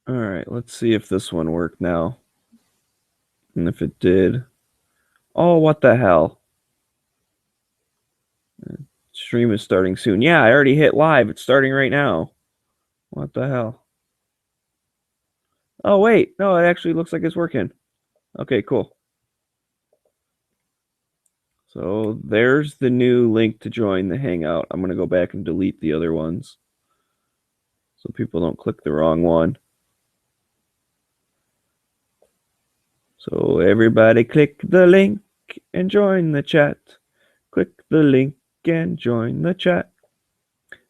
All right, let's see if this one worked now. And if it did, oh, what the hell? Stream is starting soon. Yeah, I already hit live. It's starting right now. What the hell? Oh, wait. No, it actually looks like it's working. Okay, cool. So there's the new link to join the Hangout. I'm going to go back and delete the other ones so people don't click the wrong one. So everybody click the link and join the chat. Click the link and join the chat.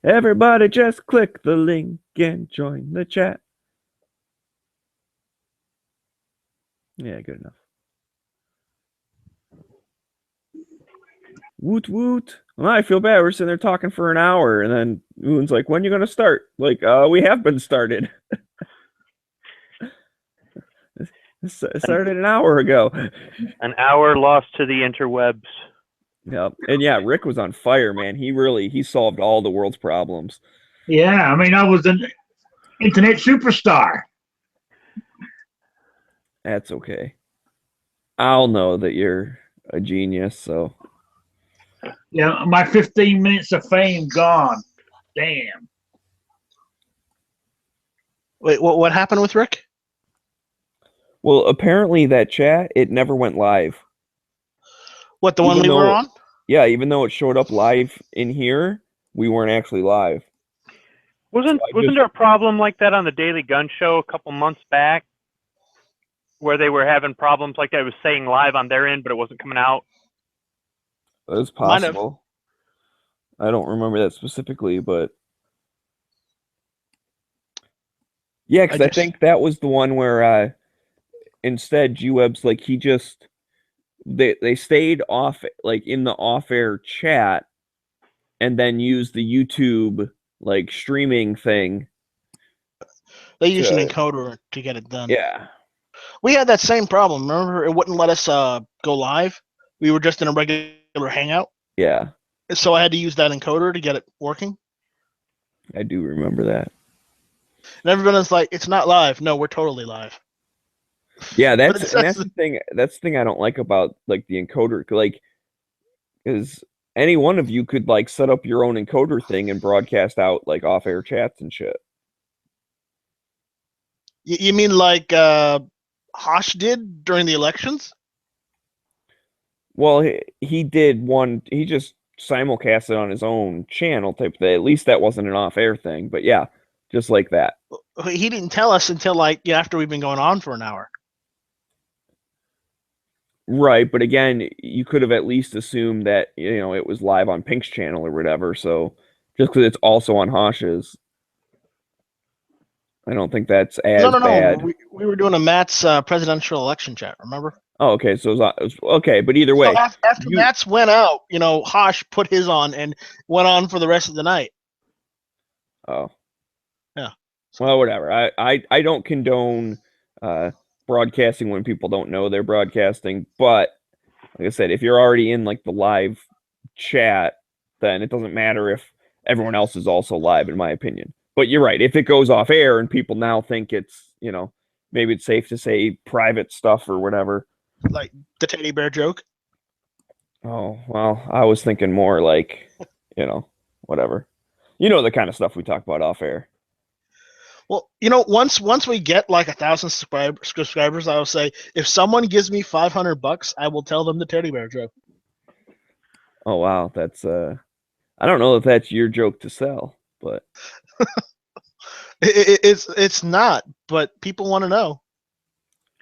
Everybody just click the link and join the chat. Yeah, good enough. Woot woot. Well, I feel bad. We're sitting there talking for an hour, and then Moon's like, "When you gonna start?" Like, we have been started. It started an hour ago. An hour lost to the interwebs. Yeah, and yeah, Rick was on fire, man. He solved all the world's problems. Yeah, I mean, I was an internet superstar. That's okay. I'll know that you're a genius, so. Yeah, my 15 minutes of fame gone. Damn. Wait, what happened with Rick? Well, apparently that chat, it never went live. What, the one we were on? Yeah, even though it showed up live in here, we weren't actually live. Wasn't there a problem like that on the Daily Gun Show a couple months back, where they were having problems like that? It was saying live on their end, but it wasn't coming out. It was possible. I don't remember that specifically, but yeah, because I think that was the one where instead G-Web's like they stayed off, like in the off-air chat, and then used the YouTube like streaming thing. They used an encoder to get it done. Yeah. We had that same problem. Remember, it wouldn't let us go live. We were just in a regular hangout. Yeah. So I had to use that encoder to get it working. I do remember that. And everyone's like, "It's not live." No, we're totally live. Yeah, that's the thing. That's the thing I don't like about like the encoder. Like, is any one of you could like set up your own encoder thing and broadcast out like off-air chats and shit. You mean like Hosh did during the elections? Well, he did one. He just simulcasted on his own channel type thing. At least that wasn't an off-air thing. But yeah, just like that. He didn't tell us until like after we've been going on for an hour. Right, but again, you could have at least assumed that it was live on Pink's channel or whatever. So just because it's also on Hosh's, I don't think that's as bad. No. We were doing a Matt's presidential election chat. Remember? Oh, okay. So it was okay, but either way, so after Matt's went out, Hosh put his on and went on for the rest of the night. Oh, yeah. Well, whatever. I don't condone broadcasting when people don't know they're broadcasting, but like I said, if you're already in like the live chat, then it doesn't matter if everyone else is also live, in my opinion. But you're right. If it goes off air and people now think it's, maybe it's safe to say private stuff or whatever. Like the teddy bear joke? Oh, well, I was thinking more like, whatever. The kind of stuff we talk about off air. Well, once we get like 1,000 subscribers, I will say, if someone gives me $500, I will tell them the teddy bear joke. Oh, wow. That's, I don't know if that's your joke to sell, but. It's not, but people want to know.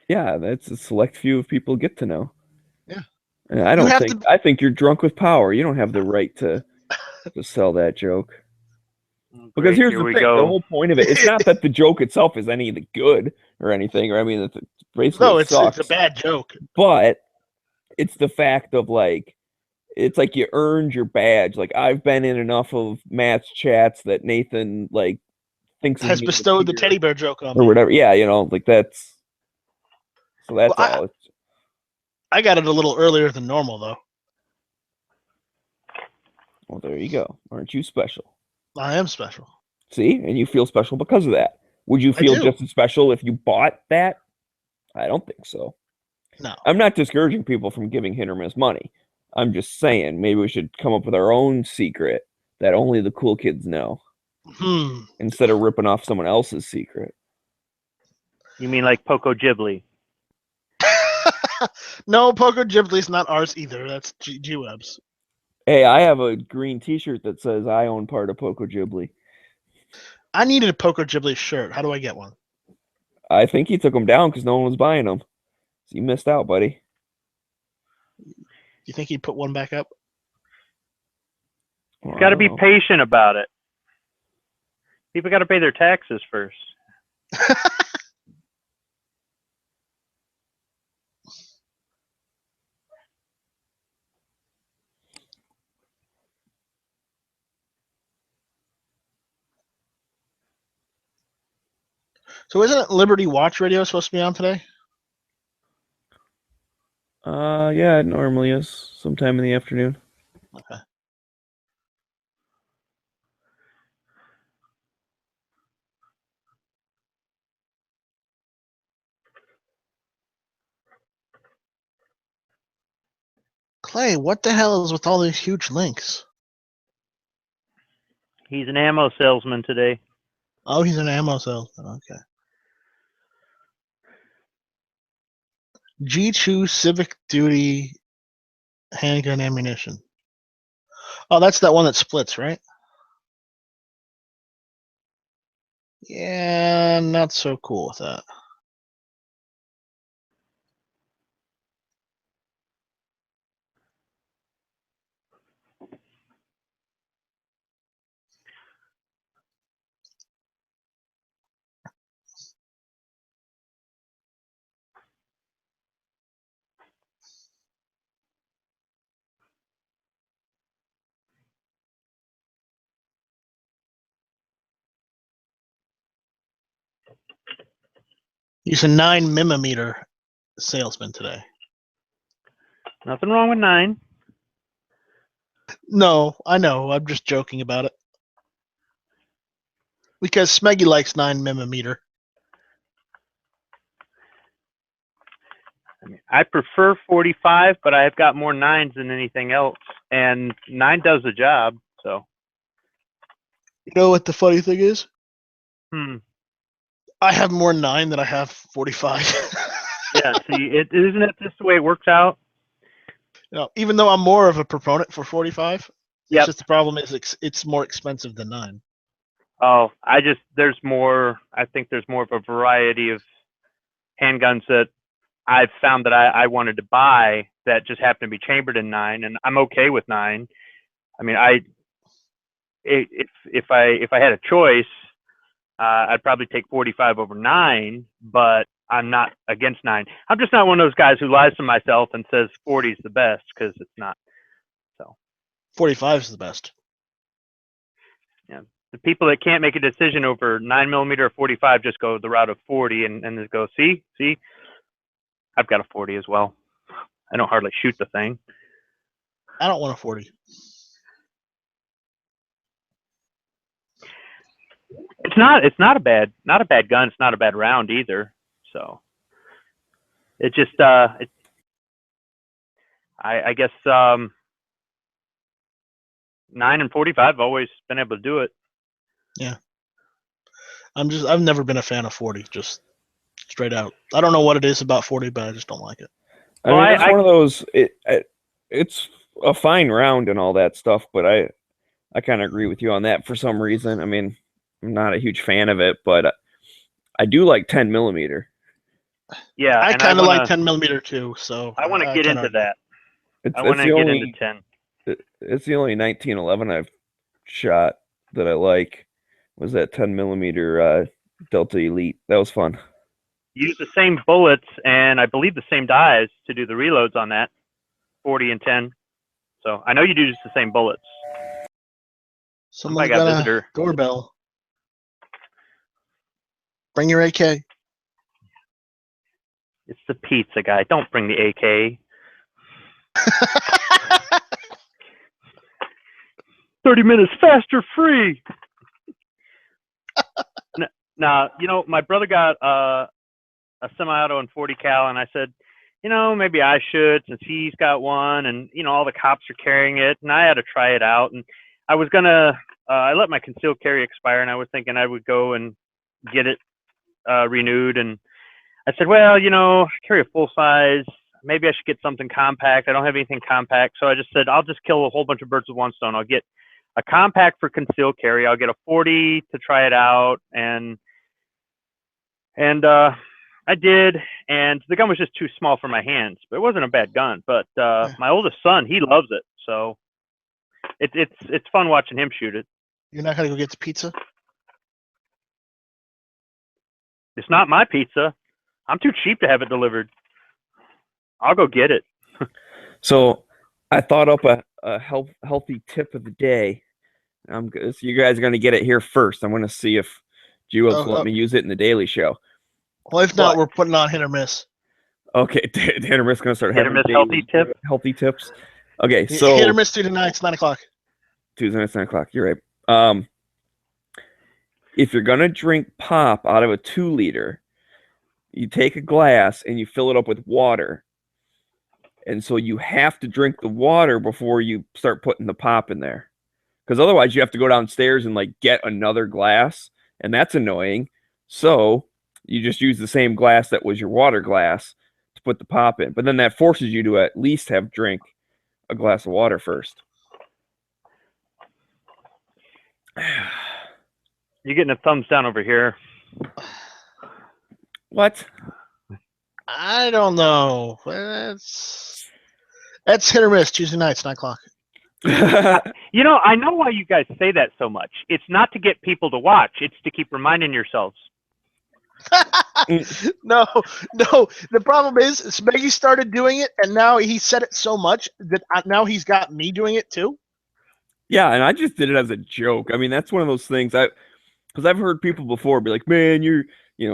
Yeah, that's a select few of people get to know. Yeah. I think you're drunk with power. You don't have the right to sell that joke. Because here's the thing, the whole point of it's not that the joke itself is any of the good or anything, or I mean, it's basically it's a bad joke. But it's the fact of like, it's like you earned your badge. Like I've been in enough of Matt's chats that Nathan like thinks has bestowed the teddy bear joke on or whatever. Yeah, like that's. So that's all. I got it a little earlier than normal though. Well, there you go. Aren't you special? I am special. See, and you feel special because of that. Would you I feel do. just as special if you bought that? I don't think so. No. I'm not discouraging people from giving hit or miss money. I'm just saying maybe we should come up with our own secret that only the cool kids know instead of ripping off someone else's secret. You mean like Poco Ghibli? No, Poco Ghibli's not ours either. That's G-Web's. Hey, I have a green T-shirt that says I own part of Poco Ghibli. I needed a Poco Ghibli shirt. How do I get one? I think he took them down because no one was buying them. So you missed out, buddy. You think he'd put one back up? Well, Got I to don't be know. patient about it. People got to pay their taxes first. So isn't Liberty Watch Radio supposed to be on today? Yeah, it normally is sometime in the afternoon. Okay. Clay, what the hell is with all these huge links? He's an ammo salesman today. Oh, he's an ammo salesman. Okay. G2 Civic Duty handgun ammunition. Oh, that's that one that splits, right? Yeah, not so cool with that. He's a 9mm salesman today. Nothing wrong with 9. No, I know. I'm just joking about it. Because Smeggy likes 9mm. I mean, I prefer 45, but I've got more 9s than anything else, and 9 does the job. So, You know what the funny thing is? hmm. I have more 9 than I have 45. Yeah. See, isn't it just the way it works out? You know, even though I'm more of a proponent for 45, Yep. it's just the problem is it's more expensive than 9. Oh, there's more. I think there's more of a variety of handguns that I've found that I wanted to buy that just happen to be chambered in 9, and I'm okay with 9. I mean, if I had a choice, I'd probably take 45 over 9, but I'm not against 9. I'm just not one of those guys who lies to myself and says 40 is the best, because it's not. So 45 is the best. the people that can't make a decision over 9mm or 45 just go the route of 40 and just go, see, I've got a 40 as well. I don't hardly shoot the thing. I don't want a 40. It's not a bad gun. It's not a bad round either. So it just I guess 9 and 45 I've always been able to do it. Yeah. I've never been a fan of 40, just straight out. I don't know what it is about 40, but I just don't like it. I mean, it's one of those. It's a fine round and all that stuff, but I kind of agree with you on that for some reason. I mean, I'm not a huge fan of it, but I do like 10mm. Yeah, I kind of like 10mm too. So I want to get into that. I want to get into 10. It's the only 1911 I've shot that I like. Was that 10mm Delta Elite? That was fun. Use the same bullets and I believe the same dies to do the reloads on that 40 and 10. So I know you do just the same bullets. Someone got got a visitor. doorbell. Bring your AK. It's the pizza guy. Don't bring the AK. 30 minutes faster, free. Now, my brother got a semi-auto and 40 cal, and I said, maybe I should since he's got one, and all the cops are carrying it, and I had to try it out. And I was gonna, I let my concealed carry expire, and I was thinking I would go and get it renewed. And I said, well, I carry a full size. Maybe I should get something compact. I don't have anything compact, so I just said I'll just kill a whole bunch of birds with one stone. I'll get a compact for concealed carry. I'll get a 40 to try it out, and I did, and the gun was just too small for my hands, but it wasn't a bad gun. But my oldest son, he loves it, so it's fun watching him shoot it. You're not gonna go get the pizza? It's not my pizza. I'm too cheap to have it delivered. I'll go get it. So I thought up a healthy tip of the day. So you guys are going to get it here first. I'm going to see if G-Webs will let me use it in the Daily Show. Well, if not, we're putting on hit or miss. Okay, hit or miss going to start hit or miss healthy tips. Okay, so hit or miss Tuesday nights, 9 o'clock. Tuesday nights, 9 o'clock. You're right. If you're going to drink pop out of a 2-liter, you take a glass and you fill it up with water. And so you have to drink the water before you start putting the pop in there. Because otherwise you have to go downstairs and get another glass. And that's annoying. So you just use the same glass that was your water glass to put the pop in. But then that forces you to at least drink a glass of water first. You're getting a thumbs down over here. What? I don't know. That's hit or miss Tuesday nights, 9 o'clock. I know why you guys say that so much. It's not to get people to watch. It's to keep reminding yourselves. No. The problem is Smeggy started doing it, and now he said it so much that now he's got me doing it too. Yeah, and I just did it as a joke. I mean, that's one of those things because I've heard people before be like, man, you're,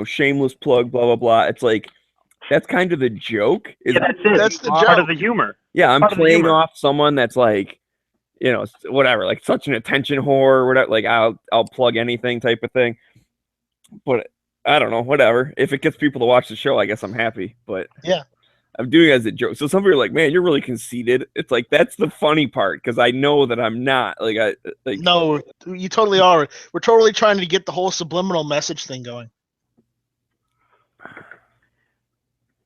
shameless plug, blah, blah, blah. It's like, that's kind of the joke. Yeah, that's it. That's the part of the humor. Yeah, I'm playing off someone that's like, whatever, like such an attention whore or whatever. Like I'll plug anything type of thing. But I don't know, whatever. If it gets people to watch the show, I guess I'm happy. But yeah, I'm doing it as a joke. So some people are like, man, you're really conceited. It's like, that's the funny part because I know that I'm not. No, you totally are. We're totally trying to get the whole subliminal message thing going.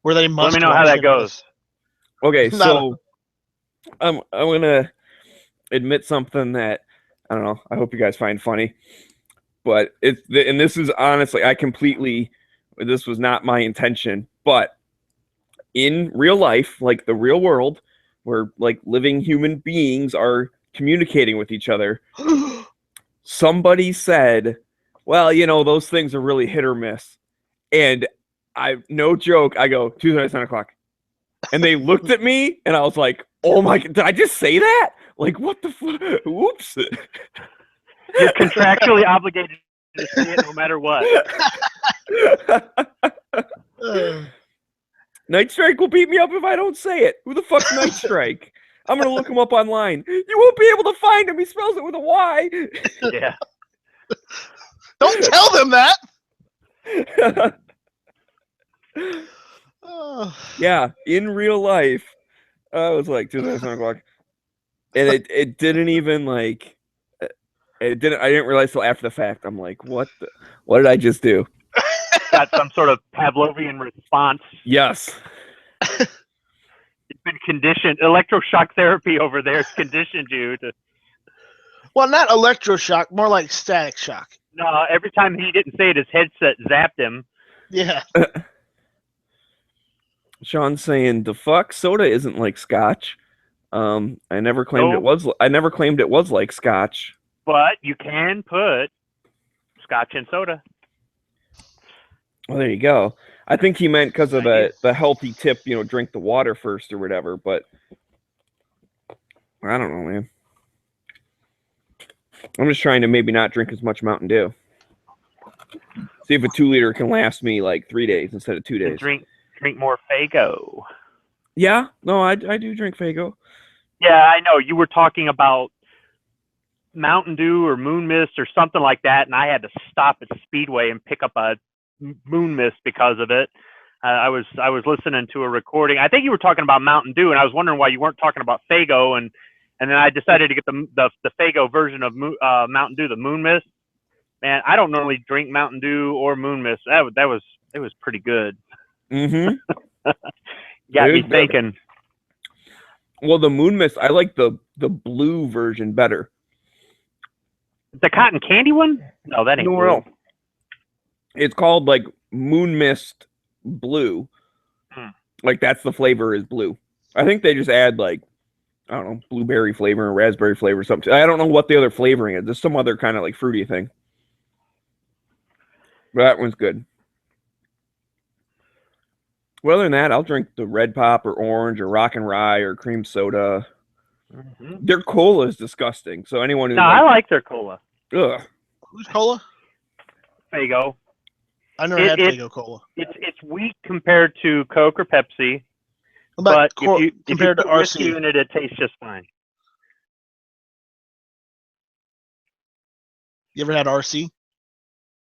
Where they must. Let me know how that goes. Okay, so I'm gonna admit something that I don't know. I hope you guys find funny, but and this is honestly, this was not my intention, but in real life, like the real world, where living human beings are communicating with each other, somebody said, well, those things are really hit or miss, and no joke, I go, Tuesday night, 9 o'clock. And they looked at me, and I was like, oh my God, did I just say that? Like, what the fuck? Whoops. You're contractually obligated to say it no matter what. Night Strike will beat me up if I don't say it. Who the fuck's Night Strike? I'm going to look him up online. You won't be able to find him. He spells it with a Y. Yeah. Don't tell them that. Yeah, in real life, I was like, Tuesday, 9 o'clock, and it didn't even I didn't realize till after the fact. I'm like, what did I just do? Got some sort of Pavlovian response. Yes. It's been conditioned. Electroshock therapy over there has conditioned you to. Well, not electroshock, more like static shock. No, every time he didn't say it, his headset zapped him. Yeah. Sean's saying the fuck soda isn't like scotch. I never claimed it was. I never claimed it was like scotch. But you can put scotch in soda. Well, there you go. I think he meant because of the healthy tip, drink the water first or whatever. But I don't know, man. I'm just trying to maybe not drink as much Mountain Dew. See if a 2-liter can last me 3 days instead of 2 days. Drink more Faygo. Yeah, no, I do drink Faygo. Yeah, I know. You were talking about Mountain Dew or Moon Mist or something like that, and I had to stop at Speedway and pick up a Moon Mist because of it. I was listening to a recording. I think you were talking about Mountain Dew, and I was wondering why you weren't talking about Faygo, and then I decided to get the Faygo version of Mountain Dew, the Moon Mist. Man, I don't normally drink Mountain Dew or Moon Mist. It was pretty good. Mm-hmm. Got me thinking. Well, the Moon Mist, I like the blue version better. The cotton candy one? No, that ain't blue. It's called like Moon Mist Blue. Like that's the flavor is blue. I think they just add like, I don't know, blueberry flavor or raspberry flavor or something. I don't know what the other flavoring is. There's some other kind of like fruity thing. But that one's good. Well, other than that, I'll drink the Red Pop or Orange or Rock and Rye or Cream Soda. Mm-hmm. Their cola is disgusting. So anyone who I like their cola. Ugh. Who's cola? Faygo. I never had Faygo cola. It's weak compared to Coke or Pepsi. But compared to RC in it, it tastes just fine. You ever had RC?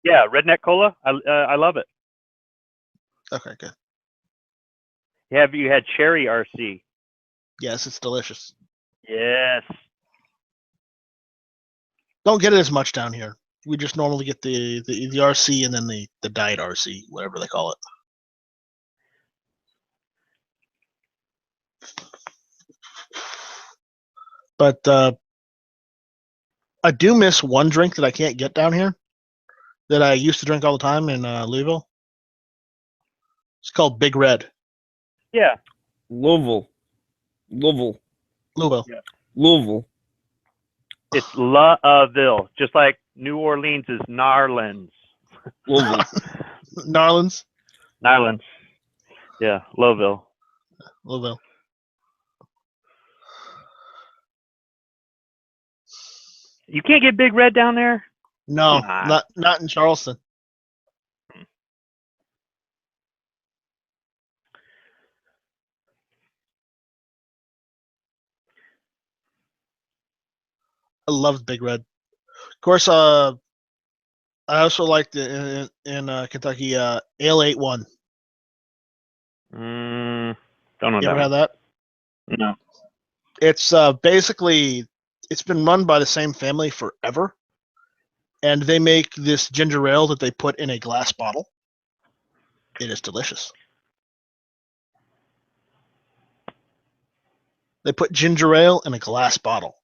Yeah, Redneck Cola. I love it. Okay, good. Have you had Cherry RC? Yes, it's delicious. Yes. Don't get it as much down here. We just normally get the RC and then the Diet RC, whatever they call it. But I do miss one drink that I can't get down here that I used to drink all the time in Louisville. It's called Big Red. Yeah. Louisville. Yeah. Louisville. It's Louisville, just like New Orleans is Narlands. Louisville. Narlands? Narlands. Yeah, Louisville. Louisville. You can't get Big Red down there? No, not in Charleston. I loved Big Red. Of course, I also liked it in Kentucky, Ale 8-1. Don't know. You ever had that? No. It's basically, it's been run by the same family forever, and they make this ginger ale that they put in a glass bottle. It is delicious. They put ginger ale in a glass bottle.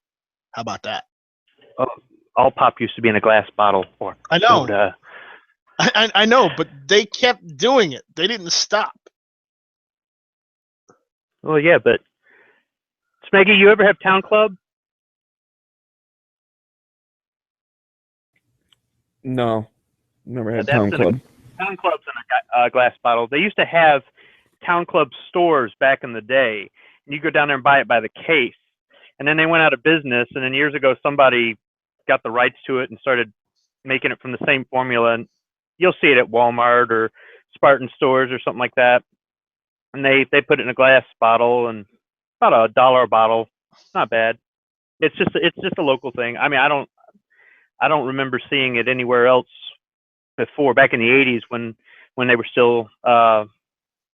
How about that? Oh, all pop used to be in a glass bottle. Or I know. Soda. I know, but they kept doing it. They didn't stop. Well, yeah, but Smeggy, you ever have Town Club? No, never had Town Club. Town Club's in a glass bottle. They used to have Town Club stores back in the day. You go down there and buy it by the case. And then they went out of business. And then years ago, somebody got the rights to it and started making it from the same formula. And you'll see it at Walmart or Spartan stores or something like that. And they put it in a glass bottle and about $1 a bottle. Not bad. It's just a local thing. I mean, I don't remember seeing it anywhere else before, back in the 80s when they were still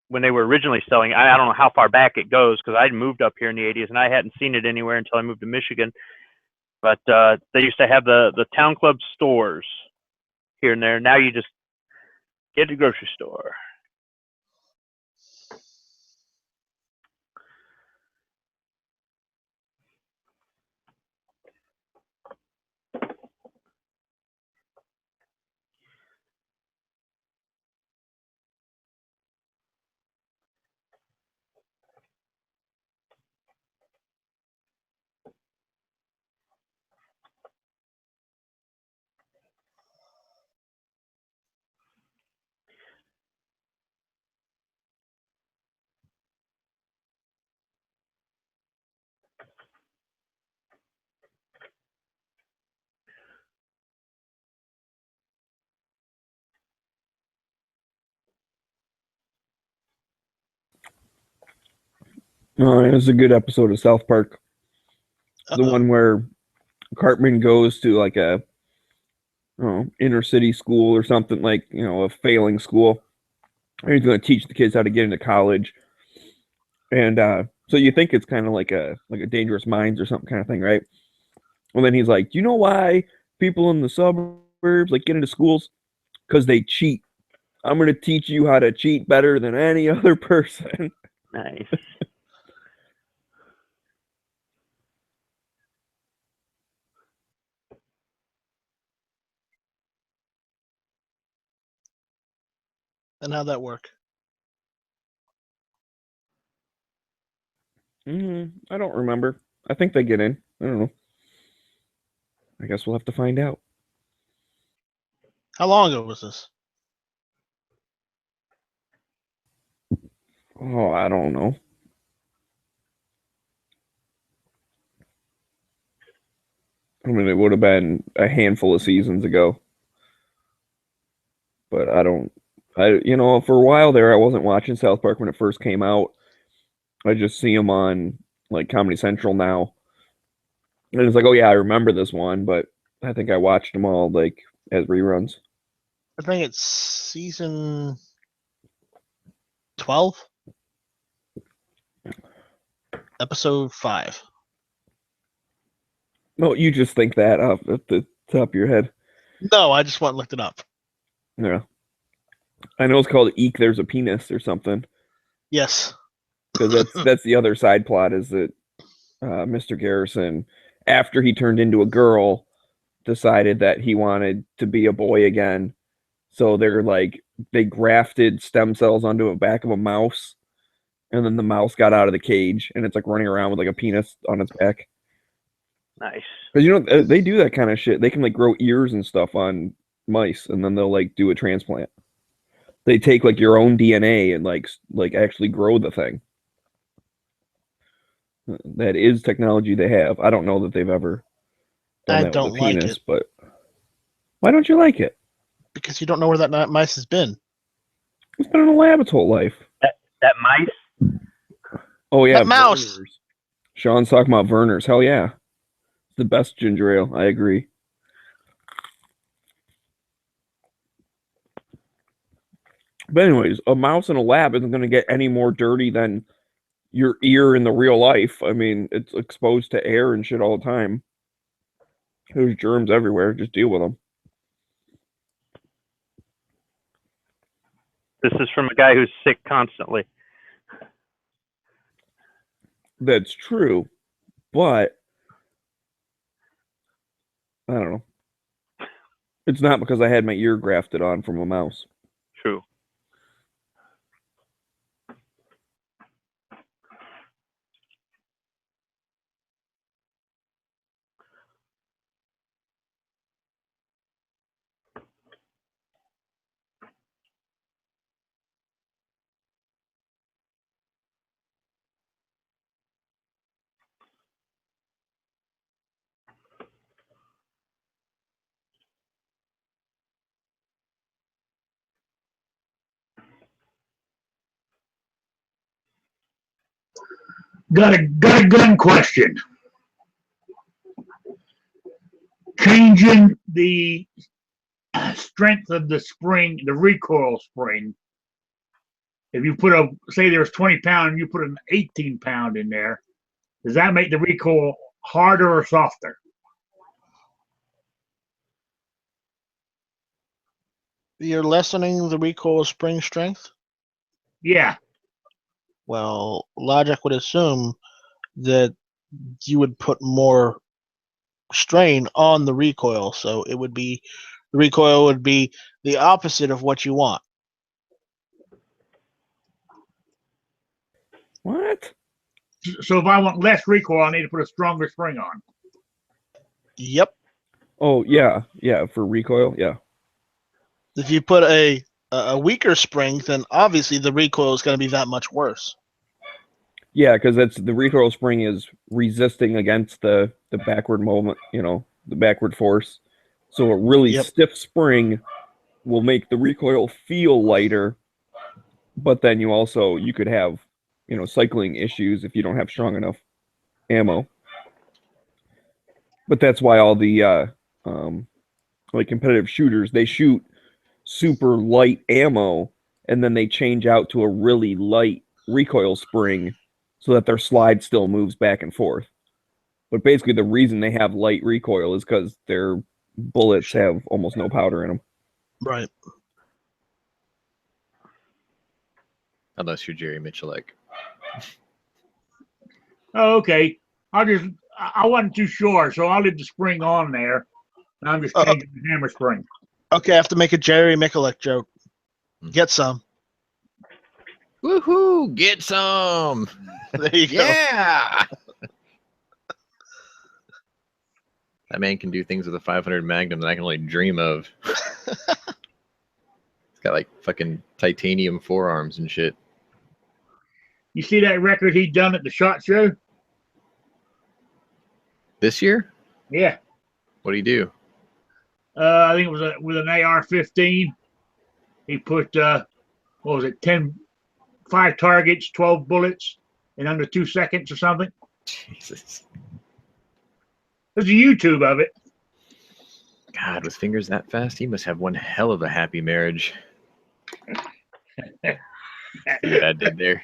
when they were originally selling. I don't know how far back it goes because I moved up here in the 80s and I hadn't seen it anywhere until I moved to Michigan. But they used to have the Town Club stores here and there. Now you just get to the grocery store. Oh, it was a good episode of South Park. The one where Cartman goes to like a inner city school or something, like, a failing school. And he's going to teach the kids how to get into college. And so you think it's kind of like a Dangerous Minds or something kind of thing, right? Well, then he's like, "Do you know why people in the suburbs like get into schools? Because they cheat. I'm going to teach you how to cheat better than any other person." Nice. And how'd that work? I don't remember. I think they get in. I don't know. I guess we'll have to find out. How long ago was this? Oh, I don't know. I mean, it would have been a handful of seasons ago. But for a while there, I wasn't watching South Park when it first came out. I just see them on like Comedy Central now. And it's like, oh yeah, I remember this one, but I think I watched them all like as reruns. I think it's season 12, episode 5. No, you just think that off at the top of your head. No, I just went and looked it up. Yeah. I know it's called Eek, There's a Penis or something. Yes. Because that's the other side plot is that Mr. Garrison, after he turned into a girl, decided that he wanted to be a boy again. So they grafted stem cells onto the back of a mouse, and then the mouse got out of the cage, and it's like running around with like a penis on its back. Nice. Because they do that kind of shit. They can like grow ears and stuff on mice, and then they'll like do a transplant. They take like your own DNA and like actually grow the thing. That is technology they have. I don't know that they've ever done I that don't with a like penis, it. but why don't you like it? Because you don't know where that mice has been. It's been in a lab its whole life. That mice. Oh yeah, That mouse. Vernors. Sean's talking about Vernors. Hell yeah, it's the best ginger ale. I agree. But anyways, a mouse in a lab isn't going to get any more dirty than your ear in the real life. I mean, it's exposed to air and shit all the time. There's germs everywhere. Just deal with them. This is from a guy who's sick constantly. That's true, but I don't know. It's not because I had my ear grafted on from a mouse. True. Got a gun question. Changing the strength of the spring, the recoil spring. If you put say there's 20 pound, and you put an 18 pound in there, does that make the recoil harder or softer? You're lessening the recoil spring strength? Yeah. Well, logic would assume that you would put more strain on the recoil, so the recoil would be the opposite of what you want. What? So if I want less recoil, I need to put a stronger spring on. Yep. Oh yeah, for recoil, yeah. If you put a weaker spring, then obviously the recoil is going to be that much worse. Yeah, because the recoil spring is resisting against the backward movement, the backward force. So a really stiff spring will make the recoil feel lighter, but then you could have, cycling issues if you don't have strong enough ammo. But that's why all the like competitive shooters, they shoot super light ammo and then they change out to a really light recoil spring so that their slide still moves back and forth. But basically the reason they have light recoil is because their bullets have almost no powder in them. Right. Unless you're Jerry Mitchellek. Oh, okay. I wasn't too sure, so I'll leave the spring on there. And I'm just changing the hammer spring. Okay, I have to make a Jerry Michalek joke. Get some. Woohoo! Get some! There you go. Yeah! That man can do things with a 500 Magnum that I can only dream of. He's got like fucking titanium forearms and shit. You see that record he done at the SHOT Show? This year? Yeah. What do you do? I think it was with an AR-15. He put, what was it, 5 targets, 12 bullets in under 2 seconds or something. Jesus. There's a YouTube of it. God, with fingers that fast, he must have one hell of a happy marriage. That did there.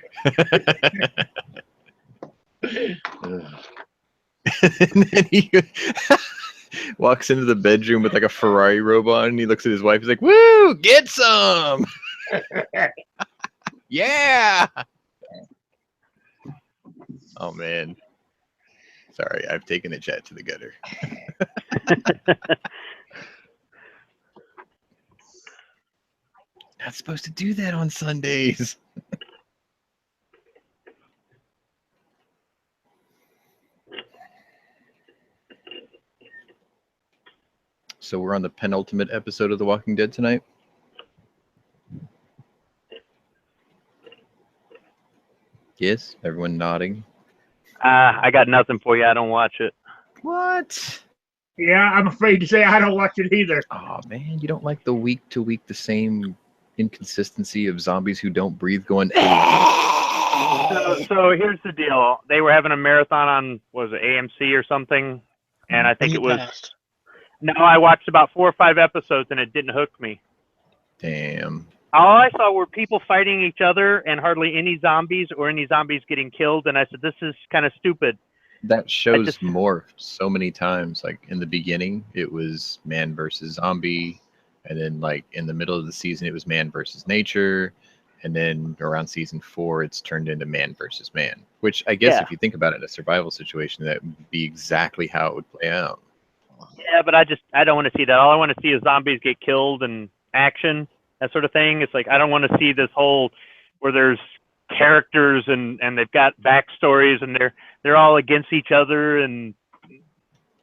And then he walks into the bedroom with like a Ferrari robe on, and he looks at his wife. He's like, "Woo, get some!" Yeah. Oh man. Sorry, I've taken the chat to the gutter. Not supposed to do that on Sundays. So we're on the penultimate episode of The Walking Dead tonight. Yes, everyone nodding. I got nothing for you. I don't watch it. What? Yeah, I'm afraid to say I don't watch it either. Oh man, you don't like the week to week the same inconsistency of zombies who don't breathe going. So here's the deal. They were having a marathon on, what was it, AMC or something? And I think it was. Passed. No, I watched about 4 or 5 episodes and it didn't hook me. Damn. All I saw were people fighting each other and hardly any zombies or any zombies getting killed. And I said, this is kind of stupid. That show's morphed so many times. Like in the beginning, it was man versus zombie. And then like in the middle of the season, it was man versus nature. And then around season 4, it's turned into man versus man. Which I guess if you think about it in a survival situation, that would be exactly how it would play out. Yeah, but I don't want to see that. All I want to see is zombies get killed and action, that sort of thing. It's like I don't want to see this whole where there's characters and they've got backstories and they're all against each other and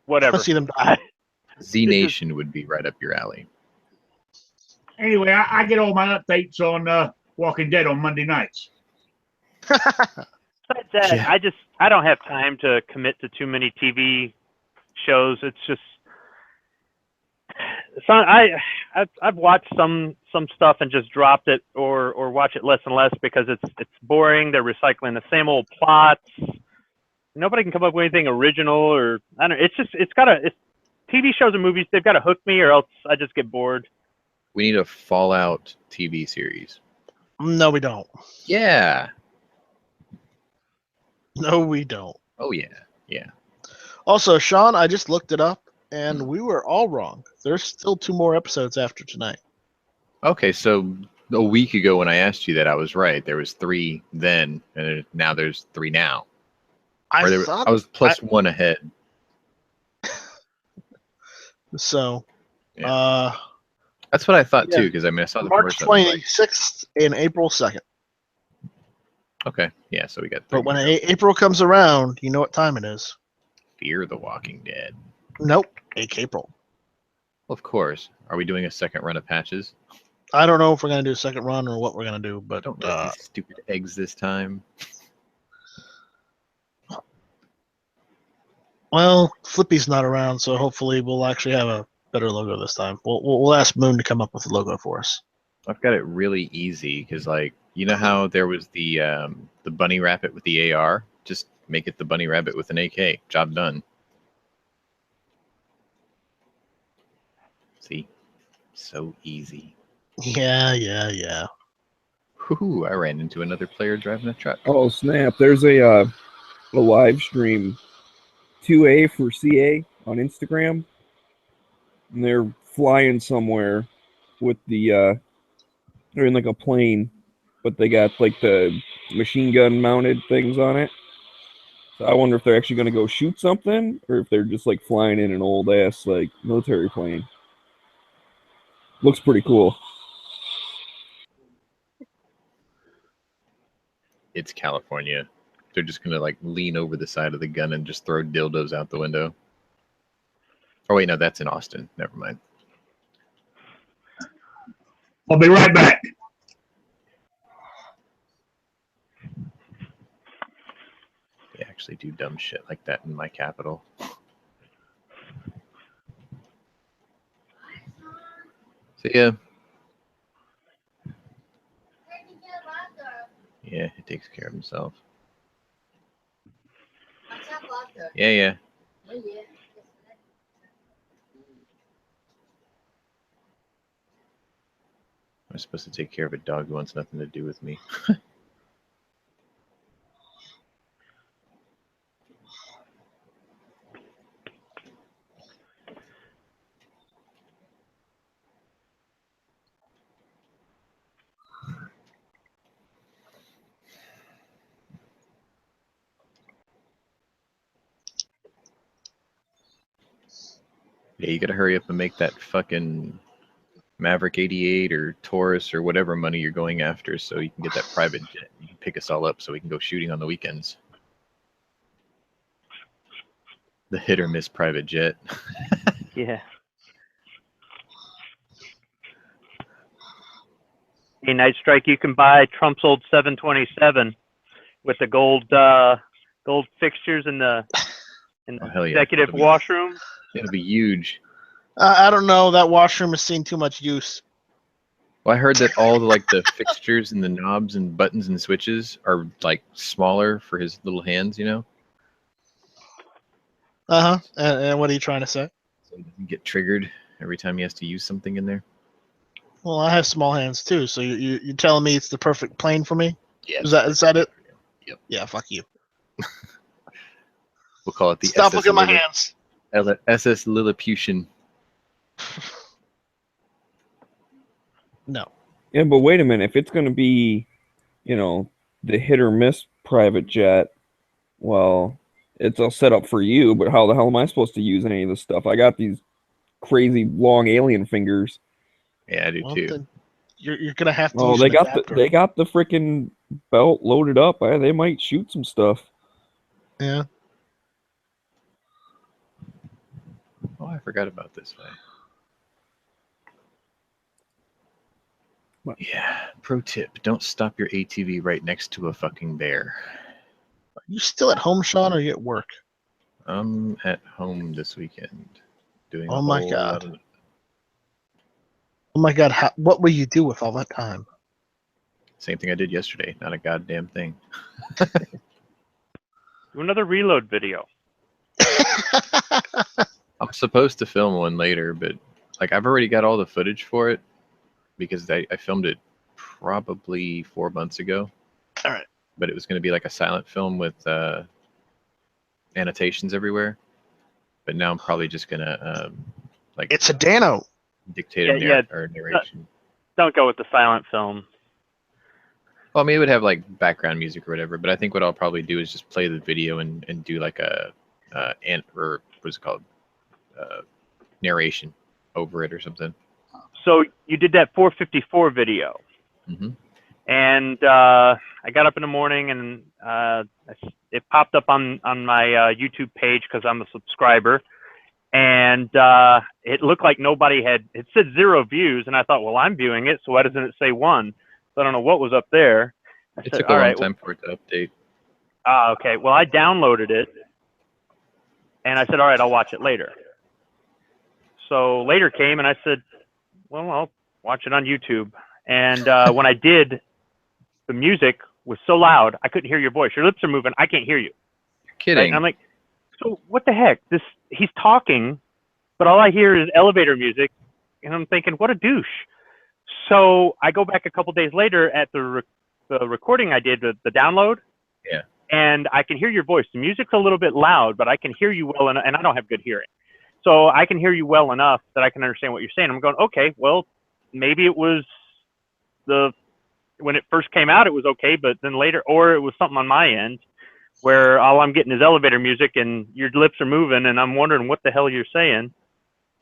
whatever. I see them die. Z Nation would be right up your alley. Anyway, I get all my updates on Walking Dead on Monday nights. Besides that, Yeah. I don't have time to commit to too many TV shows. It's just I've watched some stuff and just dropped it or watch it less and less because it's boring. They're recycling the same old plots. Nobody can come up with anything original or I don't. It's TV shows and movies. They've got to hook me or else I just get bored. We need a Fallout TV series. No, we don't. Yeah. No, we don't. Oh yeah. Yeah. Also, Sean, I just looked it up, and we were all wrong. There's still 2 more episodes after tonight. Okay, so a week ago when I asked you that, I was right. There was 3 then, and now there's 3 now. I I was plus 1 ahead. So. Yeah. That's what I thought too, because I mean I saw the March first one. I was like, 26th and April 2nd. okay, yeah, so we got 3 But when April comes around, you know what time it is. Fear the Walking Dead. Nope, April. Well, of course. Are we doing a second run of patches? I don't know if we're gonna do a second run or what we're gonna do, but Don't let these stupid eggs this time. well, Flippy's not around, so hopefully we'll actually have a better logo this time. We'll ask Moon to come up with a logo for us. I've got it really easy because, like, you know how there was the bunny rabbit with the AR? Just make it the bunny rabbit with an AK. Job done. So easy. Yeah. Whoo! I ran into another player driving a truck. Oh snap! There's a live stream, 2A for CA on Instagram, and they're flying somewhere with the they're in like a plane, but they got like the machine gun mounted things on it. So I wonder if they're actually going to go shoot something, or if they're just like flying in an old ass like military plane. Looks pretty cool. It's California. They're just gonna like lean over the side of the gun and just throw dildos out the window. Oh wait, no, that's in Austin. Never mind. I'll be right back. They actually do dumb shit like that in my capital. So yeah. Yeah, he takes care of himself. Yeah. I'm supposed to take care of a dog who wants nothing to do with me. Yeah, you gotta hurry up and make that fucking Maverick 88 or Taurus or whatever money you're going after so you can get that private jet. You can pick us all up so we can go shooting on the weekends. The hit or miss private jet. Yeah. Hey, Night Strike, you can buy Trump's old 727 with the gold fixtures in the Oh, hell yeah. executive washroom. It'll be huge. I don't know. That washroom has seen too much use. Well, I heard that all the like the fixtures and the knobs and buttons and switches are like smaller for his little hands, you know? And what are you trying to say? So he doesn't get triggered every time he has to use something in there. Well, I have small hands too, so you're telling me it's the perfect plane for me? Yeah. Is that it? Yep. Yeah, fuck you. We'll call it the Stop SS looking at my hands. SS Lilliputian. No. Yeah, but wait a minute. If it's going to be, the hit or miss private jet, well, it's all set up for you, but how the hell am I supposed to use any of this stuff? I got these crazy long alien fingers. Yeah, I do Well, too. then you're gonna have to. Oh, use they an got adapter. they got the freaking belt loaded up. They might shoot some stuff. Yeah. Oh, I forgot about this guy. What? Yeah. Pro tip: don't stop your ATV right next to a fucking bear. Are you still at home, Sean, or are you at work? I'm at home this weekend doing Oh a my whole God. lot of. Oh my God! What will you do with all that time? Same thing I did yesterday. Not a goddamn thing. Do another reload video. I'm supposed to film one later, but like I've already got all the footage for it because I filmed it probably 4 months ago. All right. But it was going to be like a silent film with annotations everywhere. But now I'm probably just going to like It's a Dano. dictate Yeah, or narration. Don't go with the silent film. Well, I mean, it would have like background music or whatever, but I think what I'll probably do is just play the video and do like a or what's it called, narration over it or something. So you did that 454 video, Mm-hmm. and I got up in the morning and it popped up on my YouTube page because I'm a subscriber, and it looked like it said 0 views, and I thought, well, I'm viewing it, so why doesn't it say 1? So I don't know what was up there. It took a long time for it to update. Okay. Well, I downloaded it, and I said, all right, I'll watch it later. So later came, and I said, well, I'll watch it on YouTube. And when I did, the music was so loud, I couldn't hear your voice. Your lips are moving. I can't hear you. You're kidding. Right? And I'm like, so what the heck? He's talking, but all I hear is elevator music, And I'm thinking, what a douche. So I go back a couple days later at the recording I did, the download. Yeah. And I can hear your voice. The music's a little bit loud, but I can hear you well, and I don't have good hearing. So I can hear you well enough that I can understand what you're saying. I'm going, okay, well, maybe it was when it first came out, it was okay, but then later, or it was something on my end where all I'm getting is elevator music and your lips are moving, and I'm wondering what the hell you're saying.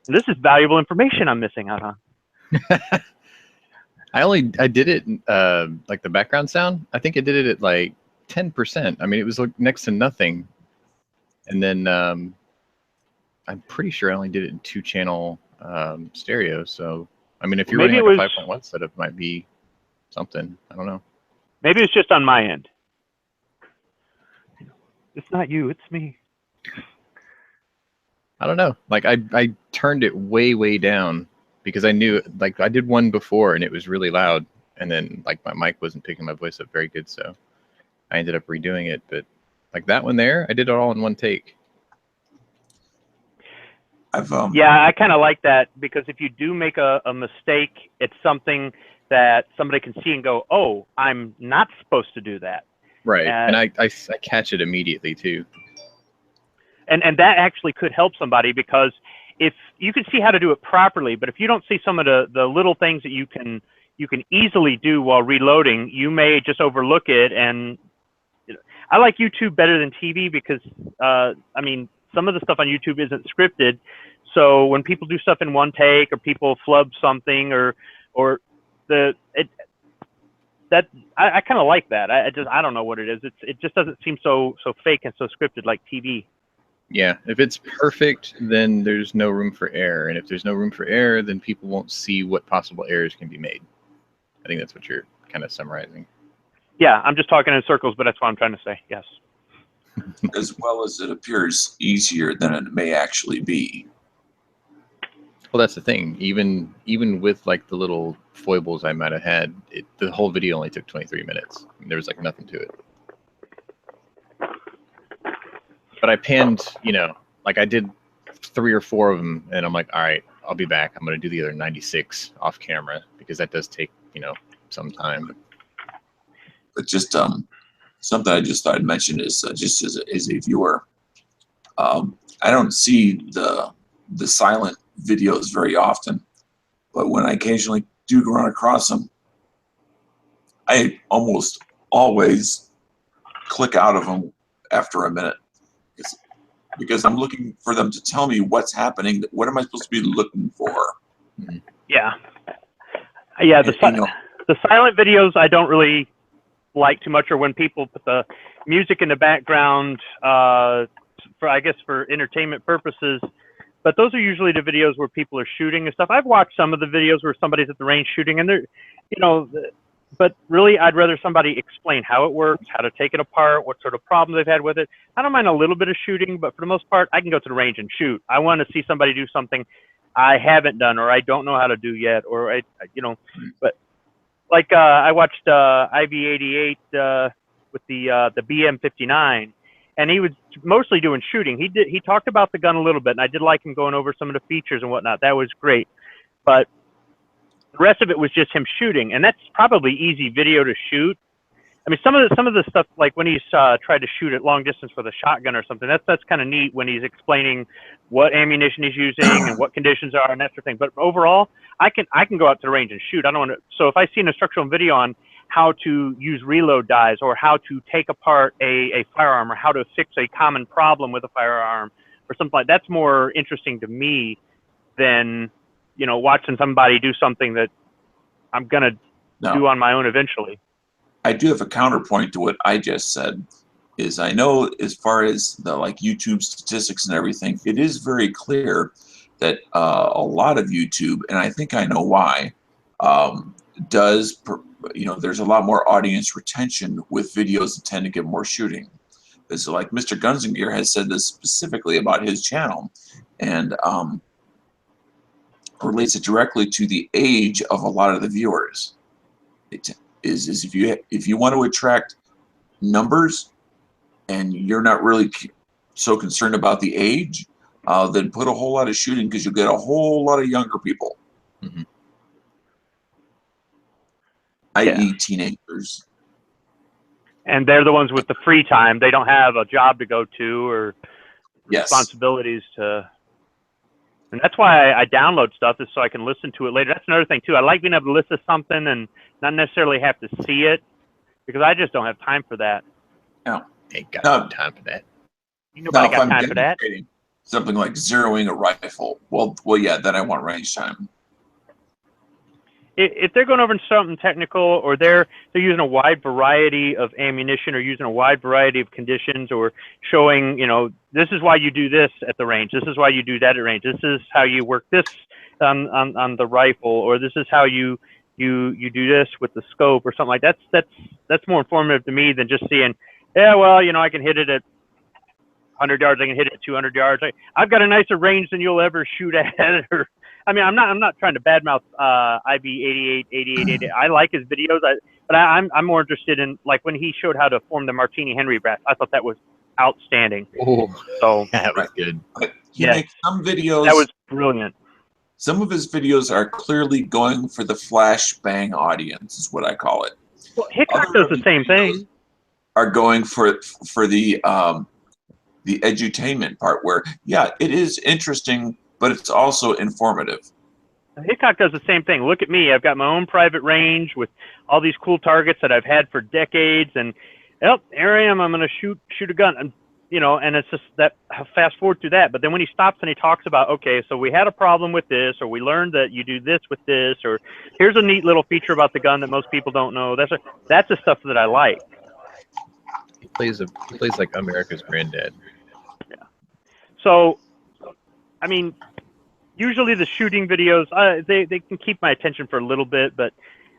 And this is valuable information I'm missing out on. I did it like the background sound. I think I did it at like 10%. I mean, it was like next to nothing. And then I'm pretty sure I only did it in 2-channel stereo. So, I mean, if you're Maybe running like a 5.1 setup, it might be something. I don't know. Maybe it's just on my end. It's not you, it's me. I don't know. Like I turned it way, way down because I knew, like, I did one before and it was really loud, and then like my mic wasn't picking my voice up very good, so I ended up redoing it. But like that one there, I did it all in one take. Yeah, I kind of like that, because if you do make a mistake, it's something that somebody can see and go, oh, I'm not supposed to do that. Right. And I catch it immediately too. And that actually could help somebody, because if you can see how to do it properly, but if you don't see some of the little things that you can easily do while reloading, you may just overlook it. And I like YouTube better than TV because I mean, some of the stuff on YouTube isn't scripted. So when people do stuff in one take, or people flub something, I kind of like that. I don't know what it is. It just doesn't seem so fake and so scripted like TV. Yeah, if it's perfect, then there's no room for error, and if there's no room for error, then people won't see what possible errors can be made. I think that's what you're kind of summarizing. Yeah, I'm just talking in circles, but that's what I'm trying to say. Yes. As well as it appears easier than it may actually be. Well, that's the thing. Even with like the little foibles I might have had, the whole video only took 23 minutes. I mean, there was like nothing to it. But I panned, like I did 3 or 4 of them, and I'm like, all right, I'll be back. I'm going to do the other 96 off camera, because that does take, some time. But just something I just thought I'd mention is just as a viewer, I don't see the silent videos very often, but when I occasionally do run across them, I almost always click out of them after a minute, because I'm looking for them to tell me what's happening. What am I supposed to be looking for? Yeah. The silent videos I don't really like too much, or when people put the music in the background for entertainment purposes. But those are usually the videos where people are shooting and stuff. I've watched some of the videos where somebody's at the range shooting, and they're, but really I'd rather somebody explain how it works, how to take it apart, what sort of problems they've had with it. I don't mind a little bit of shooting, but for the most part, I can go to the range and shoot. I want to see somebody do something I haven't done, or I don't know how to do yet, or but like I watched IV88 with the BM59. And he was mostly doing shooting. He talked about the gun a little bit, and I did like him going over some of the features and whatnot. That was great. But the rest of it was just him shooting, and that's probably easy video to shoot. I mean, some of the stuff, like when he's tried to shoot at long distance with a shotgun or something, that's kind of neat when he's explaining what ammunition he's using and what conditions are and that sort of thing. But overall, I can go out to the range and shoot. I don't want to. So if I see an instructional video on how to use reload dies, or how to take apart a firearm, or how to fix a common problem with a firearm, or something like that's more interesting to me than watching somebody do something that I'm gonna do on my own eventually. I do have a counterpoint to what I just said. Is I know, as far as the YouTube statistics and everything, it is very clear that a lot of YouTube, and I think I know why, there's a lot more audience retention with videos that tend to get more shooting. It's like Mr. Guns and Gear has said this specifically about his channel, and relates it directly to the age of a lot of the viewers. It is if you want to attract numbers and you're not really so concerned about the age, then put a whole lot of shooting, because you'll get a whole lot of younger people. Mhm. i.e., teenagers. And they're the ones with the free time. They don't have a job to go to or Yes. responsibilities to. And that's why I download stuff, is so I can listen to it later. That's another thing too. I like being able to listen to something and not necessarily have to see it, because I just don't have time for that. Ain't got No. no time for that. Nobody Now, if got I'm time for that. demonstrating something like zeroing a rifle, well, yeah, then I want range time. If they're going over something technical, or they're using a wide variety of ammunition, or using a wide variety of conditions, or showing, this is why you do this at the range, this is why you do that at range, this is how you work this on the rifle, or this is how you do this with the scope, or something like that. That's more informative to me than just seeing, yeah, well, I can hit it at 100 yards, I can hit it at 200 yards. I've got a nicer range than you'll ever shoot at. Or, I mean, I'm not trying to badmouth IB 88. I like his videos, but I'm more interested in, like, when he showed how to form the Martini Henry brass. I thought that was outstanding. Oh, So that was good. But he Yes. makes some videos. that was brilliant. Some of his videos are clearly going for the flash bang audience, is what I call it. Well, Hickok Other does the of same videos thing. Are going for the edutainment part, where it is interesting, but it's also informative. Hickok does the same thing. Look at me. I've got my own private range with all these cool targets that I've had for decades, and here I am. I'm going to shoot a gun, and and it's just that, fast forward through that. But then when he stops and he talks about, okay, so we had a problem with this, or we learned that you do this with this, or here's a neat little feature about the gun that most people don't know. That's the stuff that I like. He plays like America's granddad. So, I mean, usually the shooting videos, they can keep my attention for a little bit, but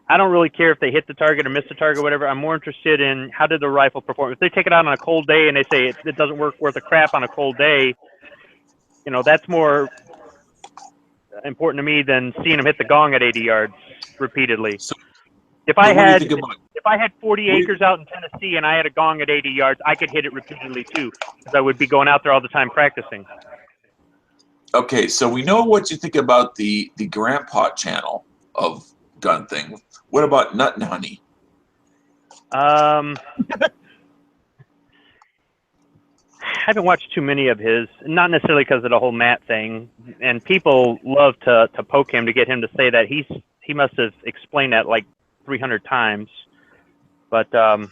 I don't really care if they hit the target or miss the target or whatever. I'm more interested in, how did the rifle perform. If they take it out on a cold day and they say it doesn't work worth a crap on a cold day, that's more important to me than seeing them hit the gong at 80 yards repeatedly. So, if I what do you think had 40 acres out in Tennessee and I had a gong at 80 yards, I could hit it repeatedly too, because I would be going out there all the time practicing. Okay, so we know what you think about the Grandpa channel of Gun Thing. What about Nut and Honey? I haven't watched too many of his, not necessarily because of the whole Matt thing, and people love to poke him to get him to say that. He must have explained that like 300 times, but The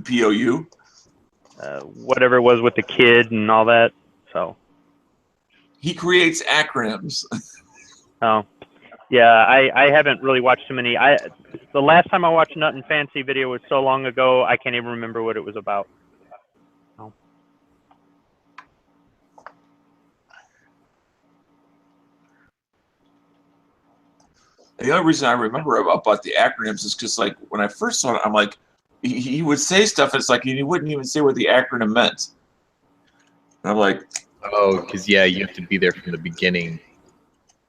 POU? whatever it was with the kid and all that. So He creates acronyms. oh yeah, I haven't really watched too many. The last time I watched Nut and Fancy video was so long ago, I can't even remember what it was about. Oh. The only reason I remember about the acronyms is because, like, when I first saw it, I'm like, he would say stuff, it's like he wouldn't even say what the acronym meant. And I'm like, Oh, because you have to be there from the beginning.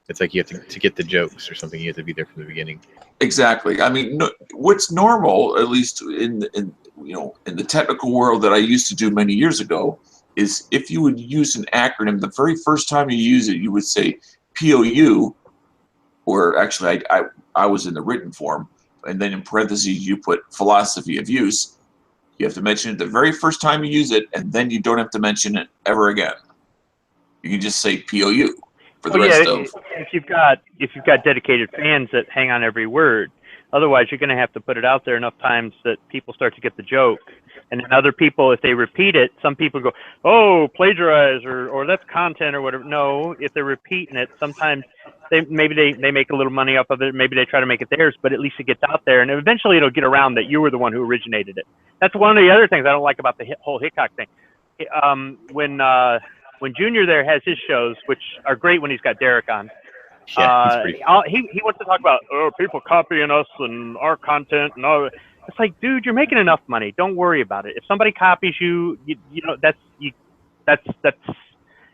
It's like you have to get the jokes or something. You have to be there from the beginning. exactly. I mean, what's normal, at least in the technical world that I used to do many years ago, is if you would use an acronym, the very first time you use it, you would say POU, or actually I was in the written form, and then in parentheses you put philosophy of use. You have to mention it the very first time you use it, and then you don't have to mention it ever again. You can just say POU for the rest of. If you've got dedicated fans that hang on every word, otherwise you're going to have to put it out there enough times that people start to get the joke. And then other people, if they repeat it, some people go, "Oh, plagiarize," or that's content or whatever. No, if they're repeating it, sometimes they make a little money off of it. Maybe they try to make it theirs, but at least it gets out there, and eventually it'll get around that you were the one who originated it. That's one of the other things I don't like about the whole Hickok thing. When Junior there has his shows, which are great when he's got Derek on, Yeah, he's pretty. he wants to talk about people copying us and our content and all. It's like, dude, you're making enough money. Don't worry about it. If somebody copies you, that's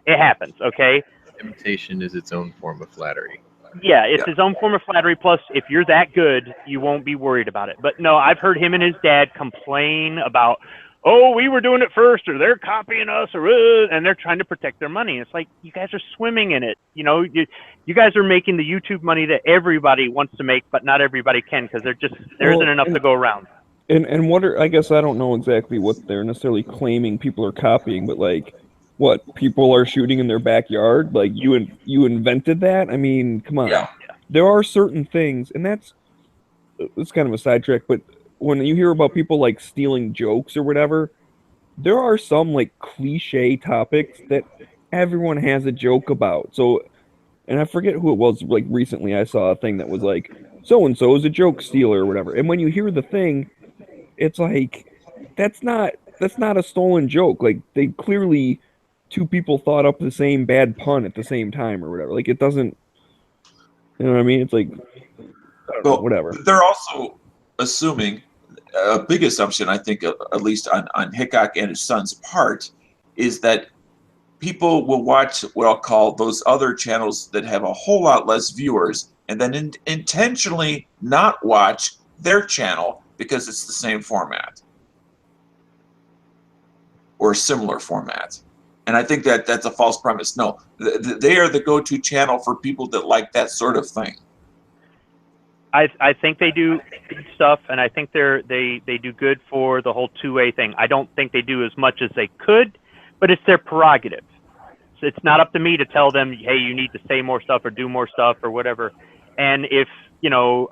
it happens. Okay. Imitation is its own form of flattery. Yeah, it's his own form of flattery. Plus, if you're that good, you won't be worried about it. But no, I've heard him and his dad complain about, oh, we were doing it first, or they're copying us, or and they're trying to protect their money. It's like, you guys are swimming in it. You know, you guys are making the YouTube money that everybody wants to make, but not everybody can, because there isn't enough to go around. And what are, I guess I don't know exactly what they're necessarily claiming people are copying, but like, what, people are shooting in their backyard? Like, you invented that? I mean, come on. Yeah. There are certain things, and it's kind of a sidetrack, but when you hear about people like stealing jokes or whatever, there are some like cliche topics that everyone has a joke about. So, and I forget who it was, like recently I saw a thing that was like, so and so is a joke stealer or whatever. And when you hear the thing, it's like, that's not a stolen joke. Like, they clearly, two people thought up the same bad pun at the same time or whatever. Like, it doesn't, you know what I mean? It's like, I don't know, Well, whatever. they're also assuming a big assumption, I think, at least on Hickok and his son's part, is that people will watch what I'll call those other channels that have a whole lot less viewers, and then intentionally not watch their channel because it's the same format or a similar format. And I think that that's a false premise. No, they are the go-to channel for people that like that sort of thing. I think they do good stuff, and I think they do good for the whole two-way thing. I don't think they do as much as they could, but it's their prerogative. So it's not up to me to tell them, hey, you need to say more stuff or do more stuff or whatever. And if, you know,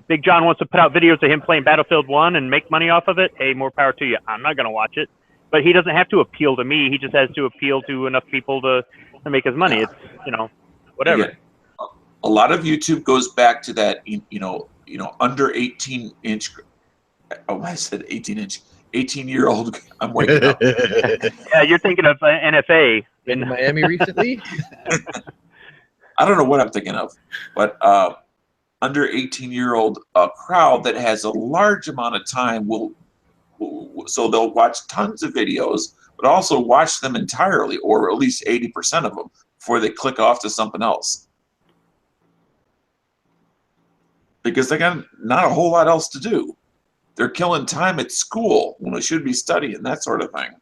Big John wants to put out videos of him playing Battlefield 1 and make money off of it, hey, more power to you. I'm not going to watch it. But he doesn't have to appeal to me. He just has to appeal to enough people to make his money. It's, you know, whatever. Again, a lot of YouTube goes back to that, under 18-inch. Oh, I said 18-inch. 18-year-old. I'm waking up. Yeah, you're thinking of NFA. Been to Miami recently? I don't know what I'm thinking of, but under 18-year-old crowd that has a large amount of time so they'll watch tons of videos, but also watch them entirely, or at least 80% of them, before they click off to something else. Because they got not a whole lot else to do. They're killing time at school when they should be studying, that sort of thing.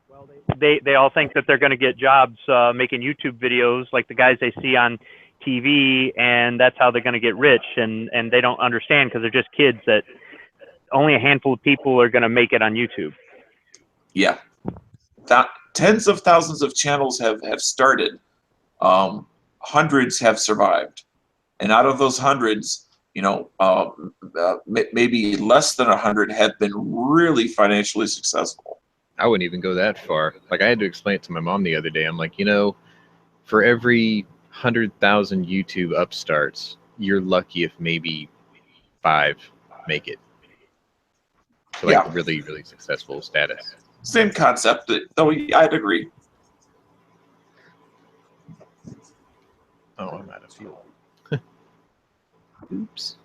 Well, they all think that they're going to get jobs making YouTube videos like the guys they see on TV, and that's how they're going to get rich. And they don't understand, because they're just kids, that only a handful of people are going to make it on YouTube. Yeah. Tens of thousands of channels have started. Hundreds have survived. And out of those hundreds, maybe less than 100 have been really financially successful. I wouldn't even go that far. Like, I had to explain it to my mom the other day. I'm like, for every 100,000 YouTube upstarts, you're lucky if maybe 5 make it. So, like, really, really successful status. Same concept, though I'd agree. Oh, I'm out of fuel. Oops.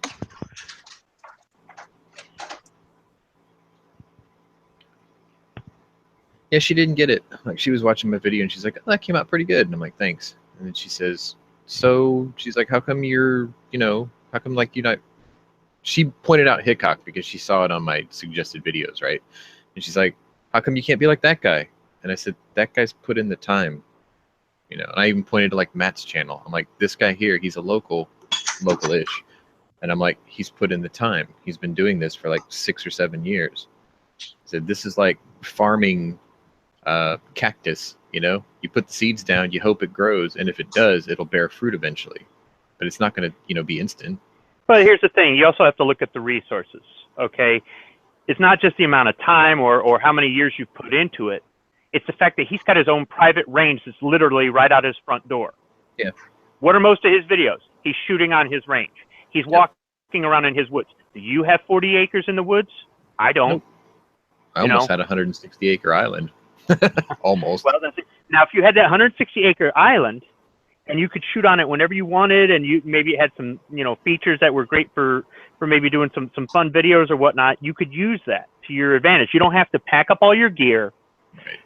Yeah, she didn't get it. Like, she was watching my video and she's like, oh, that came out pretty good. And I'm like, thanks. And then she says, so she's like, how come you're like, you're not, she pointed out Hickok because she saw it on my suggested videos, right? And she's like, how come you can't be like that guy? And I said, that guy's put in the time, and I even pointed to like Matt's channel. I'm like, this guy here, he's a local-ish. And I'm like, he's put in the time. He's been doing this for like 6 or 7 years. I said, this is like farming cactus, you put the seeds down, you hope it grows. And if it does, it'll bear fruit eventually. But it's not going to, be instant. But here's the thing. You also have to look at the resources, okay? It's not just the amount of time or how many years you've put into it. It's the fact that he's got his own private range that's literally right out his front door. Yeah. What are most of his videos? He's shooting on his range. He's walking around in his woods. Do you have 40 acres in the woods? I don't. Nope. I almost had a 160-acre island. Almost. Well, that's it. Now, if you had that 160-acre island and you could shoot on it whenever you wanted, and you maybe it had some, features that were great for maybe doing some fun videos or whatnot, you could use that to your advantage. You don't have to pack up all your gear,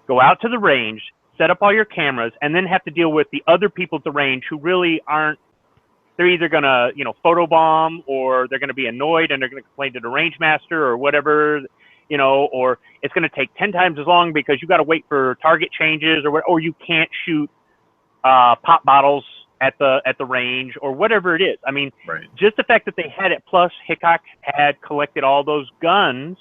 go out to the range, set up all your cameras, and then have to deal with the other people at the range who really aren't they're either gonna, you know, photobomb, or they're gonna be annoyed and they're gonna complain to the range master or whatever, you know, or it's gonna take 10 times as long because you got to wait for target changes, or you can't shoot pop bottles at the range or whatever it is. I mean, Right. just the fact that they had it, plus Hickok had collected all those guns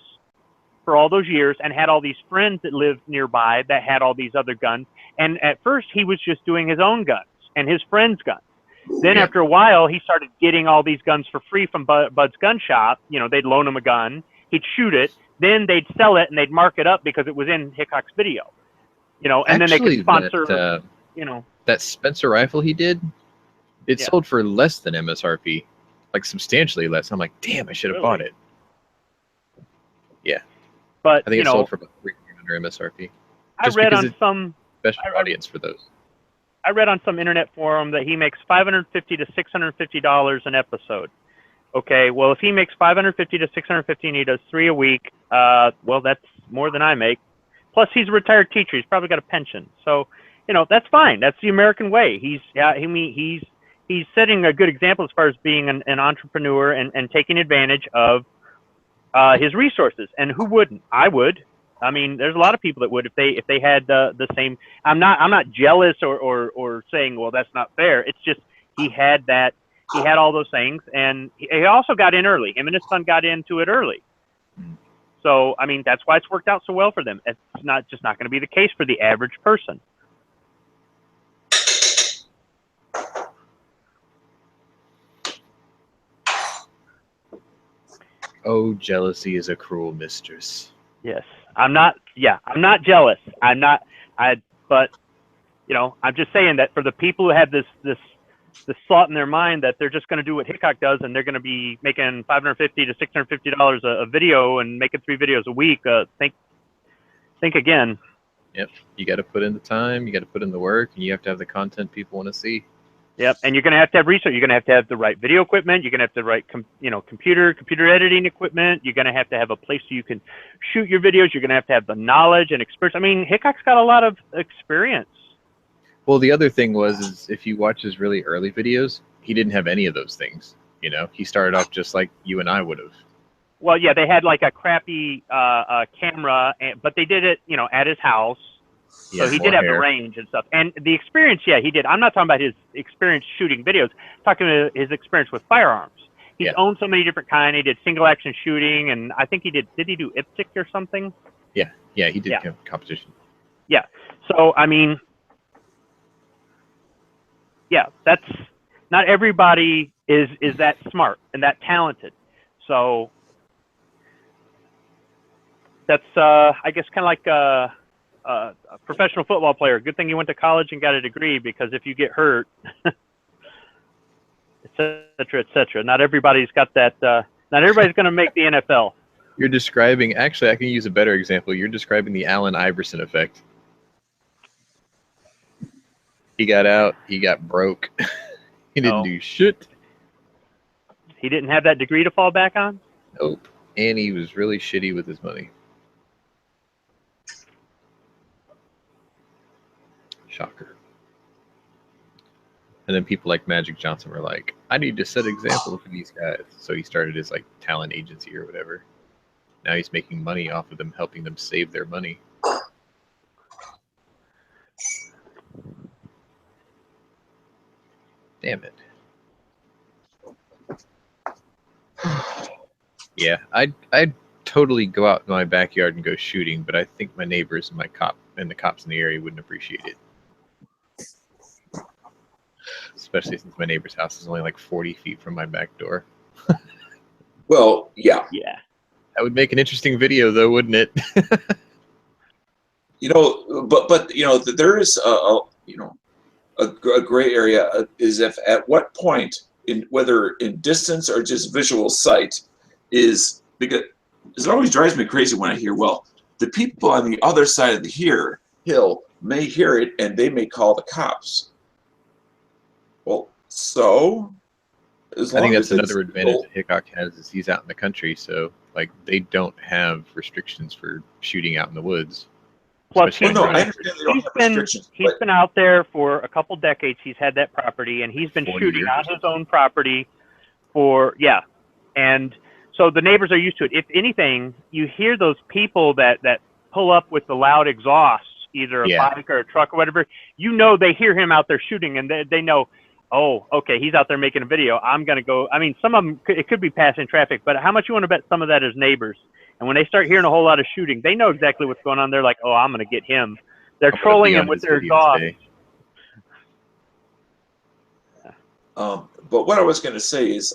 for all those years and had all these friends that lived nearby that had all these other guns. And at first he was just doing his own guns and his friends' guns. Then Yeah. after a while, he started getting all these guns for free from Bud's gun shop. You know, they'd loan him a gun, he'd shoot it, then they'd sell it and they'd mark it up because it was in Hickok's video. You know, and then they Actually, could sponsor, that, you know. that Spencer rifle he did, it Yeah. sold for less than MSRP, like substantially less. I'm like, damn, I should have bought it. But I think you it know, sold for about $300 MSRP. I just read because on it's some Special I- audience for those. I read on some internet forum that he makes $550 to $650 an episode. Okay, well, if he makes $550 to $650 and he does 3 a week, well, that's more than I make. Plus, he's a retired teacher; he's probably got a pension. So, you know, that's fine. That's the American way. He's setting a good example as far as being an entrepreneur and taking advantage of his resources. And who wouldn't? I would. I mean, there's a lot of people that would if they had the same. I'm not jealous or saying, well, that's not fair. It's just he had all those things, and he also got in early. Him and his son got into it early. So I mean, that's why it's worked out so well for them. It's not going to be the case for the average person. Oh, jealousy is a cruel mistress. Yes, I'm not jealous. But you know, I'm just saying that for the people who have this thought in their mind that they're just going to do what Hickok does and they're going to be making $550 to $650 a video and making 3 videos a week, think again. Yep, you got to put in the time, you got to put in the work, and you have to have the content people want to see. Yep, and you're going to have research. You're going to have the right video equipment. You're going to have the right, computer editing equipment. You're going to have a place so you can shoot your videos. You're going to have the knowledge and experience. I mean, Hickok's got a lot of experience. Well, the other thing is if you watch his really early videos, he didn't have any of those things. You know, he started off just like you and I would have. Well, yeah, they had like a crappy camera, but they did it, you know, at his house. So he did have the range and stuff. And the experience, yeah, he did. I'm not talking about his experience shooting videos. I'm talking about his experience with firearms. He's owned so many different kinds. He did single action shooting, and I think did he do IPSC or something? Yeah, he did competition. Yeah. So, I mean, yeah, that's not everybody is that smart and that talented. So that's, I guess, kind of like a professional football player. Good thing you went to college and got a degree, because if you get hurt, et cetera, et cetera. Not everybody's got that. Not everybody's going to make the NFL. You're describing, actually, I can use a better example. You're describing the Allen Iverson effect. He got out, he got broke. He didn't do shit. He didn't have that degree to fall back on? Nope. And he was really shitty with his money. Shocker. And then people like Magic Johnson were like, I need to set example for these guys. So he started his like talent agency or whatever. Now he's making money off of them, helping them save their money. Damn it. Yeah, I'd totally go out in my backyard and go shooting, but I think my neighbors and the cops in the area wouldn't appreciate it. Especially since my neighbor's house is only like 40 feet from my back door. Well, yeah. Yeah. That would make an interesting video, though, wouldn't it? You know, but you know, there is a gray area is if at what point, in whether in distance or just visual sight, is because it always drives me crazy when I hear, well, the people on the other side of the hill may hear it and they may call the cops. Well, so as I long think as that's it's another advantage that Hickok has is he's out in the country, so like they don't have restrictions for shooting out in the woods. Plus, Especially Well, no, I he's understand they don't he's have been restrictions, he's but been out there for a couple decades. He's had that property, and he's been 40 shooting years. on his own property for and so the neighbors are used to it. If anything, you hear those people that pull up with the loud exhausts, either a Yeah. bike or a truck or whatever. You know, they hear him out there shooting, and they know, oh, okay, he's out there making a video. I'm gonna go. I mean, some of them it could be passing traffic, but how much you want to bet some of that is neighbors? And when they start hearing a whole lot of shooting, they know exactly what's going on. They're like, oh, I'm gonna get him. They're I'm gonna trolling be him on with his their video exhaust. today. but what I was going to say is,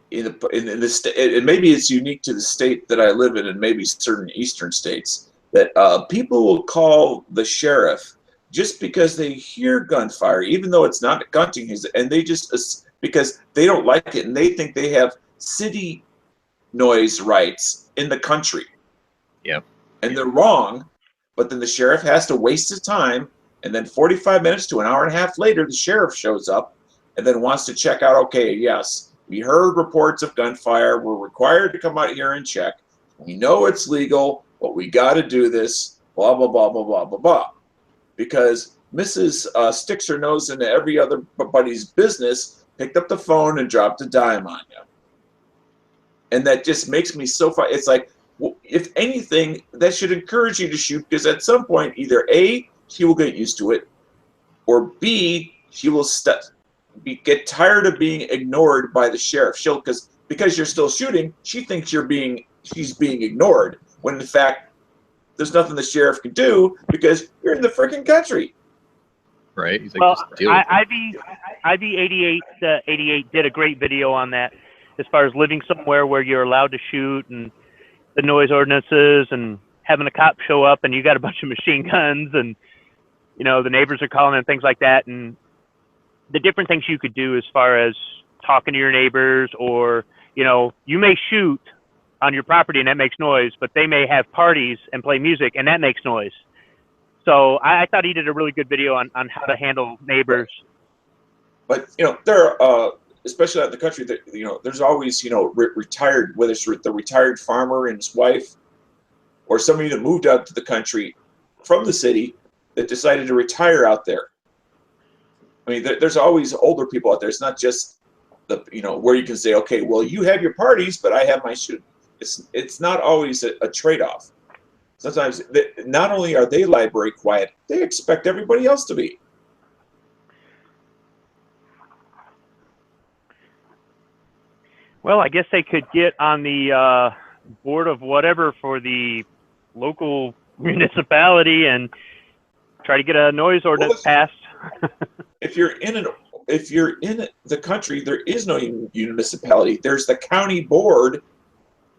in the state, and maybe it's unique to the state that I live in, and maybe certain eastern states, that people will call the sheriff just because they hear gunfire, even though it's not gunting his, and they just because they don't like it, and they think they have city noise rights in the country. Yeah. And they're wrong, but then the sheriff has to waste his time, and then 45 minutes to an hour and a half later, the sheriff shows up and then wants to check out, okay, yes, we heard reports of gunfire. We're required to come out here and check. We know it's legal, but we got to do this, blah, blah, blah, blah, blah, blah, blah. Because Mrs. Sticks her nose into every other buddy's business, picked up the phone and dropped a dime on you. And that just makes me so far. It's like, well, if anything, that should encourage you to shoot, because at some point, either A, she will get used to it, or B, she will get tired of being ignored by the sheriff. Because you're still shooting, she thinks she's being ignored, when in fact, there's nothing the sheriff can do because you're in the freaking country. Right? He's like, Well, just deal with it. IV 88 did a great video on that, as far as living somewhere where you're allowed to shoot and the noise ordinances and having a cop show up and you got a bunch of machine guns and, you know, the neighbors are calling and things like that. And the different things you could do as far as talking to your neighbors, or, you know, you may shoot on your property and that makes noise, but they may have parties and play music and that makes noise. So I thought he did a really good video on how to handle neighbors. But, you know, there are, especially out in the country, that, you know, there's always, you know, retired, whether it's the retired farmer and his wife, or somebody that moved out to the country from the city that decided to retire out there. I mean, there's always older people out there. It's not just you know, where you can say, okay, well, you have your parties, but I have my shoot. It's not always a trade-off. Sometimes, not only are they library quiet, they expect everybody else to be. Well, I guess they could get on the board of whatever for the local municipality and try to get a noise ordinance passed. If you're in the country, there is no municipality. There's the county board,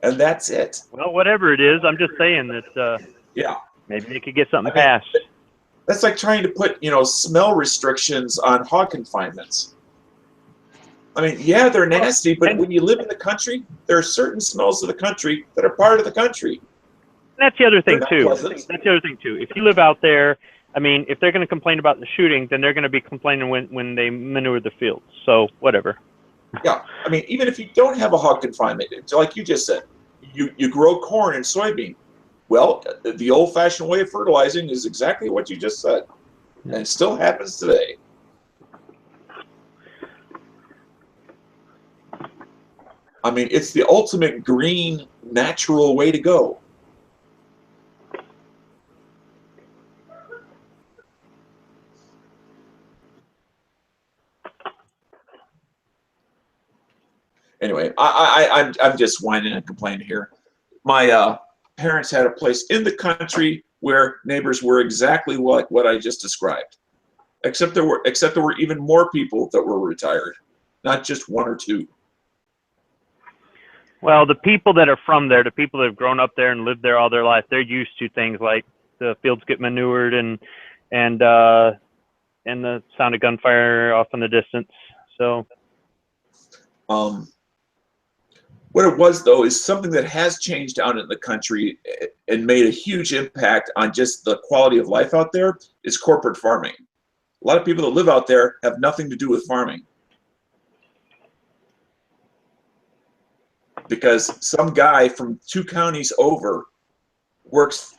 and that's it. Well, whatever it is, I'm just saying that Yeah. maybe they could get something passed. That's like trying to put, you know, smell restrictions on hog confinements. I mean, yeah, they're nasty, but when you live in the country, there are certain smells of the country that are part of the country. That's the other thing They're too. not pleasant. That's the other thing too. If you live out there, I mean, if they're going to complain about the shooting, then they're going to be complaining when they manure the fields. So whatever. Yeah, I mean, even if you don't have a hog confinement, it's like you just said, you grow corn and soybean. Well, the old-fashioned way of fertilizing is exactly what you just said, and it still happens today. I mean, it's the ultimate green, natural way to go. Anyway, I'm just whining and complaining here. My parents had a place in the country where neighbors were exactly like what I just described, except there were even more people that were retired, not just one or two. Well, the people that are from there, the people that have grown up there and lived there all their life, they're used to things like the fields get manured and the sound of gunfire off in the distance. So, what it was, though, is something that has changed out in the country and made a huge impact on just the quality of life out there is corporate farming. A lot of people that live out there have nothing to do with farming, because some guy from 2 counties over works,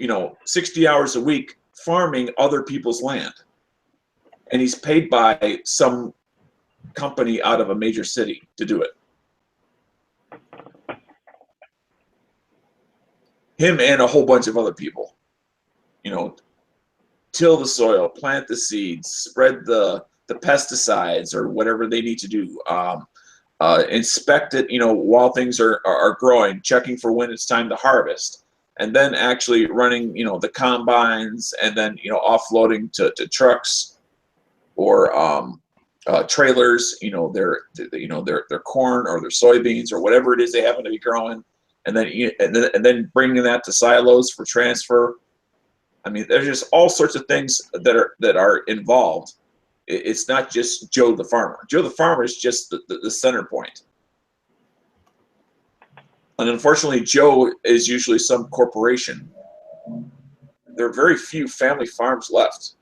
60 hours a week farming other people's land. And he's paid by some company out of a major city to do it. Him and a whole bunch of other people. Till the soil, plant the seeds, spread the pesticides or whatever they need to do. Inspect it, while things are growing, checking for when it's time to harvest, and then actually running, the combines, and then offloading to trucks or trailers, their corn or their soybeans or whatever it is they happen to be growing, and then bringing that to silos for transfer. I mean, there's just all sorts of things that are involved. It's not just Joe the farmer. Joe the farmer is just the center point. And unfortunately, Joe is usually some corporation. There are very few family farms left.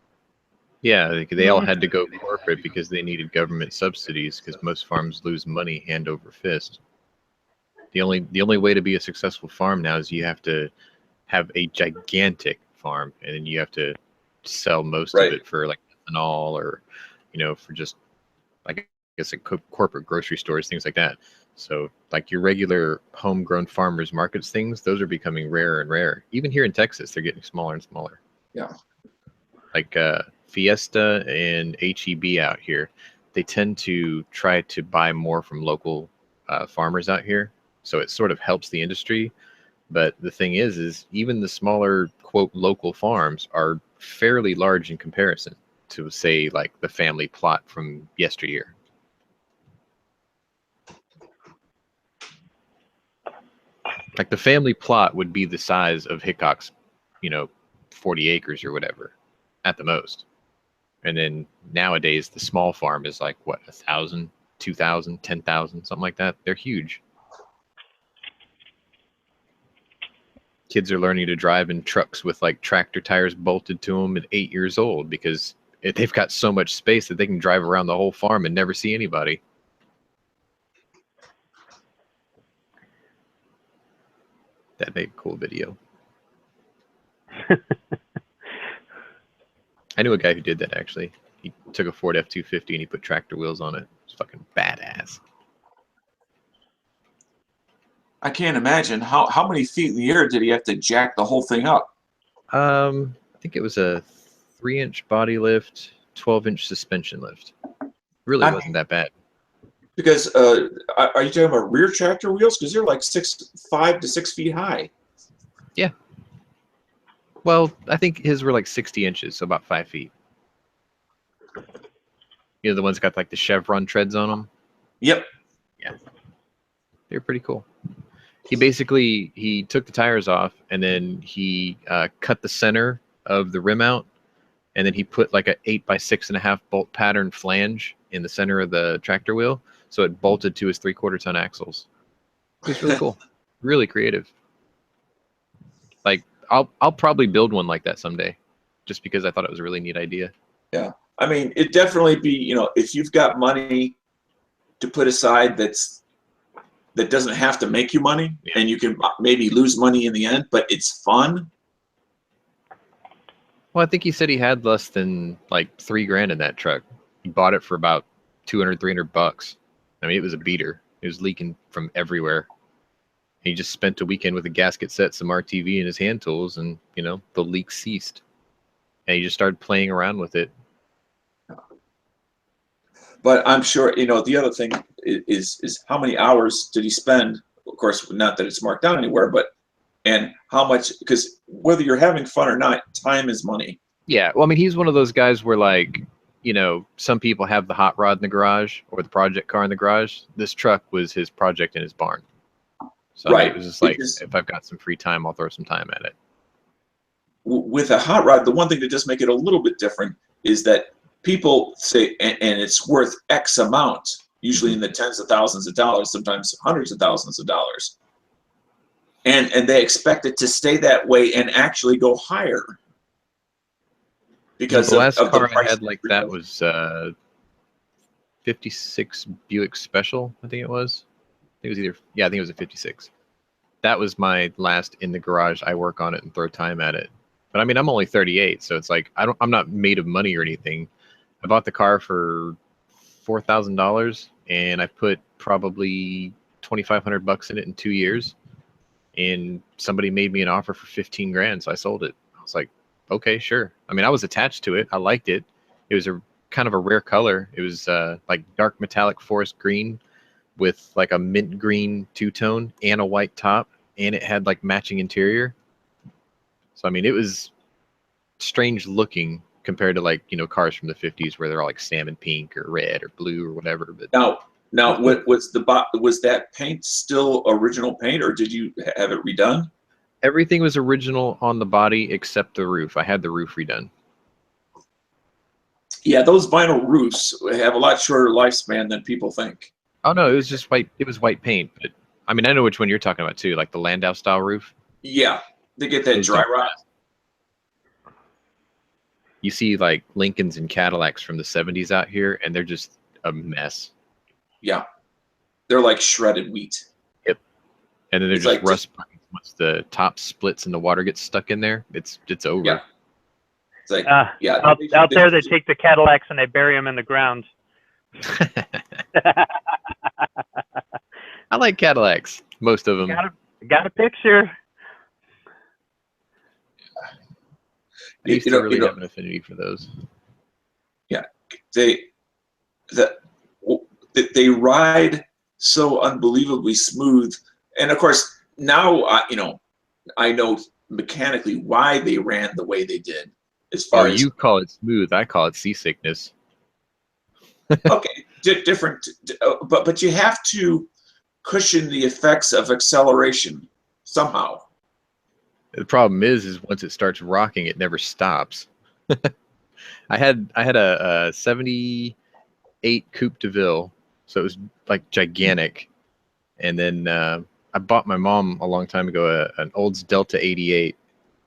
Yeah, they all had to go corporate because they needed government subsidies, because most farms lose money hand over fist. The only way to be a successful farm now is you have to have a gigantic farm, and then you have to sell most of it for like ethanol or for just like, I guess, like corporate grocery stores, things like that. So like your regular homegrown farmers markets things, those are becoming rarer and rarer. Even here in Texas, they're getting smaller and smaller. Yeah. Like Fiesta and HEB out here, they tend to try to buy more from local farmers out here. So it sort of helps the industry. But the thing is even the smaller, quote, local farms are fairly large in comparison to, say, like the family plot from yesteryear. Like the family plot would be the size of Hickok's, 40 acres or whatever at the most. And then nowadays the small farm is like, what, 1,000, 2,000, 10,000, something like that. They're huge. Kids are learning to drive in trucks with like tractor tires bolted to them at 8 years old because they've got so much space that they can drive around the whole farm and never see anybody. That made a cool video. I knew a guy who did that, actually. He took a Ford F-250 and he put tractor wheels on it. It's fucking badass. I can't imagine how many feet in the air did he have to jack the whole thing up? I think it was a 3-inch body lift, 12-inch suspension lift. Really wasn't that bad. Because are you talking about rear tractor wheels? Because they're like 5 to 6 feet high. Yeah. Well, I think his were like 60 inches, so about 5 feet. The ones that got like the chevron treads on them. Yep. Yeah. They're pretty cool. He took the tires off, and then he cut the center of the rim out, and then he put like a 8x6.5 bolt pattern flange in the center of the tractor wheel, so it bolted to his 3/4 ton axles. It was really cool, really creative. Like I'll probably build one like that someday, just because I thought it was a really neat idea. Yeah, I mean, it'd definitely be, if you've got money to put aside that doesn't have to make you money, and you can maybe lose money in the end, but it's fun. Well, I think he said he had less than like $3,000 in that truck. He bought it for about $200-300. I mean, it was a beater. It was leaking from everywhere. He just spent a weekend with a gasket set, some RTV, and his hand tools, and the leak ceased. And he just started playing around with it. But I'm sure, the other thing is how many hours did he spend? Of course, not that it's marked down anywhere, and how much, because whether you're having fun or not, time is money. Yeah. Well, I mean, he's one of those guys where, like, some people have the hot rod in the garage or the project car in the garage. This truck was his project in his barn. So right. It was just like, if I've got some free time, I'll throw some time at it. With a hot rod, the one thing that does make it a little bit different is that people say, and it's worth X amount, usually in the tens of thousands of dollars, sometimes hundreds of thousands of dollars. And they expect it to stay that way and actually go higher. Because the last car I had like that was 56 Buick Special, I think it was. I think it was a 56. that was my last in the garage. I work on it and throw time at it. But I mean, I'm only 38, so it's like I'm not made of money or anything. I bought the car for $4,000, and I put probably $2,500 in it in 2 years. And somebody made me an offer for 15 grand, so I sold it. I was like, okay, sure. I mean, I was attached to it. I liked it. It was a kind of a rare color. It was like dark metallic forest green with like a mint green two-tone and a white top, and it had like matching interior. So I mean, it was strange looking compared to like, you know, cars from the 50s where they're all like salmon pink or red or blue or whatever. But Now, what was was that paint still original paint, or did you have it redone? everything was original on the body except the roof. I had the roof redone. Yeah, those vinyl roofs have a lot shorter lifespan than people think. Oh no, it was just white. It was white paint. But I mean, I know which one you're talking about too, like the Landau style roof. Yeah, they get that dry rot. You see like Lincolns and Cadillacs from the 70s out here, and they're just a mess. Yeah, they're like shredded wheat. Yep. And then they're It's just like rust. Once the top splits and the water gets stuck in there, it's over. Yeah. It's like yeah. Out there, they take the Cadillacs and they bury them in the ground. I like Cadillacs, most of them. Got a picture. I used to really have an affinity for those. Yeah, they ride so unbelievably smooth, and of course now I know mechanically why they ran the way they did. As far as you call it smooth, I call it seasickness. okay, different, but you have to cushion the effects of acceleration somehow. The problem is once it starts rocking, it never stops. I had a 78 Coupe de Ville, so it was like gigantic. And then I bought my mom a long time ago an Olds Delta 88,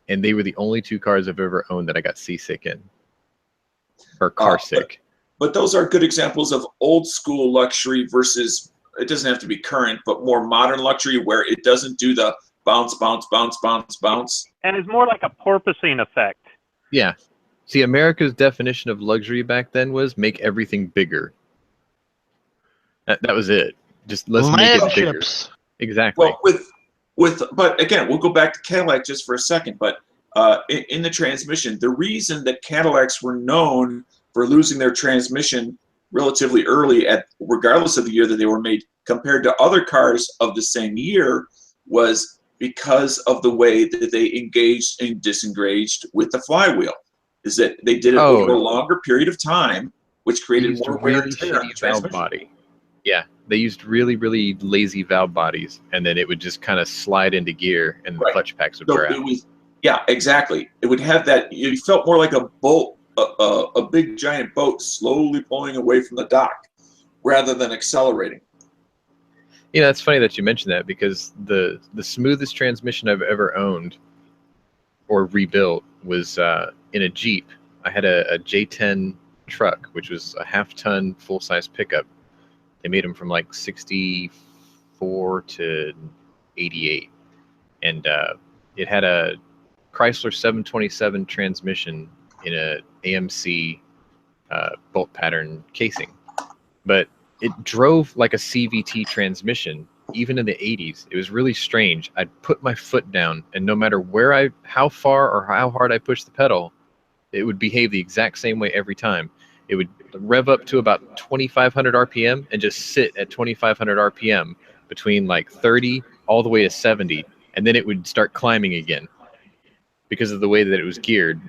and they were the only two cars I've ever owned that I got seasick in, or car sick. But those are good examples of old school luxury versus, it doesn't have to be current, but more modern luxury where it doesn't do the bounce, bounce, bounce, bounce, bounce. And it's more like a porpoising effect. Yeah. See, America's definition of luxury back then was make everything bigger. That was it. Just let's make it bigger. Ships. Exactly. Well, but again, we'll go back to Cadillac just for a second. But in the transmission, the reason that Cadillacs were known for losing their transmission relatively early, regardless of the year that they were made, compared to other cars of the same year, was because of the way that they engaged and disengaged with the flywheel. Is that they did it over a longer period of time, which created more wear and tear on the transmission. Body. Yeah, they used really, really lazy valve bodies, and then it would just kind of slide into gear, and the clutch packs would wear out. Yeah, exactly. It would have that. You felt more like a boat, a big giant boat slowly pulling away from the dock, rather than accelerating. You know, it's funny that you mentioned that, because the smoothest transmission I've ever owned or rebuilt was in a Jeep. I had a J10 truck, which was a half-ton full-size pickup. They made them from like 64 to 88. And it had a Chrysler 727 transmission in a AMC bolt pattern casing. But it drove like a CVT transmission, even in the 80s. It was really strange. I'd put my foot down, and no matter how far or how hard I pushed the pedal, it would behave the exact same way every time. It would rev up to about 2,500 RPM and just sit at 2,500 RPM between like 30 all the way to 70, and then it would start climbing again because of the way that it was geared.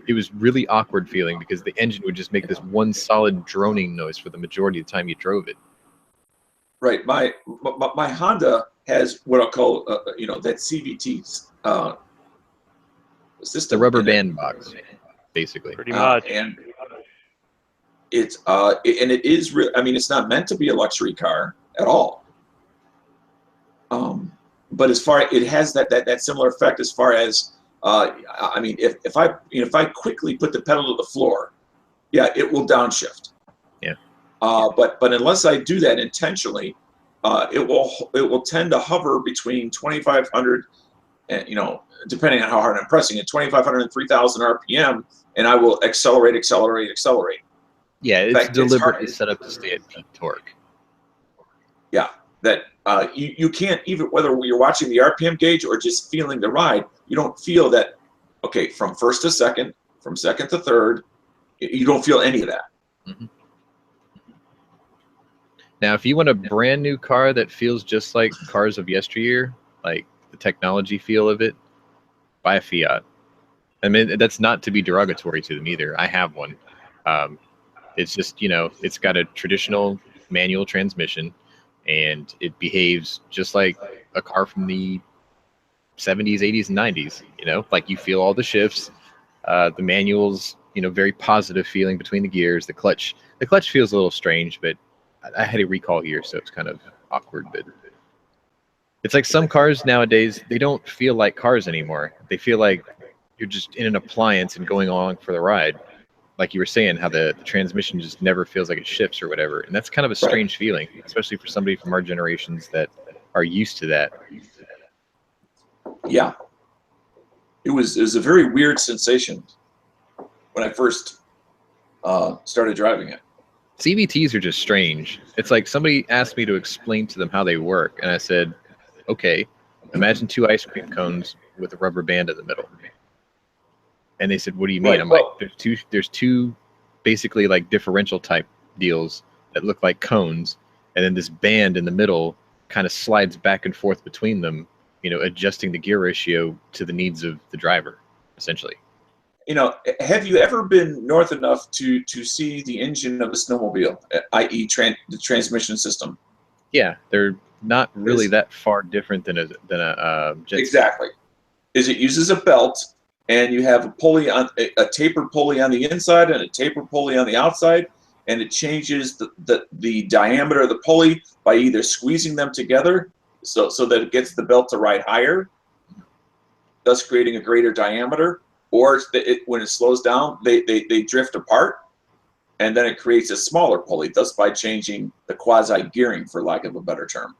It was really awkward feeling, because the engine would just make this one solid droning noise for the majority of the time you drove it. Right. My Honda has what I'll call that CVT system. The rubber band box, basically. Pretty much. And it's and it is real. I mean, it's not meant to be a luxury car at all. But as far it has that similar effect as far as I mean, if I quickly put the pedal to the floor, yeah, it will downshift. Yeah. But unless I do that intentionally, it will tend to hover between 2,500 and, you know, depending on how hard I'm pressing it, 2,500 and 3,000 RPM, and I will accelerate. Yeah, it's fact, it's deliberately hard- set up to stay at peak torque. Yeah, that you can't, even whether you're watching the RPM gauge or just feeling the ride, you don't feel that, okay, from first to second, from second to third, you don't feel any of that. Mm-hmm. Now, if you want a brand new car that feels just like cars of yesteryear, like the technology feel of it, buy a Fiat. I mean, that's not to be derogatory to them either. I have one. It's just, you know, it's got a traditional manual transmission, and it behaves just like a car from the 70s, 80s, and 90s. You know, like you feel all the shifts. The manual's, you know, very positive feeling between the gears. The clutch feels a little strange, but I had a recall here, so it's kind of awkward. But it's like some cars nowadays, they don't feel like cars anymore. They feel like you're just in an appliance and going along for the ride. Like you were saying, how the transmission just never feels like it shifts or whatever. And that's kind of a strange feeling, especially for somebody from our generations that are used to that. Yeah. It was a very weird sensation when I first started driving it. CVTs are just strange. It's like somebody asked me to explain to them how they work, and I said, okay, imagine 2 ice cream cones with a rubber band in the middle. And they said, what do you mean? Right, I'm well- like, there's two basically like differential type deals that look like cones, and then this band in the middle kind of slides back and forth between them, you know, adjusting the gear ratio to the needs of the driver, essentially. You know, have you ever been north enough to see the engine of a snowmobile, i.e. the transmission system? Yeah, they're not really Is- that far different than a jet ski. Exactly. Is it uses a belt, and you have a pulley on a tapered pulley on the inside and a tapered pulley on the outside, and it changes the diameter of the pulley by either squeezing them together so that it gets the belt to ride higher, thus creating a greater diameter, or when it slows down, they drift apart, and then it creates a smaller pulley, thus by changing the quasi gearing, for lack of a better term.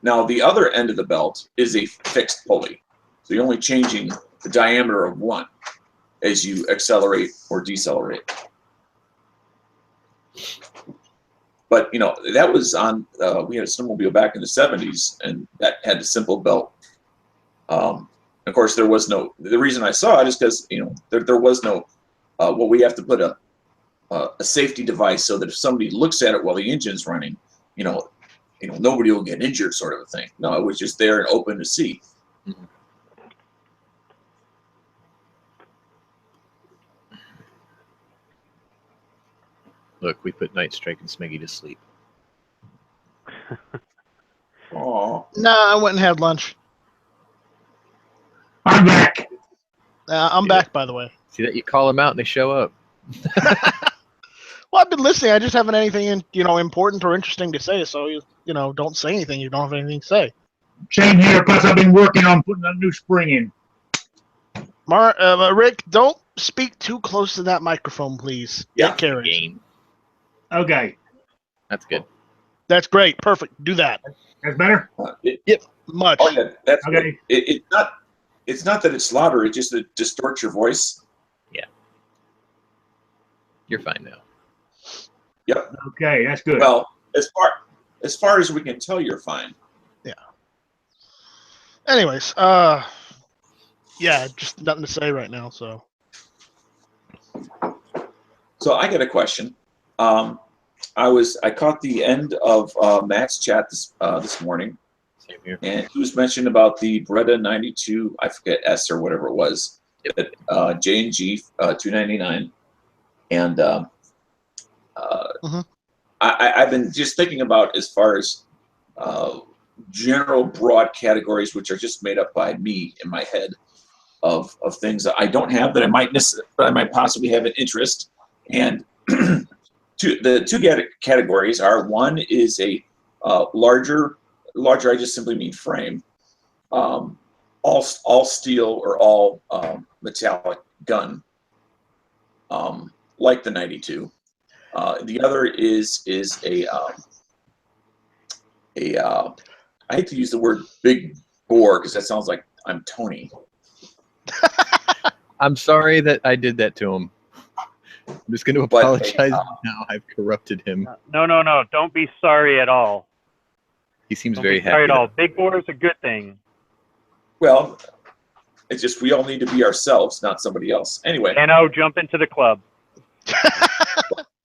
Now, the other end of the belt is a fixed pulley. So you're only changing the diameter of one as you accelerate or decelerate. But, you know, that was on, we had a snowmobile back in the 70s, and that had a simple belt. Of course, there was no, the reason I saw it is because, you know, there was no, well, we have to put a safety device so that if somebody looks at it while the engine's running, you know, nobody will get injured, sort of a thing. No, it was just there and open to see. Mm-hmm. Look, we put Night Strike and Smeggy to sleep. Oh, Nah, I went and had lunch. I'm back. I'm back, by the way. See that? You call them out and they show up. Well, I've been listening. I just haven't anything, important or interesting to say. So don't say anything. You don't have anything to say. Same here. Plus, I've been working on putting a new spring in. Rick, don't speak too close to that microphone, please. Yeah. Take care. Game. Okay, That's good. That's great. Perfect. Do that. that's better. Much. oh yeah, that's Okay. good. It's not that it's louder. It just distorts your voice. You're fine now. Yep. Okay, that's good. Well, as far as we can tell, you're fine. Anyways, just nothing to say right now. So So I got a question. I caught the end of Matt's chat this morning, Same here. and he was mentioning about the Breda 92, I forget S or whatever it was, that J&G 299, and I've been just thinking about as far as general broad categories, which are just made up by me in my head of things that I don't have that I might possibly have an interest. And the two categories are, one is a larger, I just simply mean frame, all steel or all metallic gun. like the 92. The other is a I hate to use the word big bore because that sounds like I'm Tony. I'm sorry that I did that to him. I'm just going to But, apologize now. I've corrupted him. No. Don't be sorry at all. He seems Don't very be sorry happy. at all. Big bore is a good thing. Well, it's just we all need to be ourselves, not somebody else. Anyway, Dano, jump into the club.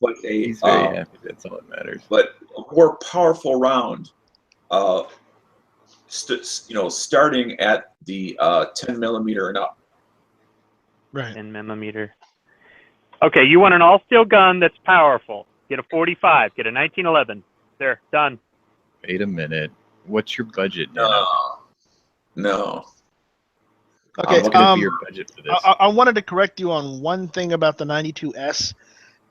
but He's very happy. That's all that matters. but a more powerful round, starting at the 10 millimeter and up. Right. 10 millimeter. Okay, you want an all-steel gun that's powerful. Get a 45. Get a 1911. There, done. Wait a minute. What's your budget, Dano? No. Okay. What's going to be your budget for this? I wanted to correct you on one thing about the 92S.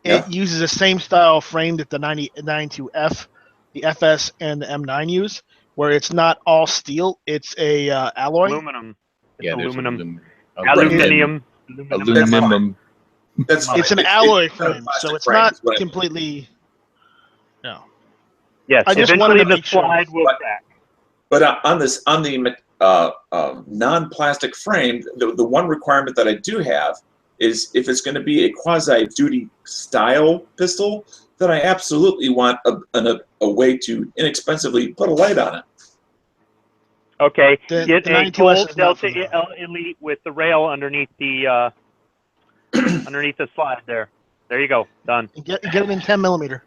It Yeah. uses the same style frame that the 92F, the FS, and the M9 use, where it's not all steel. It's a alloy. Aluminum. It's Yeah, there's aluminum. Aluminium. Aluminum. That's fine. It's an It's alloy not a frame, so plastic it's frame, not is what I mean. completely. No. Yes, I just wanted eventually to the make sure. slide will But- crack. But on the non-plastic frame, the one requirement that I do have is if it's going to be a quasi-duty style pistol, then I absolutely want a way to inexpensively put a light on it. Okay, The get a 92S gold is not for Delta that. Elite with the rail underneath the underneath the slide there. There you go, done. And get it in 10 millimeter.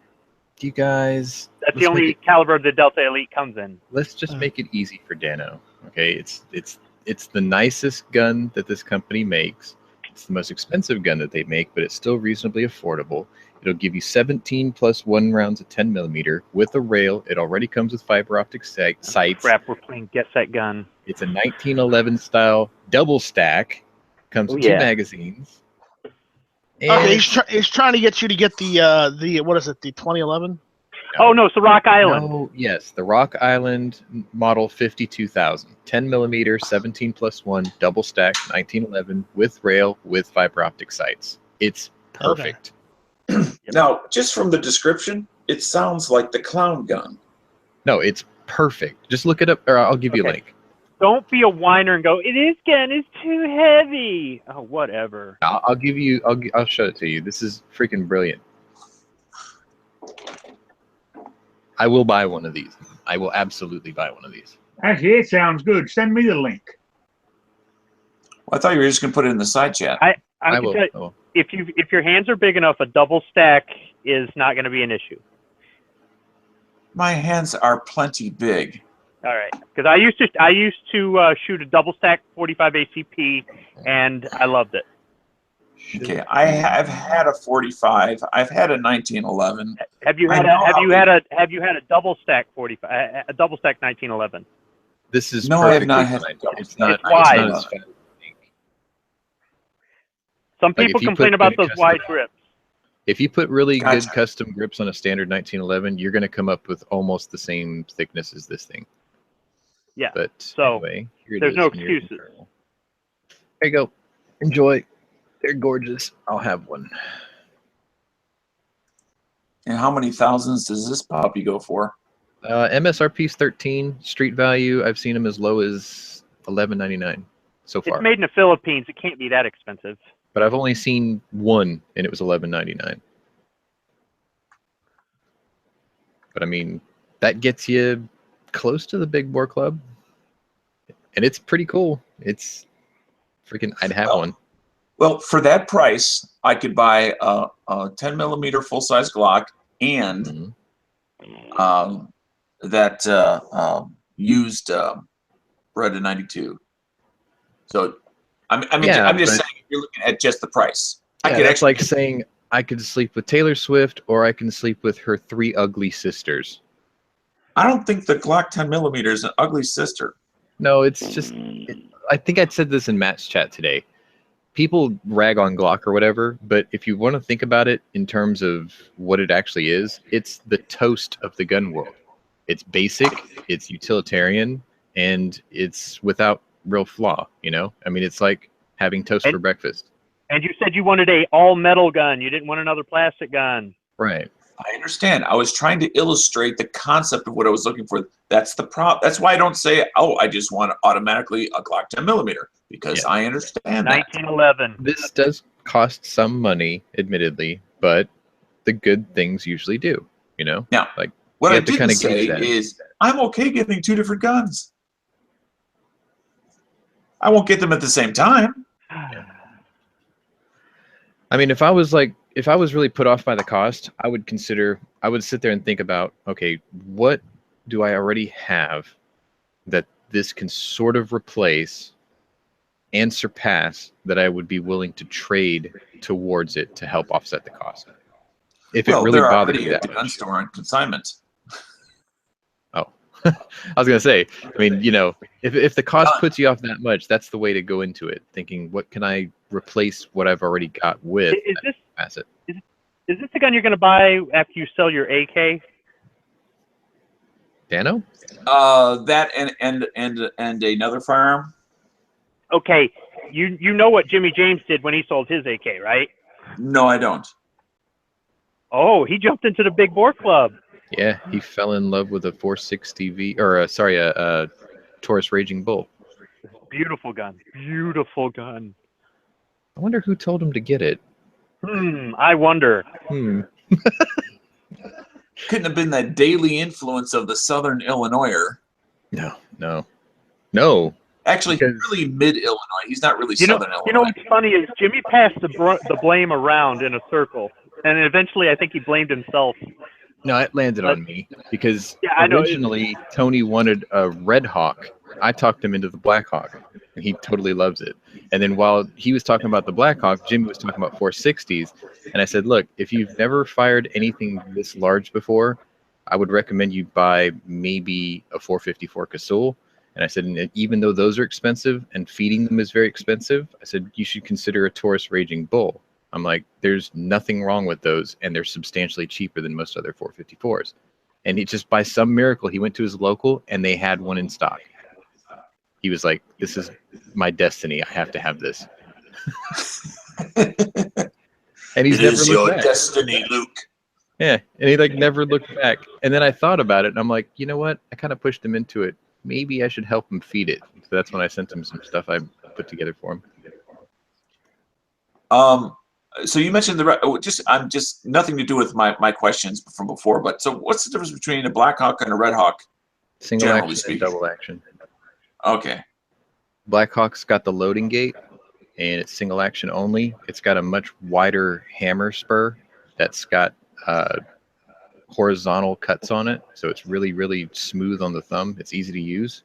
You guys, That's let's the only make it- caliber the Delta Elite comes in. let's just make it easy for Dano. Okay, it's the nicest gun that this company makes. It's the most expensive gun that they make, but it's still reasonably affordable. It'll give you 17 plus 1 rounds of 10 millimeter with a rail. It already comes with fiber optic sights. Crap, we're playing Get Set Gun. It's a 1911 style double stack. Comes Oh, with yeah. 2 magazines. And Okay, he's trying to get you to get the what is it, the 2011? Oh no, it's the Rock Island. No, yes, the Rock Island model 52,000, 10 millimeter, 17 plus 1, double stack, 1911 with rail with fiber optic sights. It's perfect. Now, just from the description, it sounds like the clown gun. No, it's perfect. Just look it up, or I'll give you a Okay. link. Don't be a whiner and go, this gun is too heavy. Oh, whatever. I'll give you. I'll show it to you. This is freaking brilliant. I will buy one of these. I will absolutely buy one of these. Actually, it sounds good. Send me the link. Well, I thought you were just going to put it in the side chat. I I can will. tell you, if your hands are big enough, a double stack is not going to be an issue. My hands are plenty big. All right, because I used to shoot a double stack 45 ACP, and I loved it. Okay, I have had a 45. I've had a 1911. Have you I had know have you had a double stack 45 a double stack 1911? This is No, I have perfectly not had fine. double It's stack. not. It's wide. Not as fast as you think. Some Like, people if you complain put about good those custom- wide grips. If you put really Gotcha. good custom grips on a standard 1911, you're going to come up with almost the same thickness as this thing. Yeah. But So, anyway, here it there's is no in your excuses. internal. There you go. Enjoy. They're gorgeous. I'll have one. And how many thousands does this puppy go for? MSRP is 13. Street value, I've seen them as low as $11.99 so far. It's made in the Philippines. It can't be that expensive. But I've only seen one, and it was $11.99. But I mean, that gets you close to the Big Bore Club, and it's pretty cool. It's freaking. I'd have Oh. one. Well, for that price, I could buy a 10 millimeter full size Glock and Mhm. that used Beretta 92. So, Yeah, I'm just but- saying, if you're looking at just the price, I Yeah, could that's actually like saying I could sleep with Taylor Swift, or I can sleep with her 3 ugly sisters. I don't think the Glock 10 millimeter is an ugly sister. No, it's just. I think I said this in Matt's chat today. People rag on Glock or whatever, but if you want to think about it in terms of what it actually is, it's the toast of the gun world. It's basic, it's utilitarian, and it's without real flaw. You know, I mean, it's like having toast And- for breakfast. And you said you wanted a all metal gun. You didn't want another plastic gun. Right. I understand. I was trying to illustrate the concept of what I was looking for. That's the That's why I don't say, "Oh, I just want automatically a Glock 10mm," because Yeah. I understand that. 1911. This does cost some money, admittedly, but the good things usually do. You know. Now, Like, what you I have to didn't kinda say gauge that. is I'm okay getting two different guns. I won't get them at the same time. I mean, if I was really put off by the cost, I would sit there and think about, okay, what do I already have that this can sort of replace and surpass that I would be willing to trade towards it to help offset the cost? If it really they're bothered already me at that the gun much. store on consignment. Oh, I was gonna say, I mean, if the cost puts you off that much, that's the way to go into it, thinking, what can I replace what I've already got with? Is this Asset. is this the gun you're going to buy after you sell your AK? Dano? That and another firearm. Okay, you know what Jimmy James did when he sold his AK, right? No, I don't. Oh, he jumped into the big bore club. Yeah, he fell in love with a 460V, or a Taurus Raging Bull. Beautiful gun. Beautiful gun. I wonder who told him to get it. I wonder. Couldn't have been that daily influence of the Southern Illinoiser. No. Actually, Because- he's really mid-Illinois. He's not really Southern Illinois. You know what's funny is Jimmy passed the blame around in a circle, and eventually I think he blamed himself. No, it landed on me because Yeah, I know. originally Tony wanted a Red Hawk. I talked him into the Black Hawk, and he totally loves it. And then while he was talking about the Black Hawk, Jimmy was talking about 460s. And I said, look, if you've never fired anything this large before, I would recommend you buy maybe a 454 Casull. And I said, and even though those are expensive and feeding them is very expensive, I said, you should consider a Taurus Raging Bull. I'm like, there's nothing wrong with those, and they're substantially cheaper than most other 454s. And he just, by some miracle, he went to his local, and they had one in stock. He was like, this is my destiny. I have to have this. And he's It never is looked your back. destiny, Luke. Yeah, and he never looked back. And then I thought about it, and I'm like, you know what? I kind of pushed him into it. Maybe I should help him feed it. So that's when I sent him some stuff I put together for him. So you mentioned I'm just nothing to do with my questions from before. But so, what's the difference between a Black Hawk and a Red Hawk? Single Generally action speaking. and double action. Okay. Black Hawk's got the loading gate, and it's single action only. It's got a much wider hammer spur that's got horizontal cuts on it, so it's really, really smooth on the thumb. It's easy to use.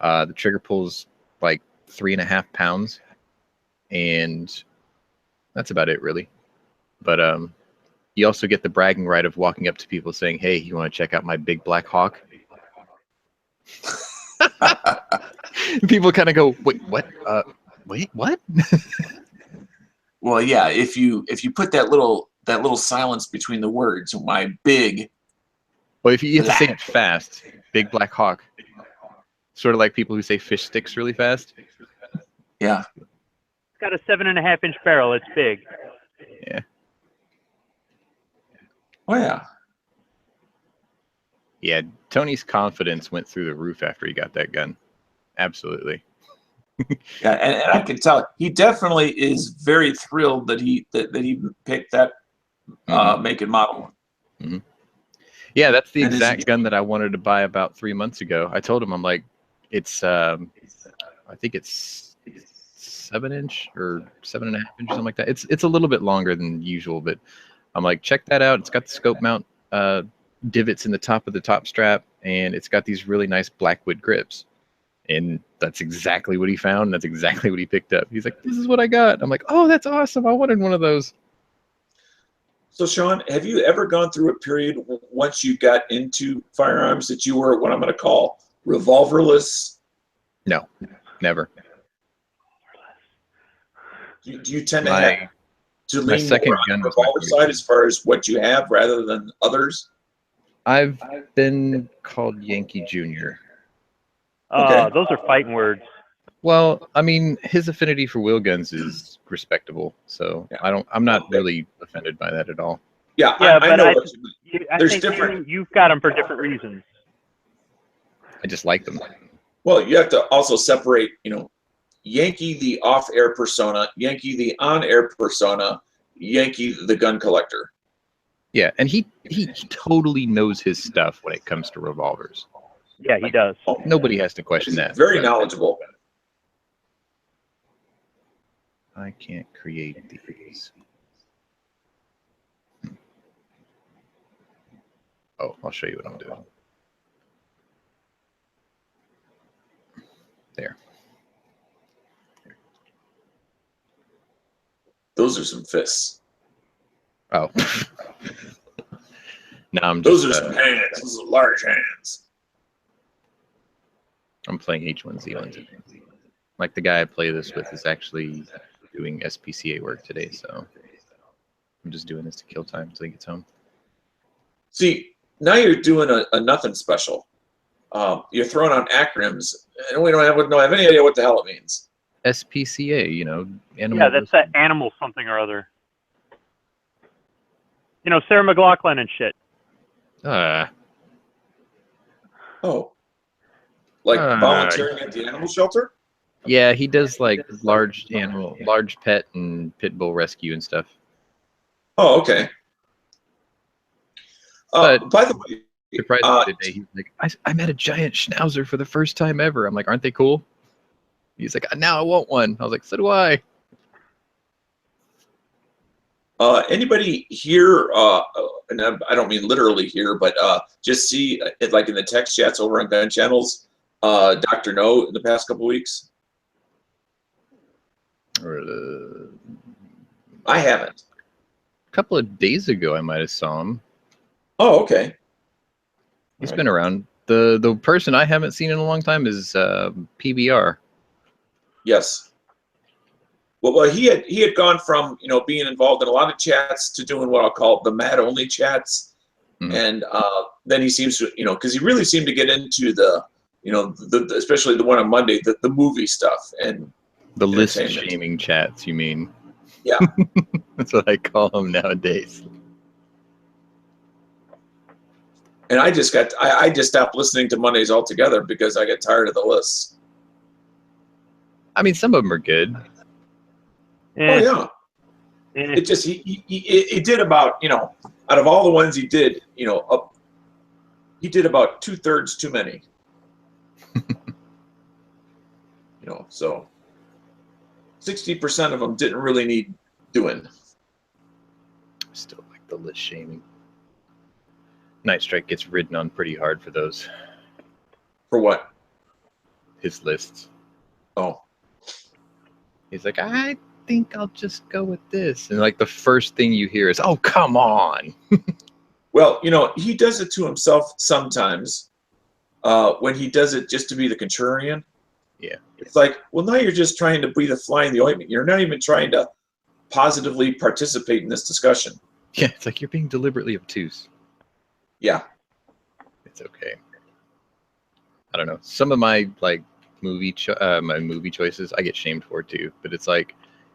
The trigger pull's like 3.5 pounds, and that's about it, really. But you also get the bragging right of walking up to people saying, hey, you want to check out my big Black Hawk? People kind of go, wait, what? Wait, what? Well, yeah. If you put that little silence between the words, my big. Well, if you have to say it fast, big Black Hawk. Sort of like people who say fish sticks really fast. Yeah. It's got a 7.5-inch barrel. It's big. Yeah. Oh yeah. Yeah, Tony's confidence went through the roof after he got that gun. Absolutely. Yeah, and I can tell he definitely is very thrilled that he picked that make and model. Mm-hmm. Yeah, that's the And exact gun that I wanted to buy about 3 months ago. I told him, I'm like, it's I think it's 7-inch or 7.5 inch, something like that. It's a little bit longer than usual, but I'm like, check that out. It's got the scope mount divots in the top of the top strap, and it's got these really nice Blackwood grips. And that's exactly what he found. That's exactly what he picked up. He's like, this is what I got. I'm like, oh, that's awesome. I wanted one of those. So, Sean, have you ever gone through a period once you got into firearms that you were what I'm going to call revolverless? No, never. Do you tend to have to lean second more on gun the was my revolver first side gun. as far as what you have rather than others? I've been called Yankee Jr. Okay. Those are fighting words. Well, I mean, his affinity for wheel guns is respectable, so Yeah. I'm not really offended by that at all. Yeah, Yeah, I but know I- what you mean. I There's think different- you've got them for different reasons. I just like them. Well, you have to also separate, Yankee the off-air persona, Yankee the on-air persona, Yankee the gun collector. Yeah, and he totally knows his stuff when it comes to revolvers. Yeah, he does. Nobody has to question He's that. very knowledgeable. I can't create these. Oh, I'll show you what I'm doing. There. Those are some fists. Oh. Now I'm Those just are some hands. Those are large hands. I'm playing H1Z1. Like the guy I play this with is actually doing SPCA work today, so I'm just doing this to kill time until he gets home. See, now you're doing a nothing special. You're throwing out acronyms, and we don't have any idea what the hell it means. SPCA, animal. Yeah, that's that animal something or other. Sarah McLachlan and shit. Oh, like Uh, volunteering at the animal shelter? Yeah, he does like large pet and pit bull rescue and stuff. Oh, okay. But- By the way, Surprisingly today, he's like, I met a giant schnauzer for the first time ever. I'm like, aren't they cool? He's like, now I want one. I was like, so do I. anybody here, and I don't mean literally here, but just see it like in the text chats over on Gun Channels, Dr. No in the past couple weeks? A I haven't. couple of days ago, I might have saw him. Oh, okay. He's been around. The person I haven't seen in a long time is PBR. Yes. Well, he had gone from being involved in a lot of chats to doing what I'll call the mad only chats, Mhm. and then he seems to because he really seemed to get into the especially the one on Monday, the movie stuff, and The list Entertainment. shaming chats, you mean? Yeah. That's what I call them nowadays. and I just stopped listening to Mondays altogether because I got tired of the lists. I mean, some of them are good. Oh yeah. It just he did about out of all the ones he did he did about 2/3 too many. So 60% of them didn't really need doing. Still like the list shaming. Night Strike gets ridden on pretty hard for those, For what? his lists. Oh, He's like, I think I'll just go with this. And like the first thing you hear is, oh, come on. well, he does it to himself sometimes. When he does it just to be the contrarian. Yeah. It's like, well, now you're just trying to be the fly in the ointment. You're not even trying to positively participate in this discussion. Yeah, it's like you're being deliberately obtuse. Yeah. It's okay. I don't know. Some of my like movie choices I get shamed for too, but it's like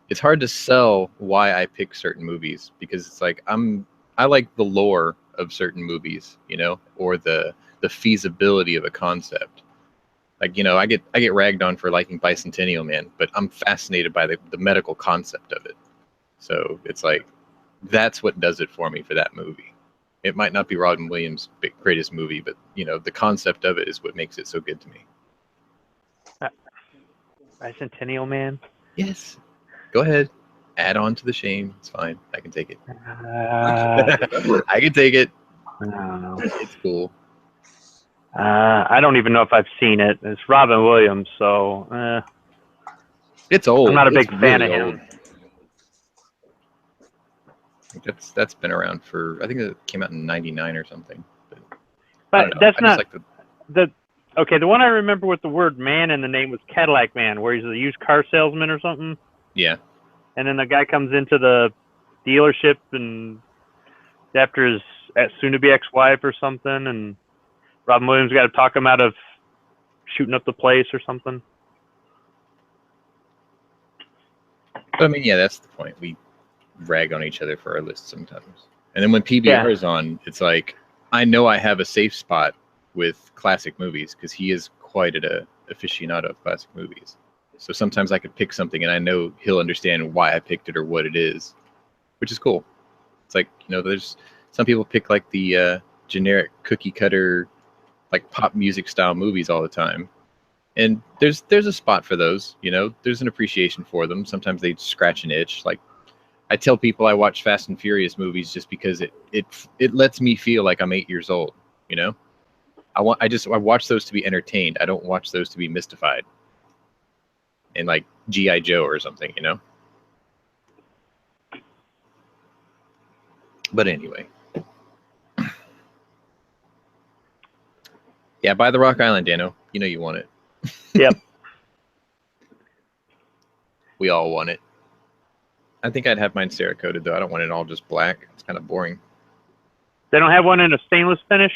it's hard to sell why I pick certain movies because it's like I like the lore of certain movies, or the feasibility of a concept. Like, I get ragged on for liking Bicentennial Man, but I'm fascinated by the medical concept of it. So it's like that's what does it for me for that movie. It might not be Robin Williams' greatest movie, but the concept of it is what makes it so good to me. Bicentennial Man. Yes. Go ahead. Add on to the shame. It's fine. I can take it. I can take it. I don't know. It's cool. I don't even know if I've seen it. It's Robin Williams, so It's old. I'm not a It's big fan really of old. him. That's been around for, I think it came out in '99 or something. But I But don't know. that's I not just like okay. The one I remember with the word "man" in the name was Cadillac Man, where he's a used car salesman or something. yeah. And then the guy comes into the dealership and after his soon-to-be ex-wife or something, and Robin Williams got to talk him out of shooting up the place or something. But I mean, yeah, that's the point. We rag on each other for our list sometimes. And then when PBR is on, it's like, I know I have a safe spot with classic movies because he is quite an aficionado of classic movies. So sometimes I could pick something and I know he'll understand why I picked it or what it is, which is cool. It's like, there's some people pick like the generic cookie cutter, like pop music style movies all the time. And there's a spot for those, there's an appreciation for them. Sometimes they scratch an itch. Like I tell people I watch Fast and Furious movies just because it lets me feel like I'm 8 years old, I watch those to be entertained. I don't watch those to be mystified. And like G.I. Joe or something, But anyway. Yeah, buy the Rock Island, Dano. You know you want it. Yep. We all want it. I think I'd have mine Cerakoted, though. I don't want it all just black. It's kind of boring. They don't have one in a stainless finish?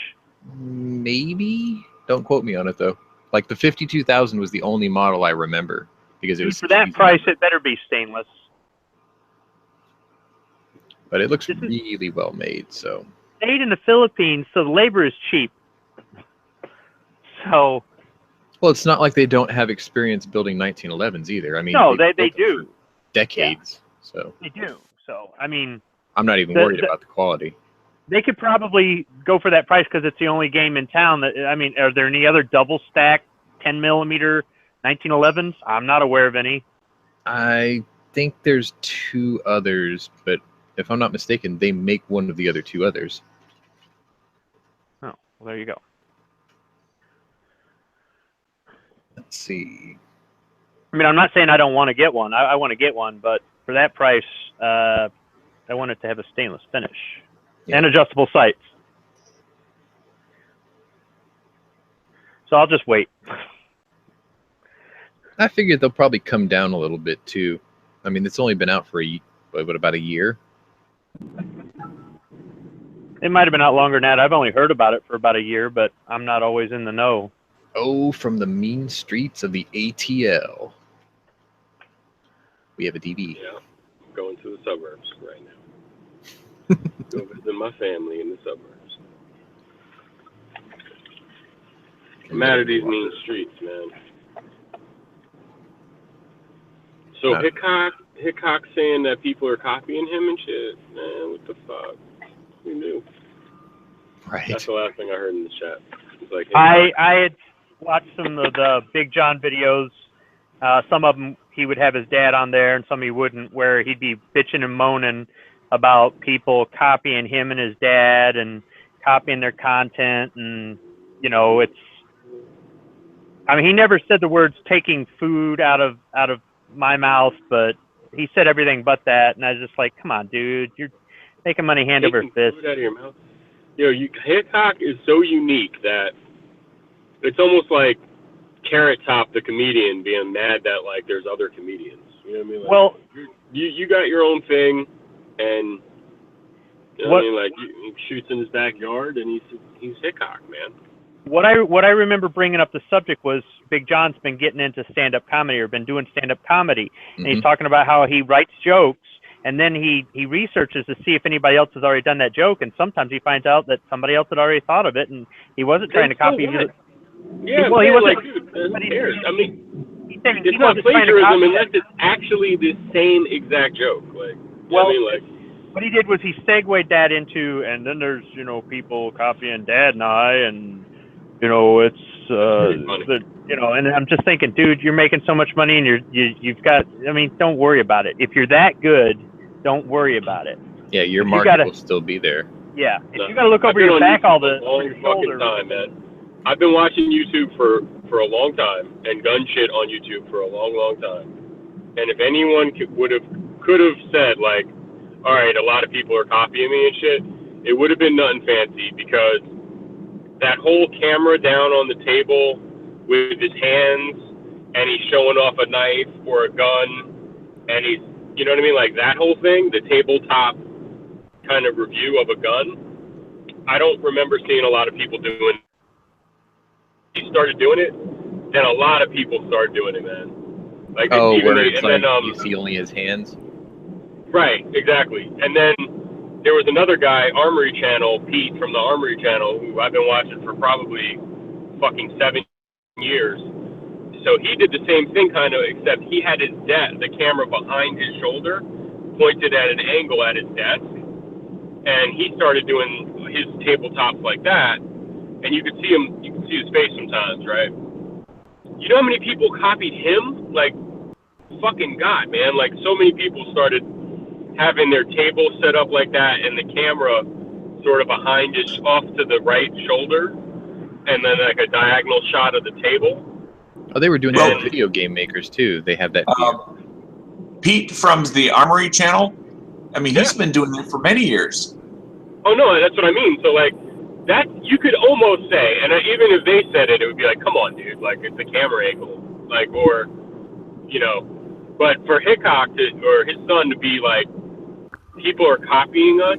Maybe. Don't quote me on it, though. Like, the 52,000 was the only model I remember. Because it was for that price, it better be stainless. But it looks really well made, so. Made in the Philippines, so the labor is cheap. So. Well, it's not like they don't have experience building 1911s either. I mean, no, they do. Decades, yeah. So. They do. So, I mean. I'm not even worried about the quality. They could probably go for that price because it's the only game in town. Are there any other double stack 10 millimeter 1911s? I'm not aware of any. I think there's 2 others, but if I'm not mistaken, they make one of the other 2 others. Oh, well, there you go. Let's see. I mean, I'm not saying I don't want to get one. I want to get one, but for that price, I want it to have a stainless finish and adjustable sights. So I'll just wait. I figured they'll probably come down a little bit too. I mean, it's only been out for about a year. It might have been out longer than that. I've only heard about it for about a year, but I'm not always in the know. Oh, from the mean streets of the ATL. We have a DB. Yeah, I'm going to the suburbs right now. Go visit my family in the suburbs. I'm mad at these mean streets, man. So Hickok saying that people are copying him and shit, man, what the fuck? Who knew? Right. That's the last thing I heard in the chat. It's like, I had watched some of the Big John videos. Some of them he would have his dad on there, and some he wouldn't, where he'd be bitching and moaning about people copying him and his dad and copying their content, and it's. I mean, he never said the words "taking food out of my mouth," but he said everything but that, and I was just like, "Come on, dude, you're making money hand over fist." Food out of your mouth. Hickok is so unique that it's almost like Carrot Top, the comedian, being mad that like there's other comedians. You know what I mean? Like, well, you got your own thing, and what I mean, like he shoots in his backyard, and he's Hickok, man. What I remember bringing up the subject was Big John's been getting into stand-up comedy or been doing stand-up comedy, and he's talking about how he writes jokes, and then he researches to see if anybody else has already done that joke, and sometimes he finds out that somebody else had already thought of it, and he wasn't trying to copy it. Yeah, well, he wasn't. Like, dude, who cares? I mean, it's it's not plagiarism unless it's actually the same exact joke. Like, well, I mean, like. What he did was he segued that into, and then there's people copying Dad and I, and it's and I'm just thinking, dude, you're making so much money, and you've got. I mean, don't worry about it. If you're that good, don't worry about it. Yeah, your market will still be there. Yeah, if you got to look over your back all the long fucking time, man. I've been watching YouTube for a long time and done shit on YouTube for a long time. And if anyone could have said like, all right, a lot of people are copying me and shit, it would have been nothing fancy, because that whole camera down on the table with his hands and he's showing off a knife or a gun and he's, you know what I mean? Like that whole thing, the tabletop kind of review of a gun, I don't remember seeing a lot of people doing. He started doing it, then a lot of people started doing it, man. Like Oh, even where they, it's and like then you see only his hands. right, exactly. And then there was another guy, Armory Channel, Pete from the Armory Channel, who I've been watching for probably fucking 7 years. So he did the same thing kind of, except he had the camera behind his shoulder, pointed at an angle at his desk, and he started doing his tabletops like that, and you could see his face sometimes, right? You know how many people copied him? Like, fucking God, man. Like, so many people started having their table set up like that, and the camera sort of behind his, off to the right shoulder, and then like a diagonal shot of the table. Oh, they were doing Well- that with video game makers too. They have that fear. Pete from the Armory Channel. I mean, he's Yeah. been doing it for many years. Oh no, that's what I mean. So like that, you could almost say, and even if they said it, it would be like, come on, dude, like it's the camera angle, like, or you know. But for Hickok or his son to be like, people are copying us,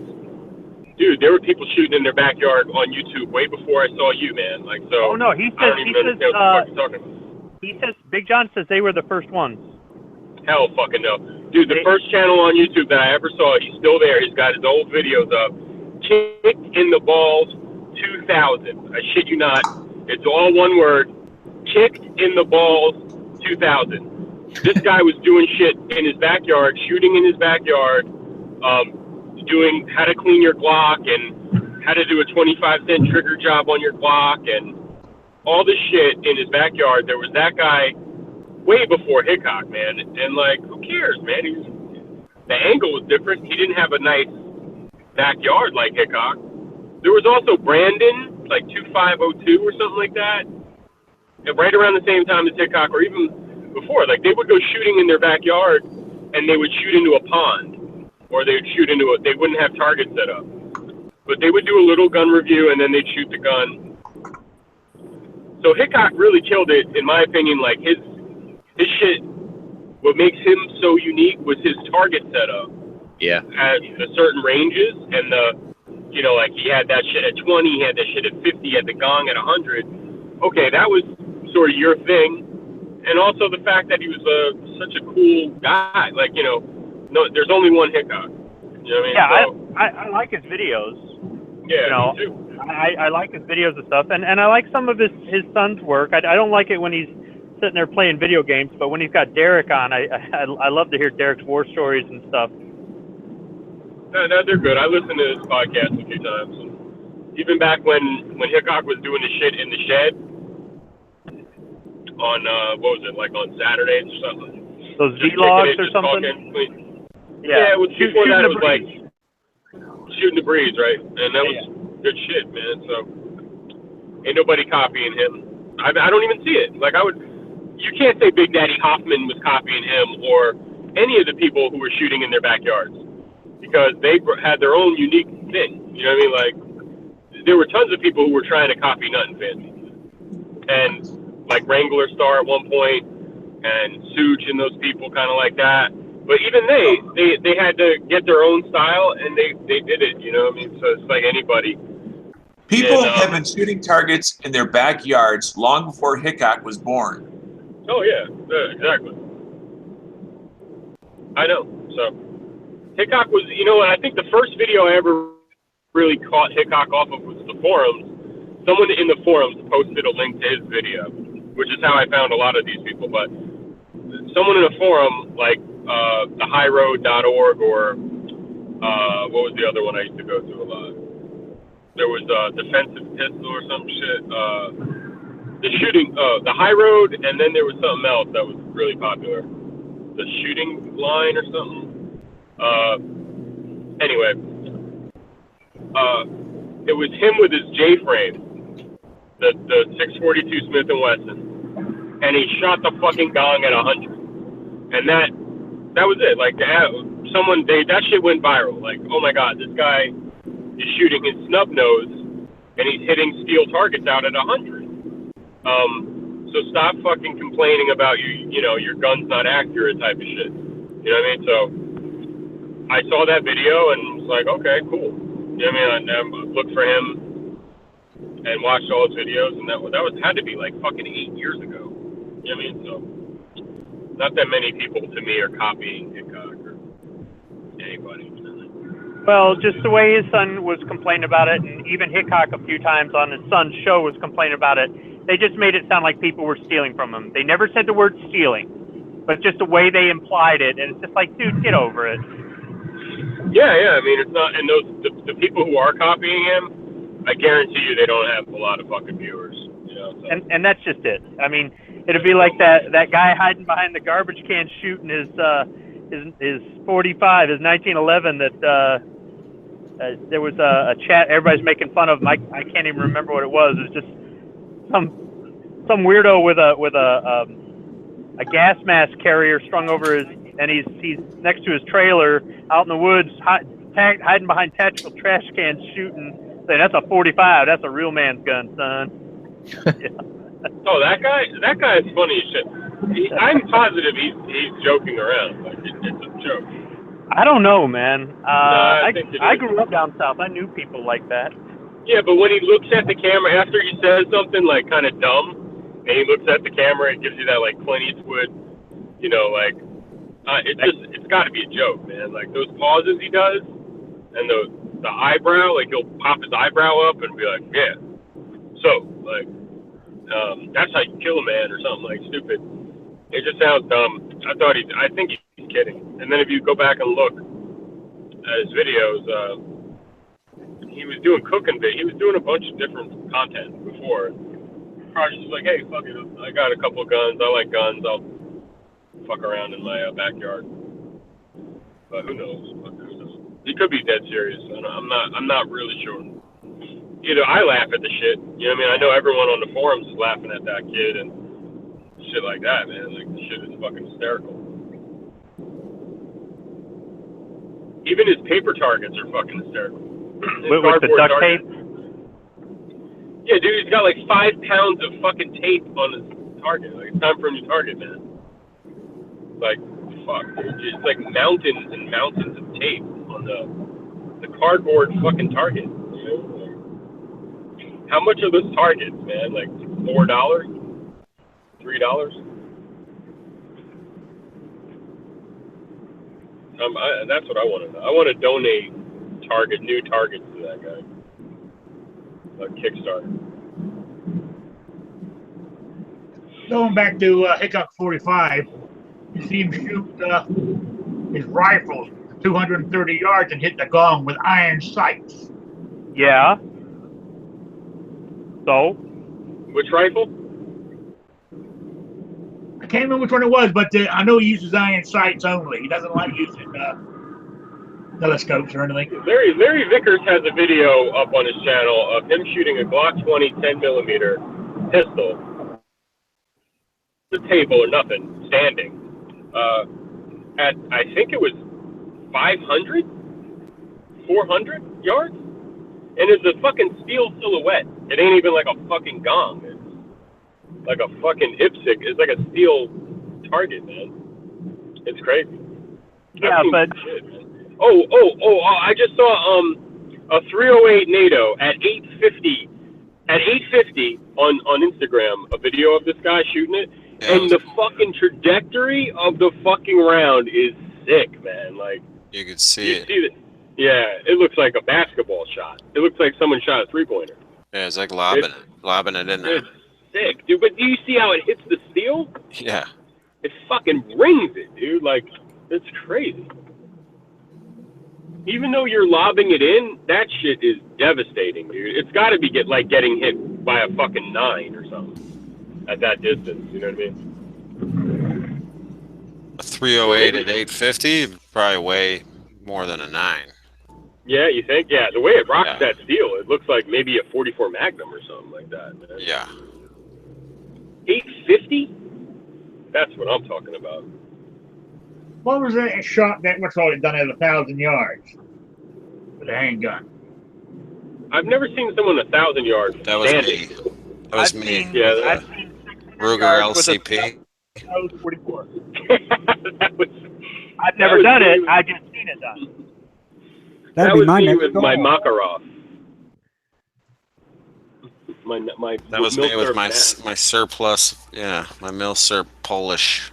dude. There were people shooting in their backyard on YouTube way before I saw you, man. Like so. Oh no, he I don't says even understand what the fuck you're talking about. he says Big John says they were the first ones. Hell fucking no. Dude, the first channel on YouTube that I ever saw, he's still there. He's got his old videos up. Kicked in the balls 2000. I shit you not. It's all one word. Kicked in the balls 2000. This guy was doing shit in his backyard, shooting in his backyard, doing how to clean your Glock and how to do a 25-cent trigger job on your Glock and all this shit in his backyard. There was that guy way before Hickok, man. And like, who cares, man? The angle was different. He didn't have a nice backyard like Hickok. There was also Brandon, like 2502 or something like that. And right around the same time as Hickok, or even before, like they would go shooting in their backyard and they would shoot into a pond, or they would shoot into they wouldn't have targets set up. But they would do a little gun review and then they'd shoot the gun. So Hickok really killed it, in my opinion. Like his shit, what makes him so unique was his target setup. Yeah. At the certain ranges, and like he had that shit at 20, he had that shit at 50, he had the gong at 100. Okay, that was sort of your thing. And also the fact that he was such a cool guy. Like, no, there's only one Hickok. You know what I mean? Yeah, So, I like his videos. yeah, me too. I like his videos and stuff, and I like some of his son's work. I don't like it when he's sitting there playing video games, but when he's got Derek on, I love to hear Derek's war stories and stuff. No, they're good. I listened to his podcast a few times. And even back when Hickok was doing the shit in the shed on what was it, like on Saturdays or something? Those Just vlogs kicking it, or just something. talking. Yeah, it was before that. It was like shooting the breeze, right? And that was good shit, man. So ain't nobody copying him. I don't even see it. Like you can't say Big Daddy Hoffman was copying him or any of the people who were shooting in their backyards, because they had their own unique thing. You know what I mean? Like there were tons of people who were trying to copy Nothing Fancy, and like Wrangler Star at one point, and Such and those people kind of like that. But even they had to get their own style, and they did it. You know what I mean? So it's like anybody. People have been shooting targets in their backyards long before Hickok was born. Oh yeah, exactly. I know. So Hickok was, I think the first video I ever really caught Hickok off of was the forums. Someone in the forums posted a link to his video, which is how I found a lot of these people. But someone in a forum, like thehighroad.org, or what was the other one I used to go to a lot? There was Defensive Pistol or some shit. The shooting, the High Road, and then there was something else that was really popular. The Shooting Line or something. Anyway, it was him with his J-frame, the 642 Smith & Wesson, and he shot the fucking gong at 100. And that was it. Like, that shit went viral. Like, oh my God, this guy is shooting his snub nose, and he's hitting steel targets out at 100. So stop fucking complaining about your gun's not accurate type of shit. You know what I mean? So I saw that video and was like, okay, cool. You know what I mean? I looked for him and watched all his videos, and that had to be like fucking 8 years ago. You know what I mean? So not that many people to me are copying Hickok or anybody. Well, just the way his son was complaining about it, and even Hickok a few times on his son's show was complaining about it. They just made it sound like people were stealing from him. They never said the word stealing, but just the way they implied it, and it's just like, dude, get over it. Yeah. I mean, it's not. And the people who are copying him, I guarantee you, they don't have a lot of fucking viewers. You know. So. And that's just it. I mean, it'd be like that guy hiding behind the garbage can shooting his 45, his 1911 that. There was a chat. Everybody's making fun of him. I can't even remember what it was. It was just some weirdo with a gas mask carrier strung over his, and he's next to his trailer out in the woods, hiding behind tactical trash cans, shooting. Saying that's a 45. That's a real man's gun, son. Yeah. Oh, that guy is funny as shit. I'm positive he's joking around. Like it's a joke. I don't know, man. I grew up down south. I knew people like that. Yeah, but when he looks at the camera after he says something like kind of dumb, and he looks at the camera, it gives you that like Clint Eastwood, you know, like it's got to be a joke, man. Like those pauses he does, and the eyebrow, like he'll pop his eyebrow up and be like, yeah. So like, that's how you kill a man or something like stupid. It just sounds dumb. I think he's kidding. And then if you go back and look at his videos, he was doing cooking. He was doing a bunch of different content before. Probably just like, hey, fuck it. I got a couple of guns. I like guns. I'll fuck around in my backyard. But who knows? He could be dead serious. I'm not really sure. Either I laugh at the shit. You know what I mean? I know everyone on the forums is laughing at that kid and shit like that, man. Like, the shit is fucking hysterical. Even his paper targets are fucking hysterical. With the duct tape? Yeah, dude, he's got like 5 pounds of fucking tape on his target. Like, it's time for a new target, man. Like, fuck, dude. It's like mountains and mountains of tape on the cardboard fucking target. You know? Like, how much are those targets, man? Like $4? $3? That's what I want to know. I want to donate new targets to that guy. A Kickstarter. Going back to Hickok 45, you see him shoot his rifle 230 yards and hit the gong with iron sights. Yeah. So? Which rifle? I can't remember which one it was, but I know he uses iron sights only. He doesn't like using telescopes or anything. Larry Vickers has a video up on his channel of him shooting a Glock 20 10mm pistol. The table or nothing, standing. At, I think it was 500? 400 yards? And it's a fucking steel silhouette. It ain't even like a fucking gong. It's like a fucking IPSC. It's like a steel target, man. It's crazy. Yeah, but... Shit, man. Oh, I just saw a 308 NATO at 850 on Instagram, a video of this guy shooting it, and the fucking trajectory of the fucking round is sick, man. Like, you could see it. Yeah, it looks like a basketball shot. It looks like someone shot a 3-pointer. Yeah, it's like lobbing it in there. It's sick, dude. But do you see how it hits the steel? Yeah. It fucking rings it, dude. Like, it's crazy. Even though you're lobbing it in, that shit is devastating, dude. It's got to be getting hit by a fucking 9 or something at that distance. You know what I mean? A 308 at 850, probably way more than a 9. Yeah, you think? Yeah, the way it rocks that steel, it looks like maybe a 44 Magnum or something like that, man. Yeah. 850? That's what I'm talking about. What was that shot that what's all it done at 1,000 yards with a handgun? I've never seen someone 1,000 yards. That was standing. me. That was me. Yeah, Ruger LCP. That was 44. That was, I've never done it. I've just seen it done. That was me with my Makarov. That was me with my surplus, my Milsurp Polish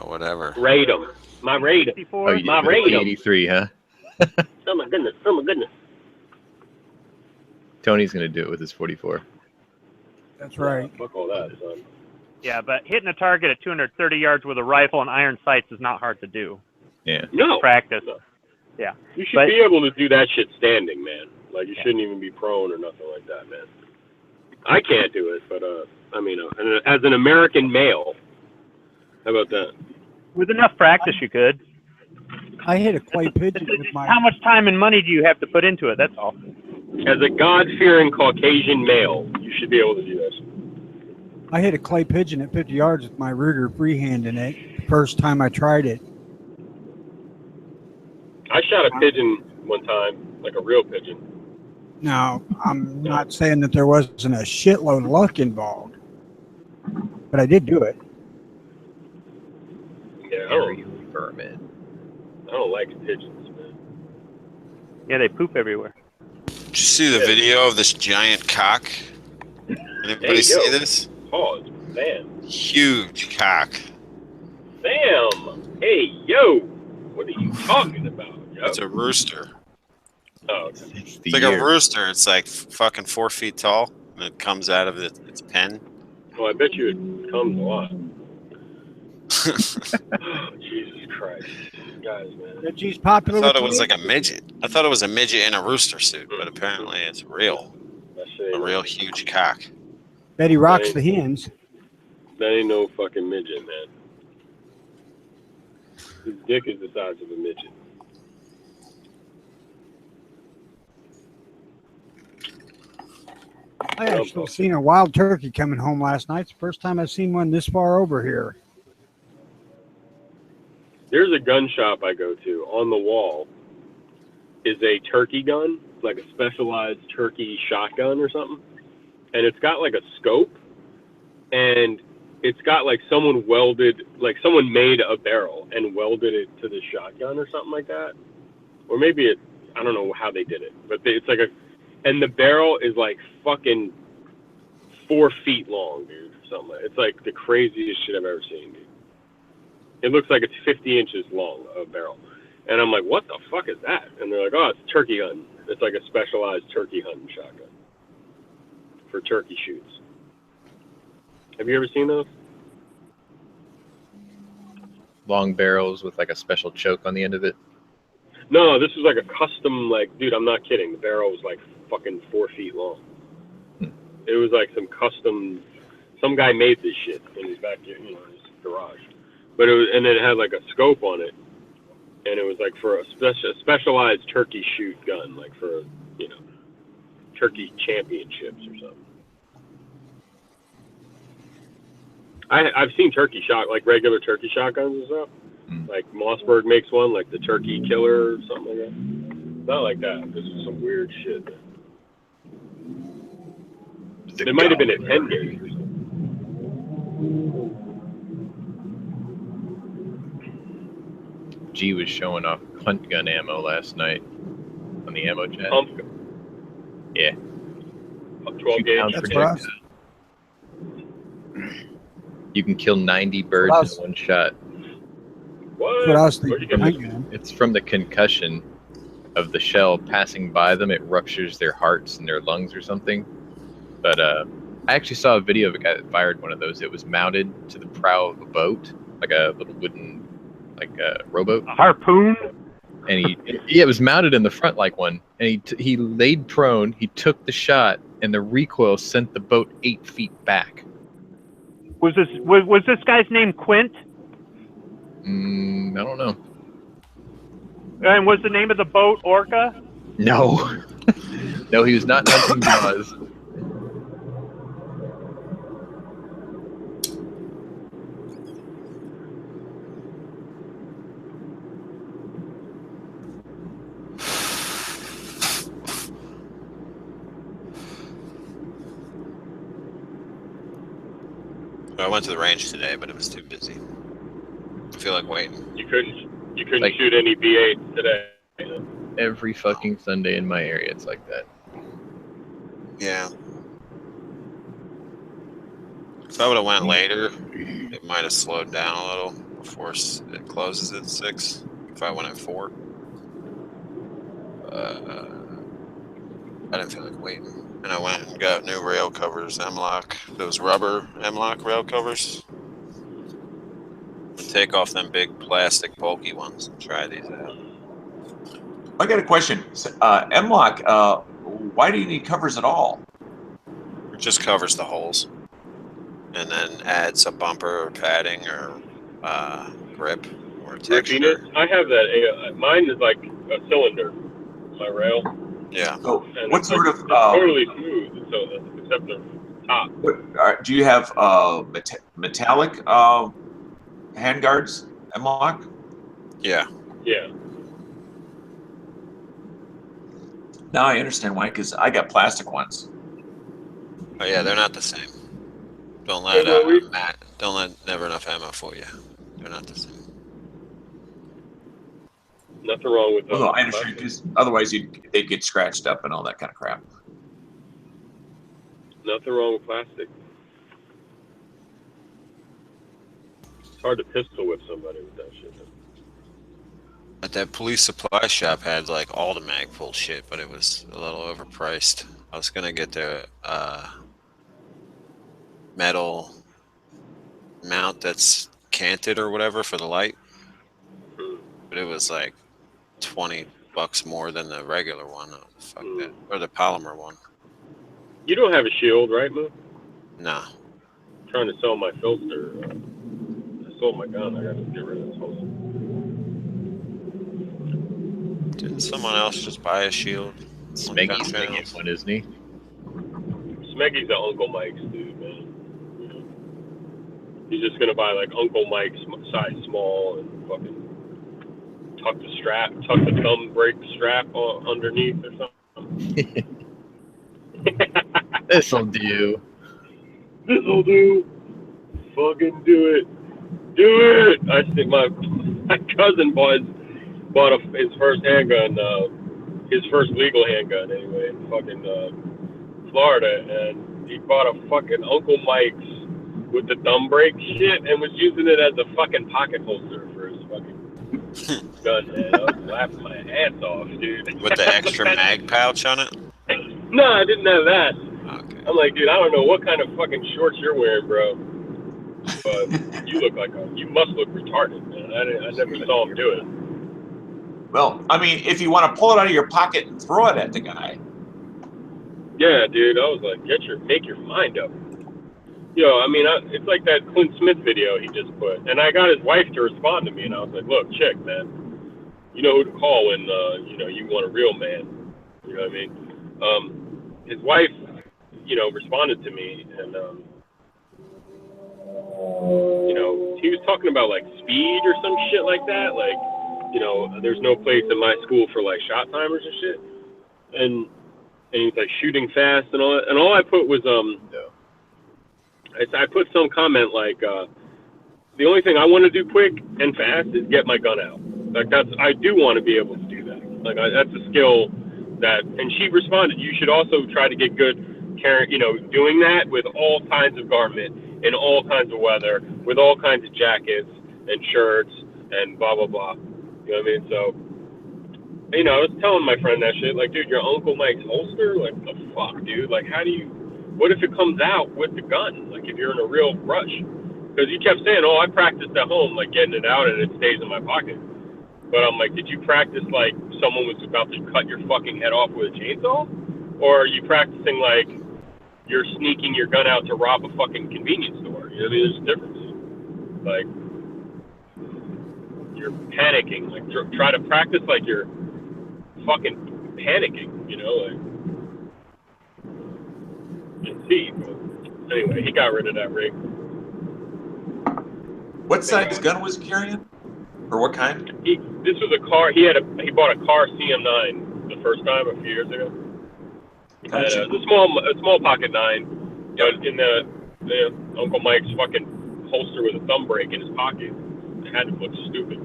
whatever. Raid them. My raid 'em. Oh, you My did with the radio. 83, huh? Oh my goodness. Oh my goodness. Tony's gonna do it with his 44. That's right. Fuck all that, son. Yeah, but hitting a target at 230 yards with a rifle and iron sights is not hard to do. Yeah. No. Practice. No. Yeah. You should But- be able to do that shit standing, man. Like, you Yeah. shouldn't even be prone or nothing like that, man. I can't do it, but, I mean, as an American male, how about that? With enough practice, you could. I hit a clay pigeon with my. How much time and money do you have to put into it? That's all. As a God-fearing Caucasian male, you should be able to do this. I hit a clay pigeon at 50 yards with my Ruger freehand in it. The first time I tried it. I shot a pigeon one time, like a real pigeon. Now, I'm not saying that there wasn't a shitload of luck involved, but I did do it. Yeah, Vermin. I don't like pigeons, man. Yeah, they poop everywhere. Did you see the video of this giant cock? Anybody Hey, see yo. this? Pause. Bam. Huge cock. Bam. Hey, yo. What are you talking about, yo? It's a rooster. Oh, okay. It's It's like a rooster. It's like fucking 4 feet tall, and it comes out of its pen. Well, I bet you it comes a lot. Oh, Jesus Christ. Guys, man. Reggie's I popular. thought with it was me? like a midget. I thought it was a midget in a rooster suit, but apparently it's real. That shit A ain't, real huge cock. Betty rocks the hens. that ain't no fucking midget, man. His dick is the size of a midget. I actually seen a wild turkey coming home last night. It's the first time I've seen one this far over here. There's a gun shop I go to. On the wall is a turkey gun, like a specialized turkey shotgun or something. And it's got like a scope, and it's got like someone made a barrel and welded it to the shotgun or something like that. Or maybe I don't know how they did it, but it's like and the barrel is like fucking 4 feet long, dude. Something like, it's like the craziest shit I've ever seen, dude. It looks like it's 50 inches long, a barrel. And I'm like, what the fuck is that? And they're like, oh, it's a turkey gun. It's like a specialized turkey hunting shotgun for turkey shoots. Have you ever seen those? Long barrels with like a special choke on the end of it. No, this was like a custom, like, dude, I'm not kidding. The barrel was like fucking 4 feet long. It was like some guy made this shit in his backyard, in his garage. But and it had like a scope on it, and it was like for a specialized turkey shoot gun, like for, turkey championships or something. I've seen like regular turkey shotguns and stuff. Like Mossberg makes one, like the Turkey Killer or something like that. Not like that. This is some weird shit. It might have been at 10 gauge or something. G was showing off hunt gun ammo last night on the ammo chat. Pump gun. Yeah. 12 gauge. Pound That's projectile. You can kill 90 birds in one shot. What? That's what I was Where'd you thinking. get this? It's from the concussion of the shell passing by them. It ruptures their hearts and their lungs or something. But I actually saw a video of a guy that fired one of those. It was mounted to the prow of a boat, like a little wooden, like a rowboat. A harpoon? And it was mounted in the front like one. And he laid prone. He took the shot, and the recoil sent the boat 8 feet back. Was this guy's name Quint? I don't know. And was the name of the boat Orca? No, no, he was not hunting jaws. I went to the range today, but it was too busy. I feel like waiting. You couldn't Like- shoot any B8 today. Every fucking Sunday in my area, it's like that. Yeah. If I would have went later, it might have slowed down a little. before it closes at 6. If I went at 4, I didn't feel like waiting. And I went and got new rail covers, M-Lock, those rubber M-Lock rail covers. And take off them big plastic bulky ones and try these out. I got a question. M-Lock, why do you need covers at all? It just covers the holes. And then adds a bumper or padding or grip or texture. Gripiness? I have that. Mine is like a cylinder, my rail. Yeah. So And what it's sort like, of it's totally smooth, so except the top. do you have metallic handguards, M-Lock? Yeah. Yeah. Now I understand why, because I got plastic ones. Oh yeah, they're not the same. Don't let don't let Never Enough Ammo fool you. They're not the same. Nothing wrong with Well, no, I understand, because otherwise they'd get scratched up and all that kind of crap. Nothing wrong with plastic. It's hard to pistol whip somebody with that shit. But that police supply shop had like all the Magpul shit, but it was a little overpriced. I was gonna get their metal mount that's canted or whatever for the light, but it was like $20 more than the regular one. Oh, fuck that, or the polymer one. You don't have a shield, right, Moo? No. I'm trying to sell my filter. I sold my gun. I got to get rid of this holster. Didn't someone else just buy a shield? Smeggy's gonna get one, isn't he? Smeggy's the Uncle Mike's dude, man. You know? He's just gonna buy like Uncle Mike's size small and fucking tuck the thumb brake strap underneath or something. This'll do. This'll do. Fucking do it. Do it. I think my cousin bought his first handgun, his first legal handgun anyway, in fucking Florida, and he bought a fucking Uncle Mike's with the thumb brake shit and was using it as a fucking pocket holster for his fucking gun, man. I was laughing my ass off, dude. With the extra mag pouch on it? No, I didn't have that. Okay. I'm like, dude, I don't know what kind of fucking shorts you're wearing, bro. But you must look retarded, man. I never saw him do it. Well, I mean, if you want to pull it out of your pocket and throw it at the guy. Yeah, dude. I was like, make your mind up. I mean, it's like that Clint Smith video he just put, and I got his wife to respond to me, and I was like, look, chick, man, you know who to call when you want a real man. You know what I mean? His wife, responded to me, and he was talking about like speed or some shit like that, like. There's no place in my school for like shot timers and shit, and he's like shooting fast and all that. And all I put was I put some comment like the only thing I want to do quick and fast is get my gun out. Like I do want to be able to do that. Like that's a skill that. And she responded, you should also try to get good doing that with all kinds of garment in all kinds of weather, with all kinds of jackets and shirts and blah blah blah. You know what I mean? So, I was telling my friend that shit. Like, dude, your Uncle Mike's holster? Like, the fuck, dude? Like, what if it comes out with the gun? Like, if you're in a real rush? Because you kept saying, I practiced at home, like, getting it out and it stays in my pocket. But I'm like, did you practice like someone was about to cut your fucking head off with a chainsaw? Or are you practicing like you're sneaking your gun out to rob a fucking convenience store? You know what I mean? There's a difference. Like, you're panicking. Like, try to practice like you're fucking panicking, and see. But anyway, he got rid of that rig. What size gun was he carrying? Or what kind? This was a car. He bought a car CM9 the first time a few years ago. Gotcha. It was a small pocket 9, in the Uncle Mike's fucking holster with a thumb brake in his pocket. It had to look stupid.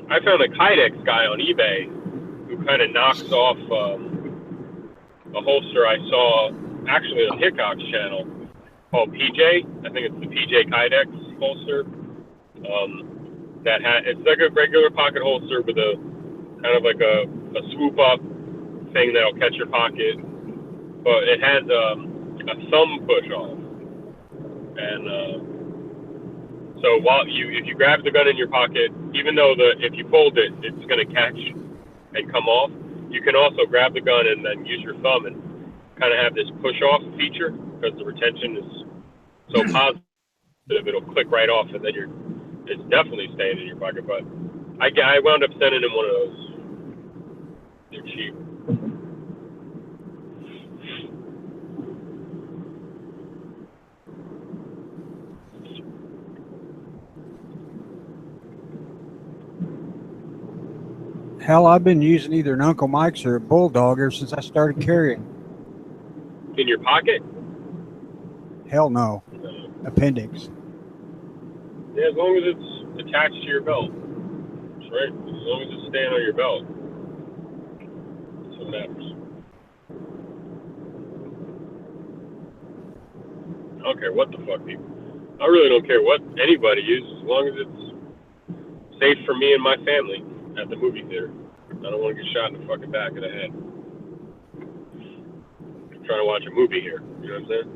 I found a Kydex guy on eBay who kind of knocks off a holster I saw actually on Hickok's channel. called PJ. I think it's the PJ Kydex holster. It's like a regular pocket holster with a kind of like a swoop up thing that'll catch your pocket, but it has a thumb push off, and so if you grab the gun in your pocket, even though if you fold it, it's going to catch and come off, you can also grab the gun and then use your thumb and kind of have this push off feature because the retention is so positive, it'll click right off, and then it's definitely staying in your pocket. But I wound up sending him one of those. They're cheap. Hell, I've been using either an Uncle Mike's or a Bulldog ever since I started carrying. In your pocket? Hell no. Appendix. Yeah, as long as it's attached to your belt. That's right. As long as it's staying on your belt. That's what matters. I don't care what the fuck people. I really don't care what anybody uses, as long as it's safe for me and my family at the movie theater. I don't want to get shot in the fucking back of the head. I'm trying to watch a movie here. You know what I'm saying?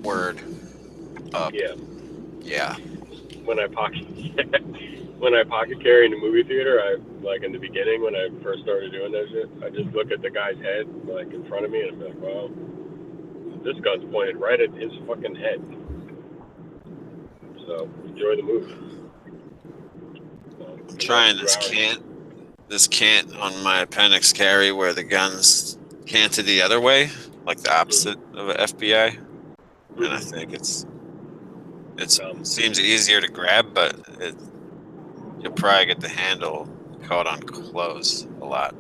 Word. Up. Yeah. Yeah. When I pocket carry in the movie theater, like in the beginning when I first started doing that shit, I just look at the guy's head like in front of me and I'm like, wow, this gun's pointed right at his fucking head. So enjoy the movie. I'm trying this cant on my appendix carry where the gun's canted the other way, like the opposite of an FBI, and I think it seems easier to grab, but you'll probably get the handle caught on close a lot.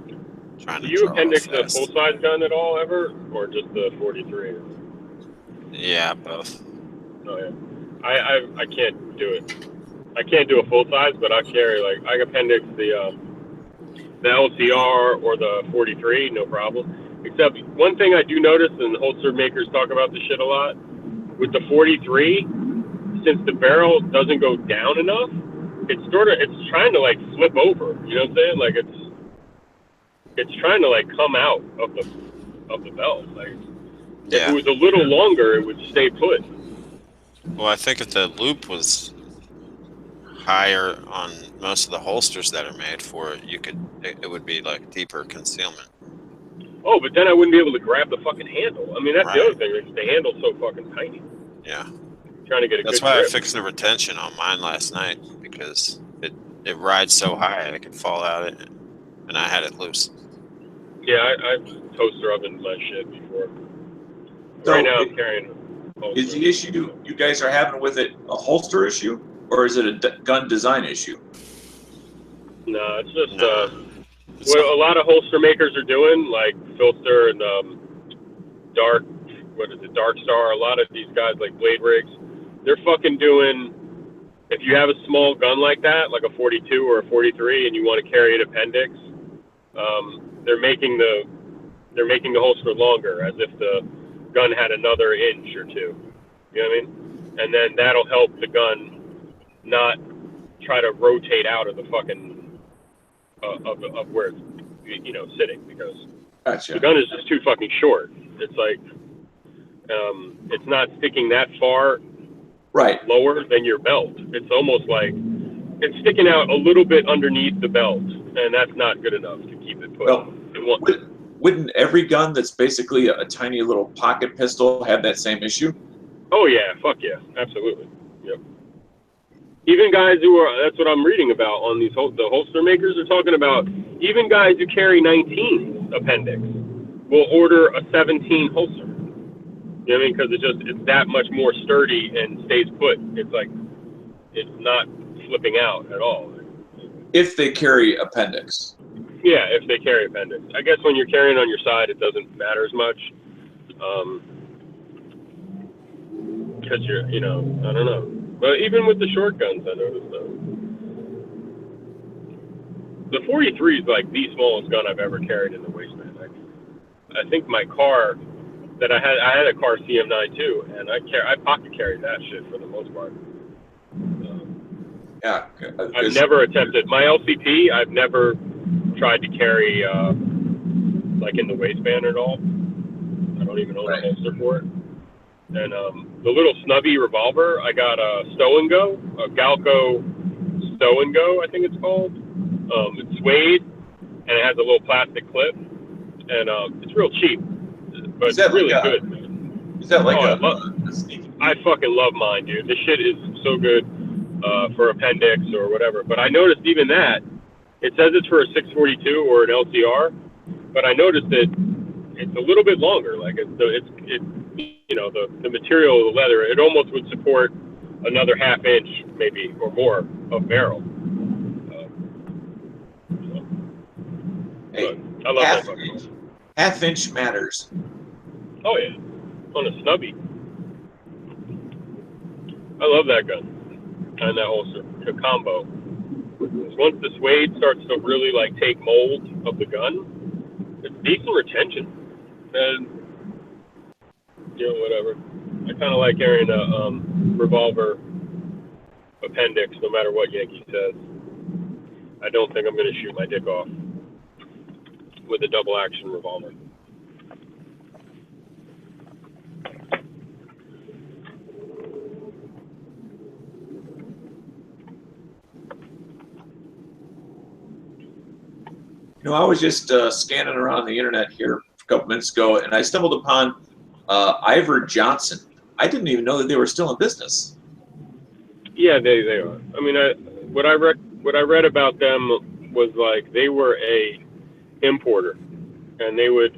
Trying Do to you draw appendix a fast. full-size gun at all ever, or just the 43? Yeah, both. Oh yeah, I can't do it. I can't do a full-size, but I carry I appendix the LCR or the 43, no problem. Except one thing I do notice, and holster makers talk about this shit a lot, with the 43, since the barrel doesn't go down enough, it's trying to flip over. You know what I'm saying? Like it's trying to come out of the belt. If it was a little longer, it would stay put. Well, I think if the loop was higher on most of the holsters that are made for it, it would be deeper concealment. Oh, but then I wouldn't be able to grab the fucking handle. I mean, that's the Right. other thing. Is the handle's so fucking tiny. Yeah. Trying to get a That's good why grip. I fixed the retention on mine last night, because it rides so high I could fall out it, and I had it loose. Yeah, I've toaster ovened my shit before. So right now I'm carrying a holster. Is the issue you guys are having with it a holster issue, or is it a gun design issue? No, it's just what a lot of holster makers are doing, like Filster and Dark Star. A lot of these guys like Blade Rigs, they're fucking doing. If you have a small gun like that, like a 42 or a 43, and you want to carry an appendix, they're making the holster longer, as if the gun had another inch or two. You know what I mean? And then that'll help the gun not try to rotate out of the fucking of where it's sitting, because the gun is just too fucking short. It's it's not sticking that far lower than your belt. It's almost like it's sticking out a little bit underneath the belt, and that's not good enough to keep it put. Well, wouldn't every gun that's basically a tiny little pocket pistol have that same issue? Oh yeah, fuck yeah, absolutely. Yep. Even guys that's what I'm reading about on these the holster makers are talking about. Even guys who carry 19 appendix will order a 17 holster. You know what I mean? Because it's that much more sturdy and stays put. It's not flipping out at all. If they carry appendix. Yeah, if they carry appendix. I guess when you're carrying on your side, it doesn't matter as much. Because I don't know. But even with the short guns, I noticed though. the 43 is like the smallest gun I've ever carried in the waistband. I think my car that I had a car CM9 too, and I pocket carried that shit for the most part. Yeah. I've never attempted my LCP. I've never tried to carry like in the waistband at all. I don't even own a holster for it. And the little snubby revolver, I got a Stow and Go, a Galco Stow and Go, I think it's called. It's suede, and it has a little plastic clip, and it's real cheap, but it's really good. Is that like I fucking love mine, dude. This shit is so good for appendix or whatever. But I noticed even that, it says it's for a 642 or an LCR, but I noticed that it's a little bit longer. Like it's you know, the material of the leather, it almost would support another half inch maybe or more of barrel. Hey, I love that fucking. Half inch matters. Oh yeah, on a snubby. I love that gun and that holster, the combo. Once the suede starts to really like take mold of the gun, it's decent retention, and you know, whatever. I kind of like carrying a revolver appendix, no matter what Yankee says. I don't think I'm going to shoot my dick off with a double action revolver. You know, I was just scanning around the internet here a couple minutes ago, and I stumbled upon Iver Johnson. I didn't even know that they were still in business. Yeah, they are. I mean, what I read about them was like they were a importer, and they would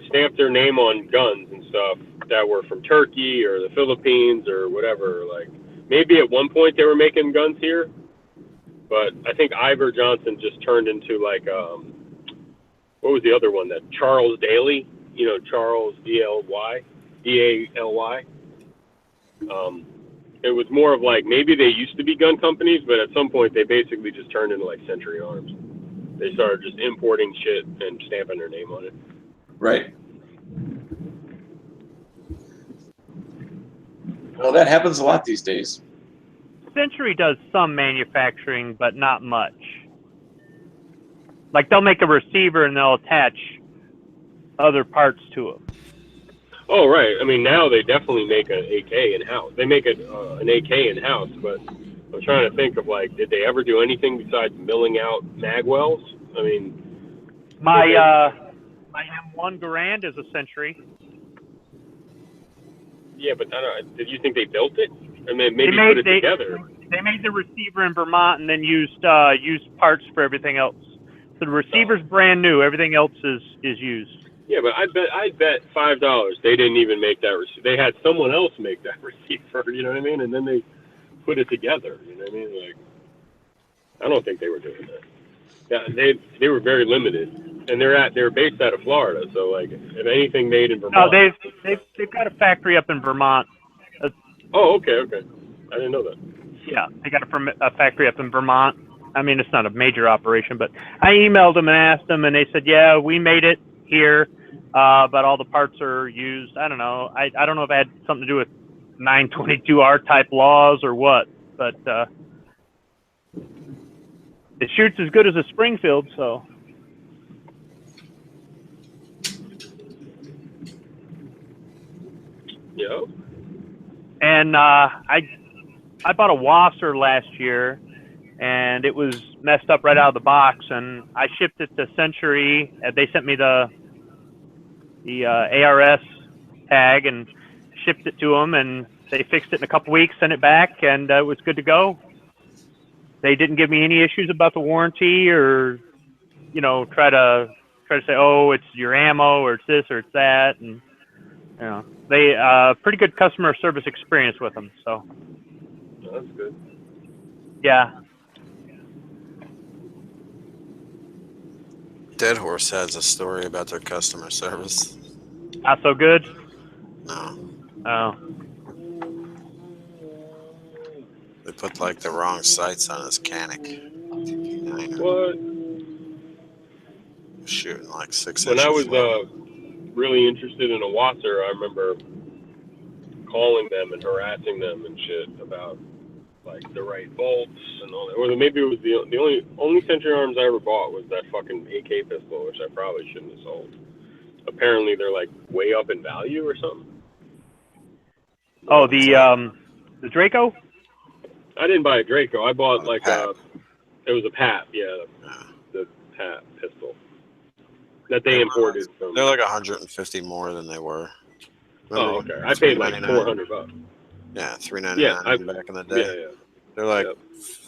stamp their name on guns and stuff that were from Turkey or the Philippines or whatever. Like maybe at one point they were making guns here, but I think Iver Johnson just turned into like what was the other one? That Charles Daly, you know, Charles D-A-L-Y. It was more of like maybe they used to be gun companies, but at some point they basically just turned into like Century Arms. They started just importing shit and stamping their name on it. Right. Well, that happens a lot these days. Century does some manufacturing, but not much. Like they'll make a receiver and they'll attach other parts to it. Oh, right. I mean, now they definitely make an AK in-house. They make an AK in-house, but I'm trying to think of, like, did they ever do anything besides milling out magwells? I mean... My M1 Garand is a Century. Yeah, but I don't, did you think they built it? I mean, maybe put it together. They made the receiver in Vermont and then used parts for everything else. So the receiver's brand new. Everything else is used. Yeah, but I bet $5 they didn't even make that receiver. They had someone else make that receiver, you know what I mean? And then they put it together, you know what I mean? Like, I don't think they were doing that. Yeah, they were very limited, and they're based out of Florida. So like, if anything made in Vermont. No, they've got a factory up in Vermont. Oh, okay. I didn't know that. Yeah, they got a factory up in Vermont. I mean, it's not a major operation, but I emailed them and asked them, and they said, yeah, we made it here. But all the parts are used. I don't know. I don't know if it had something to do with 922R type laws or what, but it shoots as good as a Springfield, so. Yeah. And I bought a Wasser last year, and it was messed up right out of the box, and I shipped it to Century. They sent me the ARS tag and shipped it to them, and they fixed it in a couple weeks, sent it back, and it was good to go. They didn't give me any issues about the warranty or, you know, try to say, oh, it's your ammo or it's this or it's that, and you know, they pretty good customer service experience with them. So that's good. Yeah. Dead Horse has a story about their customer service. Not so good? No. Oh. They put like the wrong sights on his Canic. And hanger. What? Shooting like 6 When inches. I was long. really interested in a Wasser, I remember calling them and harassing them and shit about like the right bolts and all that. Or maybe it was the only Century Arms I ever bought was that fucking AK pistol, which I probably shouldn't have sold. Apparently they're like way up in value or something. Oh, the Draco? I didn't buy a Draco. I bought like it was a PAP, yeah, the PAP pistol that they imported from. They're like 150 more than they were. Remember, Oh, okay. I paid like $400. Yeah, $399 Yeah, back in the day. Yeah. They're like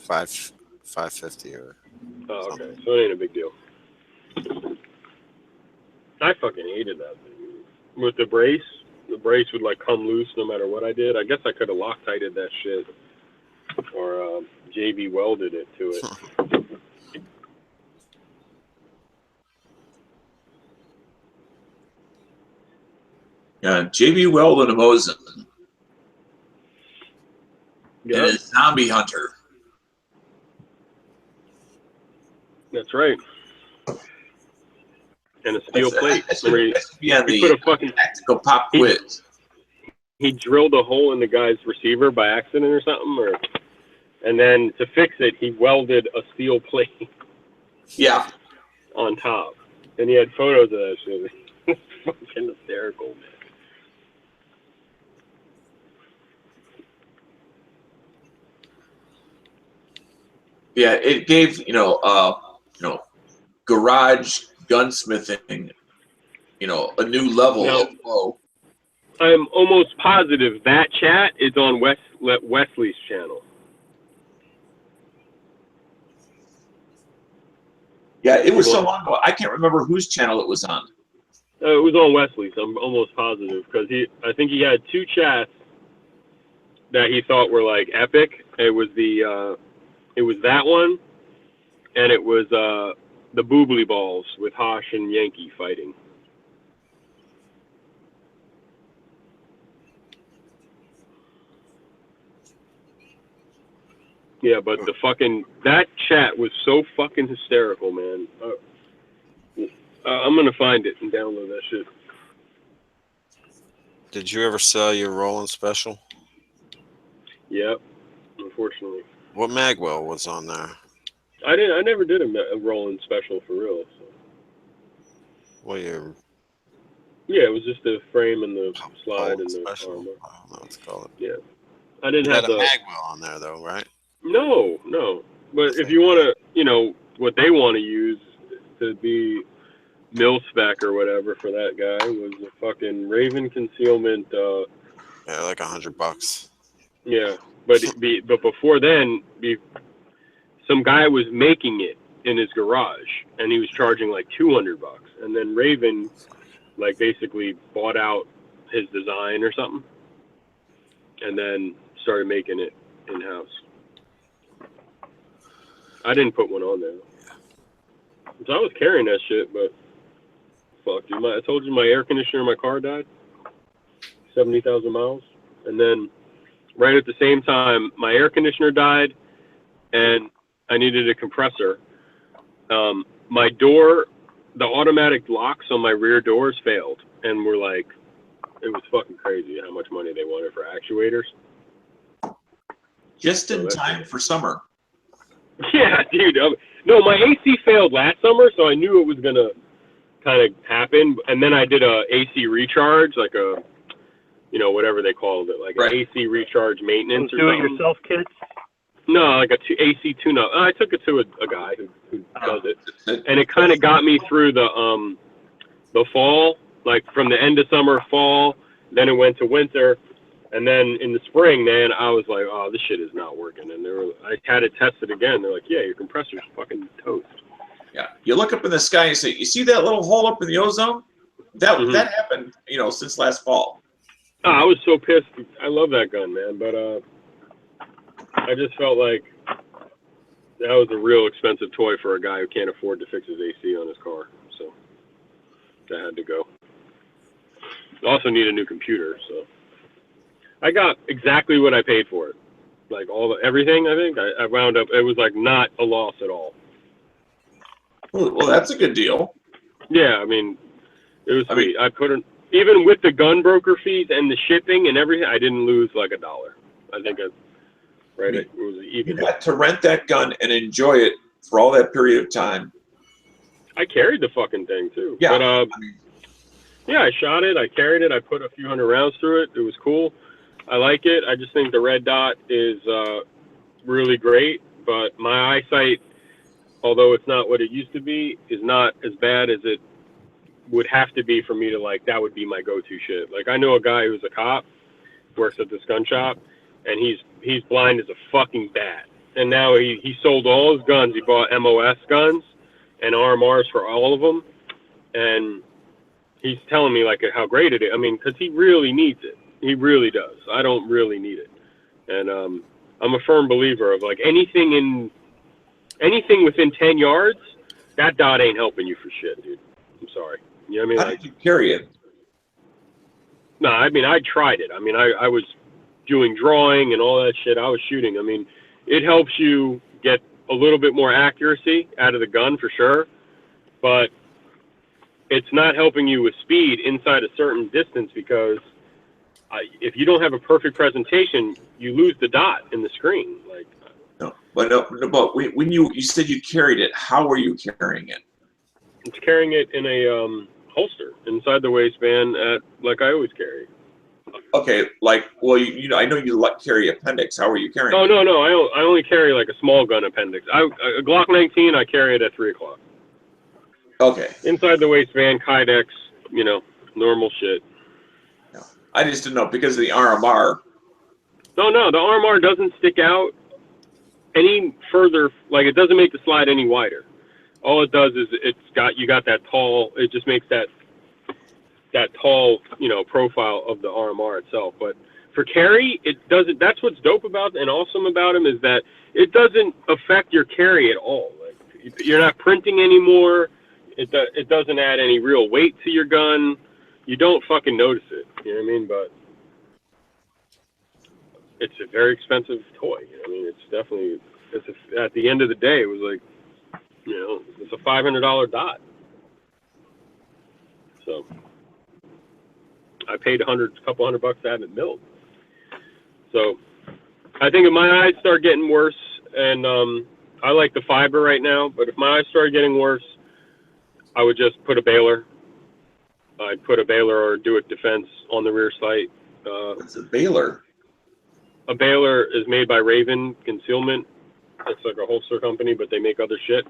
$550 or. Oh, okay. something. So it ain't a big deal. I fucking hated that thing. With the brace would like come loose no matter what I did. I guess I could have Loctited that shit, or JB welded it to it. Yeah, JB welded a Mosin and a Zombie Hunter. That's right. And a steel plate. Yeah, he put a fucking tactical pop quiz. He drilled a hole in the guy's receiver by accident or something, and then to fix it, he welded a steel plate. Yeah. On top, and he had photos of that shit. It's fucking hysterical, man. Yeah, it gave garage gunsmithing, a new level of flow. I'm almost positive that chat is on Wesley's channel. Yeah, it was so long ago. I can't remember whose channel it was on. It was on Wesley's. I'm almost positive because I think he had two chats that he thought were like epic. It was that one, and it was the Boobly Balls with Hosh and Yankee fighting. Yeah, but that chat was so fucking hysterical, man. I'm gonna find it and download that shit. Did you ever sell your Roland Special? Yep, unfortunately. What Magwell was on there? I never did a Roland Special for real. So. Well, Yeah, it was just the frame and the slide and the Special. armor. I don't know what to call it. Yeah, I didn't You have had a the Magwell on there though, right? No. But if you want to, what they want to use to be mil spec or whatever for that guy was a fucking Raven concealment. Yeah, like $100. Yeah, but before then, some guy was making it in his garage, and he was charging like $200, and then Raven, like basically bought out his design or something, and then started making it in house. I didn't put one on there. So I was carrying that shit, but fuck, dude. I told you my air conditioner in my car died. 70,000 miles. And then right at the same time, my air conditioner died, and I needed a compressor. My door, the automatic locks on my rear doors failed, and we're like, it was fucking crazy how much money they wanted for actuators. Just in time for summer. Yeah, dude. No, my AC failed last summer, so I knew it was gonna kind of happen. And then I did a AC recharge, like a, whatever they called it, like an AC recharge maintenance. Do-it-yourself kits? No, like AC tune-up. I took it to a guy who does it, and it kind of got me through the fall, like from the end of summer, fall. Then it went to winter. And then in the spring, man, I was like, oh, this shit is not working. And I had it tested again. They're like, yeah, your compressor's fucking toast. Yeah. You look up in the sky and say, you see that little hole up in the ozone? That happened, since last fall. Oh, I was so pissed. I love that gun, man. But I just felt like that was a real expensive toy for a guy who can't afford to fix his AC on his car. So that had to go. I also need a new computer, so. I got exactly what I paid for it. Like everything, I think. I wound up, it was like not a loss at all. Well, that's a good deal. Yeah, I mean, it was I mean- sweet. I put in, even with the gun broker fees and the shipping and everything, I didn't lose like $1. I think it was You even. got to rent that gun and enjoy it for all that period of time. I carried the fucking thing too. Yeah. But yeah, I shot it. I carried it. I put a few hundred rounds through it. It was cool. I like it. I just think the red dot is really great. But my eyesight, although it's not what it used to be, is not as bad as it would have to be for me to like. That would be my go-to shit. Like I know a guy who's a cop, works at this gun shop, and he's blind as a fucking bat. And now he sold all his guns. He bought MOS guns and RMRs for all of them, and he's telling me like how great it is. I mean, because he really needs it. He really does. I don't really need it, and I'm a firm believer of like anything within 10 yards, that dot ain't helping you for shit, dude. I'm sorry. You know what I mean? How Like, did you carry it? no, I mean I tried it. I mean I was doing drawing and all that shit. I was shooting. I mean, it helps you get a little bit more accuracy out of the gun for sure, but it's not helping you with speed inside a certain distance because if you don't have a perfect presentation, you lose the dot in the screen. Like, No, but when you said you carried it, how were you carrying it? it's carrying it in a holster inside the waistband like I always carry. Okay, like, well, you know, I know you carry appendix. How are you carrying Oh, it? no. I only carry like a small gun appendix. A Glock 19, I carry it at 3 o'clock. Okay. Inside the waistband, Kydex, you know, normal shit. No. I just didn't know because of the RMR. No, the RMR doesn't stick out any further. Like, it doesn't make the slide any wider. All it does is you got that tall, it just makes that tall, you know, profile of the RMR itself. But for carry, it doesn't. That's what's dope about and awesome about him is that it doesn't affect your carry at all. Like, you're not printing anymore. It doesn't add any real weight to your gun. You don't fucking notice it. You know what I mean? But it's a very expensive toy. You know what I mean? It's definitely. At the end of the day, it was like, you know, it's a $500 dot. So I paid a couple $100 to have it milled. So I think if my eyes start getting worse, and I like the fiber right now, but if my eyes start getting worse, I would just put a Baylor. I'd put a Baylor or do it defense on the rear sight. It's a Baylor. A Baylor is made by Raven Concealment. It's like a holster company, but they make other shit.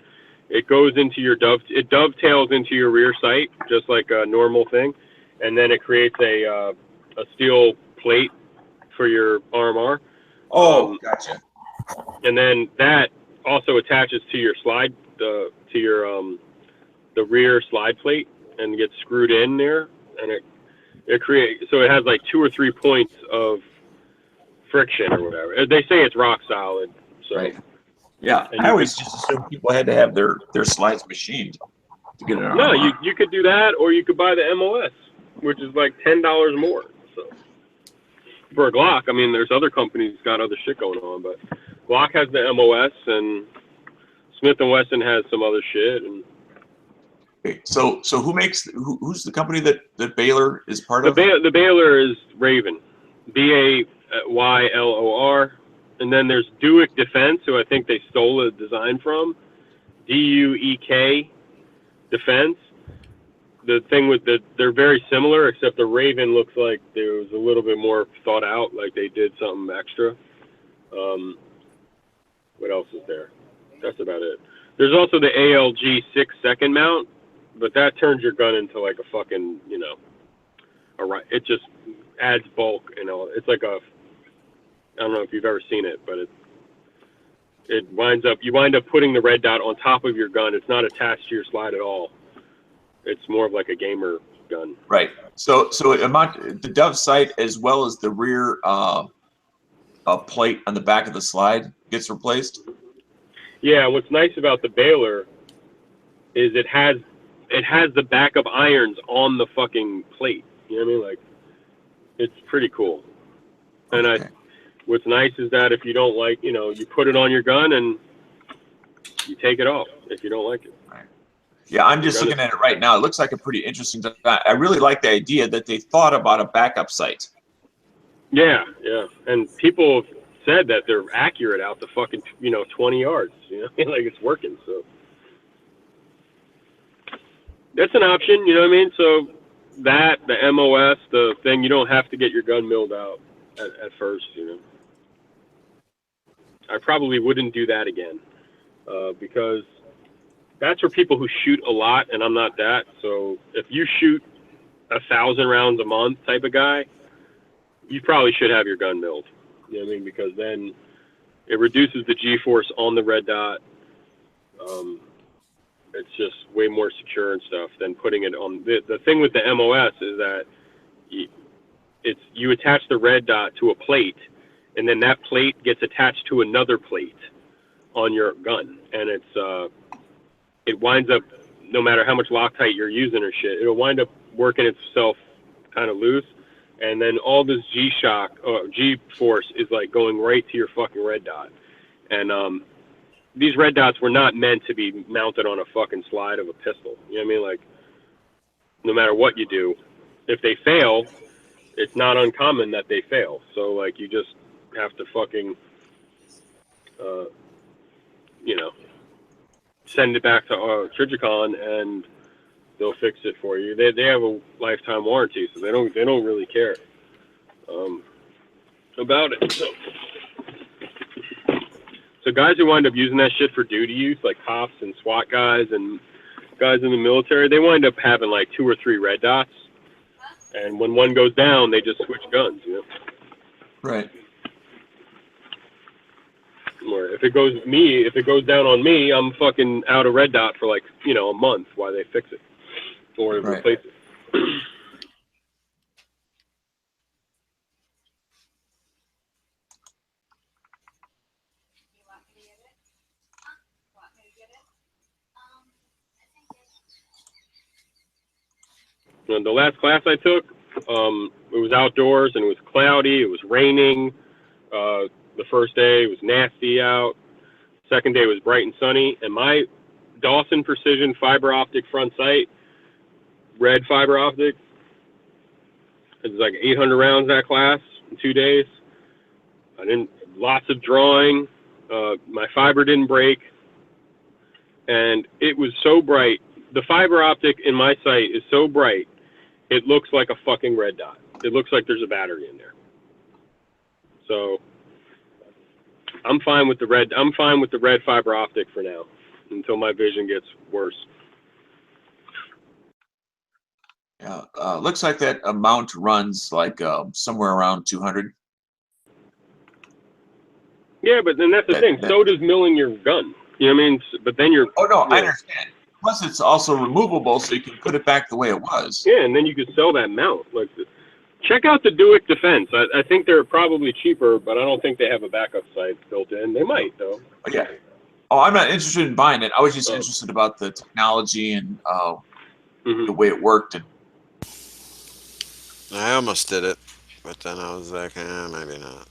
It goes into your it dovetails into your rear sight, just like a normal thing, and then it creates a steel plate for your RMR. Oh, gotcha. And then that also attaches to your slide, the rear slide plate, and gets screwed in there, and it creates, so it has like 2 or 3 points of friction or whatever. They say it's rock solid. So. Right. Yeah, And I always just assumed people had to have their slides machined to get it on. No, you could do that, or you could buy the MOS, which is like $10 more. So for a Glock, I mean, there's other companies got other shit going on, but Glock has the MOS, and Smith & Wesson has some other shit. And Okay, so who's the company that Baylor is part of? the Baylor is Raven, BAYLOR. And then there's Duick Defense, who I think they stole a design from. DUEK Defense. The thing with they're very similar, except the Raven looks like there was a little bit more thought out, like they did something extra. What else is there? That's about it. There's also the ALG 6-second mount, but that turns your gun into like a fucking, you know, it just adds bulk and all. It's like I don't know if you've ever seen it, but you wind up putting the red dot on top of your gun. It's not attached to your slide at all. It's more of like a gamer gun. Right. So the dove sight as well as the rear plate on the back of the slide gets replaced. Yeah. What's nice about the Baylor is it has the backup irons on the fucking plate. You know what I mean? Like, it's pretty cool. And Okay. What's nice is that if you don't like, you know, you put it on your gun and you take it off if you don't like it. Right. Yeah, I'm just looking at it right now. It looks like a pretty interesting design. I really like the idea that they thought about a backup site. Yeah, yeah. And people have said that they're accurate out to fucking, 20 yards. Like it's working. So that's an option. You know what I mean? So that, the MOS, the thing, you don't have to get your gun milled out at first. I probably wouldn't do that again because that's for people who shoot a lot, and I'm not that. So if you shoot 1,000 rounds a month type of guy, you probably should have your gun milled. You know what I mean? Because then it reduces the G-force on the red dot. It's just way more secure and stuff than putting it on. The thing with the MOS is that you attach the red dot to a plate, and then that plate gets attached to another plate on your gun, and it winds up, no matter how much Loctite you're using or shit, it'll wind up working itself kind of loose, and then all this G-shock or G-force is like going right to your fucking red dot. And these red dots were not meant to be mounted on a fucking slide of a pistol. You know what I mean? Like, no matter what you do, if they fail, it's not uncommon that they fail. So, like, you just have to fucking, send it back to Trijicon and they'll fix it for you. They have a lifetime warranty, so they don't really care about it. So guys who wind up using that shit for duty use, like cops and SWAT guys and guys in the military, they wind up having like 2 or 3 red dots, and when one goes down, they just switch guns. Right. Or if it goes down on me, I'm fucking out of red dot for like a month while they fix it or replace it. And the last class I took, it was outdoors and it was cloudy. It was raining. The first day it was nasty out. Second day was bright and sunny. And my Dawson Precision fiber optic front sight, red fiber optic, it was like 800 rounds that class in 2 days. Lots of drawing. My fiber didn't break. And it was so bright. The fiber optic in my sight is so bright, it looks like a fucking red dot. It looks like there's a battery in there. So I'm fine with the red fiber optic for now until my vision gets worse. Yeah, looks like that amount runs like somewhere around 200. Yeah, but then that's the thing. So does milling your gun. You know what I mean? But then you're. Oh no, I understand. Plus, it's also removable, so you can put it back the way it was. Yeah, and then you could sell that mount. Check out the Duick Defense. I think they're probably cheaper, but I don't think they have a backup sight built in. They might, though. Oh, yeah. Oh, I'm not interested in buying it. I was just interested about the technology and the way it worked. And I almost did it, but then I was like, maybe not.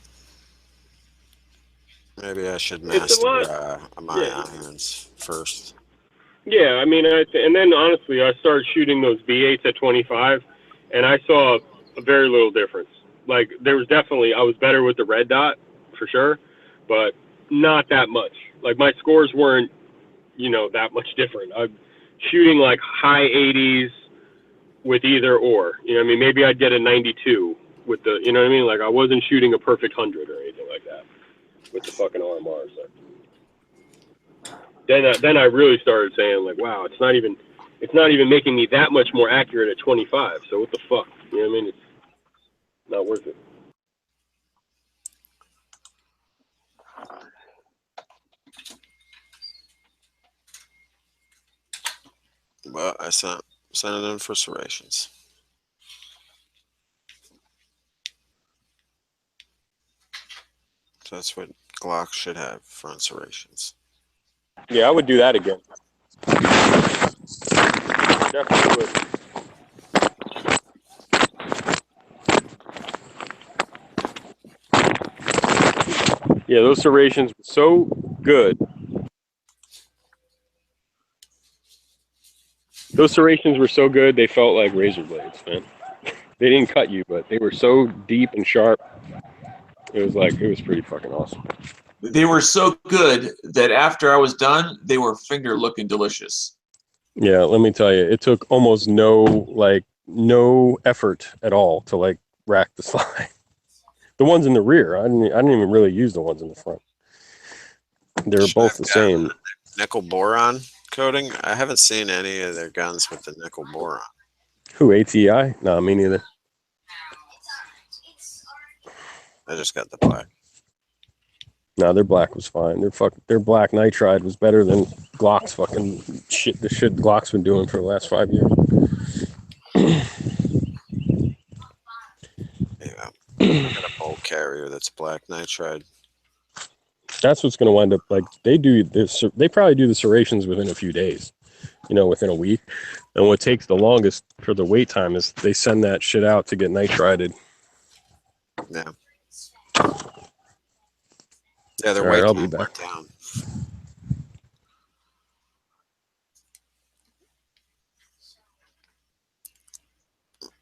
Maybe I should master my irons first. Yeah, I mean, and then honestly, I started shooting those B8s at 25, and I saw a very little difference. Like, there was definitely, I was better with the red dot, for sure, but not that much. Like, my scores weren't, that much different. I'm shooting, like, high 80s with either or. You know what I mean? Maybe I'd get a 92 with the, you know what I mean? Like, I wasn't shooting a perfect 100 or anything like that with the fucking RMR. So. Then I really started saying, like, wow, it's not even making me that much more accurate at 25. So what the fuck? You know what I mean? It's not worth it. Well, I sent it in for serrations. So that's what Glock should have, front serrations. Yeah, I would do that again. Definitely would. Yeah, those serrations were so good. Those serrations were so good, they felt like razor blades, man. They didn't cut you, but they were so deep and sharp. It was pretty fucking awesome. They were so good that after I was done, they were finger looking delicious. Yeah, let me tell you, it took almost no effort at all to like rack the slide. The ones in the rear, I didn't even really use the ones in the front. They're both the same. Nickel boron coating. I haven't seen any of their guns with the nickel boron. Who, ATI? No, me neither. I just got the black. No, their black was fine. Their black nitride was better than Glock's fucking shit. The shit Glock's been doing for the last 5 years. Yeah, I got a bolt carrier that's black nitride. That's what's going to wind up like they do this. They probably do the serrations within a few days, within a week. And what takes the longest for the wait time is they send that shit out to get nitrided. Yeah. Yeah, they're All right, I'll waiting be back. down.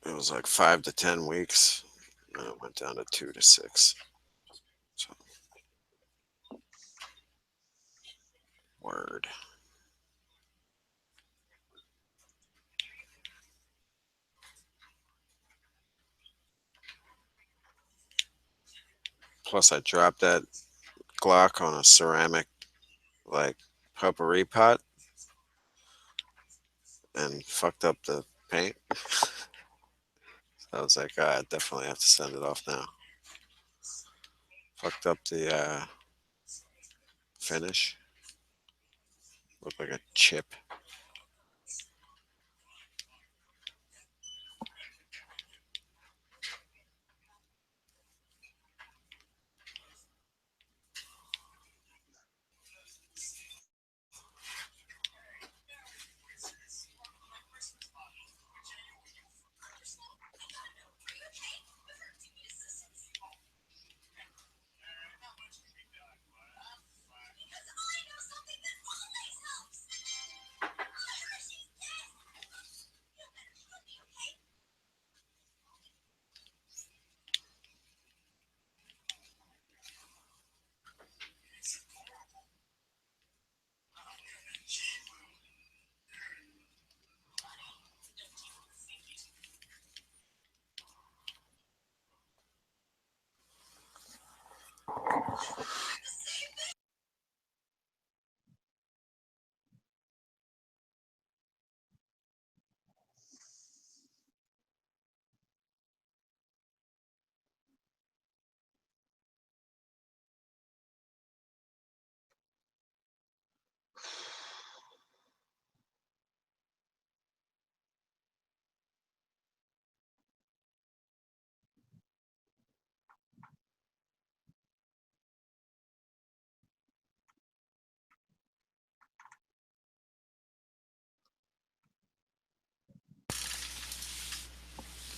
It was like 5 to 10 weeks. And it went down to 2 to 6. So. Word. Plus, I dropped that Glock on a ceramic, like, potpourri pot and fucked up the paint. So I was like, I definitely have to send it off now. Fucked up the finish. Looked like a chip.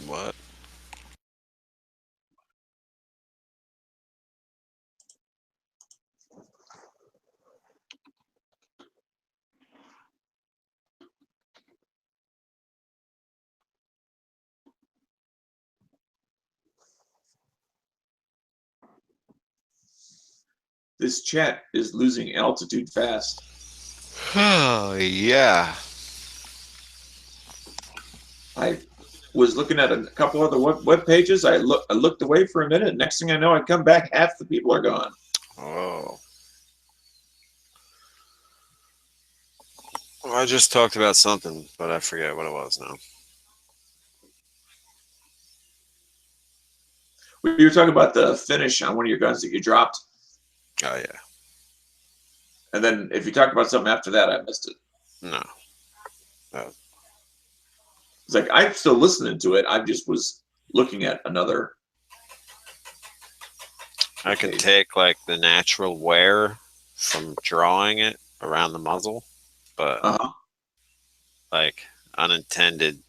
What? This chat is losing altitude fast. Oh, yeah. I was looking at a couple other web pages. I looked away for a minute. Next thing I know, I come back, half the people are gone. Oh. Well, I just talked about something, but I forget what it was now. You were talking about the finish on one of your guns that you dropped. Oh, yeah. And then if you talked about something after that, I missed it. No. It's like I'm still listening to it. I just was looking at another. I could take like the natural wear from drawing it around the muzzle, but like unintended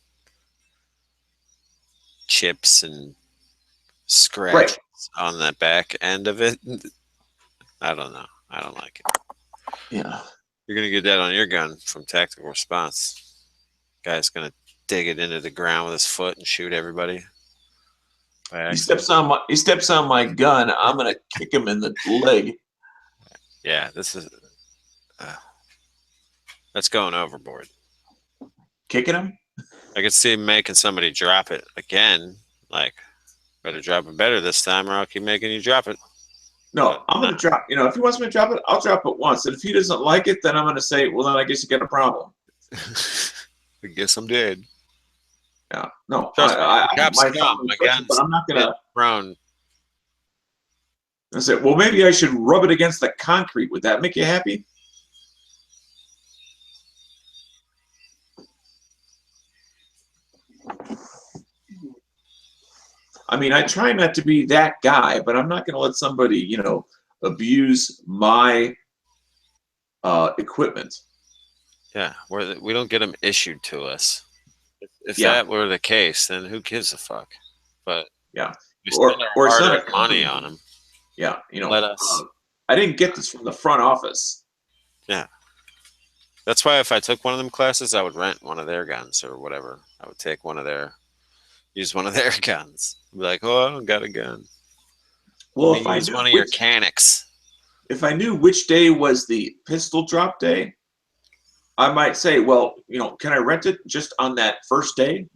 chips and scratches on the back end of it. I don't know. I don't like it. Yeah. You're gonna get that on your gun from Tactical Response. Guy's gonna dig it into the ground with his foot and shoot everybody. He steps on my gun. I'm gonna kick him in the leg. Yeah, this is that's going overboard. Kicking him? I could see him making somebody drop it again. Like, better drop it better this time, or I'll keep making you drop it. No, I'm gonna drop. If he wants me to drop it, I'll drop it once. And if he doesn't like it, then I'm gonna say, well, then I guess you got a problem. I guess I'm dead. Yeah. No, Trust me, my gun's but I'm not gonna. thrown. I said, well, maybe I should rub it against the concrete. Would that make you happy? I mean, I try not to be that guy, but I'm not going to let somebody, abuse my equipment. Yeah, we don't get them issued to us. If Yeah. that were the case, then who gives a fuck? But Yeah. we Or spend our it's not hard-earned money on them. Yeah, Let us. I didn't get this from the front office. Yeah. That's why if I took one of them classes, I would rent one of their guns or whatever. I would take use one of their guns. Be like, oh, I don't got a gun. Well, Let me use one of your Canics. If I knew which day was the pistol drop day, I might say, well, can I rent it just on that first day?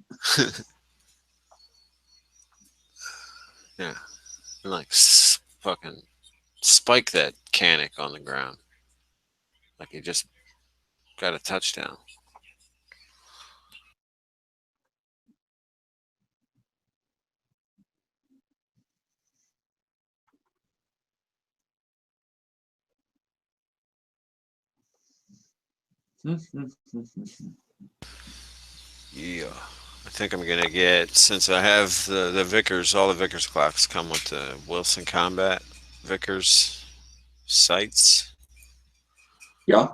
Yeah. And like fucking spike that Canic on the ground. Like he just got a touchdown. Yeah. I think I'm going to get, since I have the Vickers, all the Vickers clocks come with the Wilson Combat Vickers sights. Yeah.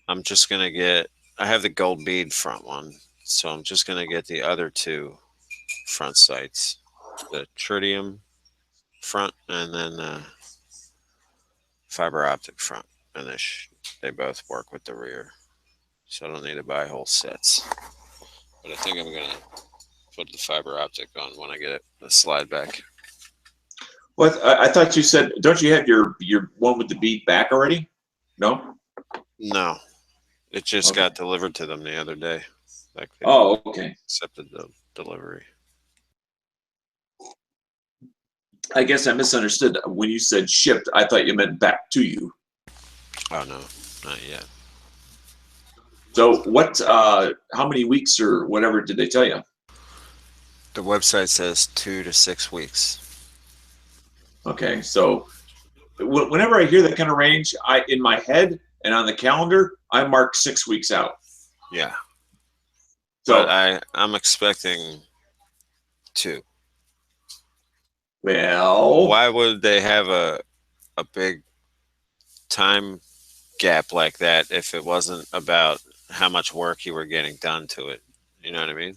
I'm just going to get, I have the gold bead front one, so I'm just going to get the other two front sights. The tritium front and then the fiber optic front. And they both work with the rear. So I don't need to buy whole sets. But I think I'm going to put the fiber optic on when I get it, the slide back. Well, I thought you said, don't you have your one with the bead back already? No? No. It just got delivered to them the other day. Like they okay. accepted the delivery. I guess I misunderstood. When you said shipped, I thought you meant back to you. Oh, no. Not yet. So how many weeks or whatever did they tell you? The website says 2 to 6 weeks. Okay, so whenever I hear that kind of range, in my head and on the calendar, I mark 6 weeks out. Yeah. So but I'm expecting 2. Well, why would they have a big time gap like that if it wasn't about how much work you were getting done to it? You know what I mean?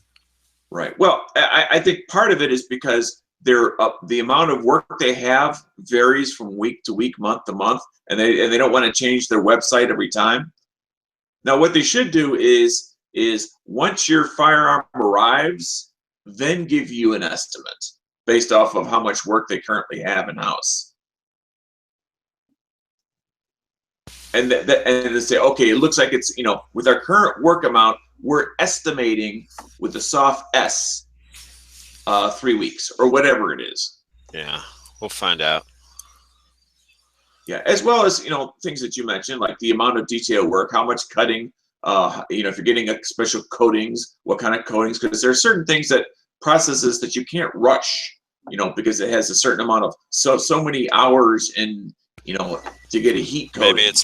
Right. Well, I think part of it is because the amount of work they have varies from week to week, month to month, and they don't want to change their website every time. Now, what they should do is once your firearm arrives, then give you an estimate based off of how much work they currently have in house. And they say, okay, it looks like it's, with our current work amount, we're estimating with the soft S 3 weeks or whatever it is. Yeah, we'll find out. Yeah, as well as, things that you mentioned, like the amount of detail work, how much cutting, if you're getting a special coatings, what kind of coatings, because there are certain things processes that you can't rush, because it has a certain amount of, so many hours in, to get a heat coating. Maybe it's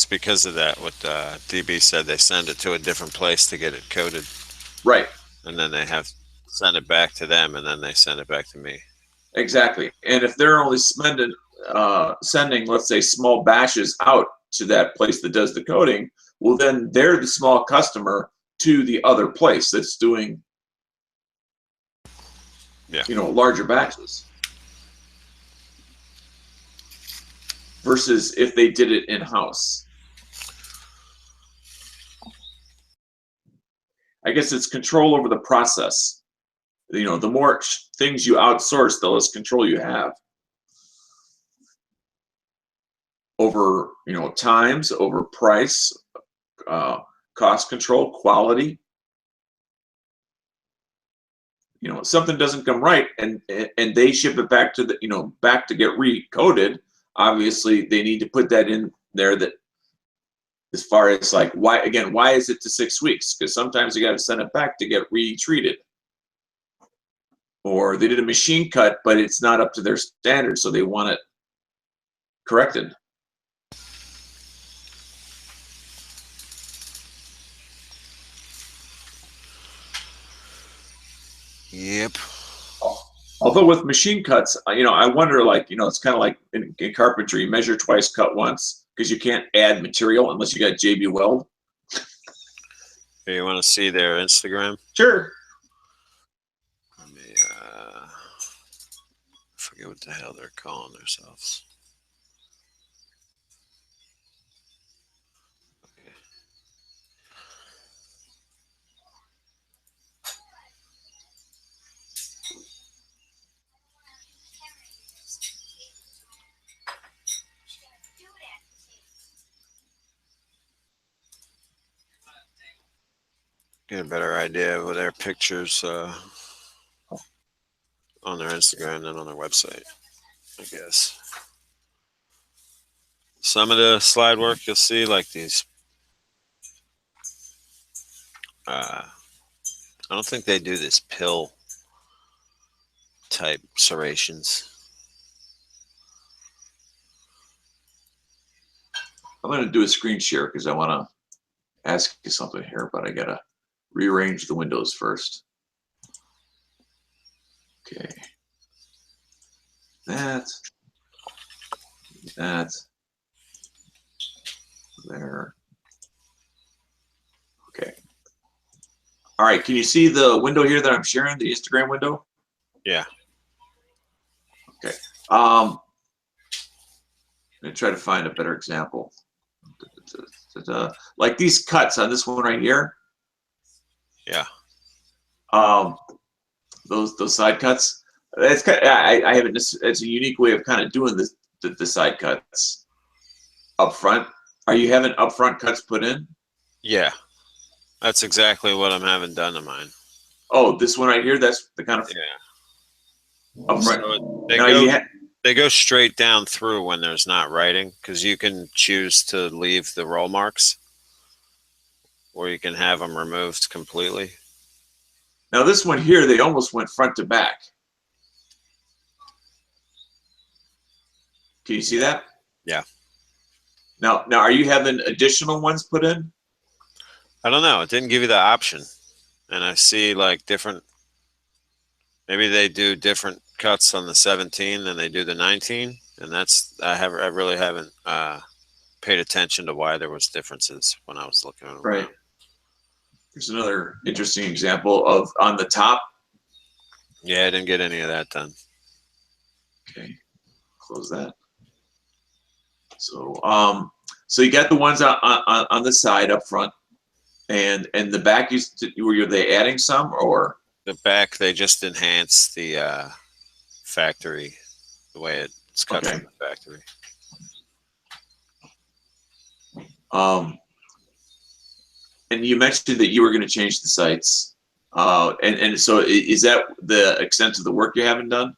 because of that. What DB said, they send it to a different place to get it coated. Right. And then they send it back to them, and then they send it back to me. Exactly. And if they're only sending, let's say, small batches out to that place that does the coating, well, then they're the small customer to the other place that's doing, larger batches. Versus if they did it in-house. I guess it's control over the process. You know, the more things you outsource, the less control you have over, you know, times, over price, cost control, quality. You know, something doesn't come right, and they ship it back to the, you know, back to get recoded. Obviously, they need to put that in there, that as far as like why is it to 6 weeks? Because sometimes you got to send it back to get retreated, or they did a machine cut, but it's not up to their standards, so they want it corrected. Yep. Although with machine cuts, you know, I wonder, like, you know, it's kind of like in carpentry, measure twice, cut once, because you can't add material unless you got JB Weld. Hey, you want to see their Instagram? Sure. Let me, I forget what the hell they're calling themselves. Okay. Get a better idea of their pictures on their Instagram than on their website, I guess. Some of the slide work you'll see, like these. I don't think they do this pill type serrations. I'm going to do a screen share because I want to ask you something here, but I got to rearrange the windows first. Okay. That. There. Okay. All right. Can you see the window here that I'm sharing, the Instagram window? Yeah. Okay. I'm going to try to find a better example. Like these cuts on this one right here. Yeah. Those side cuts. That's kind of, I have it. It's a unique way of kind of doing the side cuts up front. Are you having upfront cuts put in? Yeah. That's exactly what I'm having done to mine. Oh, this one right here. That's the kind of upfront. So they go straight down through when there's not writing, because you can choose to leave the roll marks, or you can have them removed completely. Now this one here, they almost went front to back. Can you see that? Yeah. Now, are you having additional ones put in? I don't know. It didn't give you the option, and I see like different. Maybe they do different cuts on the 17 than they do the 19, and that's I really haven't paid attention to why there was differences when I was looking around. Right. Here's another interesting example of on the top. Yeah, I didn't get any of that done. Okay, close that. So, so you got the ones on the side up front, and the back. Were they adding some, or the back? They just enhanced the factory, the way it's cut from the factory. And you mentioned that you were going to change the sights, and so is that the extent of the work you haven't done?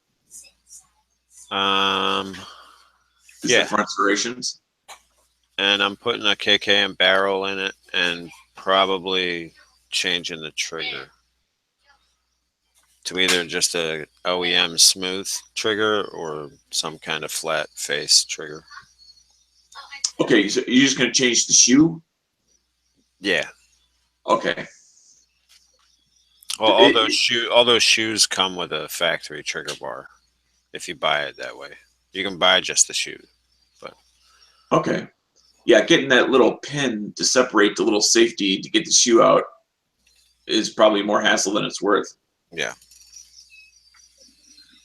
Yeah. The front serrations. And I'm putting a KKM barrel in it, and probably changing the trigger to either just a OEM smooth trigger or some kind of flat face trigger. Okay, so you're just going to change the shoe? Yeah. Okay. Well, all those shoes come with a factory trigger bar. If you buy it that way, you can buy just the shoe. But okay, yeah, getting that little pin to separate the little safety to get the shoe out is probably more hassle than it's worth. Yeah.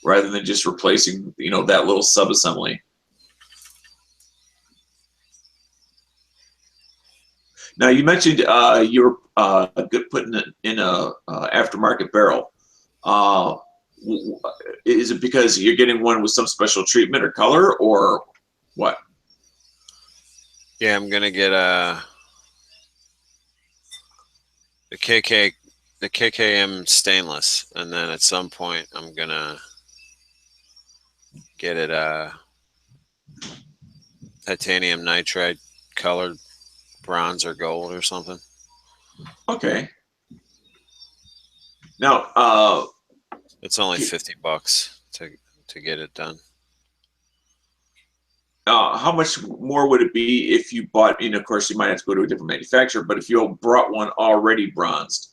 Rather than just replacing, that little sub-assembly. Now you mentioned you were good putting it in a aftermarket barrel. Is it because you're getting one with some special treatment or color, or what? Yeah, I'm gonna get the KKM stainless, and then at some point I'm gonna get it titanium nitride colored bronze or gold or something. Okay. Now, It's only $50 to get it done. how much more would it be if you bought? Of course, you might have to go to a different manufacturer, but if you brought one already bronzed.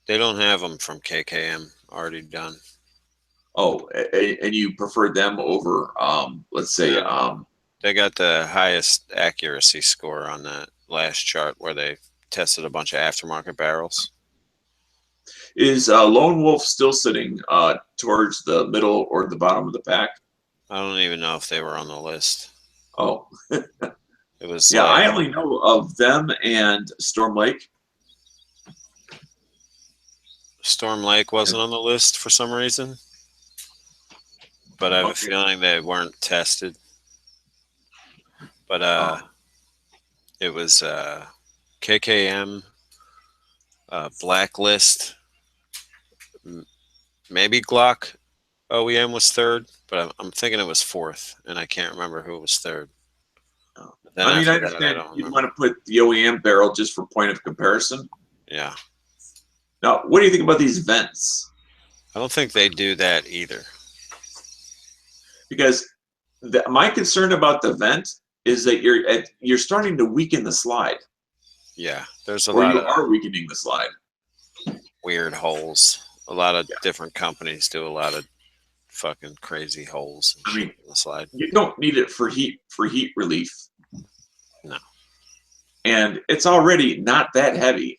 They don't have them from KKM already done. Oh, and you preferred them over, let's say, They got the highest accuracy score on that last chart where they tested a bunch of aftermarket barrels. Is Lone Wolf still sitting towards the middle or the bottom of the pack? I don't even know if they were on the list. Oh, It was yeah. like, I only know of them and Storm Lake. Storm Lake wasn't on the list for some reason, but I have a feeling they weren't tested. But it was KKM, Blacklist, maybe Glock OEM was third, but I'm thinking it was fourth, and I can't remember who was third. Then I after that, understand don't you remember. want to put the OEM barrel just for point of comparison. Yeah, Now, what do you think about these vents? I don't think they do that either. Because my concern about the vent is that you're starting to weaken the slide, Yeah, there's a or lot you of are weakening the slide. weird holes. A lot of different companies do a lot of fucking crazy holes and I mean, shit in the slide. You don't need it for heat relief. No. And it's already not that heavy.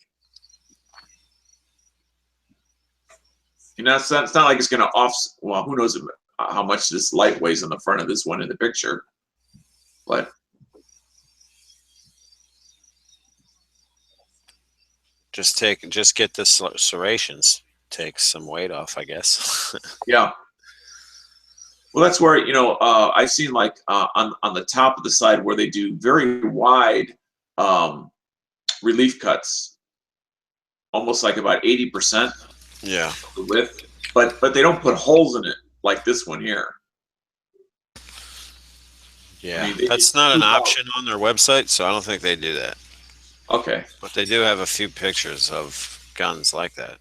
It's not like it's going to well, who knows how much this light weighs on the front of this one in the picture. But Just get the serrations, take some weight off, I guess. yeah. Well, that's where, I've seen like on the top of the side where they do very wide relief cuts, almost like about 80%. Yeah. The width, but they don't put holes in it like this one here. Yeah, I mean, that's not an option on their website, so I don't think they do that. Okay. But they do have a few pictures of guns like that.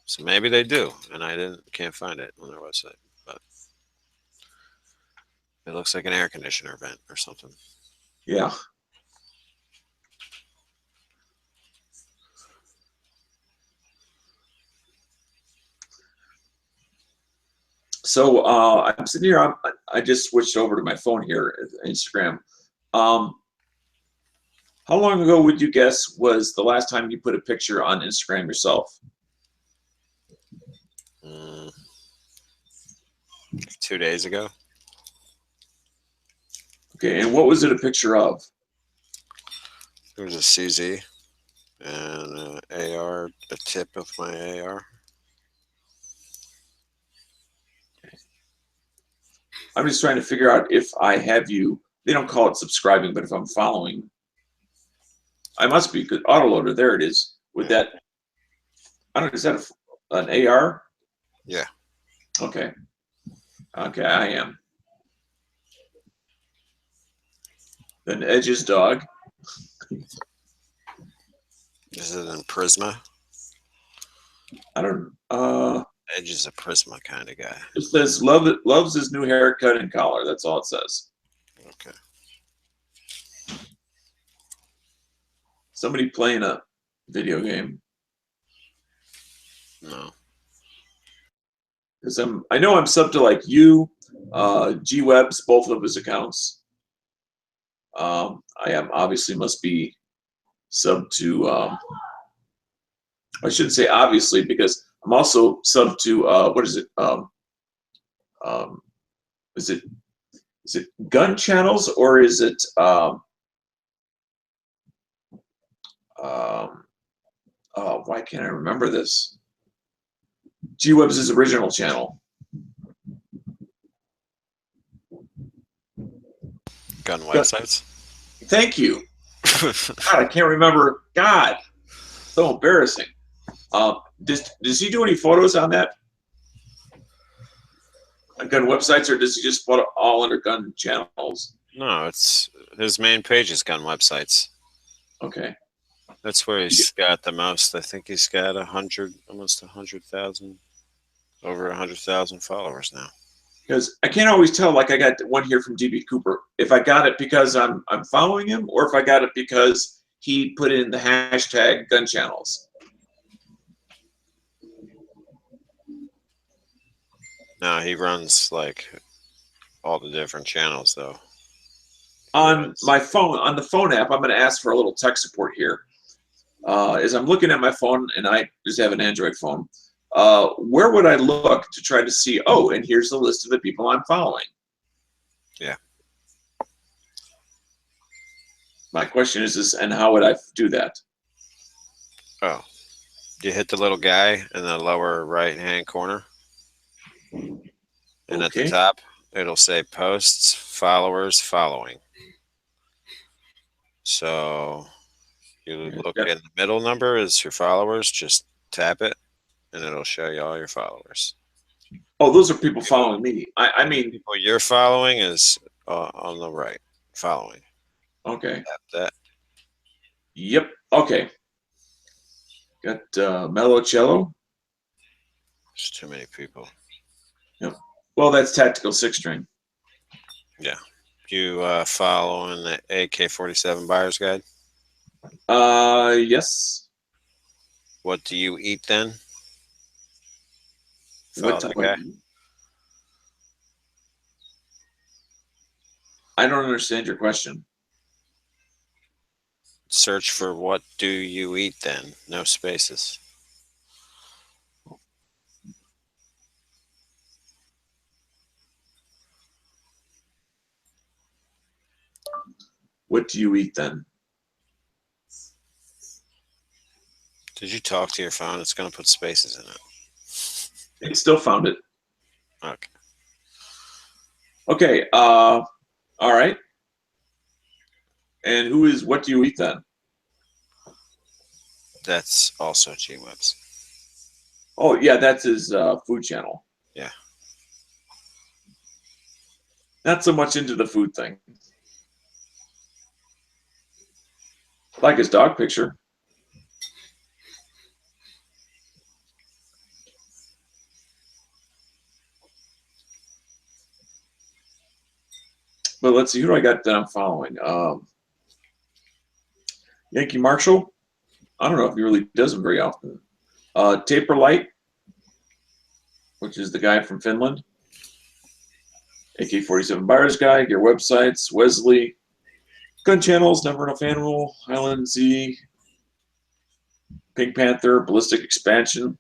So maybe they do, and I can't find it on their website. But it looks like an air conditioner vent or something. Yeah. So I'm sitting here. I just switched over to my phone here, Instagram. How long ago would you guess was the last time you put a picture on Instagram yourself? 2 days ago. Okay, and what was it a picture of? There was a CZ and an AR, the tip of my AR. I'm just trying to figure out if I have you. They don't call it subscribing, but if I'm following, I must be good. Autoloader, there it is. With that, I don't know. Is that an AR? Yeah. Okay. Okay, I am. Then Edge's dog. Is it in Prisma? I don't. Edge is a Prisma kind of guy. It says loves his new haircut and collar. That's all it says. Okay. Somebody playing a video game. No. Because I know I'm sub to like you, G-Webs, both of his accounts. I am obviously must be sub to. I shouldn't say obviously because I'm also sub to what is it? Is it gun channels or is it Why can't I remember this? G-Web's original channel. Gun websites. Thank you. God, I can't remember. God, so embarrassing. Does he do any photos on that? On gun websites, or does he just put it all under gun channels? No, it's his main page is gun websites. Okay. That's where he's got the most. I think he's got almost 100,000, over 100,000 followers now. Because I can't always tell. Like I got one here from DB Cooper. If I got it because I'm following him, or if I got it because he put in the hashtag gun channels. No, he runs like all the different channels though. On my phone, on the phone app, I'm going to ask for a little tech support here. As I'm looking at my phone, and I just have an Android phone, where would I look to try to see, oh, and here's the list of the people I'm following? Yeah. My question is this, and how would I do that? Oh, you hit the little guy in the lower right-hand corner. And at the top, it'll say posts, followers, following. So you look in the middle number is your followers. Just tap it, and it'll show you all your followers. Oh, those are people following me. I mean, people you're following is on the right. Following. Okay. Tap that. Yep. Okay. Got Mellow Cello. There's too many people. Yep. Well, that's Tactical Six String. Yeah. You following the AK-47 Buyer's Guide? Yes. What do you eat then? What Follow that guy. I don't understand your question. Search for what do you eat then? No spaces. What do you eat then? Did you talk to your phone? It's going to put spaces in it. It still found it. Okay. Okay. All right. And who is what do you eat then? That's also G-Webs. Oh, yeah, that's his food channel. Yeah. Not so much into the food thing. I like his dog picture. But let's see, who do I got that I'm following? Yankee Marshall. I don't know if he really does them very often. Taper Light, which is the guy from Finland. AK-47 Buyer's Guide, Gear Websites, Wesley, Gun Channels, Never Enough Animal, Highland Z, Pink Panther, Ballistic Expansion,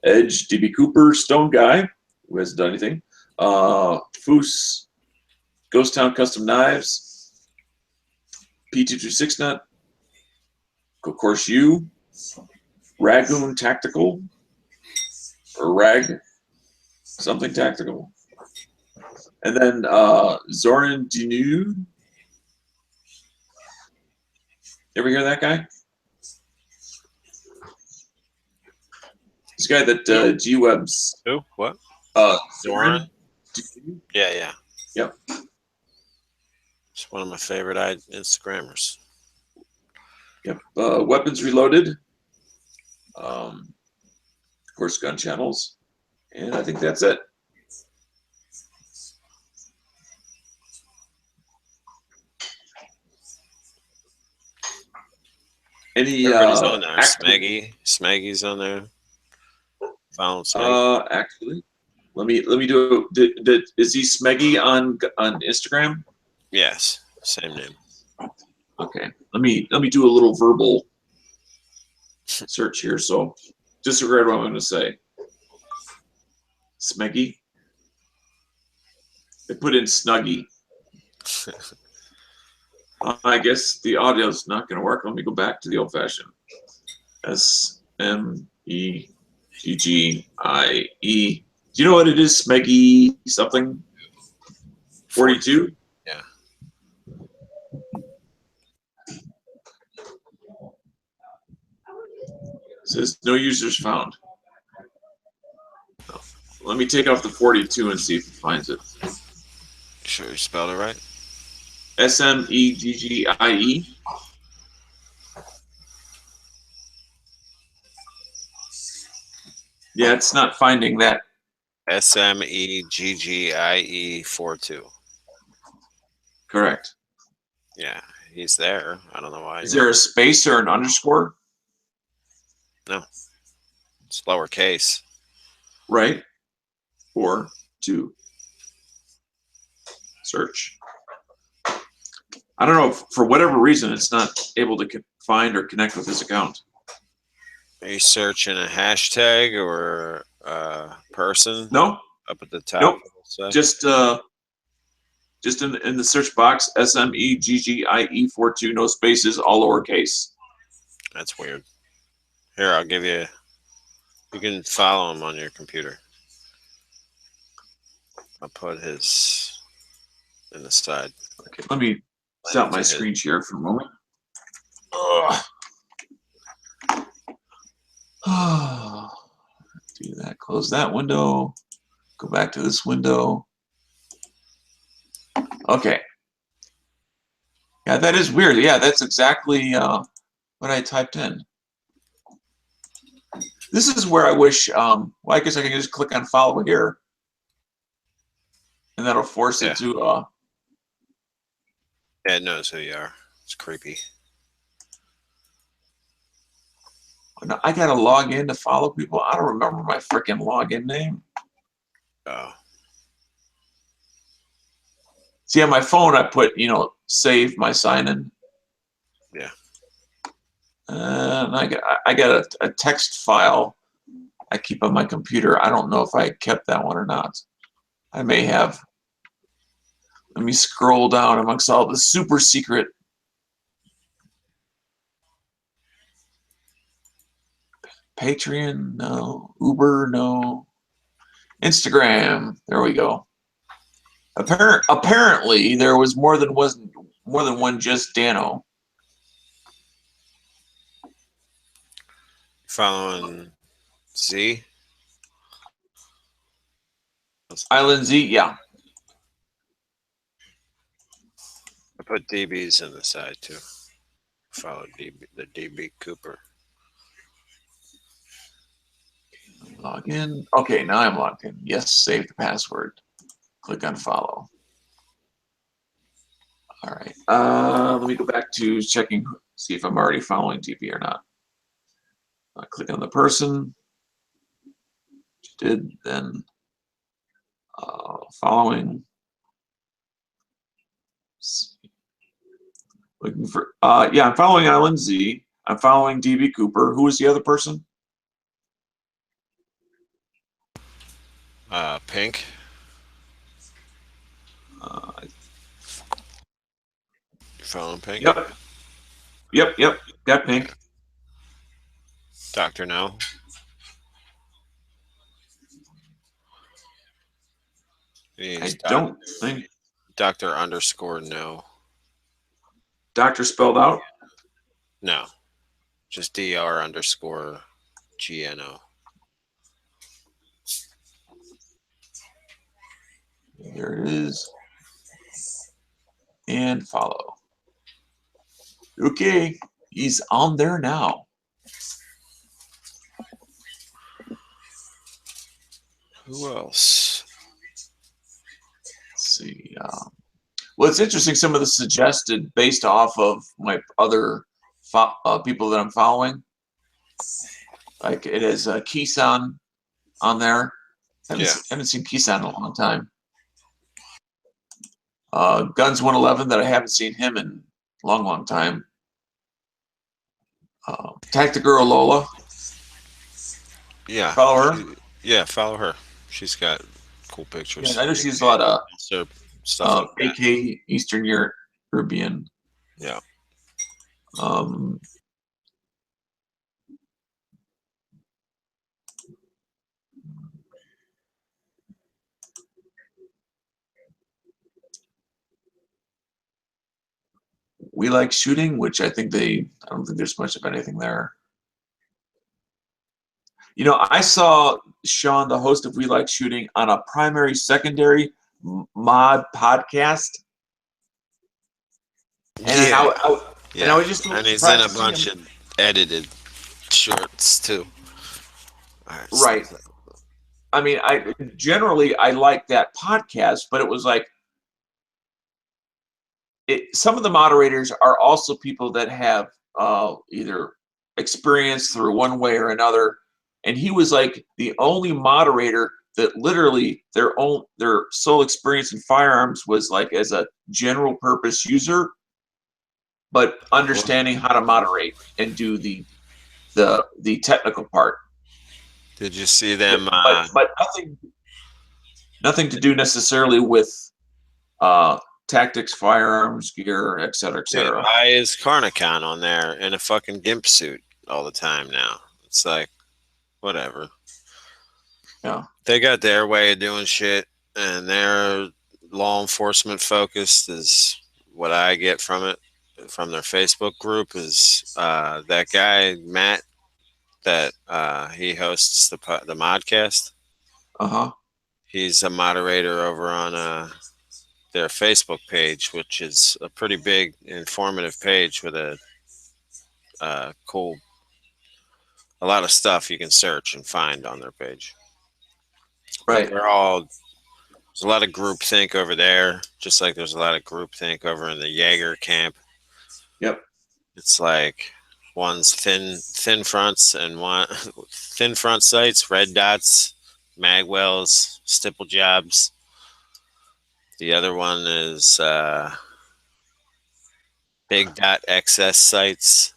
Edge, DB Cooper, Stone Guy, who hasn't done anything, Foos, Ghost Town Custom Knives, P226 Nut, of course you, Ragoon Tactical, or Rag something Tactical, and then Zoran Dinu. Ever hear that guy? This guy that G-Webs. Who? What? Zoran. Yeah. Yep. It's one of my favorite Instagrammers. Yep. Weapons Reloaded. Of course, Gun Channels. And I think that's it. Any Everybody's on there. Smeggy's on there. Found Smeggy. Actually, let me do. Is he Smeggy on Instagram? Yes, same name. Okay. Let me do a little verbal search here. So disregard what I'm going to say. Smeggy. I put in Snuggy. I guess the audio's not going to work. Let me go back to the old fashioned. SMEGGIE. Do you know what it is? Smeggy something? 42? Yeah. It says no users found. Let me take off the 42 and see if it finds it. Sure you spelled it right? SMEGGIE. Yeah, it's not finding that. SMEGGIE 42. Correct. Yeah, he's there. I don't know why. Is there a space or an underscore? No. It's lowercase. Right. 42. Search. I don't know. For whatever reason, it's not able to find or connect with his account. Are you searching a hashtag or a person? No. Up at the top. Nope. So? Just in the search box, SMEGGIE 42, no spaces, all lowercase. That's weird. Here, I'll give you. You can follow him on your computer. I'll put his in the side. Okay, let me stop my screen share for a moment. Do that. Close that window. Go back to this window. Okay. Yeah, that is weird. Yeah, that's exactly what I typed in. This is where I wish, well, I guess I can just click on follow here. And that'll force it to... Yeah, it knows who you are. It's creepy. I got to log in to follow people. I don't remember my freaking login name. Oh. See, on my phone, I put, save my sign-in. Yeah. And I got a text file I keep on my computer. I don't know if I kept that one or not. I may have. Let me scroll down amongst all the super secret. Patreon, no. Uber, no. Instagram, there we go. Apparently, there was more than one just Dano. Following Z? Island Z, yeah. I put DBs in the side too. Follow the DB Cooper. Log in. Okay, now I'm logged in. Yes, save the password. Click on follow. All right. Let me go back to checking, see if I'm already following DB or not. Click on the person. Did then following. Looking for yeah, I'm following Island Z. I'm following DB Cooper. Who is the other person? Pink. You following Pink? Yep. Got Pink. Dr. No. I don't think. Dr. _ no. Doctor spelled out? No. Just DR _ GNO. There it is. And follow. Okay, he's on there now. Who else? Let's see. Well, it's interesting. Some of the suggested based off of my other people that I'm following. Like it is Kisan on there. Haven't seen Kisan in a long time. Guns 111 that I haven't seen him in a long time. Tactical Lola. Yeah. Follow her? Yeah, follow her. She's got cool pictures. Yeah, I know she's a lot of stuff like AK Eastern European. Yeah. Um, We Like Shooting, which I don't think there's much of anything there. You know, I saw Sean, the host of We Like Shooting, on a primary secondary mod podcast. And Yeah. and I was just And he's in a surprised to bunch see him. of edited shorts too. All right. Right. I mean, I generally like that podcast, but it was like some of the moderators are also people that have either experience through one way or another, and he was like the only moderator that literally their sole experience in firearms was like as a general purpose user, but understanding how to moderate and do the technical part. Did you see them? But nothing to do necessarily with tactics, firearms, gear, et cetera, et Dude, cetera. why is Carnicon on there in a fucking gimp suit all the time now? It's like, whatever. Yeah. They got their way of doing shit, and their law enforcement focused is what I get from it, from their Facebook group, is that guy, Matt, that he hosts the Modcast. Uh-huh. He's a moderator over on their Facebook page, which is a pretty big, informative page with a cool, a lot of stuff you can search and find on their page. Right. But there's a lot of groupthink over there, just like there's a lot of groupthink over in the Jaeger camp. Yep. It's like one's thin fronts and one thin front sights, red dots, magwells, stipple jobs. The other one is big dot XS sights.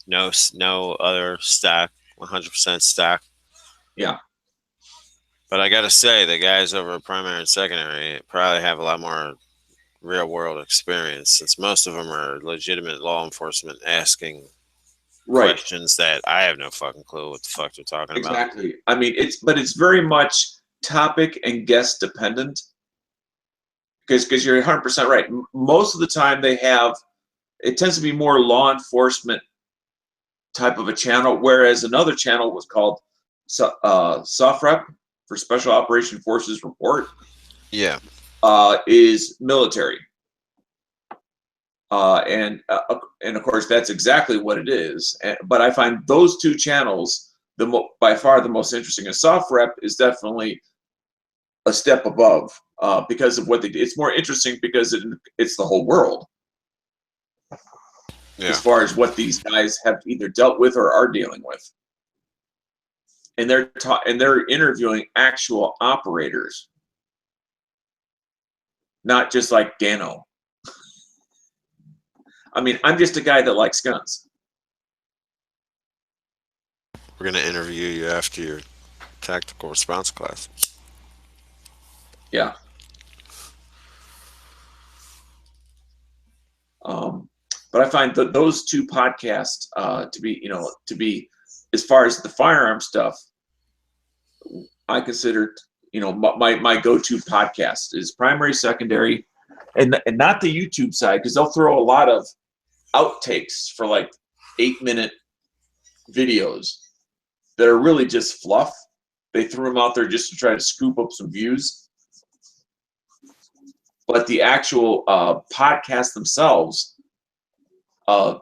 no other stock, 100% stock. Yeah. But I gotta say, the guys over at primary and secondary probably have a lot more real world experience, since most of them are legitimate law enforcement asking questions that I have no fucking clue what the fuck they're talking about. Exactly. I mean, it's very much topic and guest dependent. Because you're 100% right. Most of the time it tends to be more law enforcement type of a channel, whereas another channel was called SOFREP, for Special Operation Forces Report. Yeah. Is military. And of course, that's exactly what it is. But I find those two channels by far the most interesting. And SOFREP is definitely a step above because of what they do. It's more interesting because it's the whole world. Yeah. As far as what these guys have either dealt with or are dealing with. And they're interviewing actual operators. Not just like Dano. I mean, I'm just a guy that likes guns. We're going to interview you after your tactical response class. Yeah. But I find that those two podcasts to be as far as the firearm stuff, I consider, my go-to podcast is primary, secondary, and not the YouTube side, because they'll throw a lot of outtakes for like 8-minute videos that are really just fluff. They threw them out there just to try to scoop up some views. But the actual podcasts themselves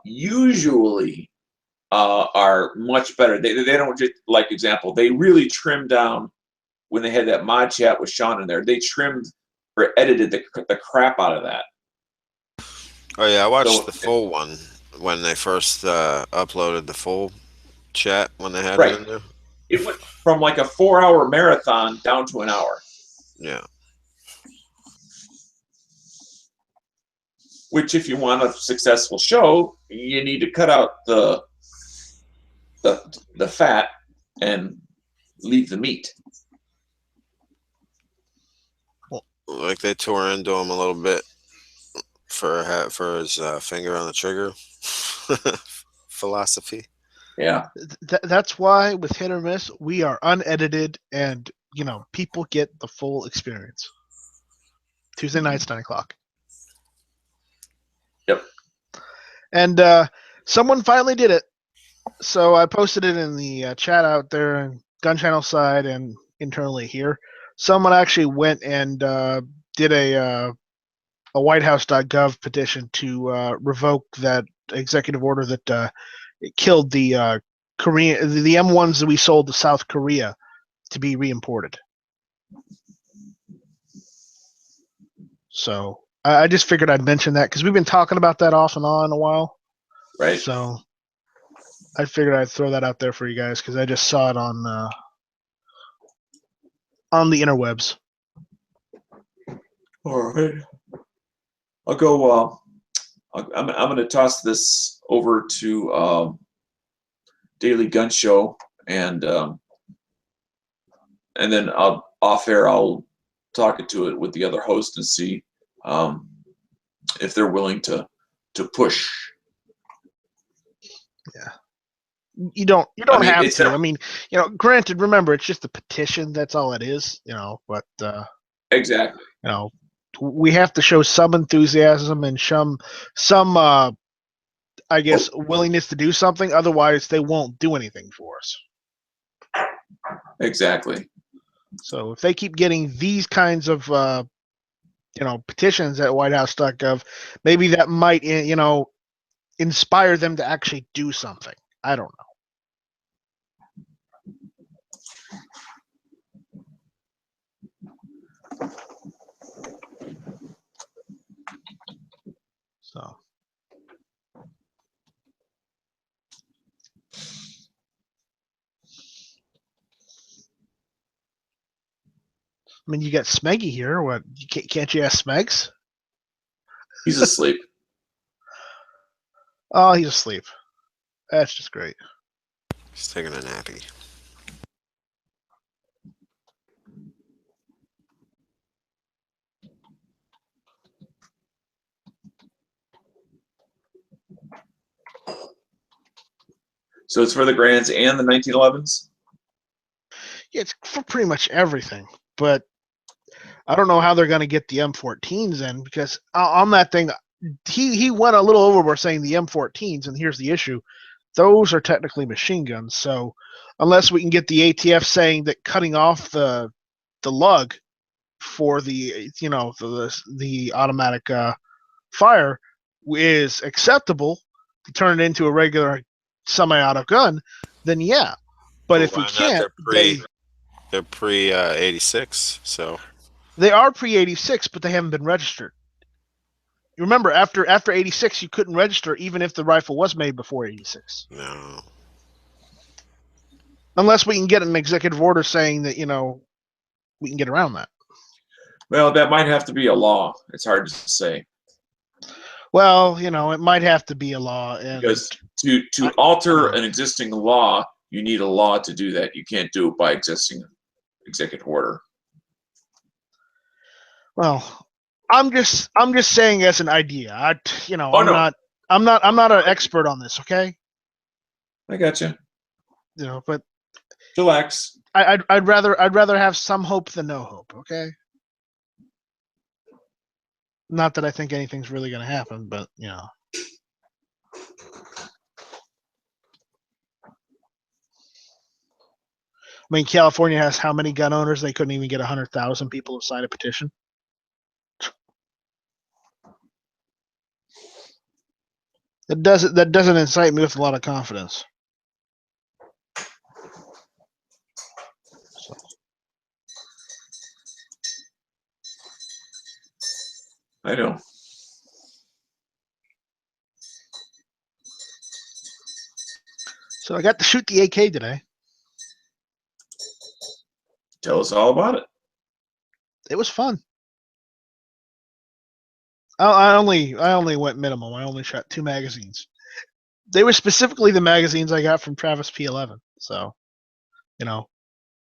usually are much better. They don't just, like example, they really trimmed down when they had that mod chat with Sean in there. They trimmed or edited the crap out of that. Oh yeah, I watched the full one when they first uploaded the full chat when they had it in there. It went from like a 4-hour marathon down to an hour. Yeah. Which, if you want a successful show, you need to cut out the fat and leave the meat. Like they tore into him a little bit. for his finger on the trigger philosophy. Yeah. That's why with Hit or Miss, we are unedited and, people get the full experience. Tuesday nights, 9 o'clock. Yep. And someone finally did it. So I posted it in the chat out there on Gun Channel side and internally here. Someone actually went and did a whitehouse.gov petition to revoke that executive order that it killed the Korean, the M1s that we sold to South Korea to be reimported. So I just figured I'd mention that because we've been talking about that off and on a while. Right. So I figured I'd throw that out there for you guys because I just saw it on the interwebs. All right. I'll go. I'm going to toss this over to Daily Gun Show, and then off air I'll talk to it with the other host and see if they're willing to push. Yeah. You don't have to. not- I mean, granted, remember it's just a petition. That's all it is. But Exactly. we have to show some enthusiasm and some I guess willingness to do something. Otherwise, they won't do anything for us. Exactly. So if they keep getting these kinds of petitions at whitehouse.gov, maybe that might inspire them to actually do something. I don't know. So I mean, you got Smeggy here. What? Can't you ask Smegs? He's asleep. Oh, he's asleep. That's just great. He's taking a nappy. So it's for the Grands and the 1911s? Yeah, it's for pretty much everything. But I don't know how they're going to get the M14s in because on that thing, he went a little overboard saying the M14s, and here's the issue. Those are technically machine guns. So unless we can get the ATF saying that cutting off the lug for the the automatic fire is acceptable to turn it into a regular semi-auto gun, then yeah. But if we can't, they're pre 86, so they are pre 86, but they haven't been registered. You remember after 86, you couldn't register even if the rifle was made before 86. No. Unless we can get an executive order saying that we can get around that. Well, that might have to be a law. It's hard to say. Well, it might have to be a law, and Because to alter an existing law, you need a law to do that. You can't do it by existing executive order. Well, I'm just saying as an idea. I'm not an expert on this, okay? I got you. But Relax. I'd rather have some hope than no hope, okay? Not that I think anything's really going to happen, but I mean, California has how many gun owners? They couldn't even get 100,000 people to sign a petition. That doesn't incite me with a lot of confidence. I know. So I got to shoot the AK today. Tell us all about it. It was fun. I only went minimum. I only shot 2 magazines. They were specifically the magazines I got from Travis P11. So,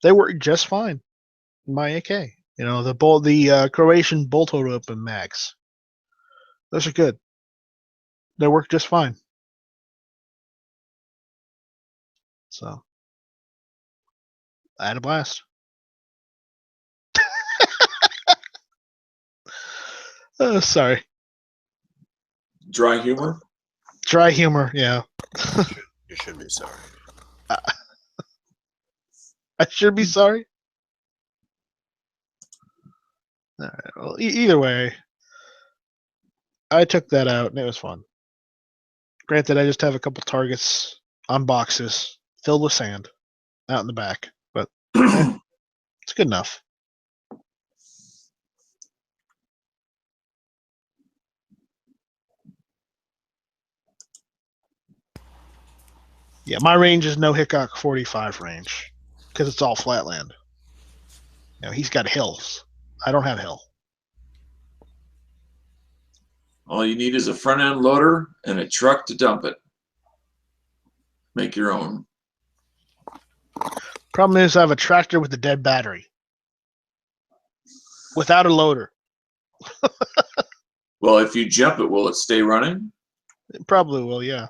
they worked just fine. My AK. The Croatian Boltoropen mags. Those are good. They work just fine. So I had a blast. Sorry. Dry humor. Dry humor, yeah. You should be sorry. I should be sorry. All right, well, either way, I took that out and it was fun. Granted, I just have a couple targets on boxes filled with sand out in the back, but it's good enough. Yeah, my range is no Hickok 45 range because it's all flatland. You know, he's got hills. I don't have hill. All you need is a front end loader and a truck to dump it. Make your own. Problem is, I have a tractor with a dead battery without a loader. Well, if you jump it, will it stay running? It probably will, yeah.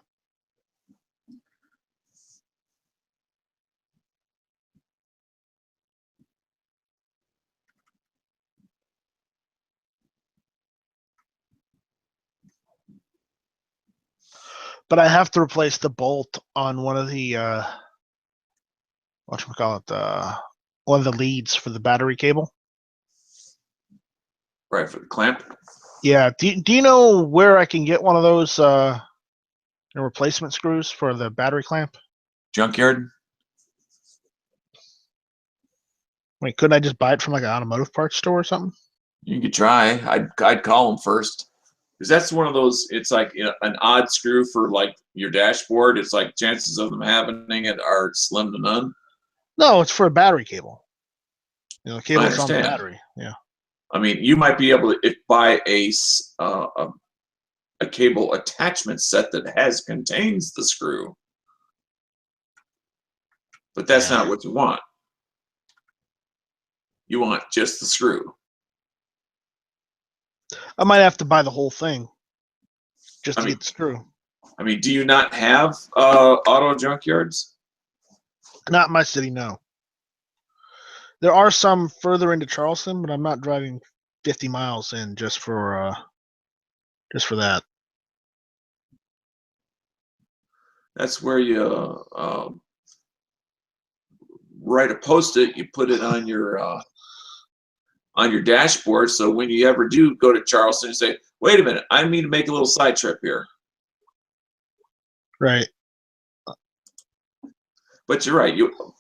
But I have to replace the bolt on one of the whatchamacallit, one of the leads for the battery cable. Right, for the clamp. Yeah. Do you know where I can get one of those replacement screws for the battery clamp? Junkyard. Wait, couldn't I just buy it from like an automotive parts store or something? You could try. I'd call them first. Because that's one of those, it's like, you know, an odd screw for like your dashboard. It's like chances of them happening it are slim to none. No, it's for a battery cable. You know, the cable's on the understand. battery. Yeah. I mean, you might be able to buy a cable attachment set that contains the screw, but that's not what you want. You want just the screw. I might have to buy the whole thing just to get the screw. I mean, do you not have auto junkyards? Not in my city, no. There are some further into Charleston, but I'm not driving 50 miles in just for that. That's where you write a post-it. You put it on your dashboard. So when you ever do go to Charleston, you say, "Wait a minute, I need to make a little side trip here." Right. But you're right. You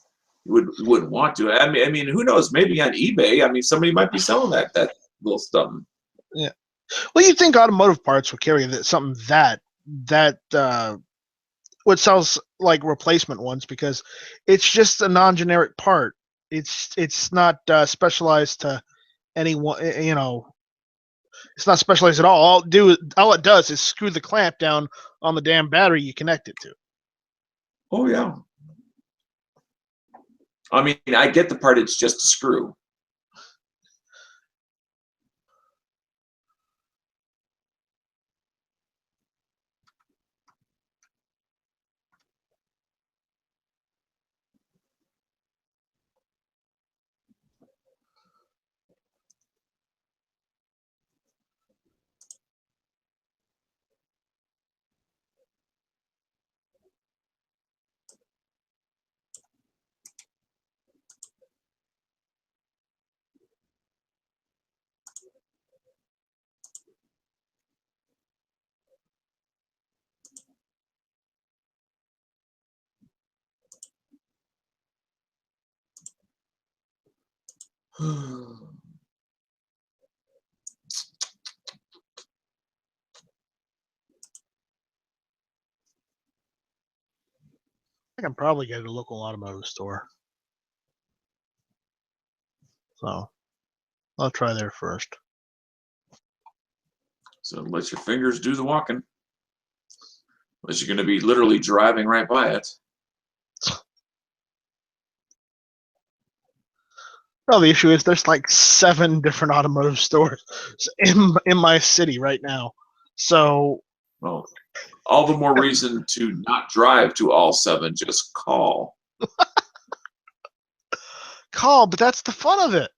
wouldn't want to. I mean, who knows? Maybe on eBay. I mean, somebody might be selling that little stuff. Yeah. Well, you'd think automotive parts would carry something that what sells like replacement ones because it's just a non-generic part. It's not specialized to anyone. You know, it's not specialized at all. All it does is screw the clamp down on the damn battery you connect it to. Oh yeah. I mean, I get the part. It's just a screw. I can probably get it at a local automotive store. So I'll try there first. So let your fingers do the walking. Unless you're going to be literally driving right by it. Well, the issue is there's like 7 different automotive stores in my city right now. So Well, all the more reason to not drive to all 7. Just call. but that's the fun of it.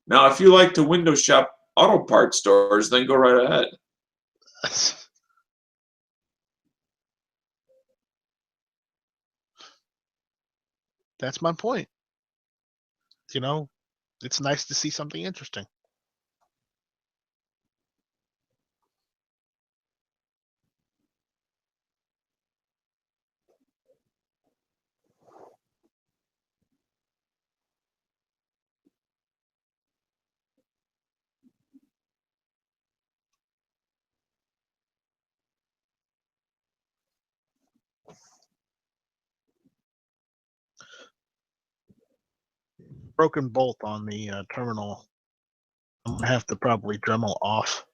Now, if you like to window shop auto parts stores, then go right ahead. That's my point. You know, it's nice to see something interesting. Broken bolt on the terminal. I'm gonna have to probably Dremel off.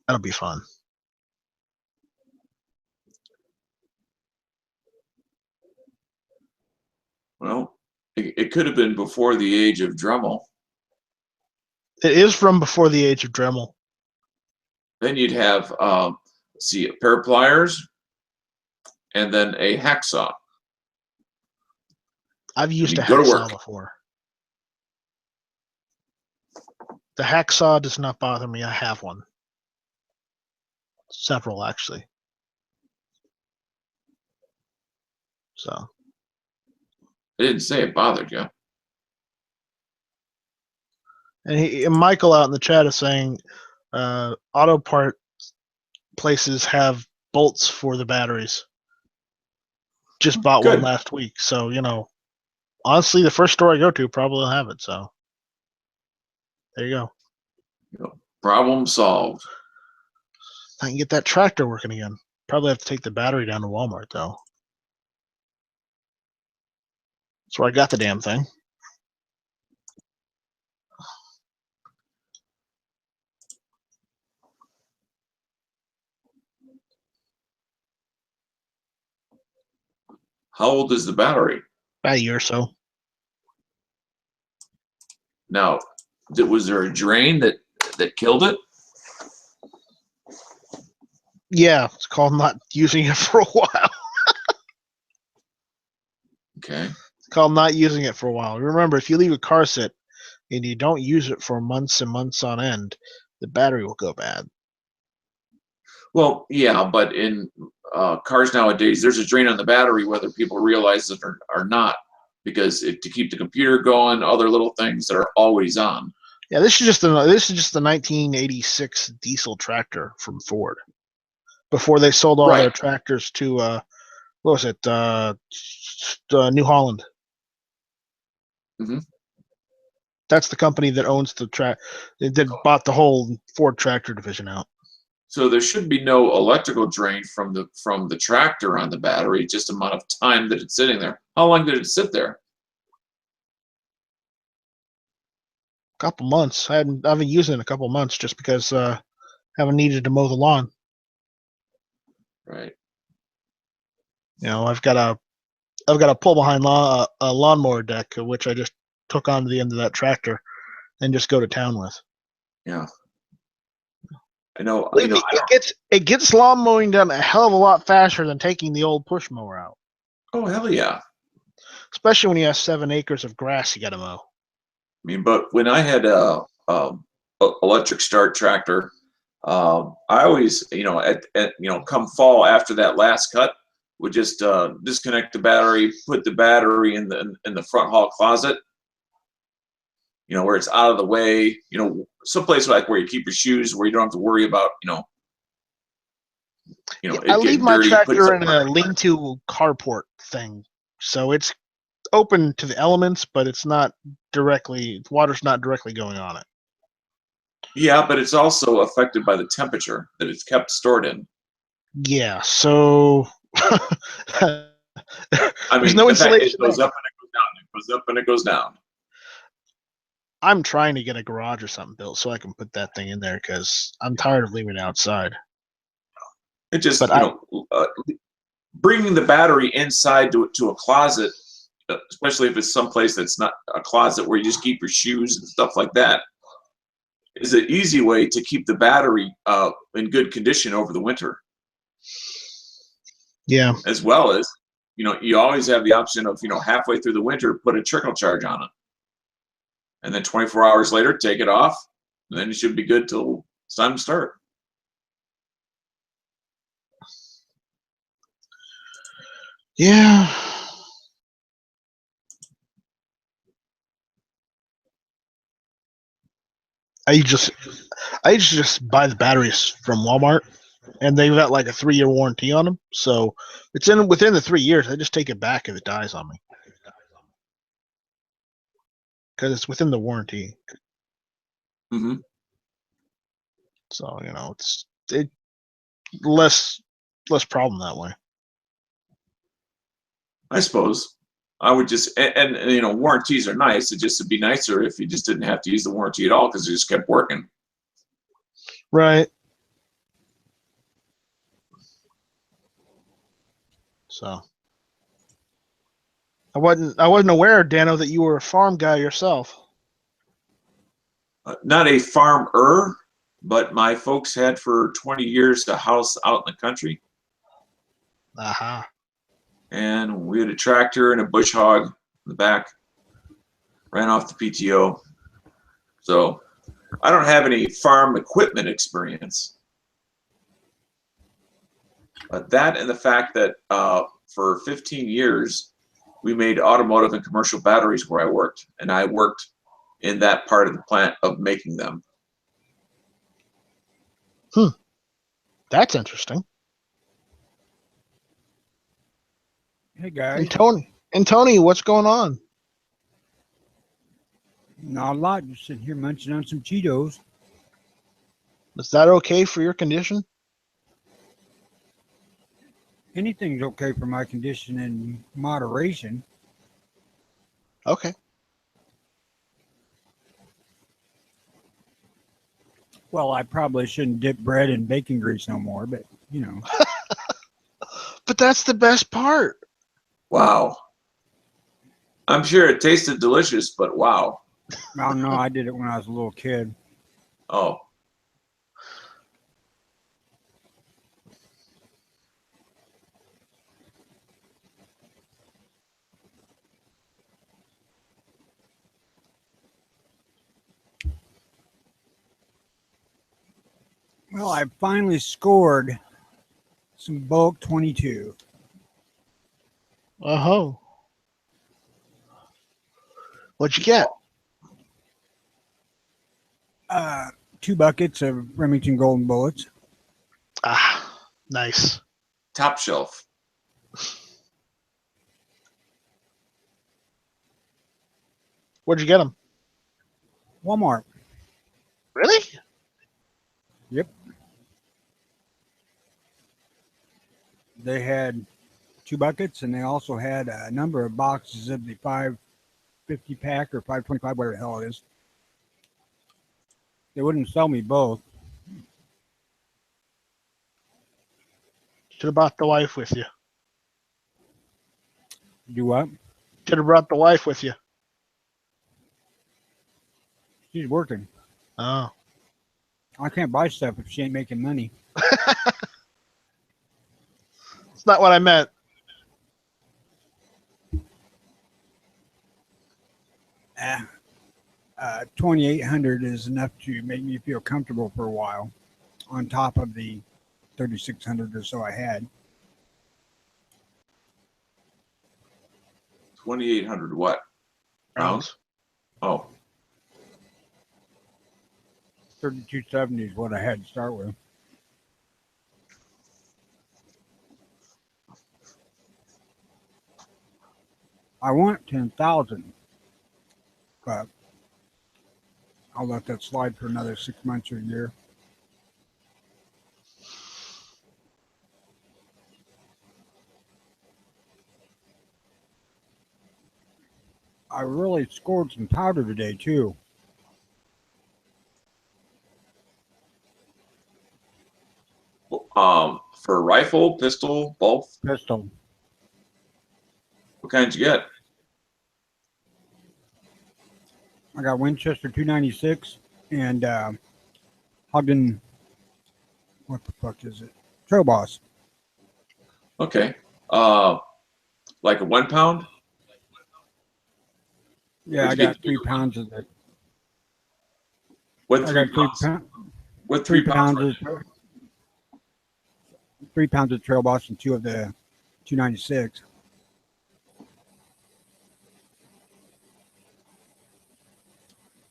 That'll be fun. Well, it could have been before the age of Dremel. It is from before the age of Dremel. Then you'd have, let's see, a pair of pliers and then a hacksaw. I've used a You go to hacksaw work. before. The hacksaw does not bother me. I have one. Several, actually. So, I didn't say it bothered you. and Michael out in the chat is saying auto part places have bolts for the batteries. Just bought one Good. last week. So, you know, honestly, the first store I go to probably will have it. So, there you go. Problem solved. I can get that tractor working again. Probably have to take the battery down to Walmart, though. That's where I got the damn thing. How old is the battery? About a year or so. Now, was there a drain that killed it? Yeah, it's called not using it for a while. Okay. It's called not using it for a while. Remember, if you leave a car sit and you don't use it for months and months on end, the battery will go bad. Well, yeah, but in cars nowadays, there's a drain on the battery whether people realize it or not, because to keep the computer going, other little things that are always on. Yeah, this is just the 1986 diesel tractor from Ford. Before they sold all their Right. tractors to what was it? New Holland. Mhm. That's the company that owns the track. That bought the whole Ford tractor division out. So there should be no electrical drain from the tractor on the battery, just amount of time that it's sitting there. How long did it sit there? Couple months. I've been using it in a couple months just because haven't needed to mow the lawn. Right. You know, I've got a pull behind a lawnmower deck, which I just took onto the end of that tractor and just go to town with. Yeah. I know. Believe me, it gets lawn mowing done a hell of a lot faster than taking the old push mower out. Oh, hell yeah. Especially when you have 7 acres of grass you got to mow. I mean, but when I had a electric start tractor, I always, come fall after that last cut, would just disconnect the battery, put the battery in the front hall closet, where it's out of the way, someplace like where you keep your shoes, where you don't have to worry about, it I leave getting my dirty. tractor in a lean-to carport thing, so it's open to the elements, but it's not directly, water's not directly going on it. Yeah, but it's also affected by the temperature that it's kept stored in. Yeah, so I there's mean, no the fact insulation it goes there. up and it goes down, it goes up and it goes down. I'm trying to get a garage or something built so I can put that thing in there because I'm tired of leaving it outside. It just, But bringing the battery inside to a closet, especially if it's someplace that's not a closet where you just keep your shoes and stuff like that, is an easy way to keep the battery in good condition over the winter. Yeah. As well as, you always have the option of, halfway through the winter, put a trickle charge on it. And then 24 hours later, take it off. And then you should be good till it's time to start. Yeah. I used to just buy the batteries from Walmart, and they've got like a 3-year warranty on them. So it's within the 3 years. I just take it back if it dies on me, because it's within the warranty. Mm-hmm. So it's less problem that way. I suppose. I would just, and warranties are nice. It just would be nicer if you just didn't have to use the warranty at all because it just kept working. Right. So I wasn't aware, Dano, that you were a farm guy yourself. Not a farmer, but my folks had for 20 years a house out in the country. Uh-huh. And we had a tractor and a bush hog in the back. Ran off the PTO. So I don't have any farm equipment experience. But that and the fact that for 15 years, we made automotive and commercial batteries where I worked. And I worked in that part of the plant of making them. That's interesting. Hey guys. And Tony, what's going on? Not a lot. Just sitting here munching on some Cheetos. Is that okay for your condition? Anything's okay for my condition in moderation. Okay. Well, I probably shouldn't dip bread in bacon grease no more, but But that's the best part. Wow. I'm sure it tasted delicious, but wow. I don't know. I did it when I was a little kid. Oh. Well, I finally scored some bulk 22. Oh. What'd you get? 2 buckets of Remington Golden Bullets. Ah, nice. Top shelf. Where'd you get them? Walmart. Really? Yep. They had 2 buckets, and they also had a number of boxes of the 550 pack or 525, whatever the hell it is. They wouldn't sell me both. Should have brought the wife with you. Do what? Should have brought the wife with you. She's working. Oh. I can't buy stuff if she ain't making money. It's not what I meant. $2,800 is enough to make me feel comfortable for a while, on top of the 3,600 or so I had. 2,800 what? Rounds? Oh. 3270 is what I had to start with. I want 10,000, but I'll let that slide for another 6 months or a year. I really scored some powder today too. For rifle, pistol, both? Pistol. What kind did you get? I got Winchester 296 and Ogden. What the fuck is it? Trail Boss. Okay. Like a 1 pound? Yeah, Where'd I you got get 3 pounds of it. What I 3 got 3 pounds? pounds. What 3 3 pounds? pounds of 3 pounds of Trail Boss and 2 of the 296.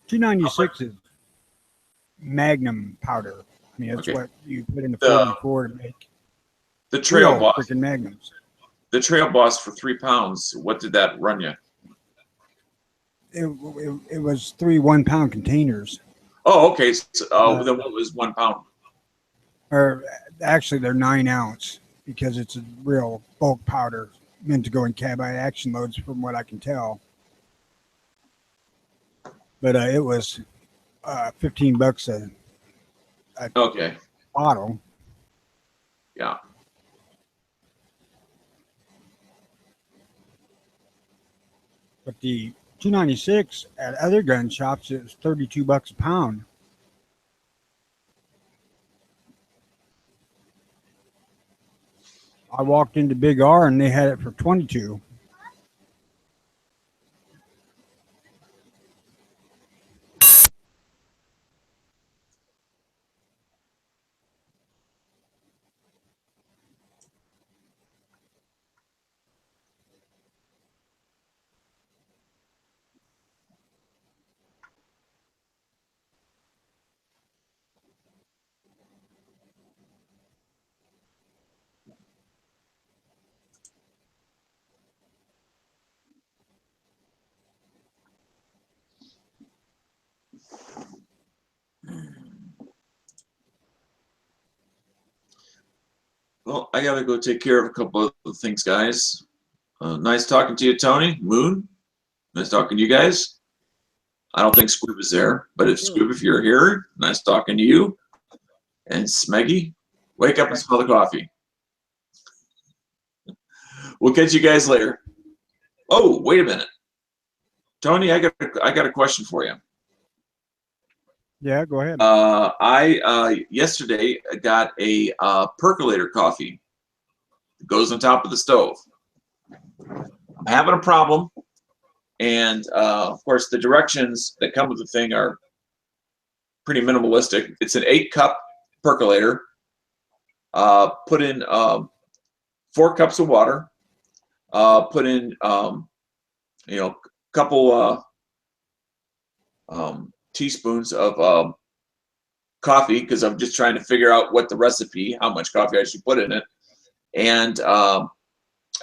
$296 is Magnum powder. I mean, that's Okay. what you put in the The- 44 to make The Trail real Boss. freaking Magnums. The Trail Boss for 3 pounds. What did that run you? It was 3 1-pound containers. Oh, okay. So, then what was 1 pound? Or actually, they're 9 ounce because it's a real bulk powder meant to go in cab action loads, from what I can tell. But it was $15 a Okay. bottle. Yeah. But the 296 at other gun shops, it was $32 a pound. I walked into Big R and they had it for 22. Well, I gotta go take care of a couple of things, guys. Nice talking to you, Tony. Moon. Nice talking to you guys. I don't think Squib is there, but if you're here, nice talking to you. And Smeggy, wake up and smell the coffee. We'll catch you guys later. Oh, wait a minute, Tony. I got a question for you. Yeah, go ahead. I yesterday got a percolator coffee. It goes on top of the stove. I'm having a problem, and of course the directions that come with the thing are pretty minimalistic. It's an 8-cup percolator. Put in 4 cups of water. Put in a couple teaspoons of coffee, because I'm just trying to figure out what the recipe, how much coffee I should put in it. And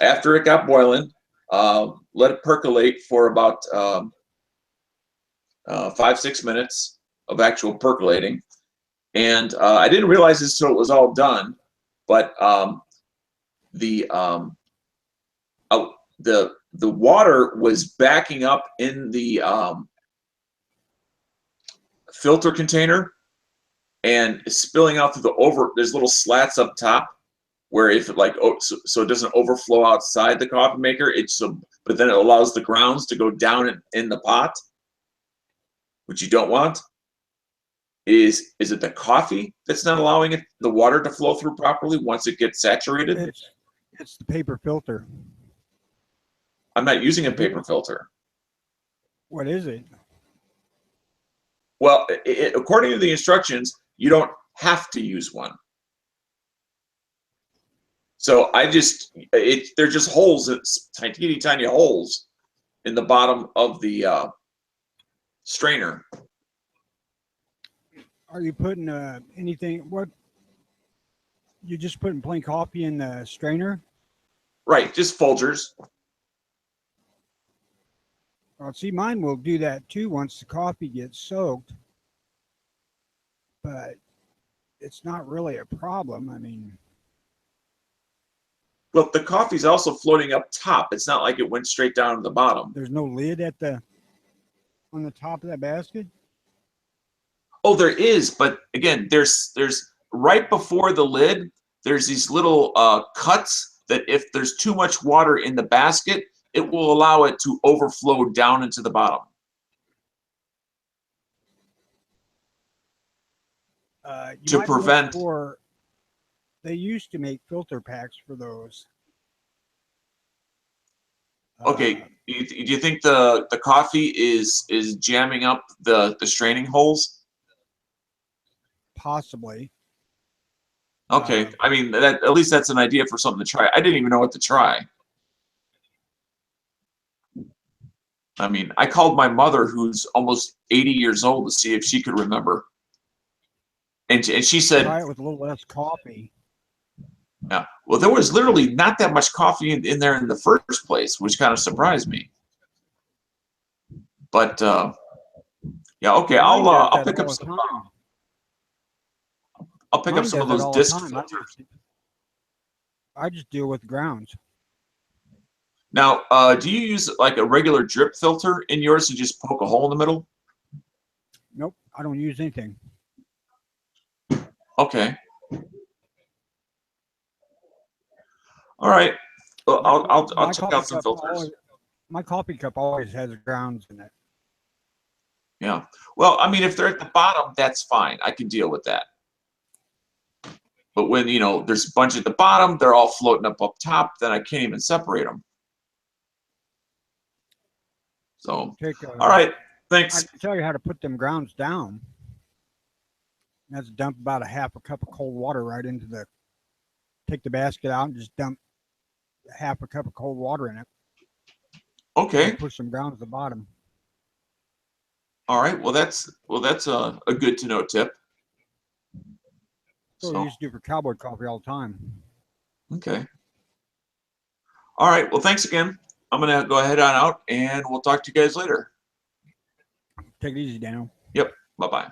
after it got boiling, let it percolate for about 5-6 minutes of actual percolating. And I didn't realize this until it was all done, but the water was backing up in the filter container and spilling out through there's little slats up top where if it so it doesn't overflow outside the coffee maker. But then it allows the grounds to go down in the pot, which you don't want. Is it the coffee that's not allowing the water to flow through properly once it gets saturated? It's the paper filter. I'm not using a paper filter. What is it? Well, according to the instructions, you don't have to use one. So they're just holes, tiny holes in the bottom of the strainer. Are you putting anything? What? You just putting plain coffee in the strainer? Right, just Folgers. Well, see, mine will do that too once the coffee gets soaked, but it's not really a problem. I mean, well, the coffee's also floating up top. It's not like it went straight down to the bottom. There's no lid on the top of that basket. Oh, there is, but again, there's right before the lid, there's these little cuts that if there's too much water in the basket, it will allow it to overflow down into the bottom. You To might look prevent- for. They used to make filter packs for those. Okay, Uh, do you think the coffee is jamming up the straining holes? possibly. Okay, I mean that at least that's an idea for something to try. I didn't even know what to try. I mean, I called my mother, who's almost 80 years old, to see if she could remember, and she said, Try it with a little less coffee. yeah. Well, there was literally not that much coffee in there in the first place, which kind of surprised me. But yeah, okay, Mine I'll does that pick all up the some. time. I'll pick Mine up some of does it those all the disc time. filters. I just deal with grounds. Now, do you use like a regular drip filter in yours to just poke a hole in the middle? Nope, I don't use anything. Okay. All right. Well, I'll My check coffee out some cup filters. my coffee cup always has grounds in it. Yeah. Well, I mean, if they're at the bottom, that's fine. I can deal with that. But when, there's a bunch at the bottom, they're all floating up top, then I can't even separate them. So, all right. I Thanks. can tell you how to put them grounds down. That's dump about a half a cup of cold water right into the. Take the basket out and just dump half a cup of cold water in it. Okay. And push some grounds at the bottom. All right. Well, that's a good to know tip. So we used to do for cowboy coffee all the time. Okay. All right. Well, thanks again. I'm going to go ahead on out and we'll talk to you guys later. Take it easy, Daniel. Yep. Bye-bye.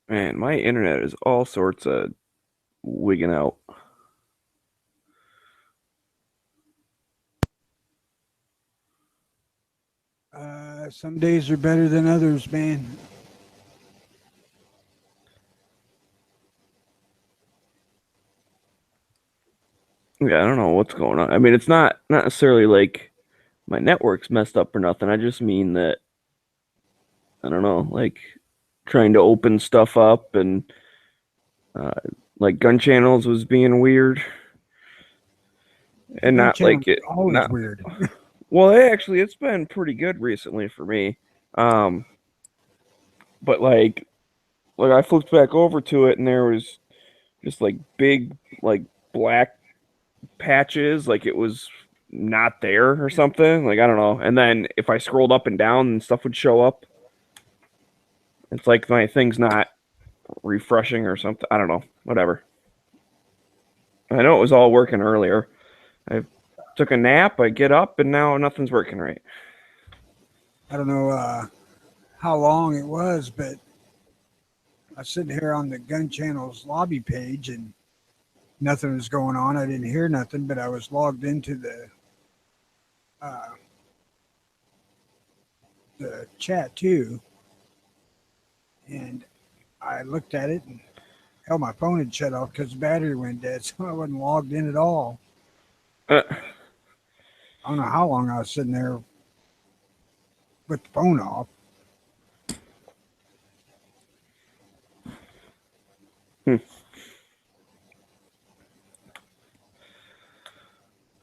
Man, my internet is all sorts of wigging out. Some days are better than others, man. Yeah, I don't know what's going on. I mean, it's not necessarily like my network's messed up or nothing. I just mean that I don't know, like trying to open stuff up and uh, like gun channels was being weird and Gun not channels like it. are always Not weird. well, actually, it's been pretty good recently for me. Um, but like I flipped back over to it and there was just like big like black patches, like it was not there or something. Like I don't know. And then if I scrolled up and down, and stuff would show up. It's like my thing's not refreshing or something. I don't know. Whatever. I know it was all working earlier. I took a nap. I get up, and now nothing's working right. I don't know how long it was, but I was sitting here on the Gun Channel's lobby page and nothing was going on. I didn't hear nothing, but I was logged into the chat too, and I looked at it and hell, my phone had shut off because the battery went dead, so I wasn't logged in at all. Uh, I don't know how long I was sitting there with the phone off.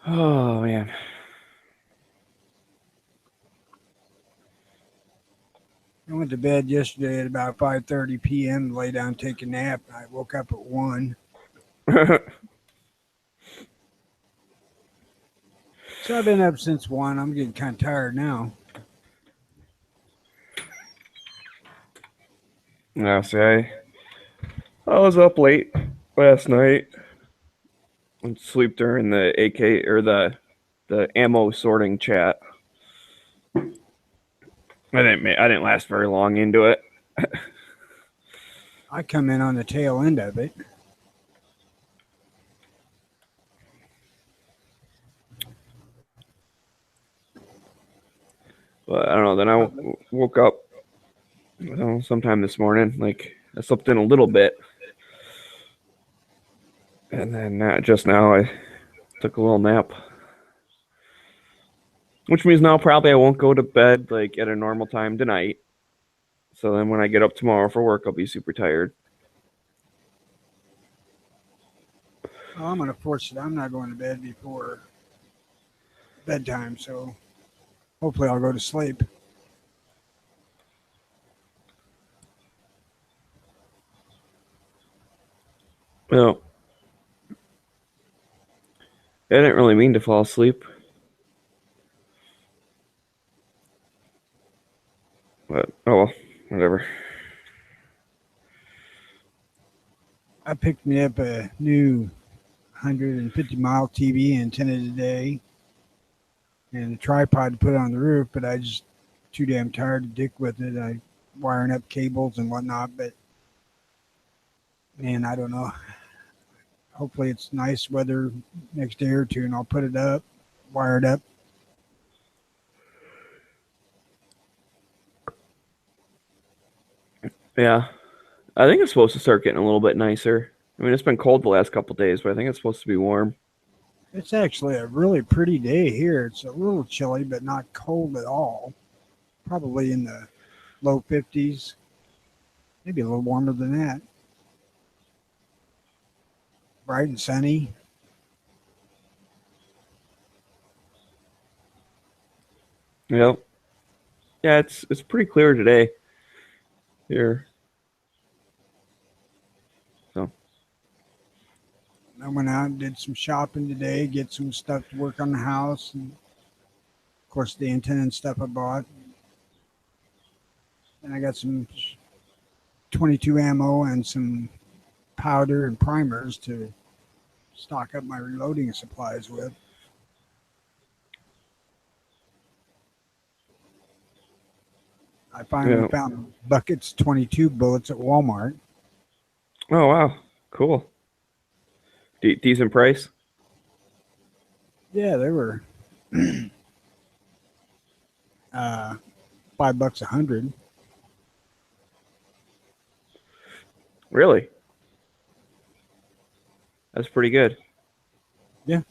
Oh man. I went to bed yesterday at about 5:30 p.m. Lay down, take a nap. I woke up at 1. So I've been up since 1. I'm getting kind of tired now. Yeah, see, I was up late last night and sleep during the AK or the ammo sorting chat. I didn't last very long into it. I come in on the tail end of it. But I don't know. Then I woke up sometime this morning. Like I slept in a little bit, and then just now I took a little nap, which means now probably I won't go to bed like at a normal time tonight. So then when I get up tomorrow for work, I'll be super tired. Well, I'm unfortunate. I'm not going to bed before bedtime, so hopefully I'll go to sleep. Well, I didn't really mean to fall asleep. But, oh well, whatever. I picked me up a new 150-mile TV antenna today and a tripod to put on the roof, but I just too damn tired to dick with it. I wiring up cables and whatnot, but man, I don't know. Hopefully it's nice weather next day or two and I'll put it up, wire it up. Yeah. I think it's supposed to start getting a little bit nicer. I mean, it's been cold the last couple days, but I think it's supposed to be warm. It's actually a really pretty day here. It's a little chilly, but not cold at all. Probably in the low 50s, maybe a little warmer than that. Bright and sunny. Yep. Yeah, it's pretty clear today here. So I went out and did some shopping today, get some stuff to work on the house, and of course the antenna and stuff I bought. And I got some 22 ammo and some powder and primers to stock up my reloading supplies with. I finally found Bucket's 22 bullets at Walmart. Oh wow, cool. Decent price. Yeah, they were $5 $100. Really? That's pretty good. Yeah,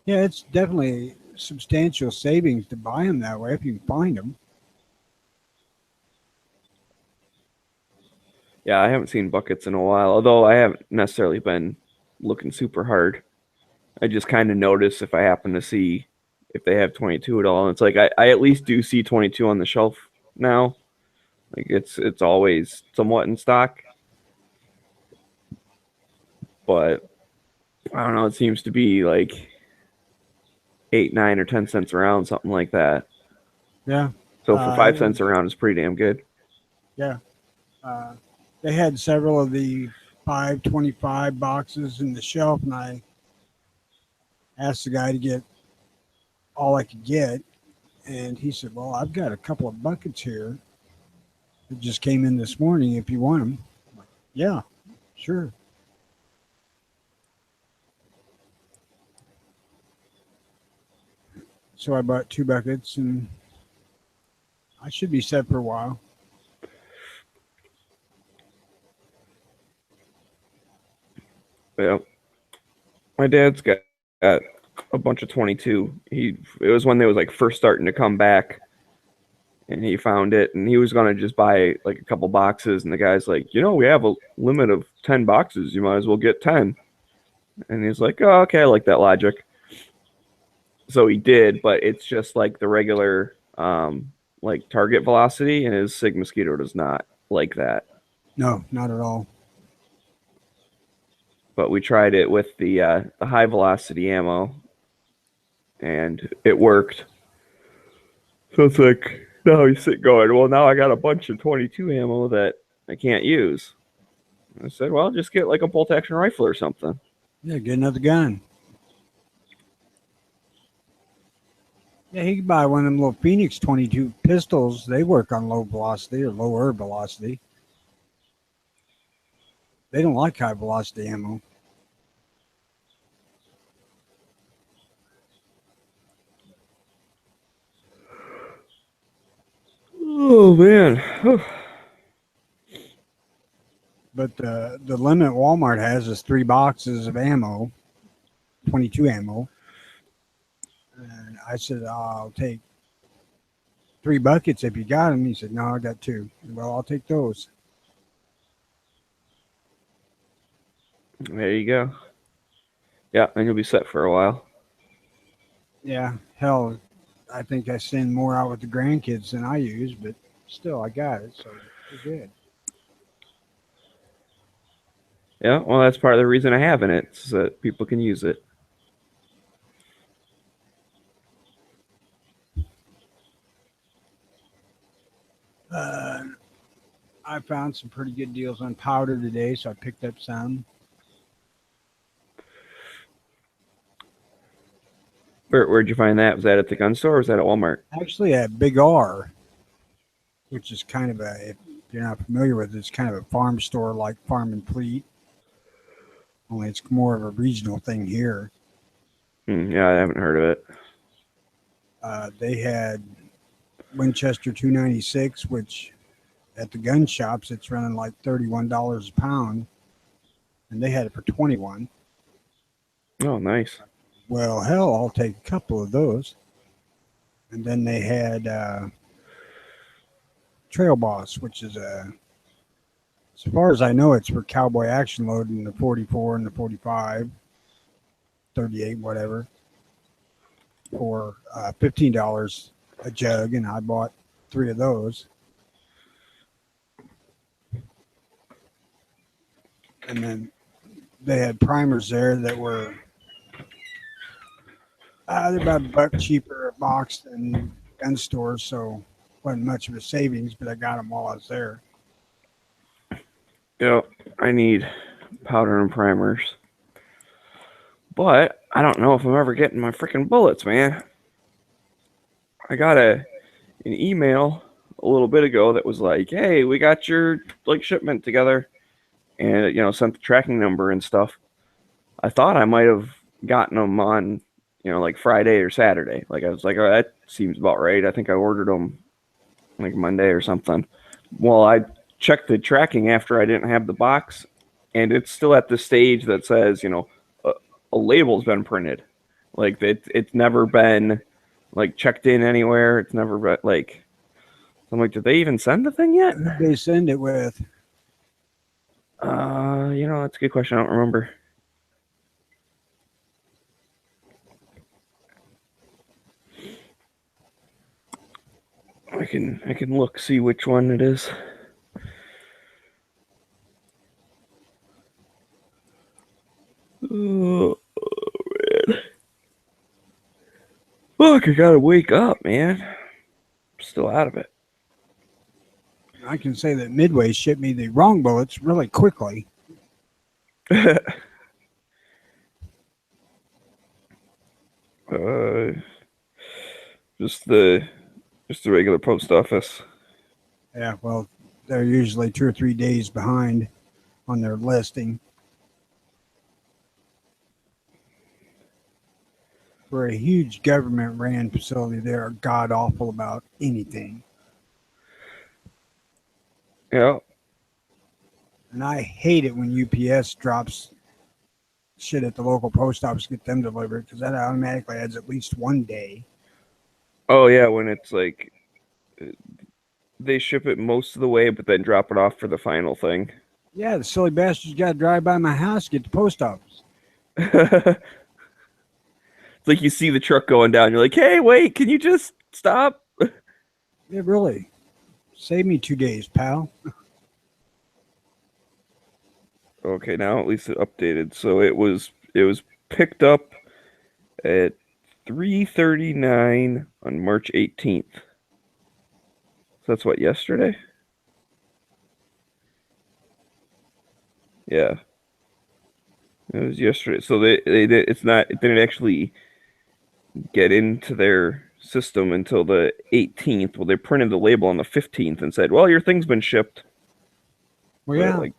it's definitely substantial savings to buy them that way if you can find them. Yeah, I haven't seen buckets in a while, although I haven't necessarily been looking super hard. I just kind of notice if I happen to see if they have 22 at all. And it's like I at least do see 22 on the shelf now. Like it's always somewhat in stock. But I don't know, it seems to be like 8, 9, or 10 cents around, something like that. Yeah. So for 5 cents around, it's pretty damn good. Yeah. They had several of the 5.25 boxes in the shelf, and I asked the guy to get all I could get, and he said, "Well, I've got a couple of buckets here that just came in this morning. If you want them." I'm like, yeah, sure. So I bought 2 buckets, and I should be set for a while. Yeah. My dad's got a bunch of 22. It was when they was like first starting to come back, and he found it, and he was gonna just buy like a couple boxes, and the guy's like, we have a limit of 10 boxes. You might as well get 10. And he's like, oh, okay, I like that logic. So he did, but it's just like the regular like target velocity, and his Sig Mosquito does not like that. No, not at all. But we tried it with the high velocity ammo, and it worked. So it's like now he's sitting going, well, now I got a bunch of 22 ammo that I can't use. I said, well, just get like a bolt action rifle or something. Yeah, get another gun. Yeah, he could buy one of them little Phoenix 22 pistols. They work on low velocity or lower velocity. They don't like high velocity ammo. Oh man. But the limit Walmart has is 3 boxes of ammo, 22 ammo. And I said, I'll take 3 buckets if you got them. He said, no, I got 2. Well, I'll take those. There you go. Yeah, and you'll be set for a while. Yeah, hell, I think I send more out with the grandkids than I use, but still, I got it, so we're good. Yeah, well, that's part of the reason I have it, so that people can use it. I found some pretty good deals on powder today, so I picked up some. Where'd you find that? Was that at the gun store or was that at Walmart? Actually, at Big R, which is kind of a, if you're not familiar with it, it's kind of a farm store like Farm and Fleet. Only it's more of a regional thing here. Yeah, I haven't heard of it. They had Winchester 296, which at the gun shops, it's running like $31 a pound. And they had it for $21. Oh, nice. Well, hell, I'll take a couple of those. And then they had Trail Boss, which is as far as I know, it's for cowboy action load in the 44 and the 45, 38, whatever, for $15 a jug, and I bought 3 of those. And then they had primers there that were they're about $1 cheaper a box than gun stores, so wasn't much of a savings, but I got them while I was there. Yeah, I need powder and primers. But I don't know if I'm ever getting my freaking bullets, man. I got an email a little bit ago that was like, hey, we got your shipment together. and sent the tracking number and stuff. I thought I might have gotten them on, like Friday or Saturday. Like I was like, oh, that seems about right. I think I ordered them like Monday or something. Well, I checked the tracking after I didn't have the box, and it's still at the stage that says, a label's been printed. Like it's never been like checked in anywhere. It's never been like. I'm like, did they even send the thing yet? Who'd they send it with? That's a good question. I don't remember. I can look, see which one it is. Oh man. Fuck, I gotta wake up, man. I'm still out of it. I can say that Midway shipped me the wrong bullets really quickly. Just the regular post office. Yeah, well, they're usually 2 or 3 days behind on their listing. For a huge government-ran facility, they are god-awful about anything. Yeah. And I hate it when UPS drops shit at the local post office to get them delivered, because that automatically adds at least 1 day. Oh yeah, when it's like they ship it most of the way, but then drop it off for the final thing. Yeah, the silly bastards got to drive by my house to get to the post office. It's like you see the truck going down. You're like, hey, wait, can you just stop? Yeah, really. Save me 2 days, pal. Okay, now at least it updated. So it was picked up at 3:39 on March 18th. So that's what, yesterday? Yeah. It was yesterday. So it didn't actually get into their system until the 18th. Well, they printed the label on the 15th and said, well, your thing's been shipped. Well, yeah. Like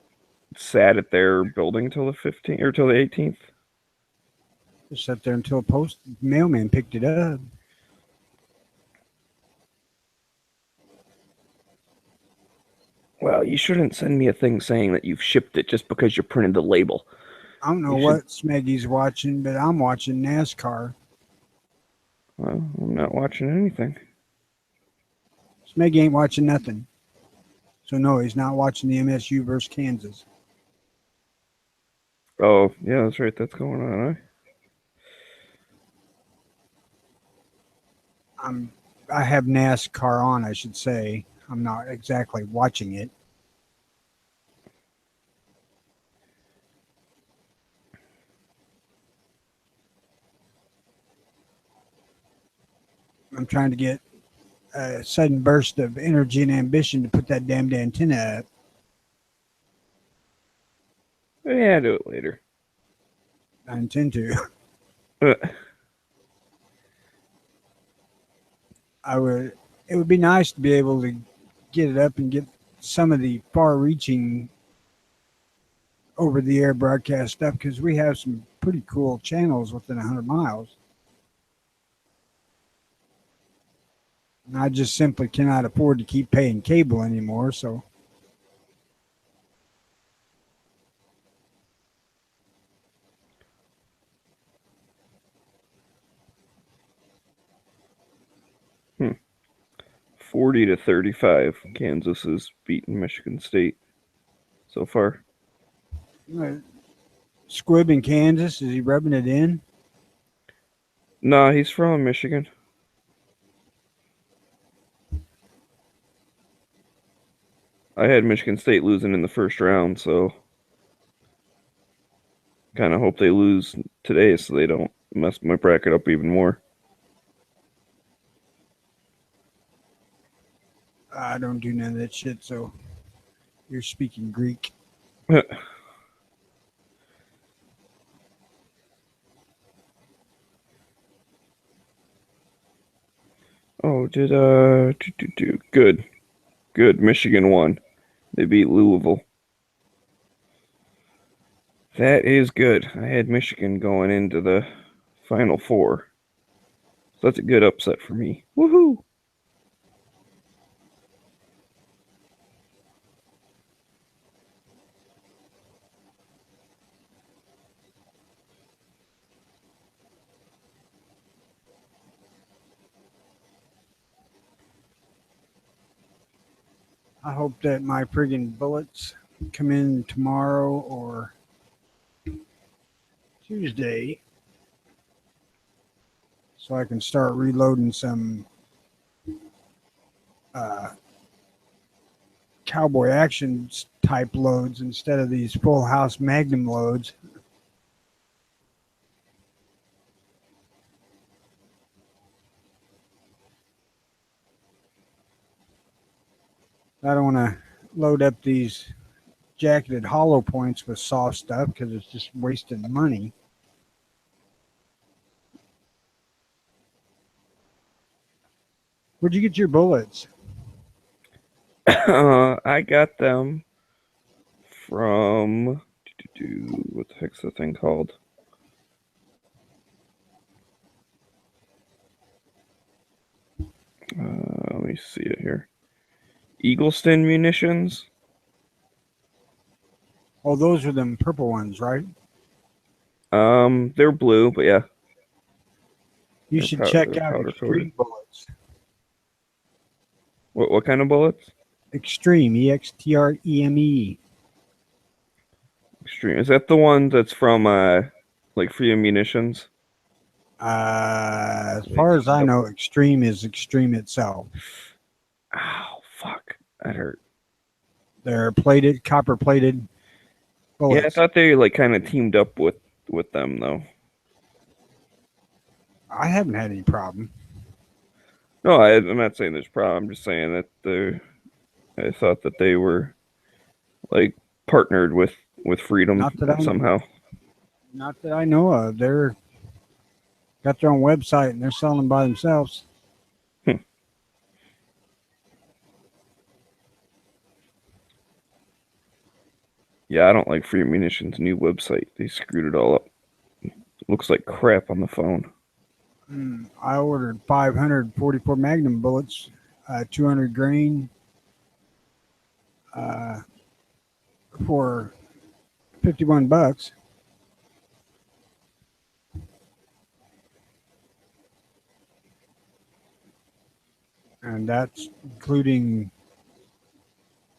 sat at their building till the 15th or till the 18th. Just sat there until mailman picked it up. Well, you shouldn't send me a thing saying that you've shipped it just because you printed the label. I don't know what Smeggy's watching, but I'm watching NASCAR. Well, I'm not watching anything. Smeggy ain't watching nothing. So no, he's not watching the MSU versus Kansas. Oh, yeah, that's right. That's going on, huh? I have NASCAR on, I should say. I'm not exactly watching it. I'm trying to get a sudden burst of energy and ambition to put that damned antenna up. Yeah, do it later. I intend to. It would be nice to be able to get it up and get some of the far-reaching over-the-air broadcast stuff, because we have some pretty cool channels within 100 miles. And I just simply cannot afford to keep paying cable anymore, so. Hmm. 40-35. Kansas is beating Michigan State so far. Squib in Kansas, is he rubbing it in? Nah, he's from Michigan. I had Michigan State losing in the first round, so kind of hope they lose today so they don't mess my bracket up even more. I don't do none of that shit, so you're speaking Greek. Oh, good. Michigan won. They beat Louisville. That is good. I had Michigan going into the Final Four. So that's a good upset for me. Woohoo! I hope that my friggin' bullets come in tomorrow or Tuesday so I can start reloading some cowboy action type loads instead of these full house magnum loads. I don't want to load up these jacketed hollow points with soft stuff because it's just wasting money. Where'd you get your bullets? I got them from what the heck's the thing called? Let me see it here. Eagleston Munitions. Oh, those are them purple ones, right? They're blue, but yeah. You They're should powder- check they're out powder Extreme Bullets. What kind of bullets? Extreme, EXTREME. Extreme. Is that the one that's from like Freedom Munitions? As far as I know, Extreme is Extreme itself. Ow, fuck. That hurt. They're plated, copper plated bullets. Yeah, I thought they like kind of teamed up with them though. I haven't had any problem. No, I'm not saying there's a problem. I'm just saying that I thought that they were like partnered with Freedom Not that I know. somehow. Not that I know of. They're got their own website and they're selling them by themselves. Yeah, I don't like Freedom Munitions' new website. They screwed it all up. Looks like crap on the phone. I ordered 544 Magnum bullets, 200 grain, for $51. And that's including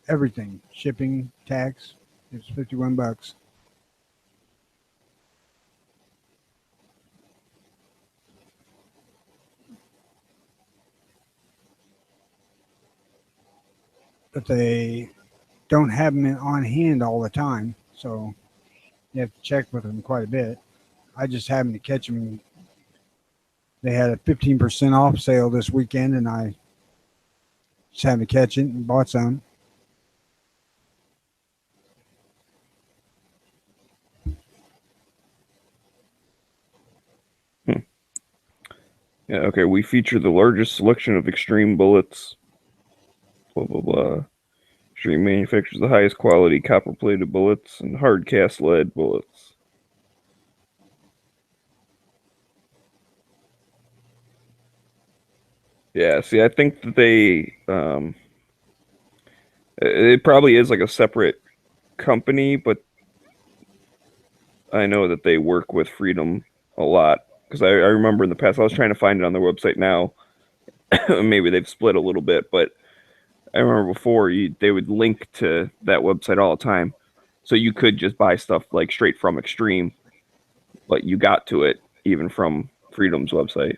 everything, shipping, tax. It's $51. But they don't have them on hand all the time, so you have to check with them quite a bit. I just happened to catch them. They had a 15% off sale this weekend, and I just happened to catch it and bought some. Yeah, okay. We feature the largest selection of extreme bullets. Blah blah blah. Extreme manufactures the highest quality copper-plated bullets and hard cast lead bullets. Yeah, see, I think that it probably is like a separate company, but I know that they work with Freedom a lot because I remember in the past I was trying to find it on their website now. Maybe they've split a little bit, but I remember before they would link to that website all the time, so you could just buy stuff like straight from Extreme, but you got to it even from Freedom's website.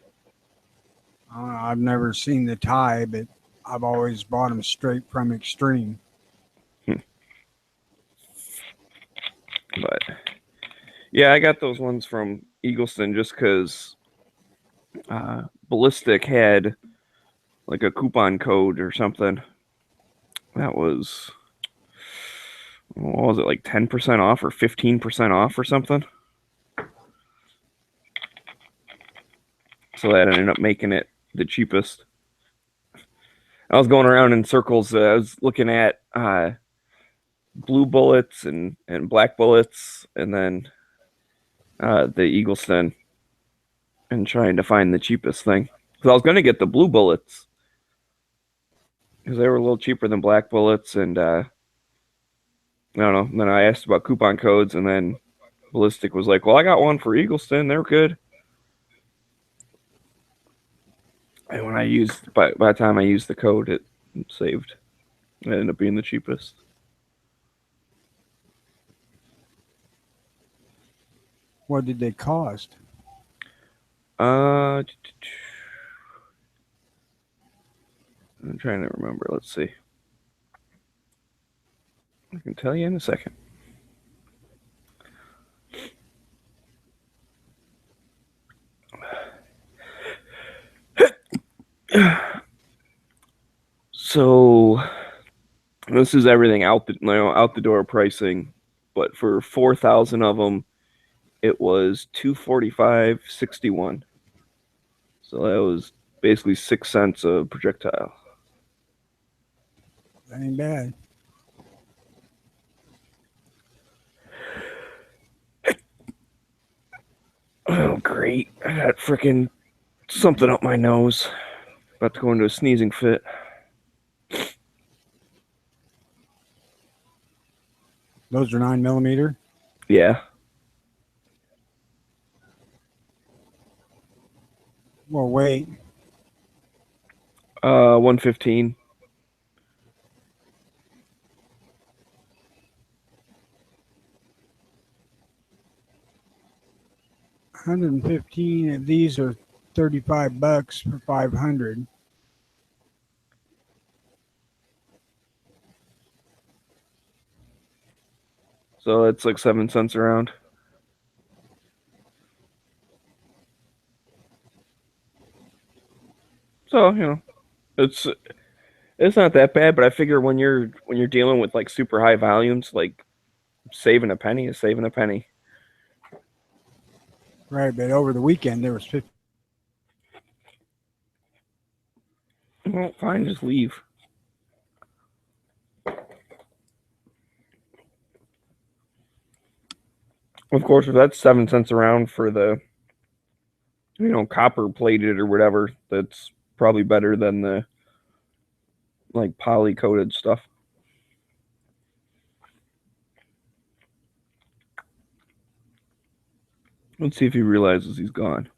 I've never seen the tie, but I've always bought them straight from Extreme. But yeah, I got those ones from Eagleston just because Ballistic had like a coupon code or something. That was, what was it, like 10% off or 15% off or something? So that ended up making it the cheapest. I was going around in circles. I was looking at blue bullets and black bullets, and then the Eagleston, and trying to find the cheapest thing. Because I was going to get the blue bullets because they were a little cheaper than black bullets, and I don't know. And then I asked about coupon codes, and then Ballistic was like, "Well, I got one for Eagleston. They're good." And when I used, by the time I used the code, it saved. It ended up being the cheapest. What did they cost? I'm trying to remember. Let's see. I can tell you in a second. So this is everything out the door pricing, but for 4,000 of them, it was $245.61. So that was basically 6 cents a projectile. That ain't bad. Oh, great. I got freaking something up my nose. About to go into a sneezing fit. Those are 9mm. Yeah. Well, wait. 115. $115 of these are $35 for 500. So it's like 7 cents around. So, it's not that bad, but I figure when you're dealing with like super high volumes, like saving a penny is saving a penny. Right, but over the weekend there was 50. Well, fine, just leave. Of course, if that's 7 cents around for the, copper plated or whatever, that's probably better than the like poly coated stuff. Let's see if he realizes he's gone.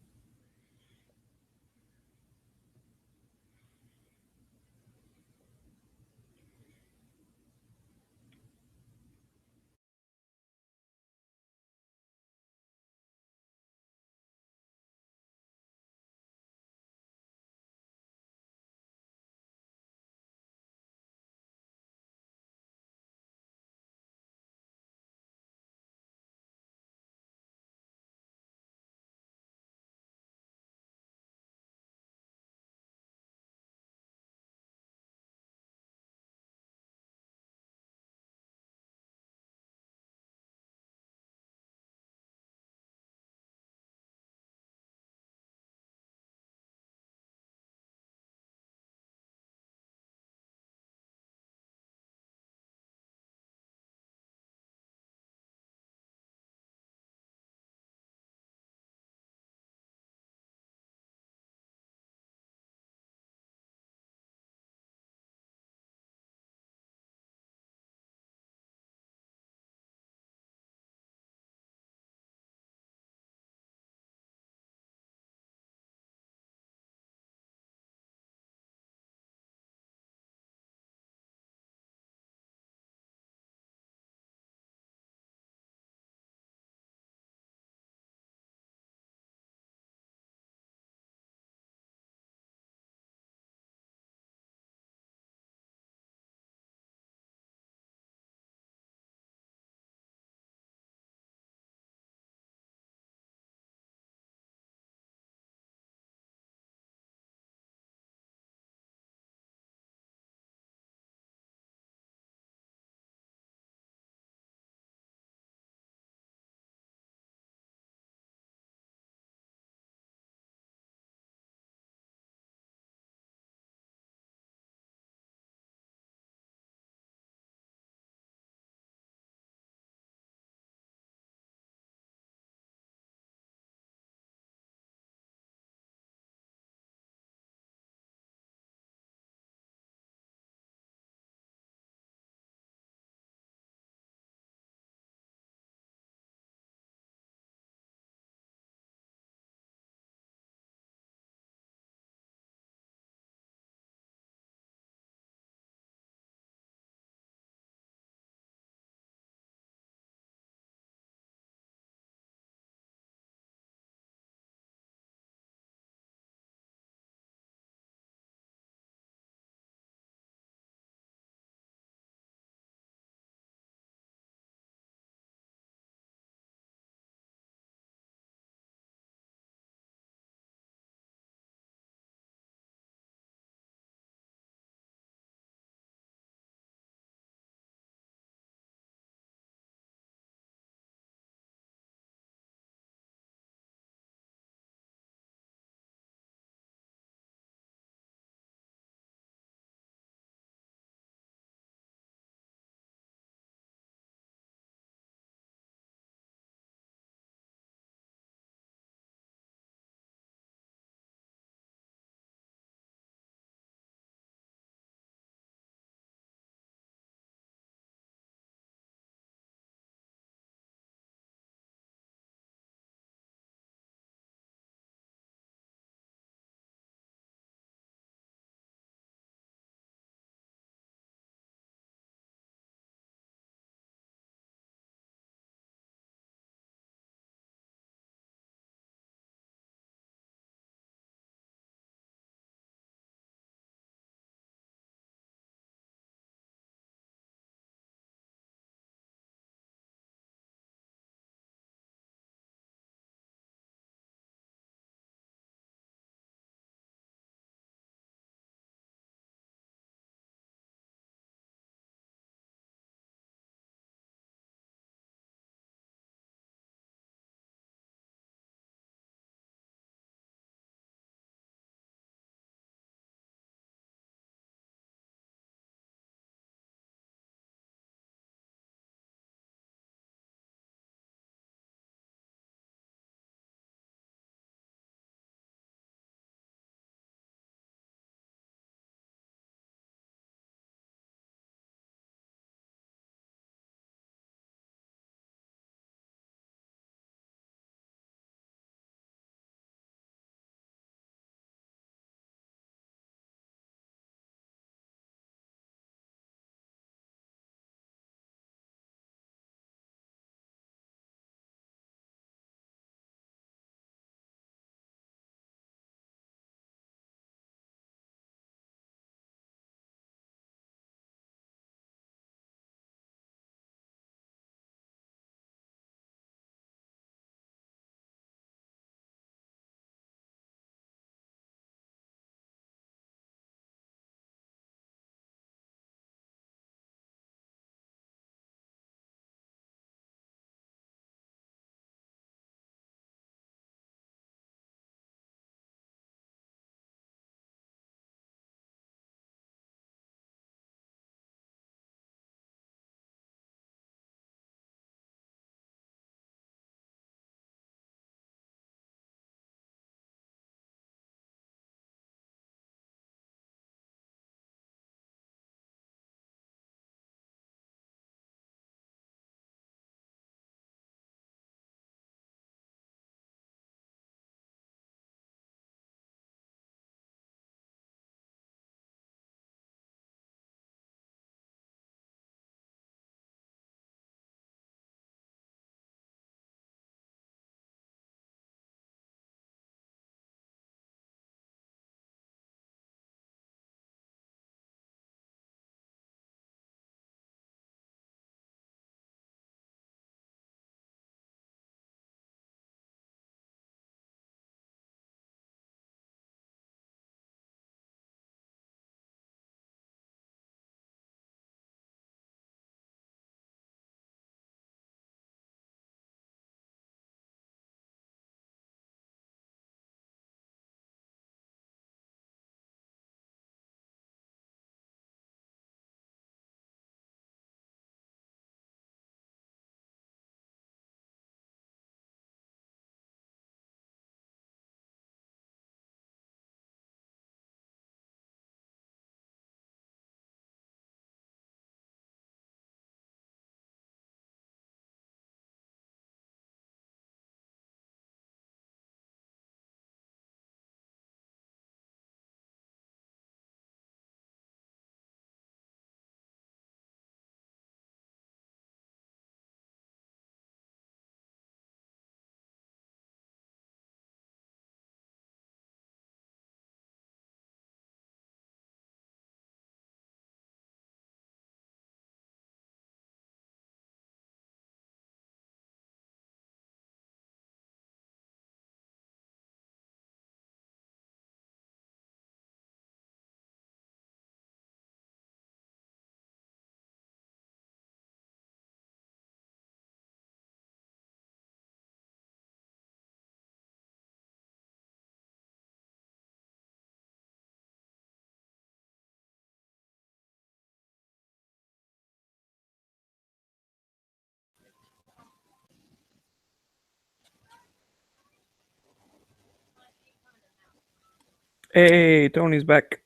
Hey, Tony's back.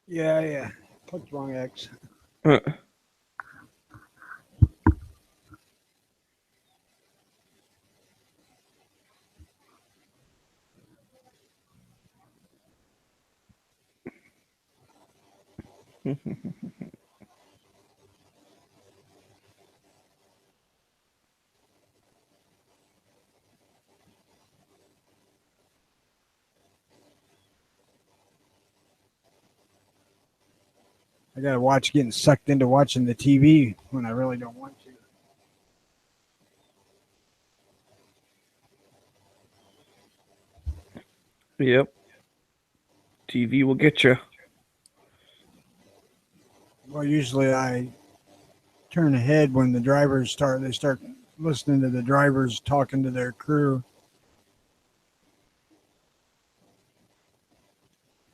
Yeah. Clicked wrong X. I gotta watch getting sucked into watching the TV when I really don't want to. Yep. TV will get you. Well, usually I turn ahead when the drivers start. They start listening to the drivers talking to their crew.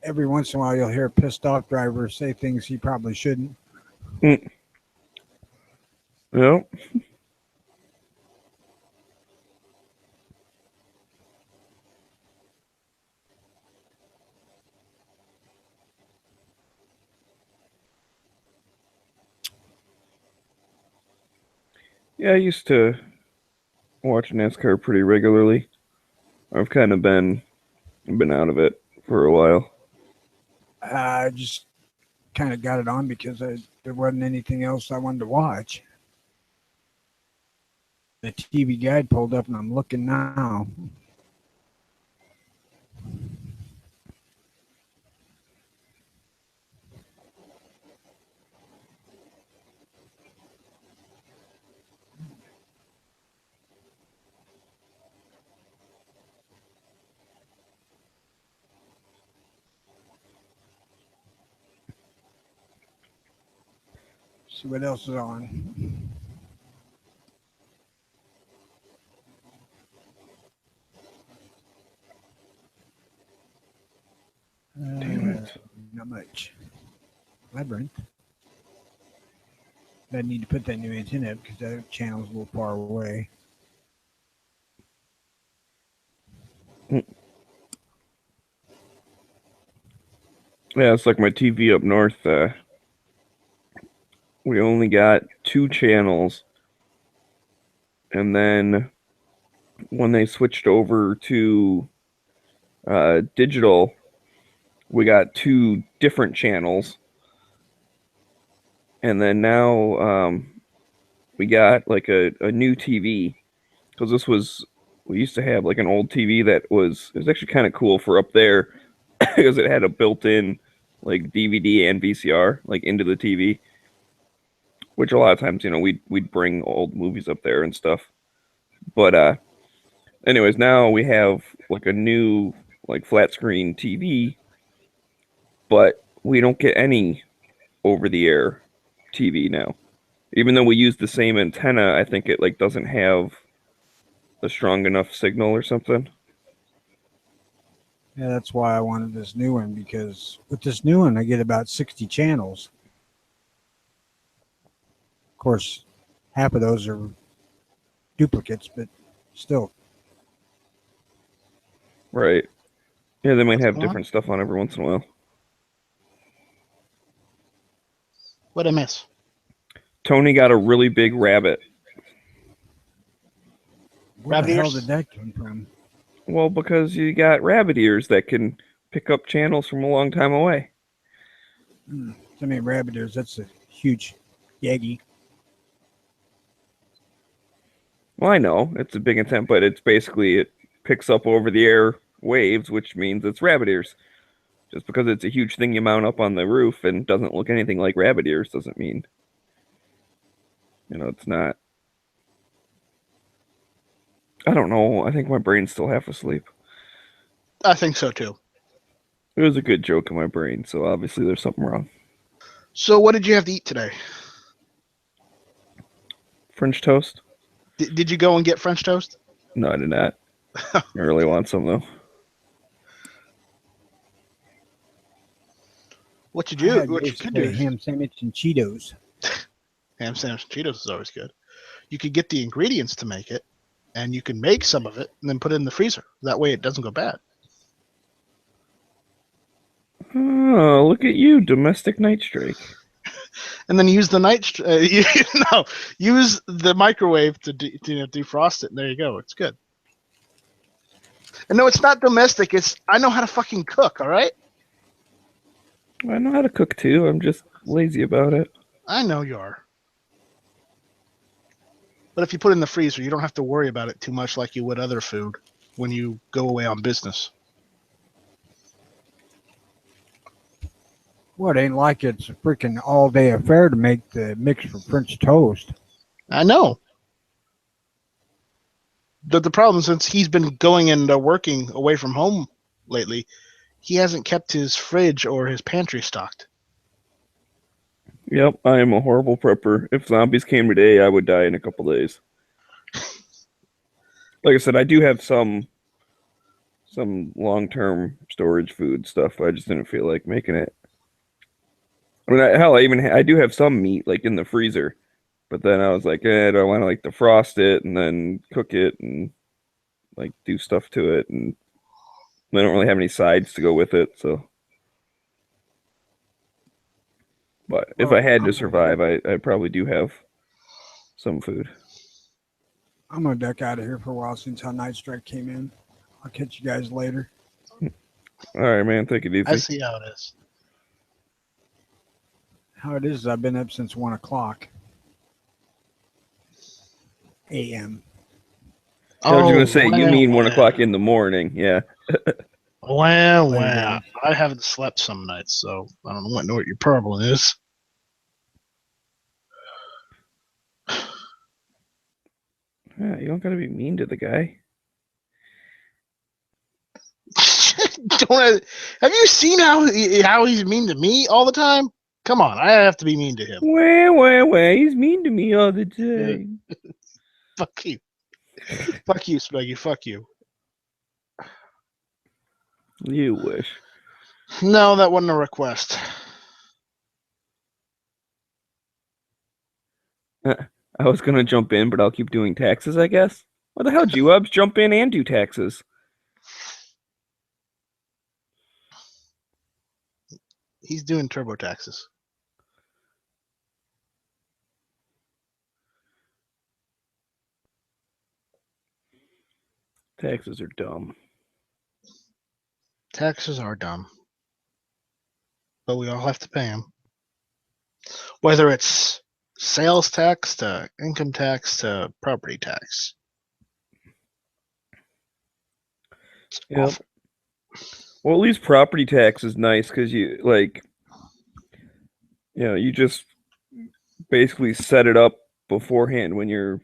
Every once in a while, you'll hear a pissed off driver say things he probably shouldn't. Yep. Yeah, I used to watch NASCAR pretty regularly. I've kind of been out of it for a while. I just kind of got it on because there wasn't anything else I wanted to watch. The TV guide pulled up, and I'm looking now. See what else is on. Damn it. Not much. Labyrinth. I need to put that new antenna up because that channel's a little far away. Yeah, it's like my TV up north. We only got 2 channels. And then when they switched over to digital, we got 2 different channels. And then now we got like a new TV. Because we used to have like an old TV that was actually kind of cool for up there because it had a built-in like DVD and VCR like into the TV, which a lot of times, we'd bring old movies up there and stuff. But anyways, now we have like a new like flat screen TV, but we don't get any over-the-air TV now. Even though we use the same antenna, I think it like doesn't have a strong enough signal or something. Yeah, that's why I wanted this new one, because with this new one, I get about 60 channels. Of course, half of those are duplicates, but still. Right. Yeah, they might have going on? different stuff on every once in a while. What'd I miss? Tony got a really big rabbit. Where Rabbit the hell ears? did that come from? Well, because you got rabbit ears that can pick up channels from a long time away. I mean, rabbit ears, that's a huge Yagi. Well, I know it's a big antenna, but it's basically it picks up over the air waves, which means it's rabbit ears. Just because it's a huge thing you mount up on the roof and doesn't look anything like rabbit ears doesn't mean, it's not. I don't know. I think my brain's still half asleep. I think so too. It was a good joke in my brain, so obviously there's something wrong. So, what did you have to eat today? French toast? Did you go and get French toast? No, I did not. I really want some though. What you I do? had What you could do? yesterday ham sandwich and Cheetos. Ham sandwich and Cheetos is always good. you could get the ingredients to make it, and you can make some of it and then put it in the freezer. That way, it doesn't go bad. Oh, look at you, domestic night strike. And then use the use the microwave to defrost it. And there you go. It's good. And no, it's not domestic. I know how to fucking cook. All right. I know how to cook too. I'm just lazy about it. I know you are. But if you put it in the freezer, you don't have to worry about it too much like you would other food when you go away on business. Well, it ain't like it's a freaking all-day affair to make the mix for French toast. I know. The problem, since he's been going and working away from home lately, he hasn't kept his fridge or his pantry stocked. Yep, I am a horrible prepper. If zombies came today, I would die in a couple days. Like I said, I do have some long-term storage food stuff. I just didn't feel like making it. I mean, I do have some meat like in the freezer, but then I was like, do I want to like defrost it and then cook it and like do stuff to it, and I don't really have any sides to go with it, so. But if I had to survive, I probably do have some food. I'm gonna duck out of here for a while since how Night Strike came in. I'll catch you guys later. All right, man. Take it easy. I see how it is. How it is, I've been up since 1 o'clock a.m. I was going to say, you mean 1 o'clock in the morning. Yeah. Well. I haven't slept some nights, so I don't know what your problem is. Yeah, you don't got to be mean to the guy. Have you seen how he's mean to me all the time? Come on, I have to be mean to him. Wah. He's mean to me all the time. Fuck you. Fuck you, Smeggy. Fuck you. You wish. No, that wasn't a request. I was going to jump in, but I'll keep doing taxes, I guess. What the hell, G-Webs? Jump in and do taxes. He's doing turbo taxes. Taxes are dumb. Taxes are dumb. But we all have to pay them. Whether it's sales tax to income tax to property tax. It's awful. Well, at least property tax is nice because you you just basically set it up beforehand when you're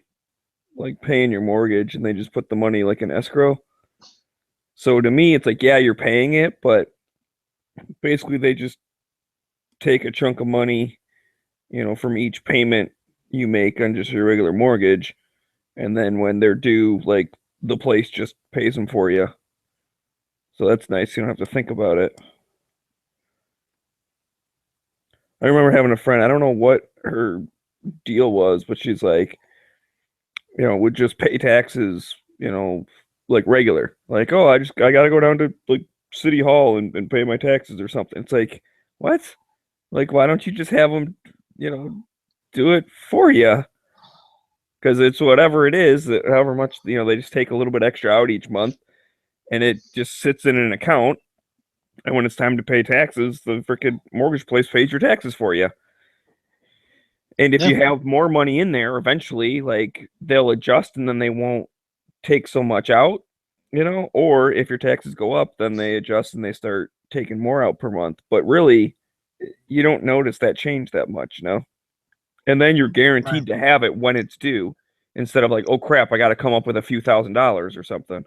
like paying your mortgage, and they just put the money like in escrow. So to me, it's like, yeah, you're paying it, but basically they just take a chunk of money, from each payment you make on just your regular mortgage, and then when they're due, like the place just pays them for you. So that's nice. You don't have to think about it. I remember having a friend, I don't know what her deal was, but she's like, would just pay taxes, like regular. Like, oh, I got to go down to like City Hall and pay my taxes or something. It's like, what? Like, why don't you just have them, do it for you? Because it's whatever it is, that however much, they just take a little bit extra out each month, and it just sits in an account. And when it's time to pay taxes, the freaking mortgage place pays your taxes for you. And if you have more money in there, eventually, like, they'll adjust and then they won't take so much out, or if your taxes go up, then they adjust and they start taking more out per month. But really, you don't notice that change that much, And then you're guaranteed to have it when it's due, instead of like, oh crap, I got to come up with a few $1,000s or something.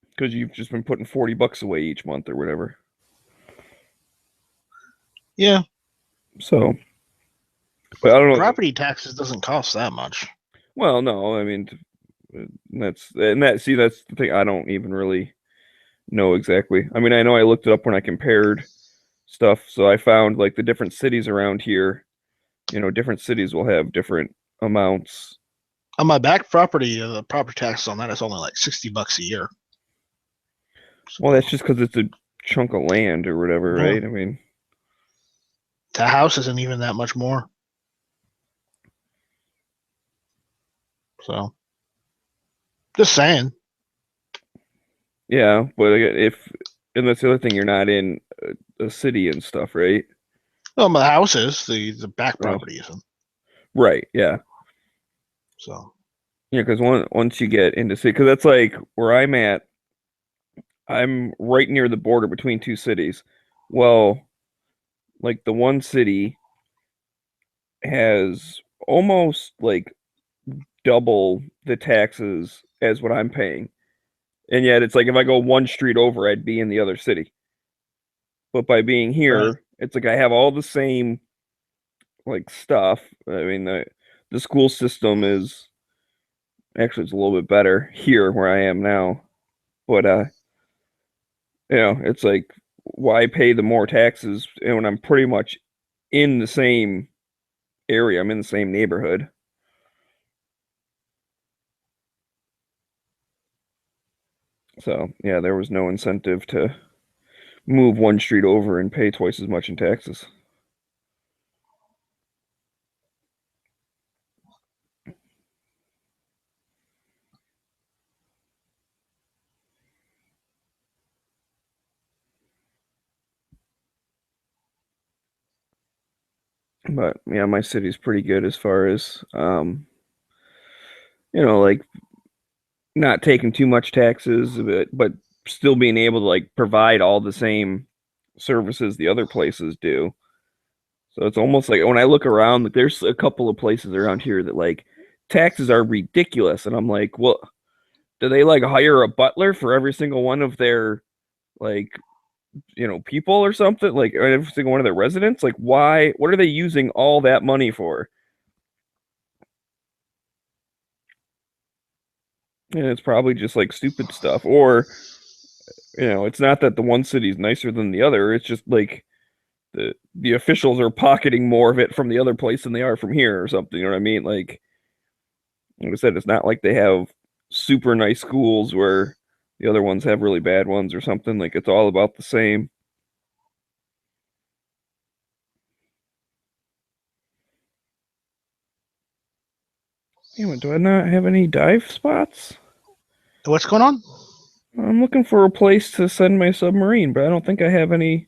Because you've just been putting $40 away each month or whatever. Yeah. So, but I don't know. Property taxes doesn't cost that much. Well, no, I mean, that's the thing. I don't even really know exactly. I mean, I know I looked it up when I compared stuff. So I found like the different cities around here, different cities will have different amounts. On my back property, the property tax on that is only like $60 a year. Well, that's just because it's a chunk of land or whatever, Yeah. right? I mean, The house isn't even that much more. So, just saying. yeah, but and that's the other thing, you're not in a city and stuff, right? Well, my house is the back Well. property isn't. Right, yeah. So, Yeah, because once you get into city, because that's like where I'm at, I'm right near the border between two cities. Well, like the one city has almost like double the taxes as what I'm paying. And yet it's like if I go one street over, I'd be in the other city. But by being here, Right. it's like I have all the same like stuff. I mean, the school system is actually it's a little bit better here where I am now. But it's like why pay the more taxes when I'm pretty much in the same area, I'm in the same neighborhood. So yeah, there was no incentive to move one street over and pay twice as much in taxes. But yeah, my city's pretty good as far as like not taking too much taxes, but still being able to like provide all the same services the other places do. So it's almost like when I look around, like there's a couple of places around here that like taxes are ridiculous, and I'm like, well, do they like hire a butler for every single one of their like people or something, like every single one of their residents? Like why, what are they using all that money for? And it's probably just like stupid stuff, or it's not that the one city's nicer than the other, it's just like the officials are pocketing more of it from the other place than they are from here or something, you know what I mean? Like I said, it's not like they have super nice schools where the other ones have really bad ones or something. Like it's all about the same. Damn it, do I not have any dive spots? what's going on? I'm looking for a place to send my submarine, but I don't think I have any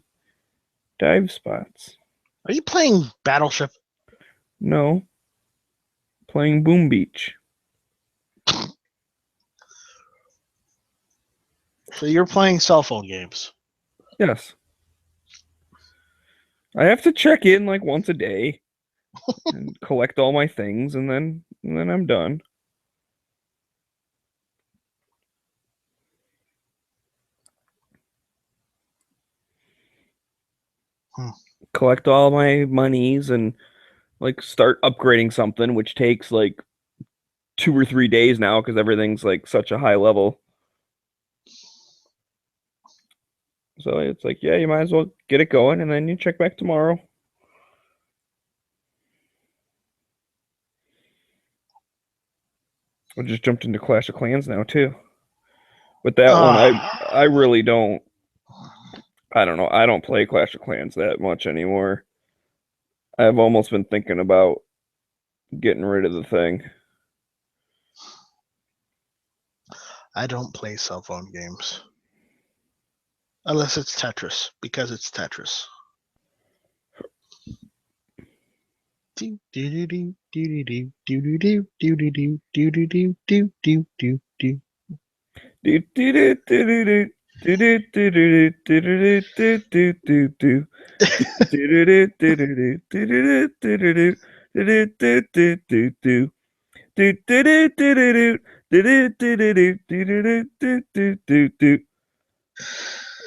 dive spots. Are you playing Battleship? No. Playing Boom Beach. So you're playing cell phone games? Yes. I have to check in like once a day and collect all my things, and then I'm done. Collect all my monies and like start upgrading something, which takes like 2 or 3 days now because everything's like such a high level. So it's like, yeah, you might as well get it going, and then you check back tomorrow. I just jumped into Clash of Clans now too. But that one, I really don't. I don't know. I don't play Clash of Clans that much anymore. I've almost been thinking about getting rid of the thing. I don't play cell phone games. Unless it's Tetris, because it's Tetris. Do do do do do do do do do do do do do do do do do. Do do do do do do do do do do do do do.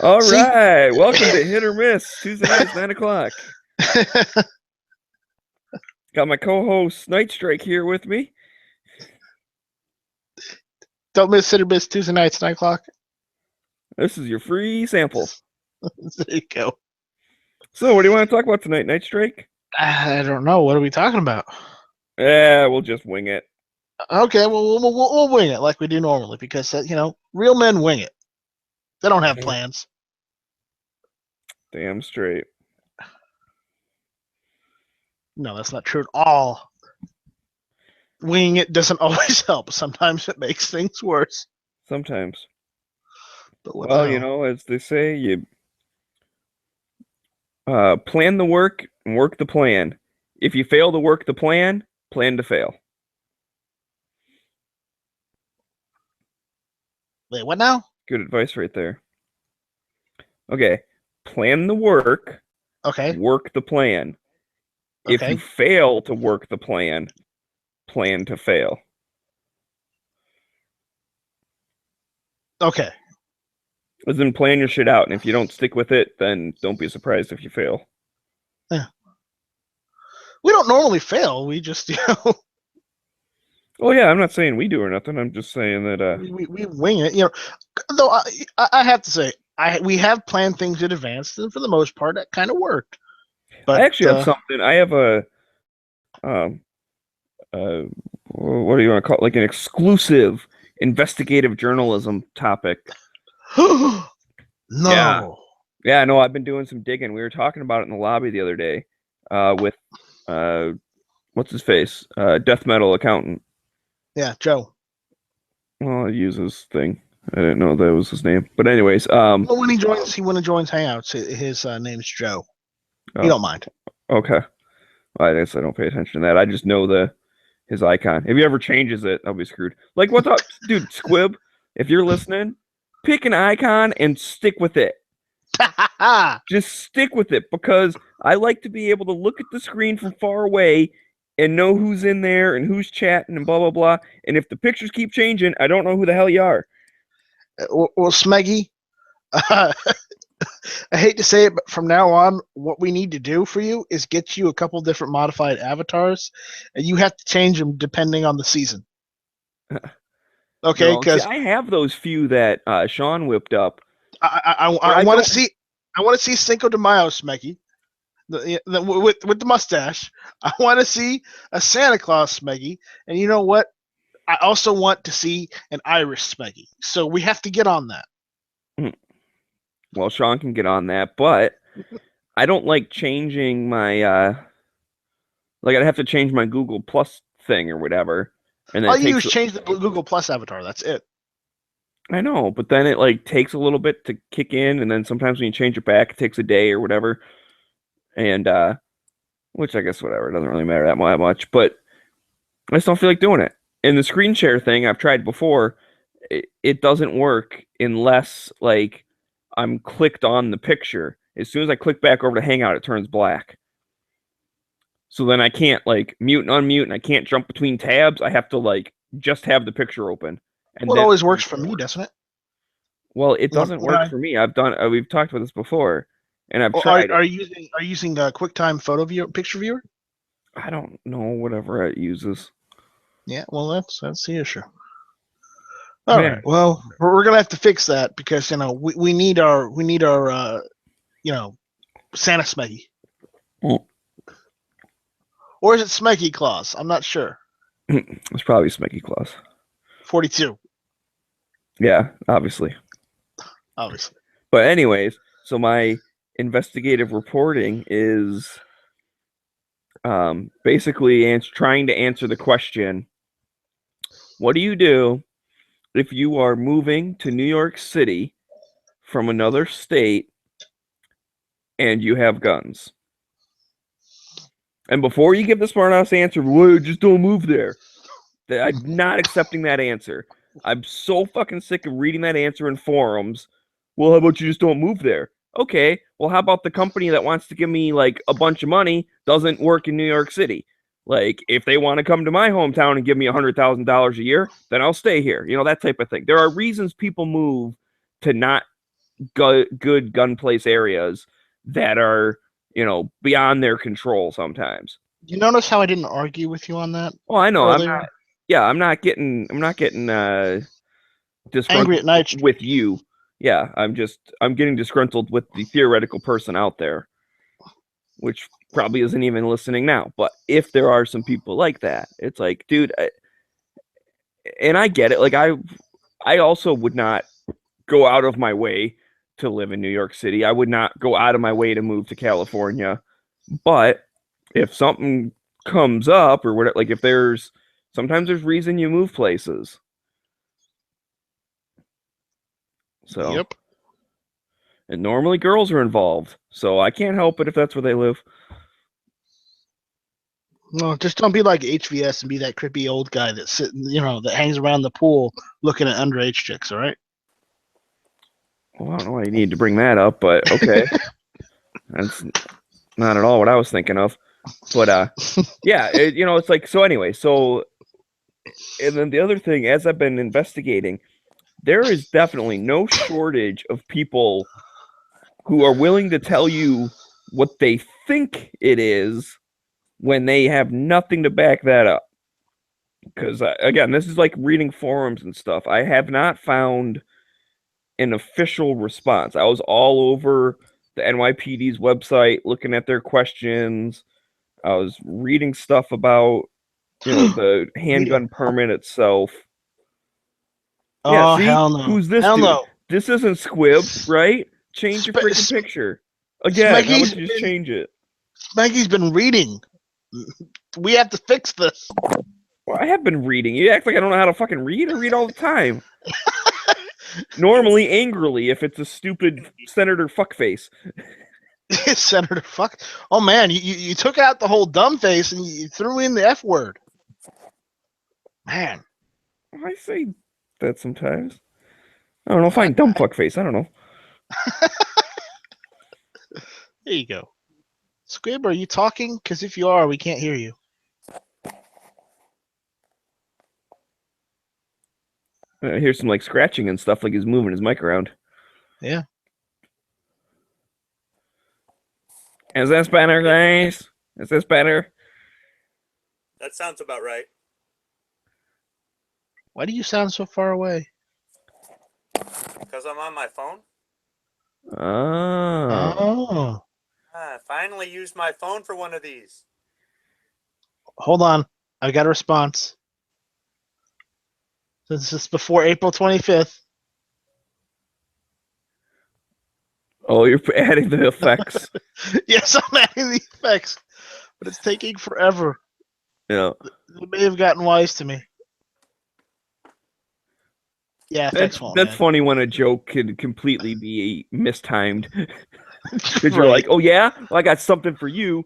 All right, welcome to Hit or Miss, Tuesday nights, 9 o'clock. Got my co-host Night Strike here with me. Don't miss Hit or Miss Tuesday nights, 9 o'clock. This is your free sample. There you go. So, what do you want to talk about tonight, Night Strike? I don't know. What are we talking about? Yeah, we'll just wing it. Okay, well, we'll wing it like we do normally because, real men wing it. They don't have plans. Damn straight. No, that's not true at all. Winging it doesn't always help. Sometimes it makes things worse. Sometimes. But what Well, the hell? as they say, you plan the work and work the plan. If you fail to work the plan to fail. Wait, what now? Good advice right there. Okay. Plan the work. Okay. Work the plan. If Okay. you fail to work the plan to fail. Okay. As in plan your shit out, and if you don't stick with it, then don't be surprised if you fail. Yeah. We don't normally fail. We just, Well, yeah, I'm not saying we do or nothing. I'm just saying that we wing it. Though I have to say, we have planned things in advance, and for the most part, that kind of worked. But I actually have something. I have a what do you want to call it? Like an exclusive investigative journalism topic. No. Yeah, no, I've been doing some digging. We were talking about it in the lobby the other day with what's his face? Death metal accountant. Yeah, Joe. Well, I use his thing. I didn't know that was his name. But anyways, Well, when he joins Hangouts, his name's Joe. Oh, You don't mind. Okay. Well, I guess I don't pay attention to that. I just know his icon. If he ever changes it, I'll be screwed. Like, what's up, dude? Squib, if you're listening, pick an icon and stick with it. Just stick with it, because I like to be able to look at the screen from far away and know who's in there and who's chatting and blah, blah, blah. And if the pictures keep changing, I don't know who the hell you are. Well, Smeggy, I hate to say it, but from now on, what we need to do for you is get you a couple different modified avatars, and you have to change them depending on the season. Okay, because I have those few that Sean whipped up. I want to see. I want to see Cinco de Mayo, Smeggy, with the mustache. I want to see a Santa Claus Smeggy, and you know what? I also want to see an Irish Smeggy. So we have to get on that. Well, Sean can get on that, but I don't like changing my like I'd have to change my Google Plus thing or whatever. And then all you do is change the Google Plus avatar. That's it. I know, but then it like takes a little bit to kick in, and then sometimes when you change it back, it takes a day or whatever. And which I guess whatever, it doesn't really matter that much, but I just don't feel like doing it. And the screen share thing I've tried before, it doesn't work unless like I'm clicked on the picture. As soon as I click back over to Hangout, it turns black. So then I can't like mute and unmute, and I can't jump between tabs. I have to like just have the picture open. And Well, it always works for me, doesn't it? Well, it doesn't work for me. I've done. We've talked about this before, and I've tried. Are you using QuickTime Photo Viewer, Picture Viewer? I don't know. Whatever it uses. Yeah, well, that's the issue. All right. Well, we're gonna have to fix that because we need our Santa Smeggy. Or is it Smeggy Claus? I'm not sure. It's probably Smeggy Claus. 42. Yeah, obviously. But anyways, so my investigative reporting is basically trying to answer the question, what do you do if you are moving to New York City from another state and you have guns? And before you give the smart ass answer, well, just don't move there. I'm not accepting that answer. I'm so fucking sick of reading that answer in forums. Well, how about you just don't move there? Okay, well, how about the company that wants to give me like a bunch of money doesn't work in New York City? Like, if they want to come to my hometown and give me $100,000 a year, then I'll stay here. That type of thing. There are reasons people move to not good gun place areas that are, beyond their control sometimes. You notice how I didn't argue with you on that? Well, I know. I'm not getting disgruntled angry at night with you. Yeah, I'm getting disgruntled with the theoretical person out there. which probably isn't even listening now. But if there are some people like that, it's like, dude, and I get it. Like I also would not go out of my way to live in New York City. I would not go out of my way to move to California. But if something comes up or whatever, like if sometimes there's reason you move places. So, Yep. and normally girls are involved, so I can't help it if that's where they live. No, just don't be like HVS and be that creepy old guy that's sitting, that hangs around the pool looking at underage chicks. All right. Well, I don't know why you need to bring that up, but okay. That's not at all what I was thinking of. But yeah, it's like, so anyway, and then the other thing, as I've been investigating, there is definitely no shortage of people who are willing to tell you what they think it is when they have nothing to back that up. Because, again, this is like reading forums and stuff. I have not found an official response. I was all over the NYPD's website looking at their questions. I was reading stuff about, the handgun permit itself. Yeah, see? Hell no. Who's this Hell dude? no. This isn't Squib, right? Change your freaking picture. Again, how about you just change it? Spanky's been reading. We have to fix this. Well, I have been reading. You act like I don't know how to fucking read. I read all the time. Normally angrily if it's a stupid Senator fuckface. Senator fuck. Oh man, you took out the whole dumb face and you threw in the F word. Man. I say that sometimes. I don't know. Fine, dumb fuckface. I don't know. There you go. Squib, are you talking? Because if you are, we can't hear you. I hear some like scratching and stuff, like he's moving his mic around. Yeah. Is this better, guys? Is this better? That sounds about right. Why do you sound so far away? Because I'm on my phone. Oh. I finally used my phone for one of these. Hold on. I got a response. This is before April 25th. Oh, you're adding the effects. Yes, I'm adding the effects, but it's taking forever. Yeah. They may have gotten wise to me. Yeah, that's man. funny when a joke can completely be mistimed. Because you're like, oh yeah, well, I got something for you.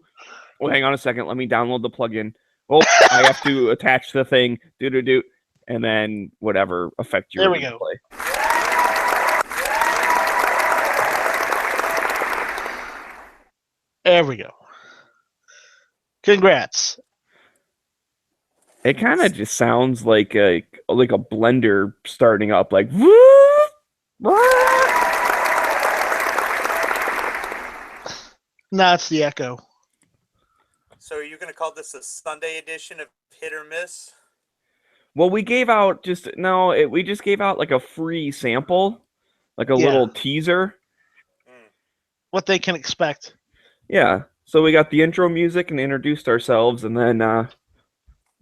Well, hang on a second, let me download the plugin. Oh, I have to attach the thing. Do, and then whatever affect your There we go. play. There we go. Congrats. It kind of just sounds like a blender starting up, like. No, it's the echo. So are you going to call this a Sunday edition of Hit or Miss? Well, we gave out we just gave out like a free sample, like a little teaser. What they can expect. Yeah. So we got the intro music and introduced ourselves, and then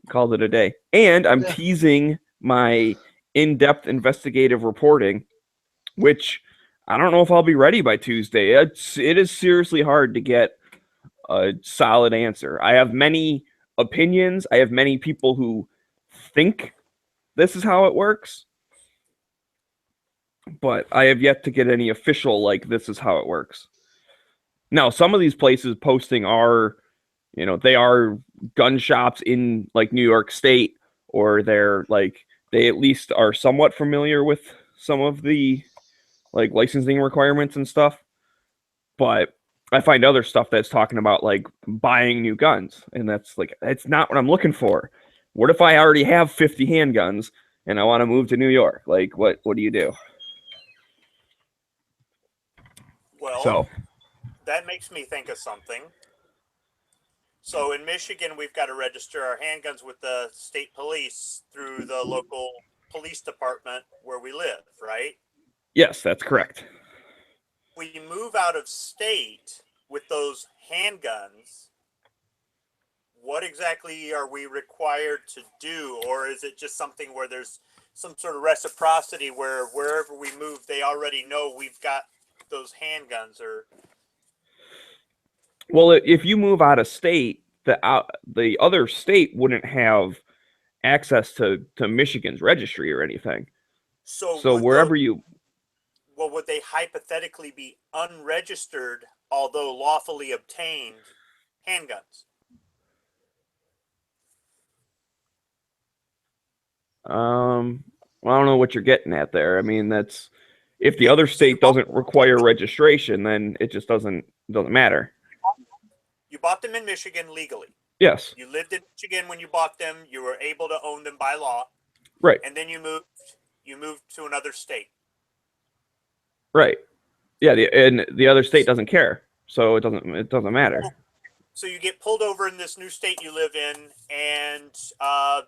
called it a day. And I'm teasing my in-depth investigative reporting, which I don't know if I'll be ready by Tuesday. It is seriously hard to get a solid answer. I have many opinions. I have many people who think this is how it works, but I have yet to get any official, like, this is how it works. Now, some of these places posting are, they are gun shops in like New York State, or they at least are somewhat familiar with some of the like licensing requirements and stuff. But I find other stuff that's talking about like buying new guns, and that's not what I'm looking for. What if I already have 50 handguns and I want to move to New York? Like, what do you do? Well, that makes me think of something. So in Michigan, we've got to register our handguns with the state police through the local police department where we live, right? Yes, that's correct. We move out of state, with those handguns, what exactly are we required to do? Or is it just something where there's some sort of reciprocity where wherever we move, they already know we've got those handguns? Or Well, if you move out of state, the other state wouldn't have access to Michigan's registry or anything. so So would wherever you, well, would they hypothetically be unregistered, although lawfully obtained handguns? well, I don't know what you're getting at there. I mean, that's if the other state doesn't require registration, then it just doesn't matter. You bought them in Michigan legally. Yes. You lived in Michigan when you bought them. You were able to own them by law. Right. And then you moved to another state. Right. Yeah. And the other state doesn't care, so it doesn't matter. So you get pulled over in this new state you live in, and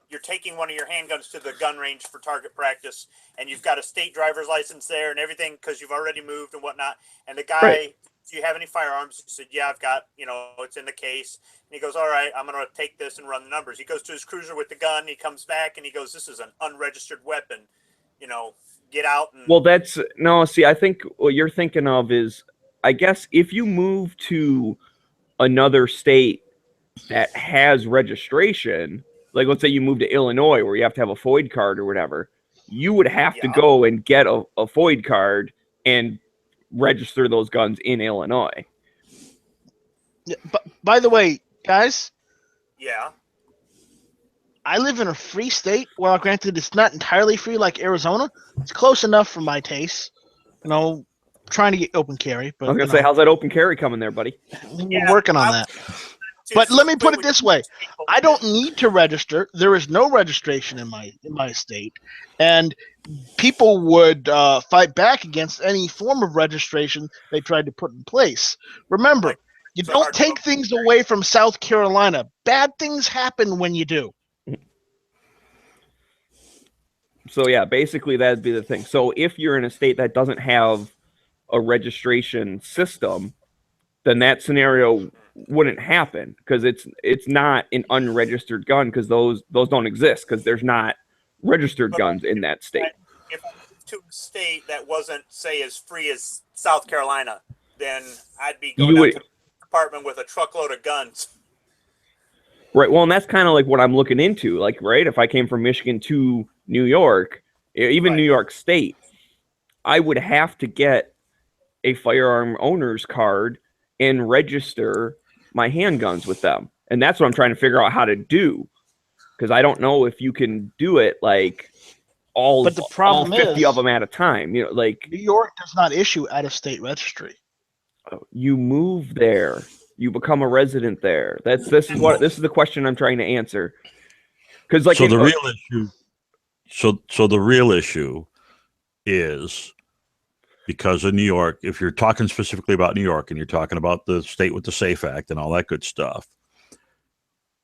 you're taking one of your handguns to the gun range for target practice, and you've got a state driver's license there and everything because you've already moved and whatnot. And the guy, Right. Do you have any firearms? He said, yeah, I've got, it's in the case. And he goes, all right, I'm going to take this and run the numbers. He goes to his cruiser with the gun. He comes back and he goes, this is an unregistered weapon. Get out. And Well, see, I think what you're thinking of is, I guess if you move to another state that has registration, like let's say you move to Illinois where you have to have a FOID card or whatever, you would have to go and get a FOID card and register those guns in Illinois. Yeah, but by the way, guys, yeah, I live in a free state. Well, granted, it's not entirely free like Arizona. It's close enough for my taste. Trying to get open carry. But I was gonna say, how's that open carry coming there, buddy? We're working on that. But let me put it this way: I don't need to register. There is no registration in my state, and people would fight back against any form of registration they tried to put in place. Remember, you don't take things away from South Carolina. Bad things happen when you do. So yeah, basically that'd be the thing. So if you're in a state that doesn't have a registration system, then that scenario wouldn't happen because it's not an unregistered gun because those don't exist because there's not registered guns in that state. If I moved to a state that wasn't, say, as free as South Carolina, then I'd be going out to the department with a truckload of guns. Right. Well, and that's kind of like what I'm looking into. Like, right, if I came from Michigan to New York, even New York State, I would have to get a firearm owner's card and register my handguns with them. And that's what I'm trying to figure out how to do. Because I don't know if you can do it like all 50 of them at a time. Like New York does not issue out-of-state registry. You move there. You become a resident there. This is the question I'm trying to answer. Because like so the real issue. So the real issue is because of New York. If you're talking specifically about New York and you're talking about the state with the SAFE Act and all that good stuff,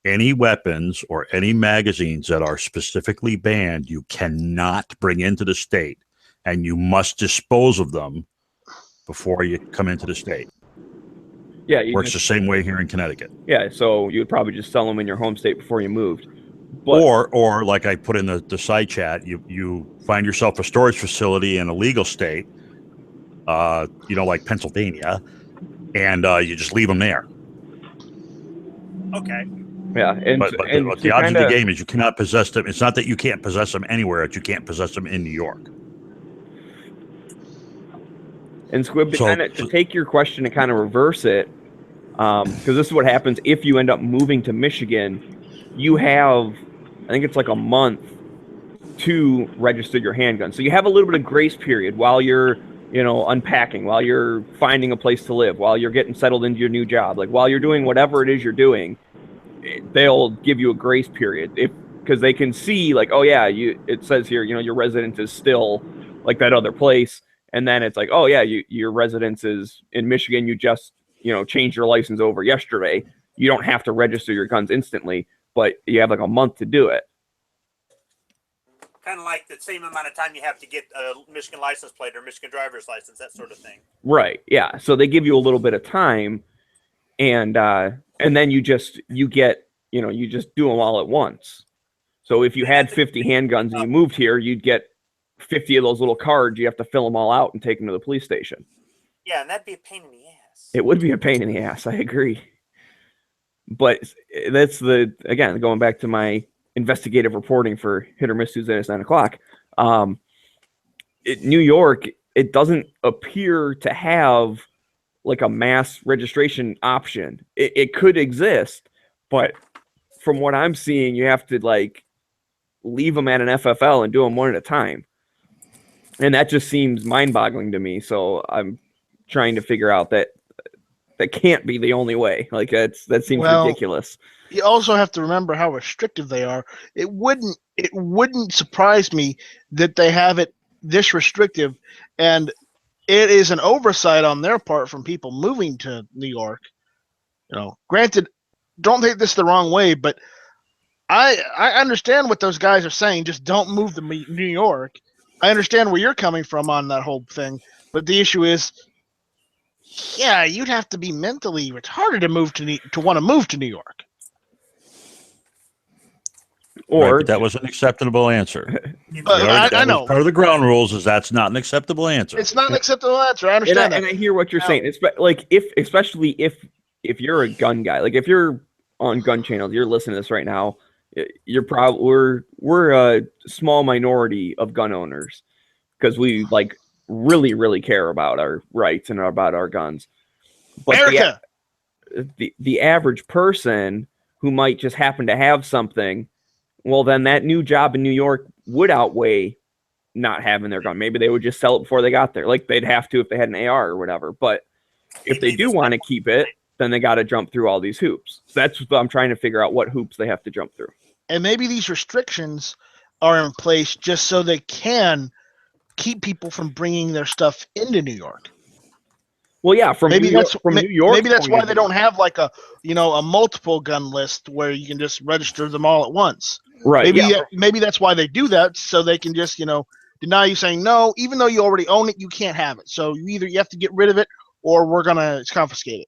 any weapons or any magazines that are specifically banned, you cannot bring into the state, and you must dispose of them before you come into the state. Yeah, works the same way here in Connecticut. Yeah, so you would probably just sell them in your home state before you moved. But, or like I put in the side chat, you find yourself a storage facility in a legal state, like Pennsylvania, and you just leave them there. Okay. Yeah, but the odds of the game is you cannot possess them. It's not that you can't possess them anywhere; it's you can't possess them in New York. And Squib, to take your question and kind of reverse it, because this is what happens if you end up moving to Michigan. You have, I think it's like a month to register your handgun. So you have a little bit of grace period while you're, unpacking, while you're finding a place to live, while you're getting settled into your new job. Like while you're doing whatever it is you're doing, they'll give you a grace period because they can see like, oh yeah, it says here, your residence is still like that other place. And then it's like, oh yeah, your residence is in Michigan. You just, changed your license over yesterday. You don't have to register your guns instantly, but you have like a month to do it. Kind of like the same amount of time you have to get a Michigan license plate or Michigan driver's license, that sort of thing. Right. Yeah. So they give you a little bit of time, and then you just get, you just do them all at once. So if you had 50 handguns and you moved here, you'd get 50 of those little cards. You have to fill them all out and take them to the police station. Yeah, and that'd be a pain in the ass. It would be a pain in the ass. I agree. But that's again, going back to my investigative reporting for Hit or Miss Tuesday at 9 o'clock. New York, it doesn't appear to have like a mass registration option. It could exist, but from what I'm seeing, you have to like leave them at an FFL and do them one at a time. And that just seems mind-boggling to me. So I'm trying to figure out that can't be the only way. Like that seems ridiculous. You also have to remember how restrictive they are. It wouldn't surprise me that they have it this restrictive, and it is an oversight on their part from people moving to New York. Granted, don't take this the wrong way, but I understand what those guys are saying. Just don't move to New York. I understand where you're coming from on that whole thing, but the issue is, yeah, you'd have to be mentally retarded to want to move to New York. Or right, that was an acceptable answer. I know part of the ground rules is that's not an acceptable answer. It's not an acceptable answer. I understand and I hear what you're saying. It's like especially if you're a gun guy, like if you're on gun channels, you're listening to this right now. You're probably we're a small minority of gun owners because we like really, really care about our rights and about our guns. But America, the average person who might just happen to have something, well, then that new job in New York would outweigh not having their gun. Maybe they would just sell it before they got there. Like they'd have to if they had an AR or whatever. But if they do want to keep it, then they got to jump through all these hoops. So that's what I'm trying to figure out, what hoops they have to jump through. And maybe these restrictions are in place just so they can keep people from bringing their stuff into New York. Well, yeah, New York. Maybe that's why they don't have like a multiple gun list where you can just register them all at once. Right. Maybe that's why they do that, so they can just deny you, saying no, even though you already own it, you can't have it. So you have to get rid of it, or we're gonna confiscate it.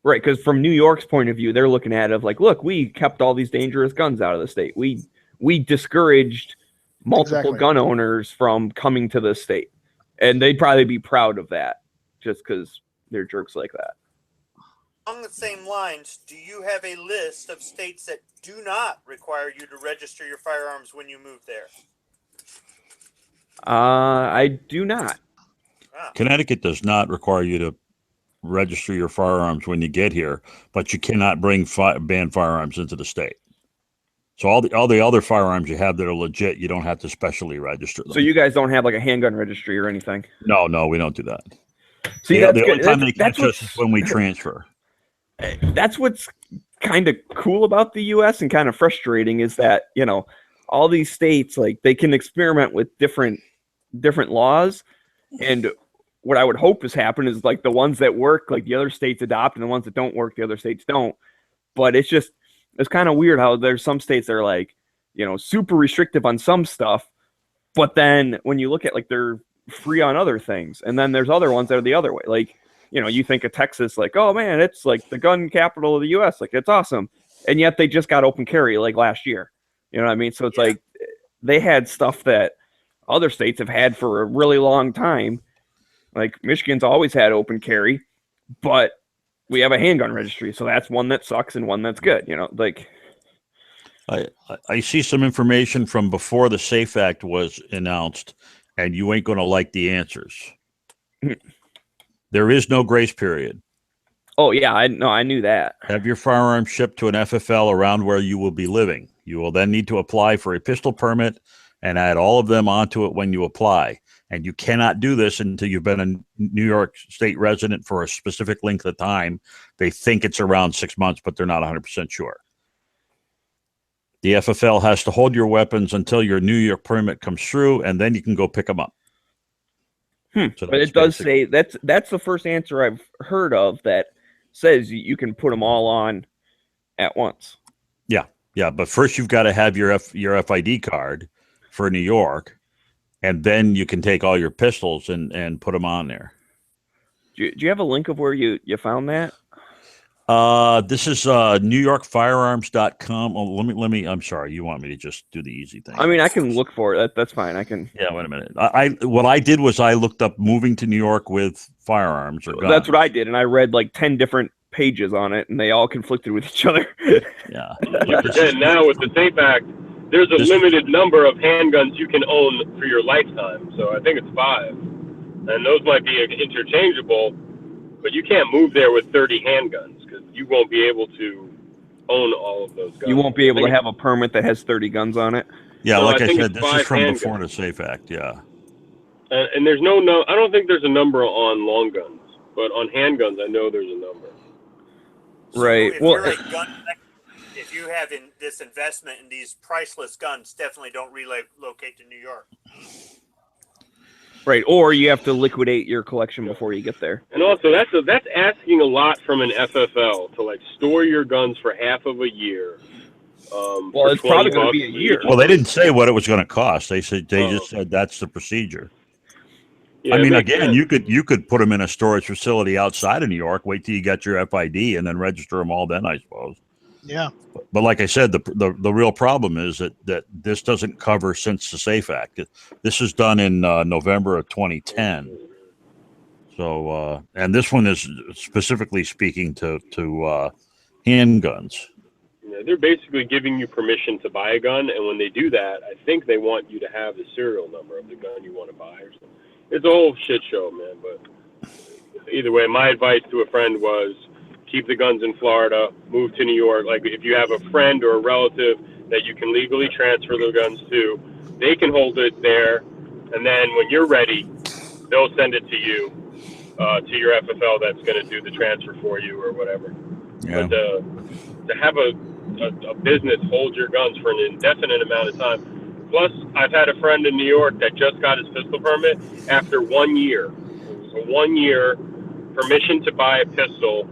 Right, because from New York's point of view, they're looking at it like, look, we kept all these dangerous guns out of the state. We discouraged multiple gun owners from coming to the state, and they'd probably be proud of that, just because they're jerks like that. Along the same lines, do you have a list of states that do not require you to register your firearms when you move there? I do not. Connecticut does not require you to register your firearms when you get here, but you cannot bring banned firearms into the state. So all the other firearms you have that are legit, you don't have to specially register them. So you guys don't have like a handgun registry or anything? No, we don't do that. See, the only time they catch us is when we transfer. That's what's kind of cool about the U.S. and kind of frustrating is that, all these states, like, they can experiment with different laws, and what I would hope has happened is like the ones that work, like the other states adopt, and the ones that don't work, the other states don't. But it's kind of weird how there's some states that are like, super restrictive on some stuff, but then when you look at like they're free on other things, and then there's other ones that are the other way. Like, you think of Texas, like, oh man, it's like the gun capital of the U.S., like it's awesome, and yet they just got open carry like last year. You know what I mean? So it's like they had stuff that other states have had for a really long time. Like Michigan's always had open carry, but we have a handgun registry, so that's one that sucks and one that's good. Like I see some information from before the SAFE Act was announced, and you ain't going to like the answers. There is no grace period. Oh yeah, I knew that. Have your firearm shipped to an FFL around where you will be living. You will then need to apply for a pistol permit and add all of them onto it when you apply. And you cannot do this until you've been a New York State resident for a specific length of time. They think it's around 6 months, but they're not 100% sure. The FFL has to hold your weapons until your New York permit comes through, and then you can go pick them up. So but it does say that's the first answer I've heard of that says you can put them all on at once. Yeah, but first you've got to have your FID card for New York, and then you can take all your pistols and put them on there. Do you have a link of where you found that? This is NewYorkFirearms.com. Oh, let me. I'm sorry. You want me to just do the easy thing? I mean, I can look for it. That's fine. I can. Yeah. Wait a minute. What I did was I looked up moving to New York with firearms or guns. That's what I did, and I read like 10 different pages on it, and they all conflicted with each other. Yeah. You forget now with the SAFE Act, there's a limited number of handguns you can own for your lifetime. So I think it's 5, and those might be interchangeable, but you can't move there with 30 handguns because you won't be able to own all of those guns. You won't be able to have a permit that has 30 guns on it. Yeah, No, like I I think said, it's this is 5 from handguns. before the SAFE Act. Yeah. And there's no, I don't think there's a number on long guns, but on handguns, I know there's a number. Right. If Well, you're a gun, if you have this investment in these priceless guns, definitely don't relocate to New York. right. Or you have to liquidate your collection before you get there. And also, that's asking a lot from an FFL to like store your guns for half of a year. Well, it's probably going to be a year. Well, they didn't say what it was going to cost. They just said that's the procedure. Yeah, I mean, it makes again, sense. you could put them in a storage facility outside of New York. Wait till you get your FID and then register them all. Then I suppose. Yeah. But like I said, the real problem is that this doesn't cover since the SAFE Act. This is done in November of 2010. So and this one is specifically speaking to handguns. Yeah, they're basically giving you permission to buy a gun, and when they do that, I think they want you to have the serial number of the gun you want to buy or something. It's a whole shit show, man. But either way, my advice to a friend was keep the guns in Florida, move to New York. Like if you have a friend or a relative that you can legally transfer the guns to, they can hold it there, and then when you're ready, they'll send it to you, to your FFL that's going to do the transfer for you or whatever. Yeah. But to have a business hold your guns for an indefinite amount of time. Plus, I've had a friend in New York that just got his pistol permit after 1 year. It was a 1 year permission to buy a pistol,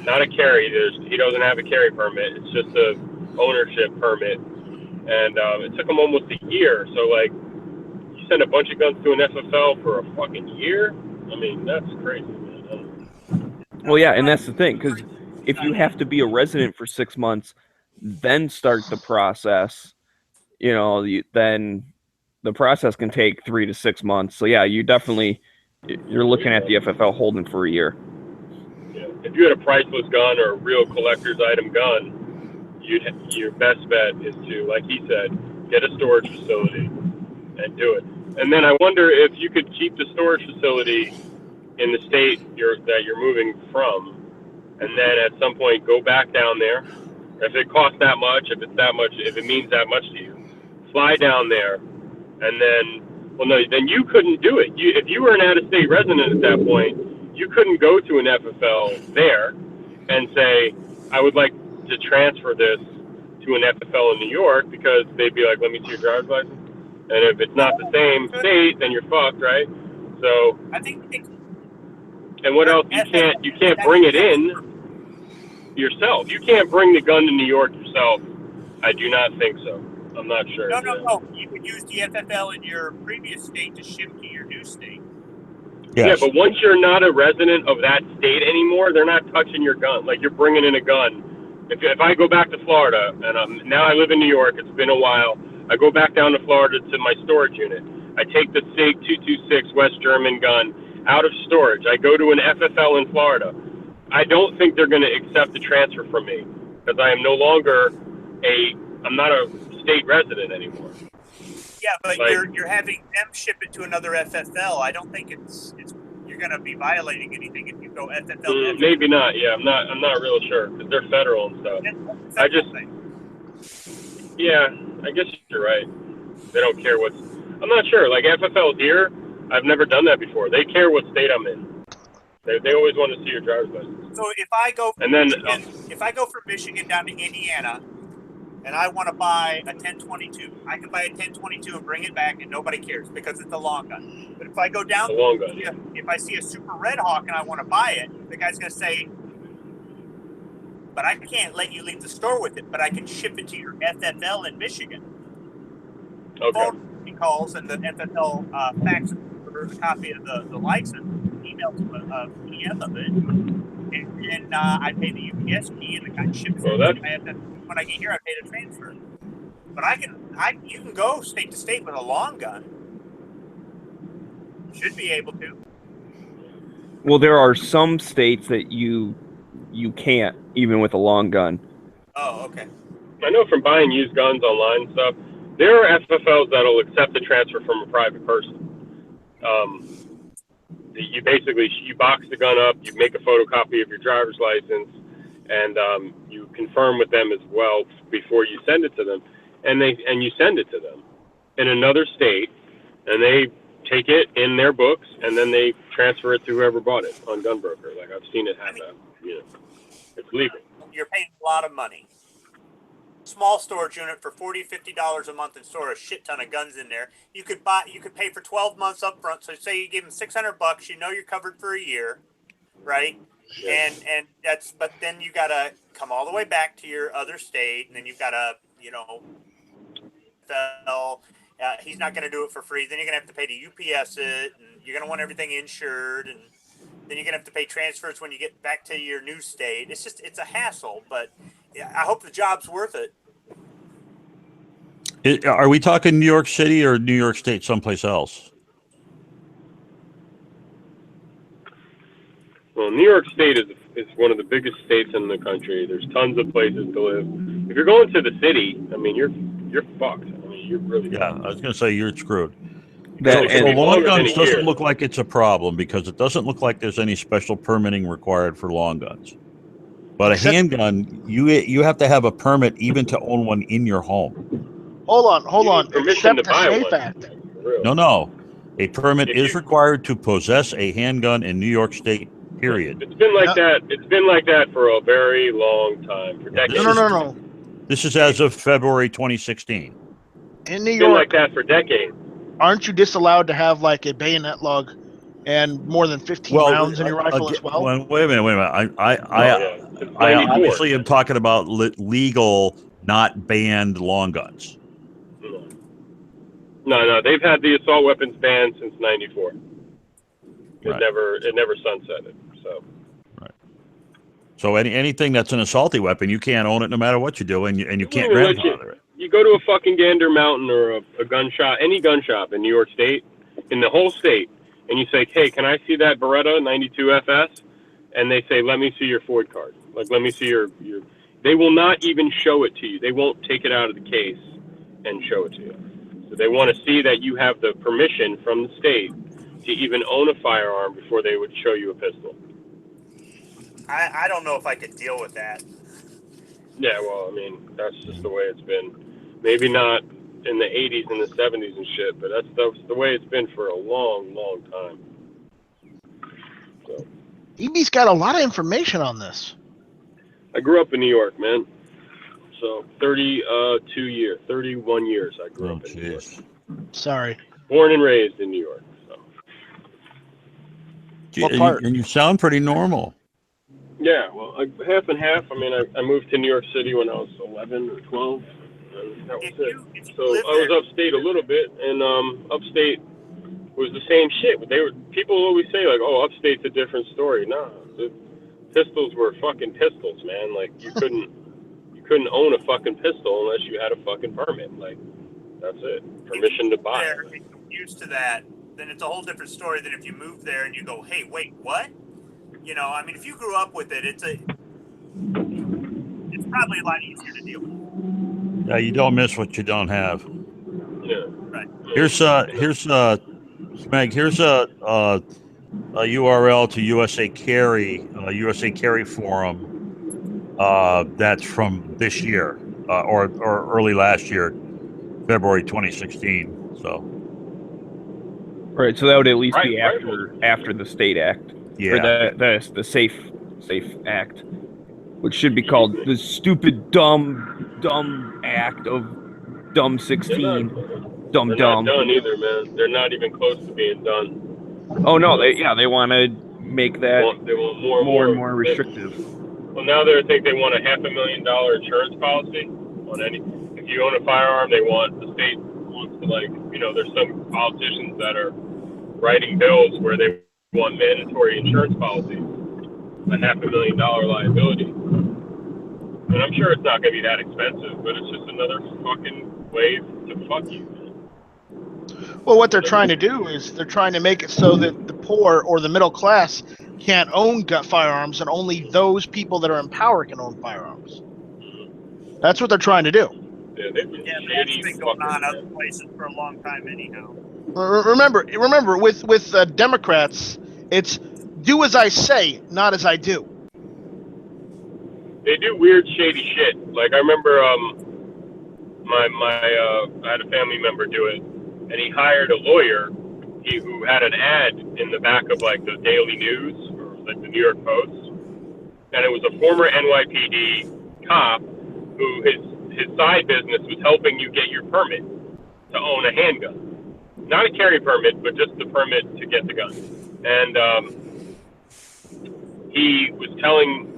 not a carry. He doesn't have a carry permit. It's just a ownership permit. And it took him almost a year. So, like, you send a bunch of guns to an FFL for a fucking year? I mean, that's crazy, man. Well, yeah, and that's the thing, because if you have to be a resident for 6 months, then start the process, then the process can take 3 to 6 months. So yeah, you're looking at the FFL holding for a year. Yeah. If you had a priceless gun or a real collector's item gun, your best bet is to, like he said, get a storage facility and do it. And then I wonder if you could keep the storage facility in the state that you're moving from, and then at some point go back down there. If it costs that much, if it means that much to you, fly down there, and then you couldn't do it. If you were an out-of-state resident at that point, you couldn't go to an FFL there and say, I would like to transfer this to an FFL in New York, because they'd be like, let me see your driver's license. And if it's not the same state, then you're fucked, right? So I think. And what else? You can't bring it in yourself. You can't bring the gun to New York yourself. I do not think so. I'm not sure. No. You could use the FFL in your previous state to ship to your new state. Yes. Yeah, but once you're not a resident of that state anymore, they're not touching your gun. Like, you're bringing in a gun. If I go back to Florida, and now I live in New York, it's been a while, I go back down to Florida to my storage unit. I take the SIG 226 West German gun out of storage. I go to an FFL in Florida. I don't think they're going to accept the transfer from me, because I am no longer I'm not a state resident anymore. Yeah, but Like, you're having them ship it to another FFL. I don't think you're going to be violating anything if you go FFL. to FFL. Maybe not. Yeah, I'm not real sure, because they're federal and stuff. Yeah, I guess you're right. They don't care I'm not sure. Like, FFL here, I've never done that before. They care what state I'm in. They always want to see your driver's license. So if I go from And then, if I go from Michigan down to Indiana, and I want to buy a 1022, I can buy a 1022 and bring it back, and nobody cares because it's a long gun. But if I go down, A long gun. if I see a Super Red Hawk and I want to buy it, the guy's going to say, "But I can't let you leave the store with it, but I can ship it to your FFL in Michigan." Okay. He calls, and the FFL faxes a copy of the license, emails him a PDF of it, and and I pay the UPS fee, and the guy ships it. When I get here, I pay the transfer. But you can go state to state with a long gun. Should be able to. Well, there are some states that you can't, even with a long gun. Oh, okay. I know from buying used guns online and stuff, there are FFLs that'll accept the transfer from a private person. You box the gun up, you make a photocopy of your driver's license, and you confirm with them as well before you send it to them, and you send it to them in another state, and they take it in their books, and then they transfer it to whoever bought it on GunBroker. Like, I've seen it happen. It's legal. You're paying a lot of money. Small storage unit for $40, $50 a month and store a shit ton of guns in there. You could pay for 12 months up front. So say you give them $600, you know you're covered for a year, right? Yeah. And but then you gotta come all the way back to your other state, and then you've gotta, he's not gonna do it for free. Then you're gonna have to pay to UPS it, and you're gonna want everything insured, and then you're gonna have to pay transfers when you get back to your new state. It's a hassle, but I hope the job's worth it. Are we talking New York City or New York State, someplace else? Well, New York State is one of the biggest states in the country. There's tons of places to live. If you're going to the city, I mean, you're fucked. I mean, you're really fucked. I was going to say you're screwed. So long guns doesn't look like it's a problem because it doesn't look like there's any special permitting required for long guns. But a handgun, you have to have a permit even to own one in your home. Hold on. Permission to buy one. Act. No. A permit is required to possess a handgun in New York State, period. It's been like that. It's been like that for a very long time, for decades. No. This is as of February 2016. In New York, it's been like that for decades. Aren't you disallowed to have like a bayonet lug and more than 15 rounds in your rifle as well? Wait a minute. I obviously am talking about legal, not banned long guns. No. They've had the assault weapons ban since '94. Right. It never sunsetted. So. Right. So anything that's an assaulty weapon, you can't own it no matter what you do, and you can't grandfather it. You go to a fucking Gander Mountain or a gun shop, any gun shop in New York State, in the whole state, and you say, "Hey, can I see that Beretta 92 FS?" And they say, "Let me see your Ford card. Like, let me see your." They will not even show it to you. They won't take it out of the case and show it to you. So they want to see that you have the permission from the state to even own a firearm before they would show you a pistol. I don't know if I could deal with that. Yeah, well, I mean, that's just the way it's been. Maybe not in the 80s and the 70s and shit, but that's the way it's been for a long, long time. So. EB's got a lot of information on this. I grew up in New York, man. So 31 years I grew up in New York. Sorry. Born and raised in New York. So. What part? And you sound pretty normal. Yeah, well, half and half. I mean, I moved to New York City when I was 11 or 12, and that was it. So I was upstate a little bit, and upstate was the same shit. But people always say like, "Oh, upstate's a different story." Nah, the pistols were fucking pistols, man. Like you couldn't own a fucking pistol unless you had a fucking permit. Like that's it, permission to buy. If you're used to that, then it's a whole different story than if you move there and you go, "Hey, wait, what?" I mean, if you grew up with it, it's probably a lot easier to deal with. Yeah, you don't miss what you don't have. Yeah. Right. Here's Meg. Here's a URL to USA Carry forum. That's from this year or early last year, February 2016. So. Right. So that would at least be after the state act. Yeah. Or the Safe Act, which should be called the stupid dumb act of dumb 16. Dumb. They're not done either, man. They're not even close to being done. Oh no, they want to make that they want more and more restrictive. Well, now they think they want a $500,000 insurance policy on any. If you own a firearm, the state wants to there's some politicians that are writing bills where they want mandatory insurance policies a $500,000 liability. And I'm sure it's not going to be that expensive, but it's just another fucking way to fuck you. Well, what they're trying to do is they're trying to make it so that the poor or the middle class can't own firearms, and only those people that are in power can own firearms. That's what they're trying to do. Yeah, they've been That's been going on other places for a long time anyhow. Remember, with Democrats, it's do as I say, not as I do. They do weird, shady shit. Like I remember, I had a family member do it, and he hired a lawyer who had an ad in the back of like the Daily News or like the New York Post, and it was a former NYPD cop who his side business was helping you get your permit to own a handgun, not a carry permit, but just the permit to get the gun. And he was telling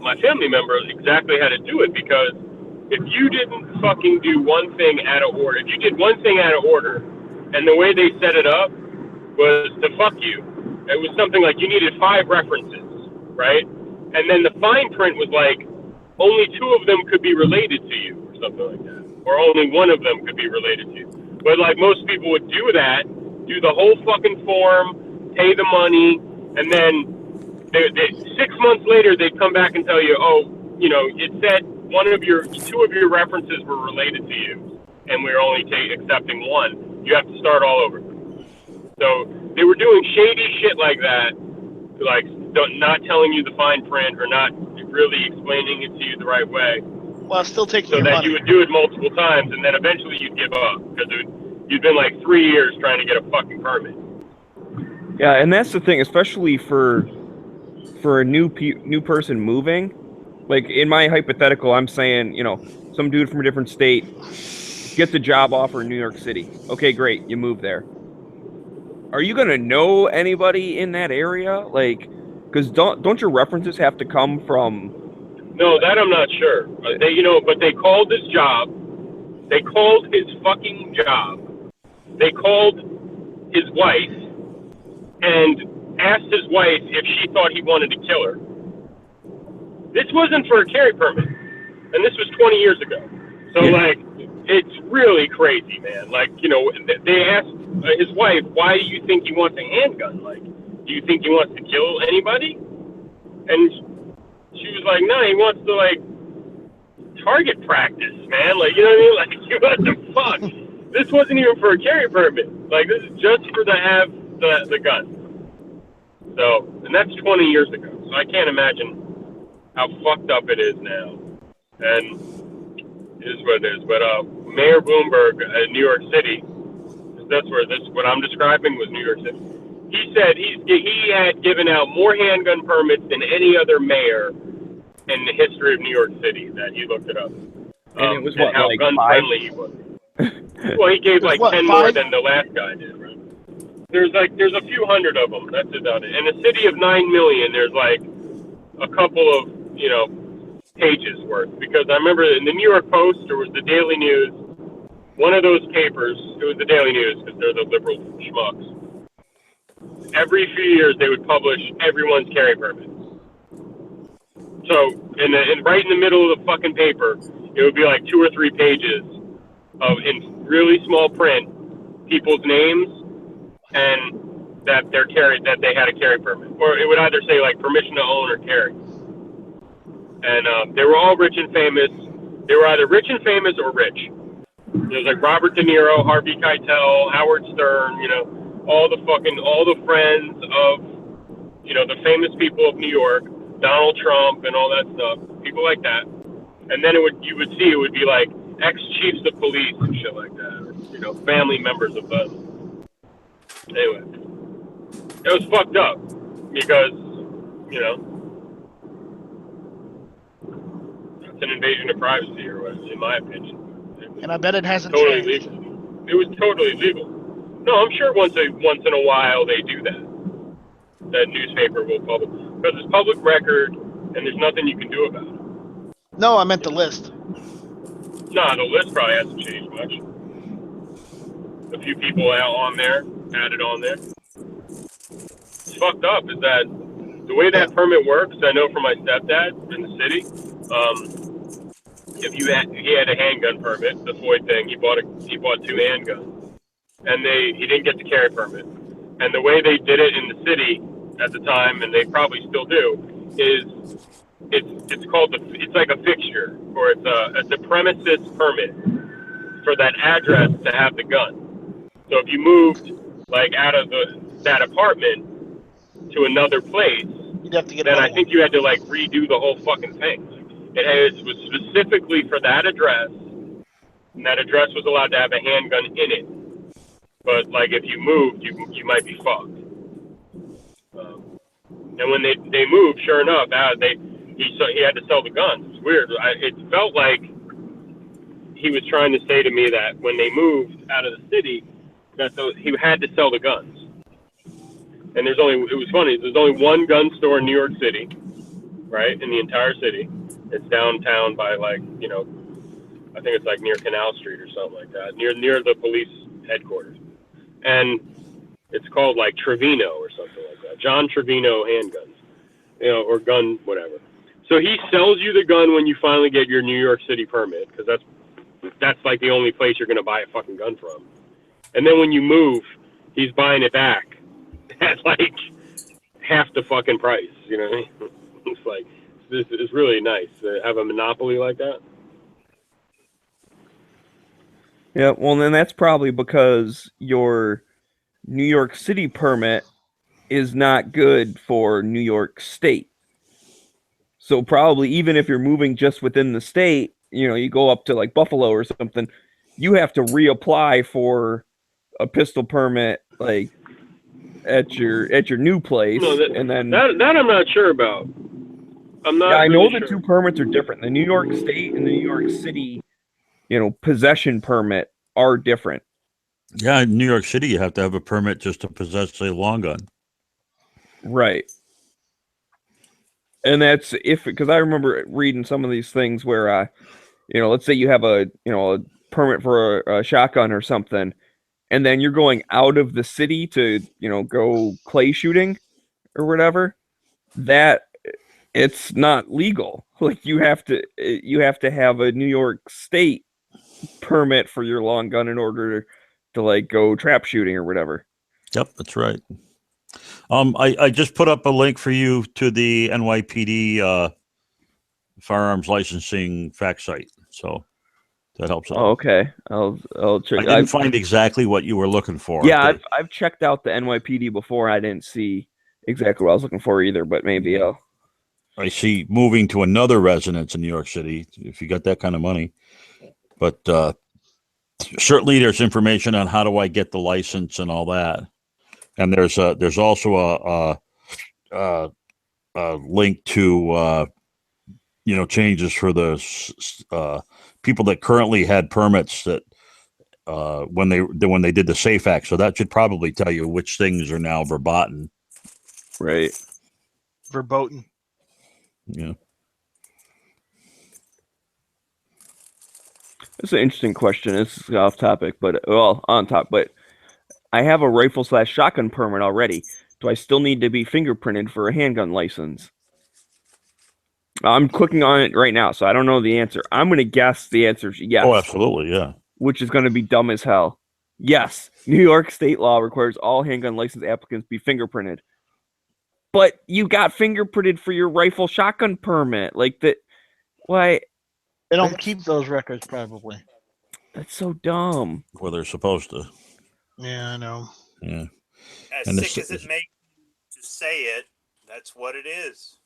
my family member exactly how to do it, because if you didn't fucking do one thing out of order, if you did one thing out of order, and the way they set it up was to fuck you, it was something like you needed 5 references, right? And then the fine print was like, only 2 of them could be related to you, or something like that. Or only 1 of them could be related to you. But like most people would do that, do the whole fucking form, pay the money, and then they 6 months later they'd come back and tell you, oh, you know, it said 2 of your references were related to you, and we're only accepting 1. You have to start all over. So they were doing shady shit like that, like not telling you the fine print or not really explaining it to you the right way. Well, still taking so your that money. You would do it multiple times, and then eventually you'd give up because you'd been like 3 years trying to get a fucking permit. Yeah, and that's the thing, especially for a new person moving. Like in my hypothetical, I'm saying, you know, some dude from a different state gets a job offer in New York City. Okay, great, you move there. Are you gonna know anybody in that area? Like, because don't your references have to come from? No, that I'm not sure. But they called his job. They called his fucking job. They called his wife and asked his wife if she thought he wanted to kill her. This wasn't for a carry permit, and this was 20 years ago. So, like, it's really crazy, man. Like, you know, they asked his wife, why do you think he wants a handgun? Like, do you think he wants to kill anybody? And she was like, no, he wants to, like, target practice, man. Like, you know what I mean? Like, what the fuck? This wasn't even for a carry permit. Like, this is just for to have the gun. So, and that's 20 years ago. So I can't imagine how fucked up it is now. And it is what it is. But Mayor Bloomberg in New York City, what I'm describing was New York City. He said he had given out more handgun permits than any other mayor in the history of New York City. That he looked it up. And it was and how like gun 5? friendly he was. Well, he gave like 10 more than the last guy did, right? There's a few hundred of them. That's about it. In a city of 9 million, there's like a couple of, you know, pages worth. Because I remember in the New York Post, there was the Daily News. One of those papers, it was the Daily News because they're the liberal schmucks. Every few years, they would publish everyone's carry permits. So, right in the middle of the fucking paper, it would be like 2 or 3 pages of, in really small print, people's names and that they had a carry permit, or it would either say like permission to own or carry. And they were all rich and famous. They were either rich and famous or rich. There's like Robert De Niro, Harvey Keitel, Howard Stern, you know, all the friends of, you know, the famous people of New York, Donald Trump and all that stuff, people like that. And then you would see it would be like ex-chiefs of police and shit like that, or, you know, family members of them. Anyway, it was fucked up because, you know, it's an invasion of privacy, or whatever, in my opinion. And I bet it hasn't totally changed. Legal. It was totally legal. No, I'm sure once in a while they do that. That newspaper will publish, because it's public record and there's nothing you can do about it. No, I meant the list. No, the list probably hasn't changed much. A few people added on there. It's fucked up is that The way that permit works, I know from my stepdad in the city. If he had a handgun permit, the Floyd thing, he bought 2 handguns, and he didn't get the carry permit. And the way they did it in the city at the time, and they probably still do, is it's called it's like a fixture, or it's a premises permit for that address to have the gun. So if you moved like out of that apartment to another place, You'd have to get then I think you had to like redo the whole fucking thing. It was specifically for that address, and that address was allowed to have a handgun in it. But like if you moved, you might be fucked. And when they moved, sure enough, he had to sell the guns. It was weird. It felt like he was trying to say to me that when they moved out of the city, that he had to sell the guns. And it was funny. There's only one gun store in New York City, right, in the entire city. It's downtown by I think it's like near Canal Street or something like that, near the police headquarters. And it's called like Trevino or something like that. John Trevino handguns, or gun, whatever. So he sells you the gun when you finally get your New York City permit, because that's like the only place you're going to buy a fucking gun from. And then when you move, he's buying it back at like half the fucking price. You know what I mean? It's like, this is really nice to have a monopoly like that. Yeah, well, then that's probably because your New York City permit is not good for New York State. So probably even if you're moving just within the state, you go up to like Buffalo or something, you have to reapply for a pistol permit like at your new place. No, and then that I'm not sure about. I'm not. I know really the sure. two permits are different. The New York State and the New York City, possession permit are different. Yeah, in New York City, you have to have a permit just to possess a long gun. Right. And that's because I remember reading some of these things where, let's say you have a permit for a shotgun or something, and then you're going out of the city to, go clay shooting or whatever, that it's not legal. Like you have to have a New York State permit for your long gun in order to like go trap shooting or whatever. Yep, that's right. I just put up a link for you to the NYPD firearms licensing fact site, so that helps. Oh, okay. I'll check. I didn't find exactly what you were looking for. Yeah, I've checked out the NYPD before. I didn't see exactly what I was looking for either, but maybe I see moving to another residence in New York City if you got that kind of money. But certainly there's information on how do I get the license and all that. And there's also a link to changes for the people that currently had permits that when they did the SAFE Act. So that should probably tell you which things are now verboten. Right. Verboten. Yeah. It's an interesting question. It's off topic, but on top. But I have a rifle/shotgun permit already. Do I still need to be fingerprinted for a handgun license? I'm clicking on it right now, so I don't know the answer. I'm going to guess the answer is yes. Oh, absolutely, yeah. Which is going to be dumb as hell. Yes, New York state law requires all handgun license applicants be fingerprinted. But you got fingerprinted for your rifle/shotgun permit. Like that. Why? They don't keep those records, probably. That's so dumb. Well, they're supposed to. Yeah, I know. Yeah. As sick as it makes to say it, that's what it is.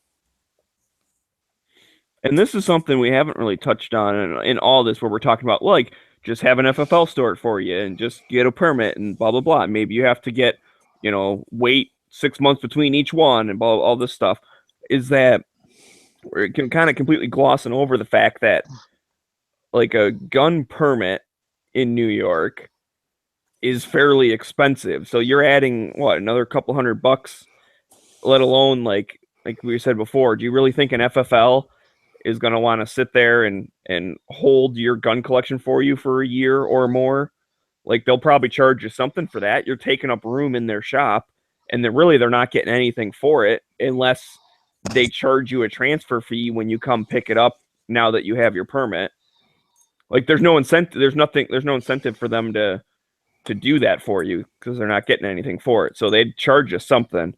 And this is something we haven't really touched on in all this, where we're talking about, like, just have an FFL store for you and just get a permit and blah, blah, blah. Maybe you have to get, wait 6 months between each one and blah, all this stuff. Is that we're kind of completely glossing over the fact that, like, a gun permit in New York is fairly expensive. So you're adding, another couple $100, let alone, like we said before, do you really think an FFL is going to want to sit there and hold your gun collection for you for a year or more? Like, they'll probably charge you something for that. You're taking up room in their shop, and they're not getting anything for it unless they charge you a transfer fee when you come pick it up now that you have your permit. Like there's no incentive. There's no incentive for them to do that for you because they're not getting anything for it. So they'd charge you something.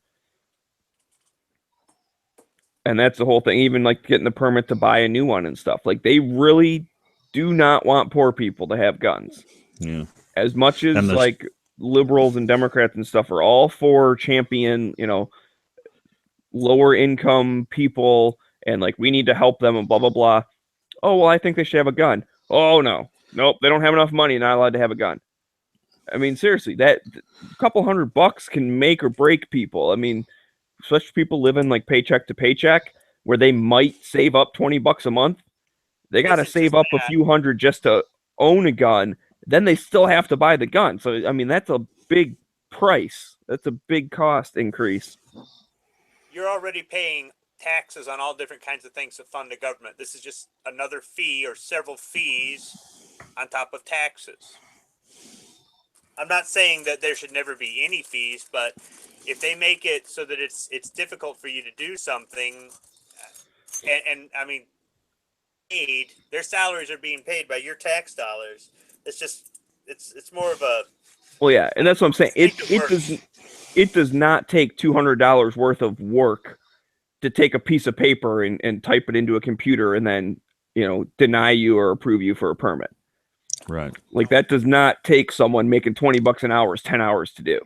And that's the whole thing. Even like getting the permit to buy a new one and stuff. Like they really do not want poor people to have guns. Yeah. As much as like liberals and Democrats and stuff are all for champion, lower income people and like we need to help them and blah blah blah. Oh well, I think they should have a gun. Oh no, nope, they don't have enough money, not allowed to have a gun. I mean, seriously, that a couple $100 can make or break people. I mean, especially people living like paycheck to paycheck, where they might save up $20 a month. They got to save up a few hundred just to own a gun. Then they still have to buy the gun. So I mean, that's a big price. That's a big cost increase. You're already paying taxes on all different kinds of things to fund the government. This is just another fee or several fees on top of taxes. I'm not saying that there should never be any fees, but if they make it so that it's difficult for you to do something, and I mean, their salaries are being paid by your tax dollars. It's just it's more of a. Well, yeah, and that's what I'm saying. It does not take $200 worth of work to take a piece of paper and type it into a computer and then, deny you or approve you for a permit. Right. Like that does not take someone making $20 an hour, 10 hours to do.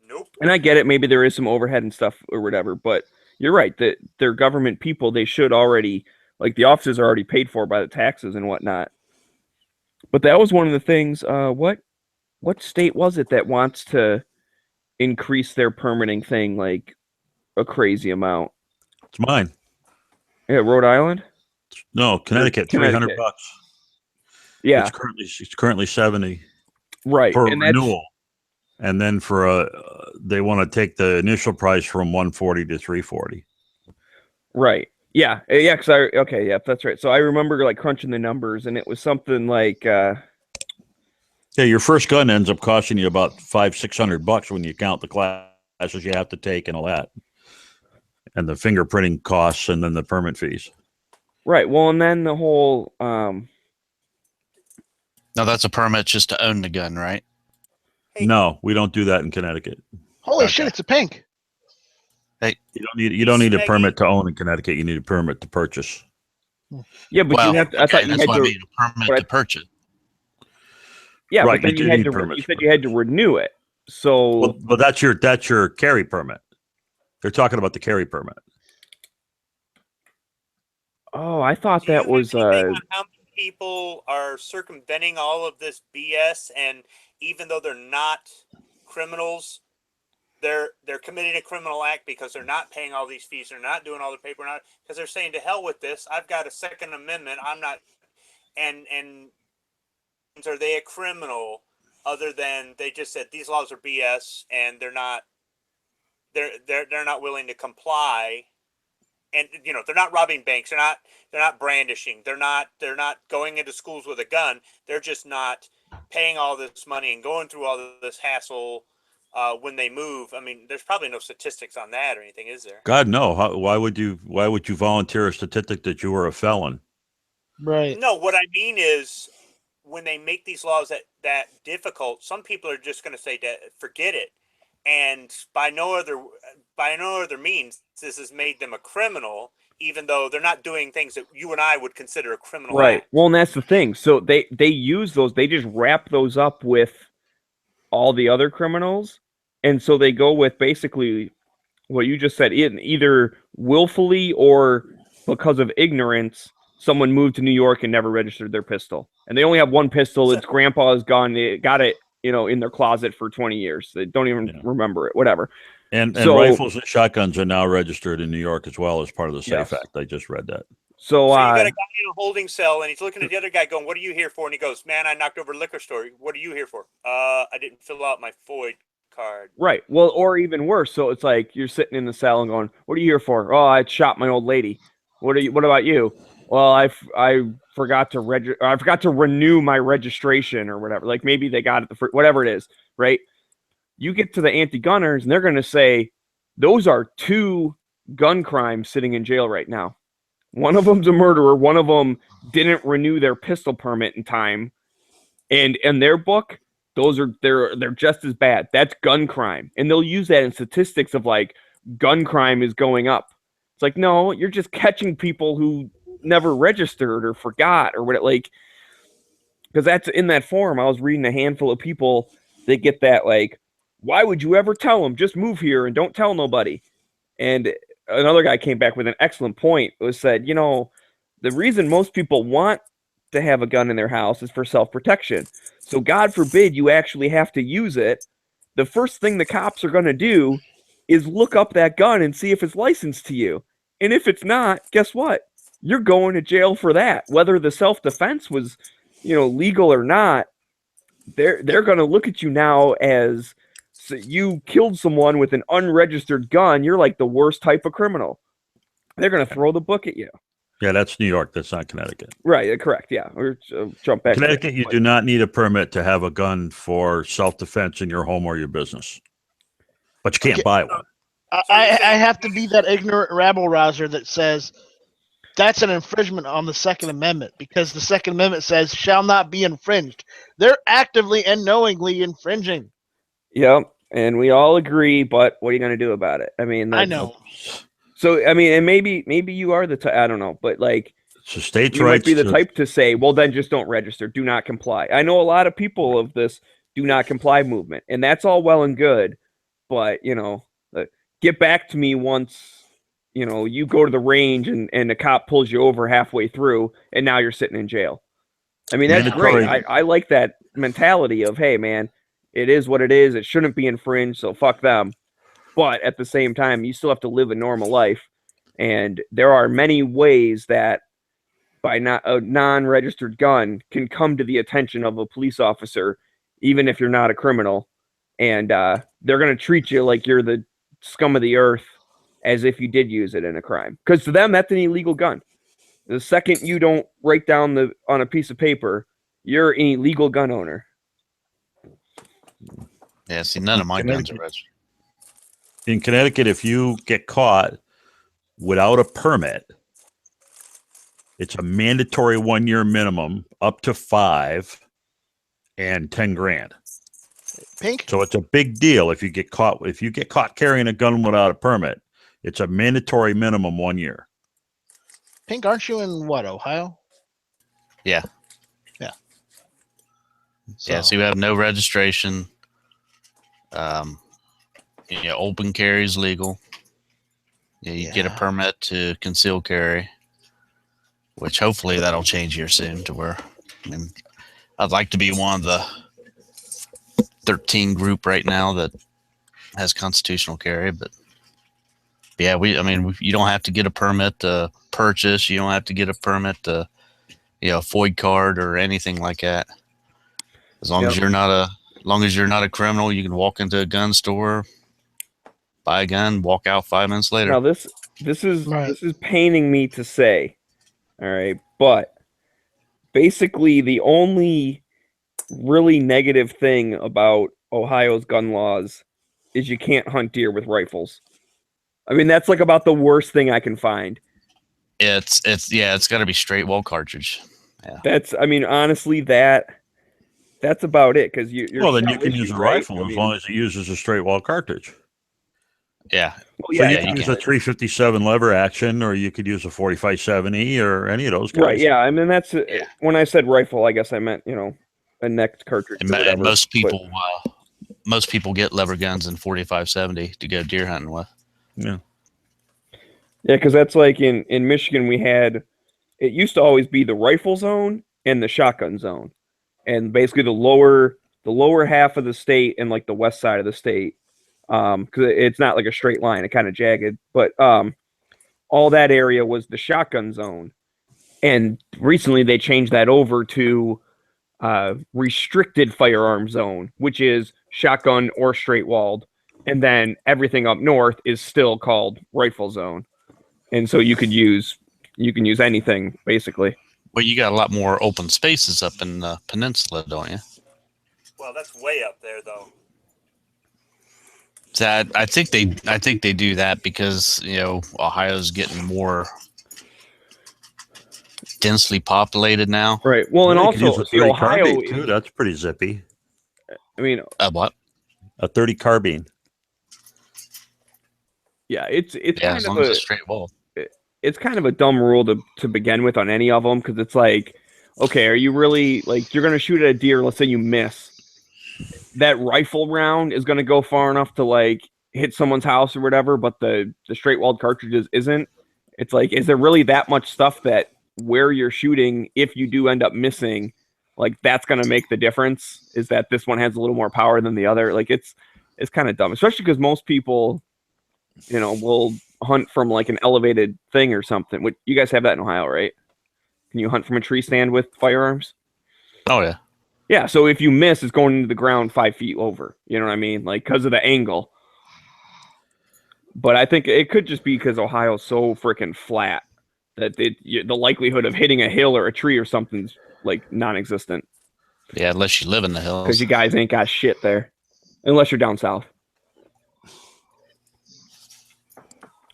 Nope. And I get it. Maybe there is some overhead and stuff or whatever, but you're right that they're government people. They should already, like the offices are already paid for by the taxes and whatnot. But that was one of the things, what state was it that wants to increase their permitting thing like a crazy amount? It's mine. Yeah, Rhode Island? No, Connecticut. $300. Yeah. It's currently 70. Right. For and renewal. And then for they want to take the initial price from 140 to 340. Right. Yeah. Yeah. Yeah, that's right. So I remember like crunching the numbers and it was something like, yeah, your first gun ends up costing you about $500-600 when you count the classes you have to take and all that, and the fingerprinting costs, and then the permit fees. Right. Well, and then the whole. No, that's a permit just to own the gun, right? No, we don't do that in Connecticut. Holy shit! It's a pink. Hey, you don't need a permit to own in Connecticut. You need a permit to purchase. Yeah, but you have to. I thought you had to. I mean, a permit to purchase. Yeah, right, but then you said you had to renew it. So, well, that's your carry permit. They're talking about the carry permit. Oh, I thought that was. How many people are circumventing all of this BS, and even though they're not criminals, they're committing a criminal act because they're not paying all these fees, they're not doing all the paper, because they're saying to hell with this. I've got a Second Amendment. I'm not, and are they a criminal other than they just said these laws are BS and they're not willing to comply, and they're not robbing banks, they're not brandishing, they're not going into schools with a gun, they're just not paying all this money and going through all this hassle when they move. I mean, there's probably no statistics on that or anything, is there? God, no. Why would you volunteer a statistic that you were a felon? Right. No, what I mean is when they make these laws that difficult, some people are just going to say that forget it, and by no other means this has made them a criminal, even though they're not doing things that you and I would consider a criminal right act. Well, and that's the thing. So they use those, they just wrap those up with all the other criminals, and so they go with basically what you just said, either willfully or because of ignorance someone moved to New York and never registered their pistol, and they only have one pistol. It's grandpa's gun. They got it, in their closet for 20 years. They don't even remember it, whatever. And rifles and shotguns are now registered in New York as well as part of the SAFE Act. I just read that. So you got a guy in a holding cell and he's looking at the other guy going, "What are you here for?" And he goes, "Man, I knocked over a liquor store. What are you here for?" I didn't fill out my FOID card. Right. Well, or even worse. So it's like you're sitting in the cell and going, "What are you here for?" "Oh, I shot my old lady." What about you?" "Well, I forgot to I forgot to renew my registration or whatever." Like maybe they got it whatever it is, right? You get to the anti-gunners, and they're going to say, those are 2 gun crimes sitting in jail right now. One of them's a murderer. One of them didn't renew their pistol permit in time. And in their book, they're just as bad. That's gun crime. And they'll use that in statistics of like gun crime is going up. It's like, no, you're just catching people who never registered or forgot or what, like, because that's in that forum. I was reading a handful of people that get that, like, why would you ever tell them? Just move here and don't tell nobody. And another guy came back with an excellent point. It was said, you know, the reason most people want to have a gun in their house is for self-protection. So God forbid you actually have to use it. The first thing the cops are going to do is look up that gun and see if it's licensed to you. And if it's not, guess what? You're going to jail for that. Whether the self-defense was, you know, legal or not, they're going to look at you now as, so you killed someone with an unregistered gun. You're like the worst type of criminal. They're going to throw the book at you. Yeah, that's New York. That's not Connecticut. Right. Correct. Yeah. Or jump back. Connecticut, you do not need a permit to have a gun for self-defense in your home or your business, but you can't buy one. I have to be that ignorant rabble rouser that says that's an infringement on the Second Amendment, because the Second Amendment says shall not be infringed. They're actively and knowingly infringing. Yep. And we all agree, but what are you going to do about it? I mean, I know. So, I mean, and maybe you are the type, I don't know, but like, so states' you rights might be the type to say, well, then just don't register, do not comply. I know a lot of people of this do not comply movement, and that's all well and good, but, you know, get back to me once, you know, you go to the range and the cop pulls you over halfway through, and now you're sitting in jail. I mean, that's great. I like that mentality of, hey, man, it is what it is. It shouldn't be infringed, so fuck them. But at the same time, you still have to live a normal life. And there are many ways that by a non-registered gun can come to the attention of a police officer, even if you're not a criminal. And they're going to treat you like you're the scum of the earth, as if you did use it in a crime. Because to them, that's an illegal gun. The second you don't write down on a piece of paper, you're an illegal gun owner. Yeah, see, none of my guns are registered. In Connecticut, if you get caught without a permit, it's a mandatory 1-year minimum, up to 5, and 10 grand. Pink. So it's a big deal if you get caught. If you get caught carrying a gun without a permit, it's a mandatory minimum 1 year. Pink, aren't you in what, Ohio? Yeah. Yeah. Yeah, so you have no registration. You know, open carry is legal. Yeah, you get a permit to conceal carry, which hopefully that'll change here soon to where, I mean, I'd like to be one of the 13 group right now that has constitutional carry, but yeah, you don't have to get a permit to purchase. You don't have to get a permit to, you know, FOID card or anything like that. As long as you're not a criminal, you can walk into a gun store, buy a gun, walk out 5 minutes later. Now this is paining me to say, all right, but basically the only really negative thing about Ohio's gun laws is you can't hunt deer with rifles. I mean, that's like about the worst thing I can find. It's got to be straight wall cartridge. Yeah, that's, I mean, honestly, that's about it, because you're well, then you can use a rifle as long as it uses a straight wall cartridge. Yeah. Well, so you can use a 357 lever action, or you could use a 4570 or any of those guys. Right. Yeah. I mean, that's when I said rifle, I guess I meant, you know, a necked cartridge. And most people get lever guns in 4570 to go deer hunting with. Yeah. Yeah, because that's like in Michigan, it used to always be the rifle zone and the shotgun zone, and basically the lower half of the state and like the west side of the state. Because it's not like a straight line, it kind of jagged, but all that area was the shotgun zone, and recently they changed that over to restricted firearm zone, which is shotgun or straight walled, and then everything up north is still called rifle zone, and so you can use anything basically. Well, you got a lot more open spaces up in the peninsula, don't you? Well, that's way up there, though. So I think they do that because Ohio's getting more densely populated now. Right. Well, and You could use also a see 30 Ohio. carbine too. That's pretty zippy. I mean, What? A 30 carbine. Yeah, it's Yeah, as kind long of as a it's straight wall. it's kind of a dumb rule to begin with on any of them because it's like, okay, are you really like you're gonna shoot at a deer? Let's say you miss. That rifle round is gonna go far enough to like hit someone's house or whatever, but the straight walled cartridges isn't. It's like, is there really that much stuff that where you're shooting, if you do end up missing, like that's gonna make the difference? Is that this one has a little more power than the other? Like it's kind of dumb, especially because most people, will hunt from like an elevated thing or something. What you guys have that in Ohio, right? Can you hunt from a tree stand with firearms? Oh yeah. Yeah. So if you miss, it's going into the ground 5 feet over. You know what I mean? Like because of the angle. But I think it could just be because Ohio's so freaking flat that the likelihood of hitting a hill or a tree or something's like non-existent. Yeah, unless you live in the hills. Because you guys ain't got shit there, unless you're down south.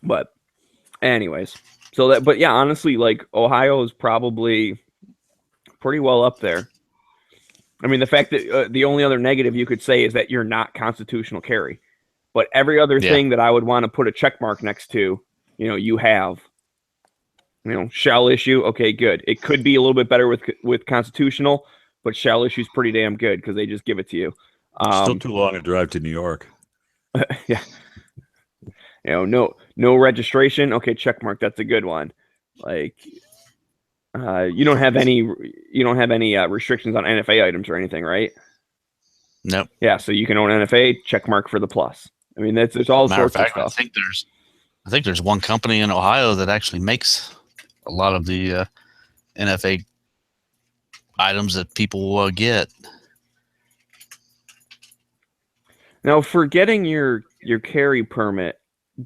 But anyways, but yeah, honestly, like Ohio is probably pretty well up there. I mean, the fact that the only other negative you could say is that you're not constitutional carry, but every other thing that I would want to put a check mark next to, you have, shall issue. Okay, good. It could be a little bit better with constitutional, but shall issue is pretty damn good because they just give it to you. Still too long a drive to New York. Yeah. No registration. Okay, check mark. That's a good one. Like, you don't have any restrictions on NFA items or anything, right? Nope. Yeah, so you can own NFA. Check mark for the plus. I mean, there's all Matter sorts of fact, of stuff. I think there's one company in Ohio that actually makes a lot of the NFA items that people get. Now, for getting your carry permit,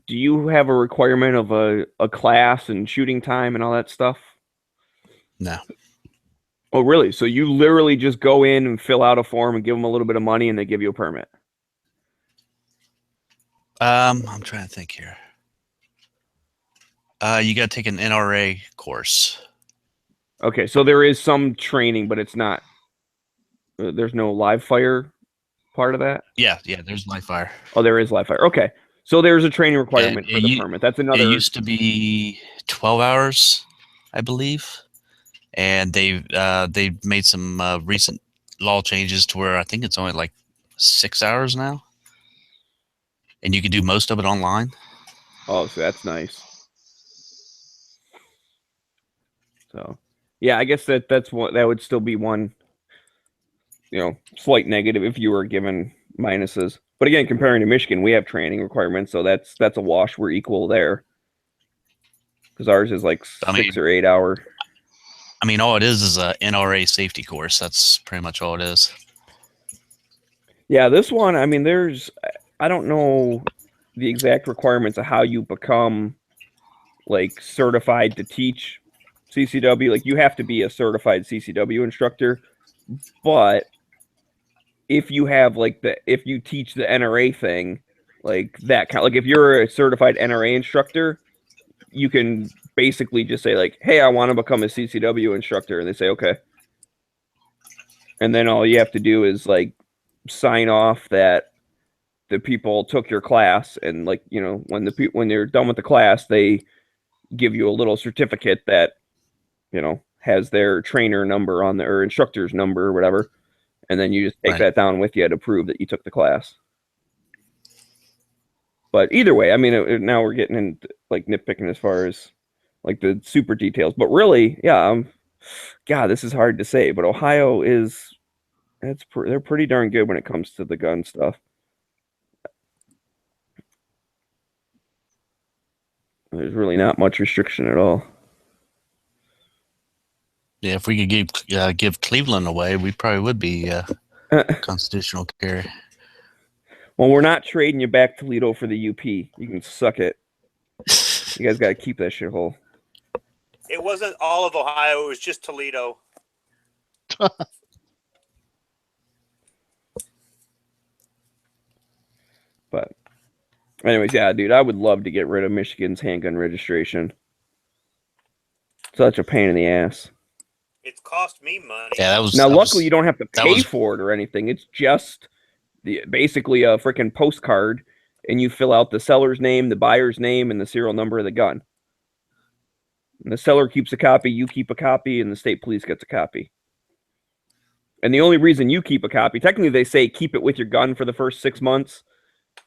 do you have a requirement of a class and shooting time and all that stuff? No. Oh, really? So you literally just go in and fill out a form and give them a little bit of money and they give you a permit? I'm trying to think here. You got to take an NRA course. Okay, so there is some training, but it's not. There's no live fire part of that? Yeah, there's live fire. Oh, there is live fire. Okay. So there's a training requirement for the permit. That's another. It used to be 12 hours, I believe, and they made some recent law changes to where I think it's only like 6 hours now, and you can do most of it online. Oh, so that's nice. So, yeah, I guess that would still be one, slight negative if you were given minuses. But again, comparing to Michigan, we have training requirements, so that's a wash. We're equal there because ours is like 6 or 8 hour. I mean, all it is a NRA safety course. That's pretty much all it is. Yeah, this one, I mean, I don't know the exact requirements of how you become like certified to teach CCW. Like you have to be a certified CCW instructor, but if you have if you teach the NRA thing, like that kind, like if you're a certified NRA instructor, you can basically just say like, hey, I want to become a CCW instructor. And they say, okay. And then all you have to do is like sign off that the people took your class. And like, when they're done with the class, they give you a little certificate that, has their trainer number on there or instructor's number or whatever. And then you just take that down with you to prove that you took the class. But either way, I mean, now we're getting into like nitpicking as far as like the super details. But really, yeah, God, this is hard to say. But Ohio they're pretty darn good when it comes to the gun stuff. There's really not much restriction at all. Yeah, if we could give Cleveland away, we probably would be constitutional carry. Well, we're not trading you back Toledo for the UP. You can suck it. You guys got to keep that shithole. It wasn't all of Ohio. It was just Toledo. But Anyways, yeah, dude, I would love to get rid of Michigan's handgun registration. Such a pain in the ass. It's cost me money. Yeah, that was. Now, that luckily, was- you don't have to that pay was- for it or anything. It's just basically a freaking postcard, and you fill out the seller's name, the buyer's name, and the serial number of the gun. And the seller keeps a copy, you keep a copy, and the state police gets a copy. And the only reason you keep a copy, technically, they say keep it with your gun for the first 6 months.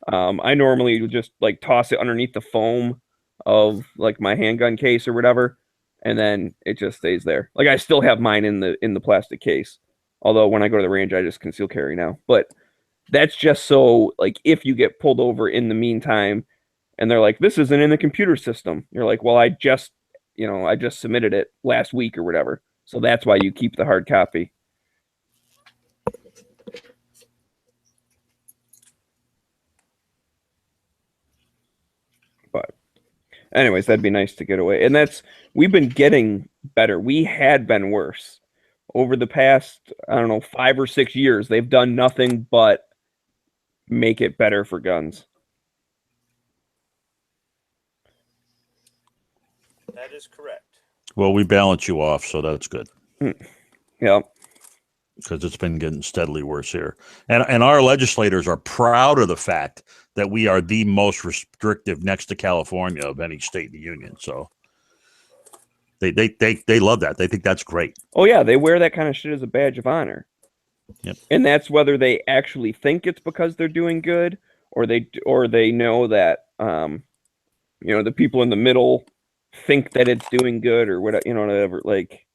I normally would just like toss it underneath the foam of like my handgun case or whatever, and then it just stays there. Like I still have mine in the plastic case. Although when I go to the range, I just conceal carry now. But that's just so like if you get pulled over in the meantime, and they're like, "This isn't in the computer system," you're like, "Well, I just submitted it last week or whatever." So that's why you keep the hard copy. But anyways, that'd be nice to get away. And we've been getting better. We had been worse. Over the past, I don't know, 5 or 6 years, they've done nothing but make it better for guns. That is correct. Well, we balance you off, so that's good. Yeah. Because it's been getting steadily worse here. And our legislators are proud of the fact that we are the most restrictive next to California of any state in the union. So they love that. They think that's great. Oh yeah, they wear that kind of shit as a badge of honor. Yep. And that's whether they actually think it's because they're doing good, or they know that the people in the middle think that it's doing good or whatever. Like,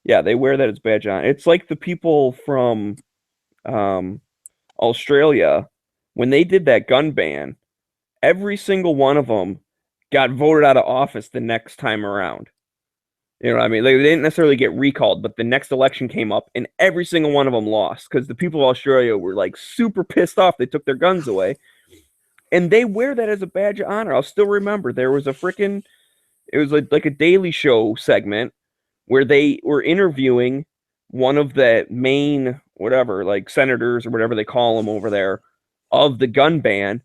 yeah, they wear that as badge on. It's like the people from Australia when they did that gun ban. Every single one of them got voted out of office the next time around. You know what I mean? Like, they didn't necessarily get recalled, but the next election came up and every single one of them lost because the people of Australia were like super pissed off. They took their guns away, and they wear that as a badge of honor. I'll still remember there was it was like a Daily Show segment where they were interviewing one of the main like senators or whatever they call them over there of the gun ban,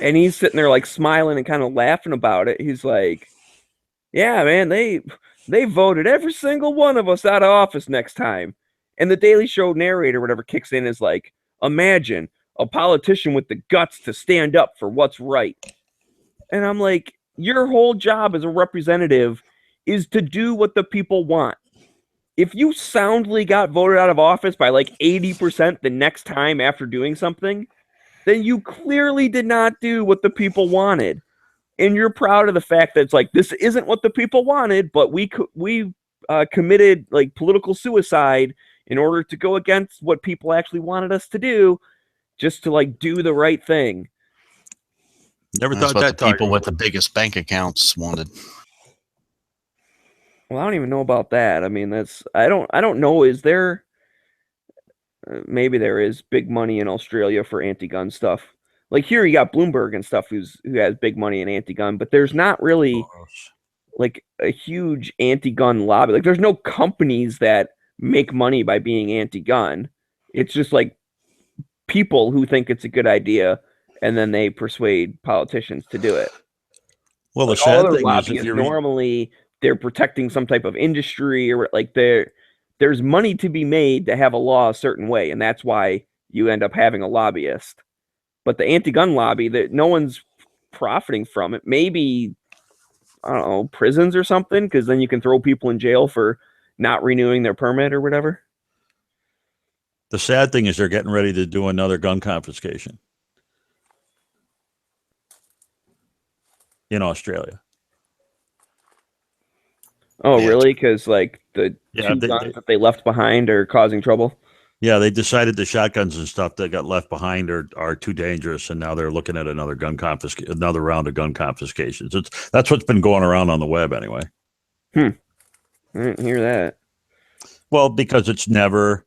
and he's sitting there like smiling and kind of laughing about it. He's like, "Yeah, man, they voted every single one of us out of office next time." And the Daily Show narrator, whatever, kicks in is like, "Imagine a politician with the guts to stand up for what's right." And I'm like, your whole job as a representative is to do what the people want. If you soundly got voted out of office by like 80% the next time after doing something, then you clearly did not do what the people wanted. And you're proud of the fact that it's like, this isn't what the people wanted, but we committed like political suicide in order to go against what people actually wanted us to do, just to like do the right thing. Never That's thought what that the people with the biggest bank accounts wanted. Well, I don't even know about that. I mean, I don't know. Is there? Maybe there is big money in Australia for anti-gun stuff. Like here, you got Bloomberg and stuff who has big money in anti-gun, but there's not really like a huge anti-gun lobby. Like there's no companies that make money by being anti-gun. It's just like people who think it's a good idea, and then they persuade politicians to do it. Well, like the sad all other thing is, lobbyists, if you're normally they're protecting some type of industry, or like there's money to be made to have a law a certain way, and that's why you end up having a lobbyist. But the anti-gun lobby, that no one's profiting from it. Maybe, I don't know, prisons or something, because then you can throw people in jail for not renewing their permit or whatever. the sad thing is they're getting ready to do another gun confiscation in Australia. Oh, Yeah. really? Because like the Yeah, two guns that they left behind are causing trouble. Yeah, they decided the shotguns and stuff that got left behind are too dangerous, and now they're looking at another round of gun confiscations. That's what's been going around on the web anyway. I didn't hear that. Well, because it's never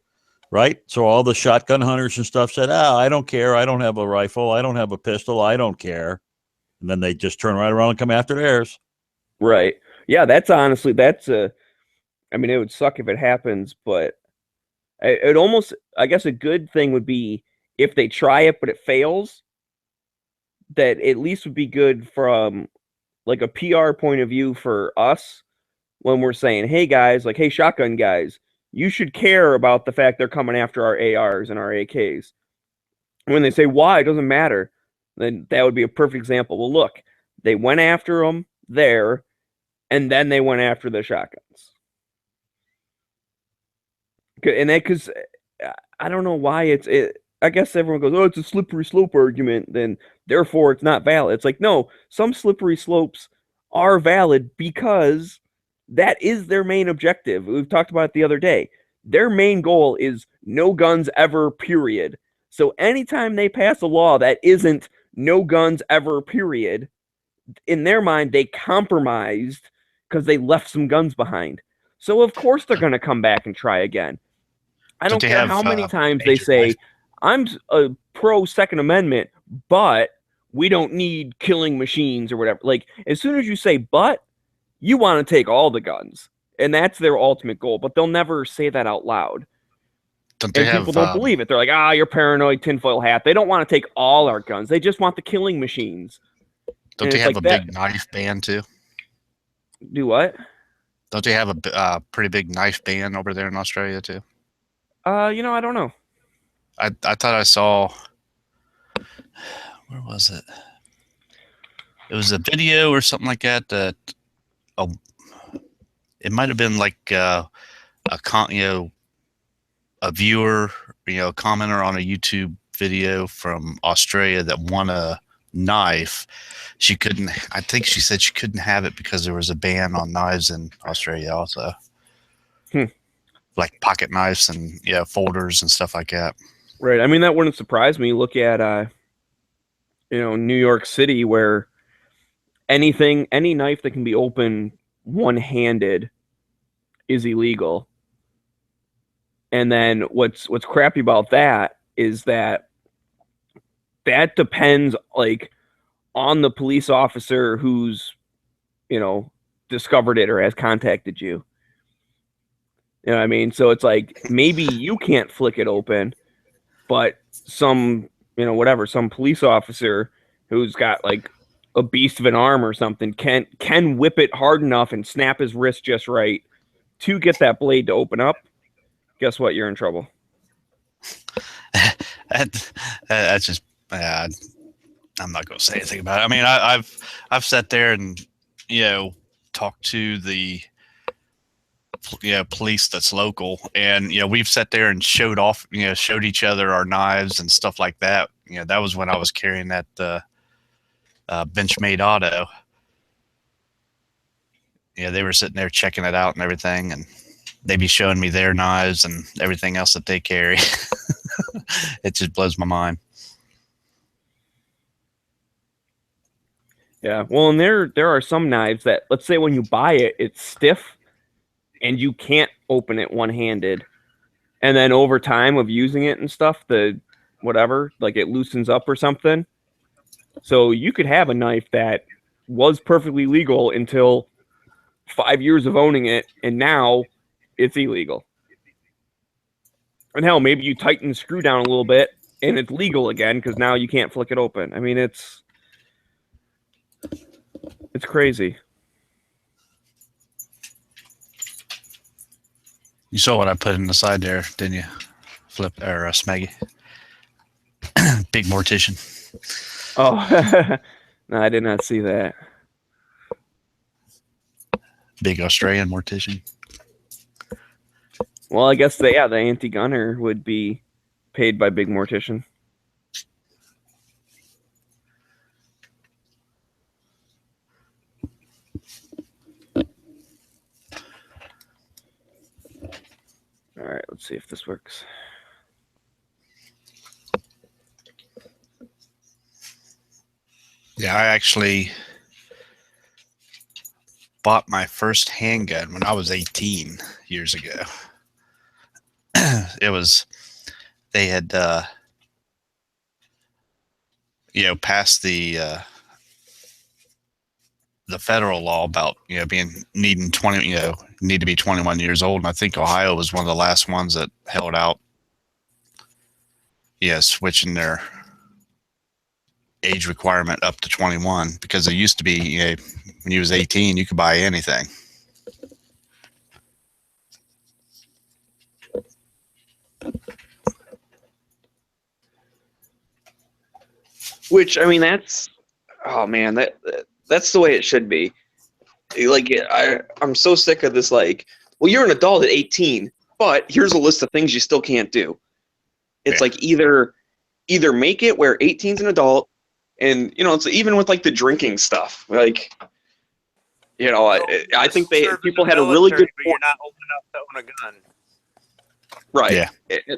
right. So all the shotgun hunters and stuff said, I don't care. I don't have a rifle. I don't have a pistol. I don't care. And then they just turn right around and come after theirs. Right. Yeah, that's honestly, I mean, it would suck if it happens, but it almost, I guess a good thing would be if they try it, but it fails, that at least would be good from like a PR point of view for us when we're saying, hey guys, like, hey shotgun guys, you should care about the fact they're coming after our ARs and our AKs. When they say why, it doesn't matter, then that would be a perfect example. Well, look, they went after them there, and then they went after the shotguns. And that, because I don't know why I guess everyone goes, oh, it's a slippery slope argument, then therefore it's not valid. It's like, no, some slippery slopes are valid because that is their main objective. We've talked about it the other day. Their main goal is no guns ever, period. So anytime they pass a law that isn't no guns ever, period, in their mind, they compromised because they left some guns behind. So of course they're going to come back and try again. I don't care how many times they say, I'm a pro Second Amendment, but we don't need killing machines or whatever. Like, as soon as you say but, you want to take all the guns. And that's their ultimate goal, but they'll never say that out loud. People don't believe it. They're like, you're paranoid, tinfoil hat. They don't want to take all our guns. They just want the killing machines. Don't they have a big knife ban too? Do what? Don't they have a pretty big knife ban over there in Australia too? I don't know. I thought I saw, where was it? It was a video or something like that. It might have been like a viewer, commenter on a YouTube video from Australia that won a knife. I think she said she couldn't have it because there was a ban on knives in Australia also. Like pocket knives and folders and stuff like that. Right. I mean, that wouldn't surprise me. Look at, New York City, where any knife that can be opened one-handed is illegal. And then what's crappy about that is that depends like on the police officer who's, discovered it or has contacted you. You know what I mean? So it's like, maybe you can't flick it open, but some police officer who's got like a beast of an arm or something can whip it hard enough and snap his wrist just right to get that blade to open up. Guess what? You're in trouble. That's just, I'm not going to say anything about it. I mean, I've sat there and, talked to the, police that's local, and, we've sat there and showed each other our knives and stuff like that. That was when I was carrying that, Benchmade auto. They were sitting there checking it out and everything, and they'd be showing me their knives and everything else that they carry. It just blows my mind. Yeah. Well, and there are some knives that, let's say when you buy it, it's stiff and you can't open it one-handed. And then over time of using it and stuff, it loosens up or something. So you could have a knife that was perfectly legal until 5 years of owning it, and now it's illegal. And hell, maybe you tighten the screw down a little bit and it's legal again because now you can't flick it open. I mean, it's crazy. You saw what I put in the side there, didn't you? Flip or Smeggy. Big mortician. Oh, no, I did not see that. Big Australian mortician. Well, I guess the anti-gunner would be paid by Big Mortician. All right, let's see if this works. Yeah, I actually bought my first handgun when I was 18 years ago. They had, passed the federal law about, needing 20, need to be 21 years old. And I think Ohio was one of the last ones that held out, switching their age requirement up to 21 because it used to be, you know, when you was 18, you could buy anything. Which, I mean, that's, oh man, that's the way it should be. Like, I'm so sick of this, like, well, you're an adult at 18, but here's a list of things you still can't do. It's like either make it where 18's an adult, and, you know, it's even with, like, the drinking stuff. Like, you know, I think people had a really good but you're not old enough to own a gun. Right. Yeah.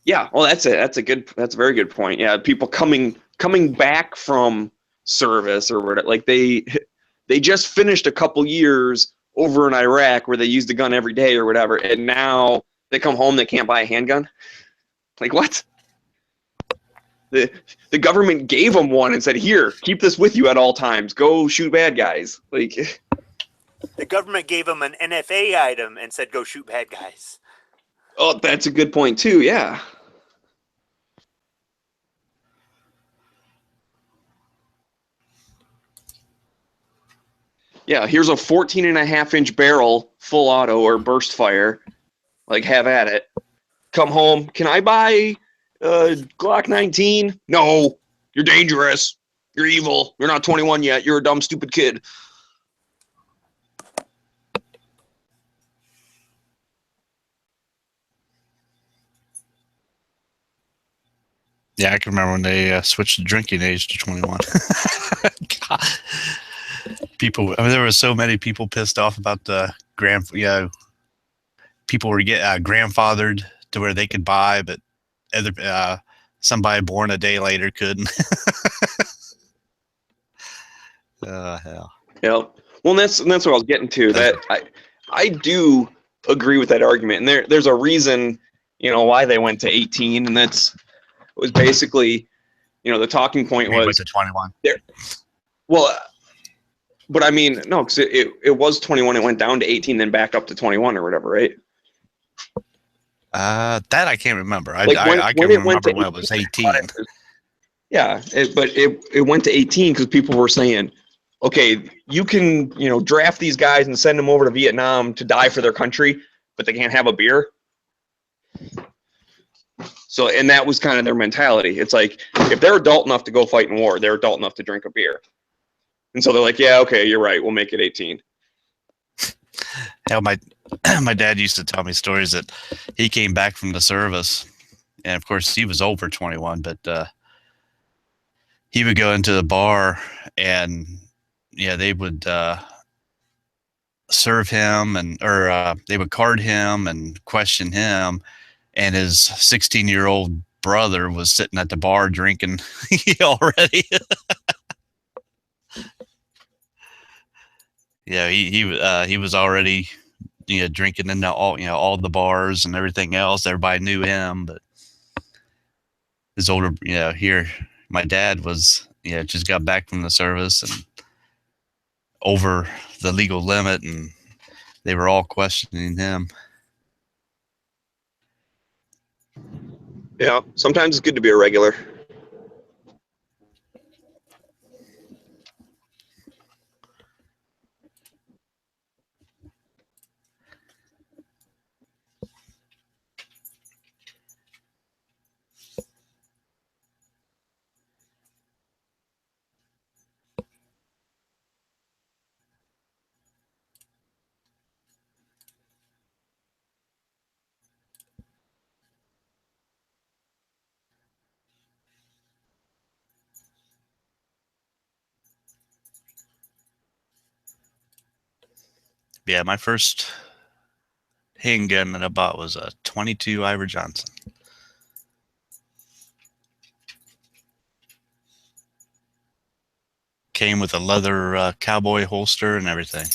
Yeah. Well, that's a very good point. Yeah. People coming back from service or whatever, like they just finished a couple years over in Iraq where they used a gun every day or whatever, and now they come home, they can't buy a handgun. Like, what? The government gave them one and said, here, keep this with you at all times. Go shoot bad guys. Like, the government gave them an NFA item and said, go shoot bad guys. Oh, that's a good point too. Yeah. Yeah, here's a 14.5-inch barrel, full auto or burst fire. Like, have at it. Come home. Can I buy Glock 19? No, you're dangerous. You're evil. You're not 21 yet. You're a dumb, stupid kid. Yeah, I can remember when they switched the drinking age to 21. God. People, I mean, there were so many people pissed off about the people were getting grandfathered to where they could buy, but somebody born a day later couldn't. Hell. Yeah. Well, that's what I was getting to. That I do agree with that argument, and there's a reason, you know, why they went to 18, and it was basically, you know, the talking point was went to 21. There. Well, but I mean, no, because it was 21. It went down to 18, then back up to 21 or whatever, right? That I can't remember. Like I can remember when it was 18. Yeah, but it went to 18 because people were saying, okay, you can, you know, draft these guys and send them over to Vietnam to die for their country, but they can't have a beer. So, and that was kind of their mentality. It's like, if they're adult enough to go fight in war, they're adult enough to drink a beer. And so they're like, yeah, okay, you're right. We'll make it 18. Hell, my dad used to tell me stories that he came back from the service, and of course he was over 21, but he would go into the bar, and yeah, they would serve him, or they would card him and question him, and his 16-year-old brother was sitting at the bar drinking already. Yeah, he was already, you know, drinking in all the bars and everything else. Everybody knew him, but his older, here, my dad was, just got back from the service and over the legal limit, and they were all questioning him. Yeah, sometimes it's good to be a regular. Yeah, my first handgun that I bought was a 22 Iver Johnson. Came with a leather cowboy holster and everything.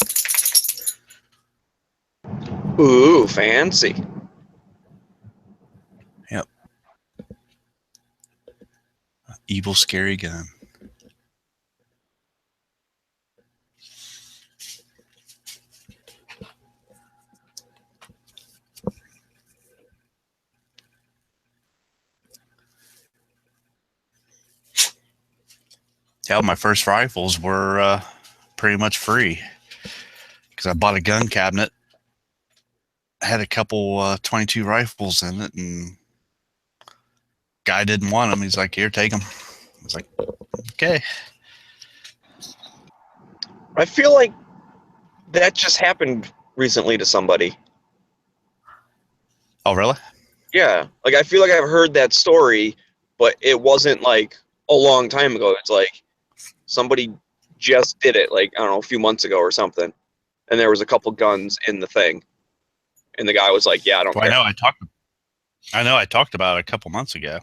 Ooh, fancy. Yep. Evil, scary gun. Yeah, my first rifles were pretty much free because I bought a gun cabinet. I had a couple 22 rifles in it, and guy didn't want them. He's like, "Here, take them." I was like, "Okay." I feel like that just happened recently to somebody. Oh, really? Yeah, like I feel like I've heard that story, but it wasn't like a long time ago. It's like somebody just did it, like I don't know, a few months ago or something, and there was a couple guns in the thing, and the guy was like, "Yeah, I don't Well, care." I know. I talked about it a couple months ago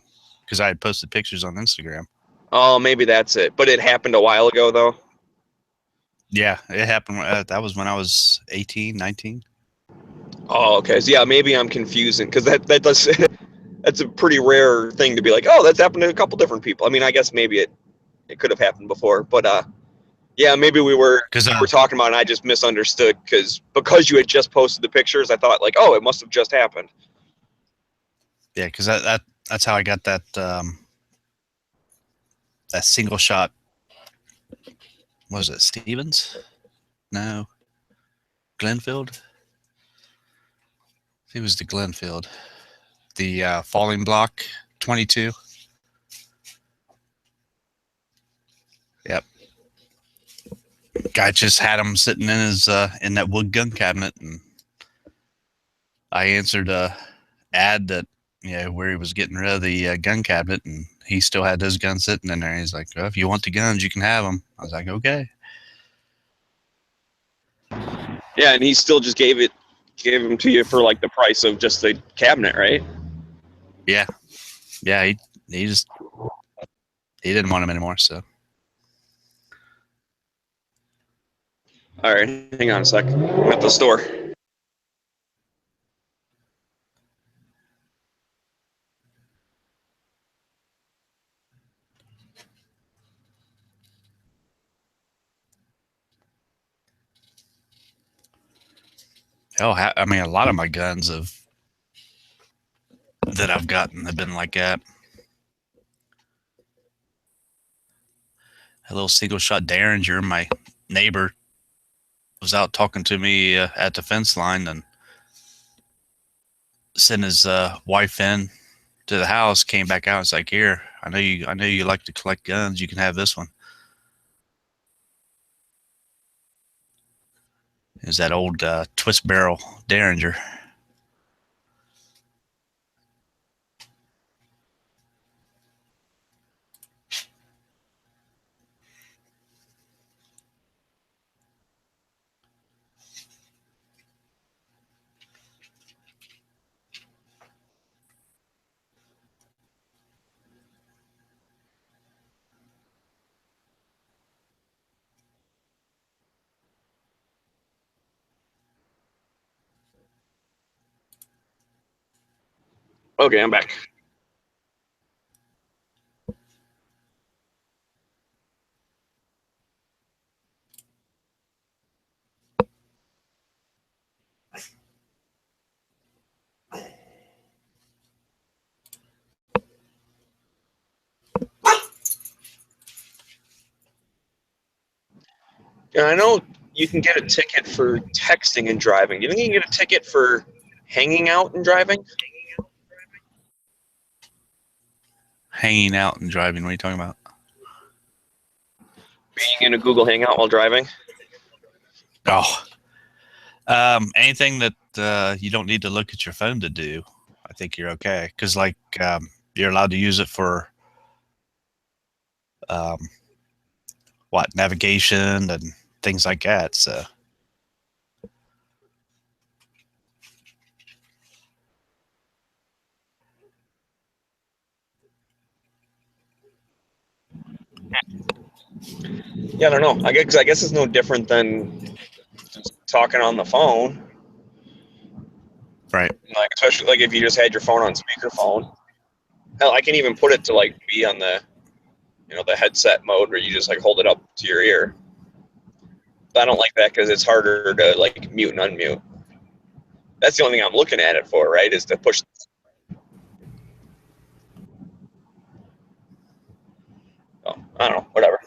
because I had posted pictures on Instagram. Oh, maybe that's it. But it happened a while ago, though. Yeah, it happened. That was when I was 18, 19. Oh, okay. So yeah, maybe I'm confusing because that does that's a pretty rare thing to be like, oh, that's happened to a couple different people. I mean, I guess maybe it could have happened before, but yeah, maybe we were talking about it and I just misunderstood because you had just posted the pictures. I thought like, oh, it must have just happened. Yeah, because that's how I got that that single shot. What was it, Stevens? No, Glenfield. It was the Glenfield. The falling block 22. Yep. Guy just had him sitting in his in that wood gun cabinet, and I answered a ad that where he was getting rid of the gun cabinet, and he still had his gun sitting in there. He's like, "Well, if you want the guns, you can have them." I was like, "Okay." Yeah, and he still just gave them to you for like the price of just the cabinet, right? Yeah, yeah. He didn't want them anymore, so. All right, hang on a sec. I'm at the store. Hell, I mean, a lot of my guns that I've gotten have been like that. A little single shot Derringer, my neighbor was out talking to me at the fence line and sent his wife in to the house, came back out and was like, "Here, I know you like to collect guns. You can have this one." It was that old twist barrel Derringer. Okay, I'm back. Yeah, I know you can get a ticket for texting and driving. Do you think you can get a ticket for hanging out and driving? Hanging out and driving. What are you talking about? Being in a Google Hangout while driving? Oh, anything that you don't need to look at your phone to do, I think you're okay. Because like you're allowed to use it for navigation and things like that. So. Yeah, I don't know. I guess it's no different than just talking on the phone. Right. Like especially like if you just had your phone on speakerphone. Hell, I can even put it to like be on the the headset mode where you just like hold it up to your ear. But I don't like that because it's harder to like mute and unmute. That's the only thing I'm looking at it for, right? Is to push. Oh, I don't know. Whatever.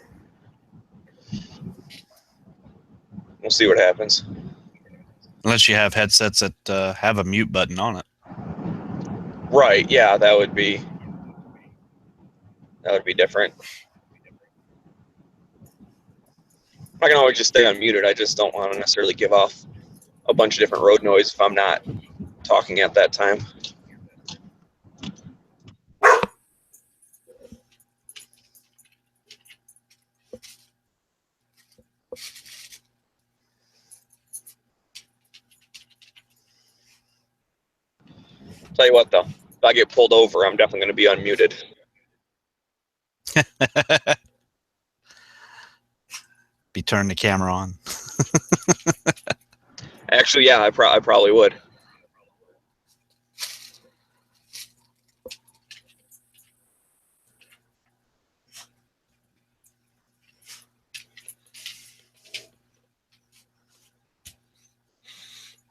We'll see what happens. Unless you have headsets that have a mute button on it. Right, yeah, that would be different. I can always just stay unmuted. I just don't want to necessarily give off a bunch of different road noise if I'm not talking at that time. Tell you what, though, if I get pulled over, I'm definitely going to be unmuted. Be turning the camera on. Actually, yeah, I probably would.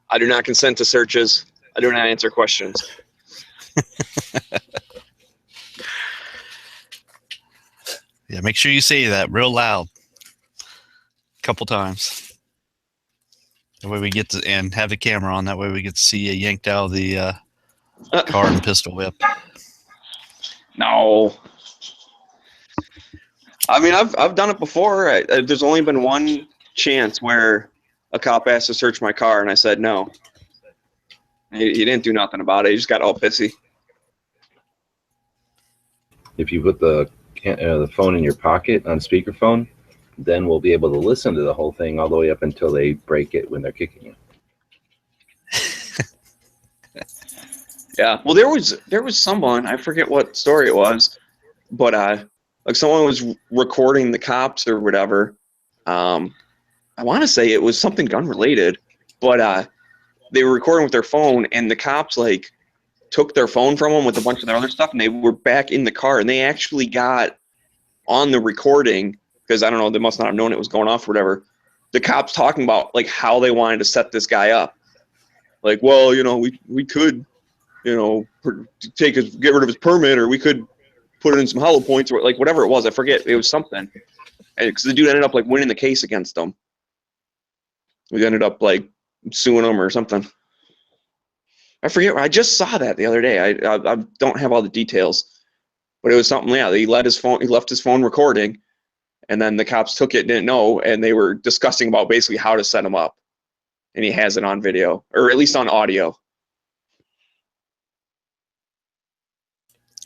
I do not consent to searches. I do not answer questions. Yeah, make sure you say that real loud. A couple times. That way we get to, and have the camera on, that way we get to see you yanked out of the car and pistol whip. No. I mean, I've done it before. There's only been one chance where a cop asked to search my car, and I said no. He didn't do nothing about it. He just got all pissy. If you put the phone in your pocket on speakerphone, then we'll be able to listen to the whole thing all the way up until they break it when they're kicking you. Yeah. Well, there was someone, I forget what story it was, but like someone was recording the cops or whatever. I want to say it was something gun related, but they were recording with their phone, and the cops like took their phone from them with a bunch of their other stuff, and they were back in the car, and they actually got on the recording, because I don't know, they must not have known it was going off or whatever. The cops talking about like how they wanted to set this guy up. Like, well, you know, we could, you know, get rid of his permit, or we could put it in some hollow points, or like whatever it was. I forget. It was something. Because the dude ended up like winning the case against them. We ended up like suing him or something. I forget. I just saw that the other day. I don't have all the details, but it was something. Yeah, he left his phone recording, and then the cops took it, didn't know, and they were discussing about basically how to set him up. And he has it on video, or at least on audio.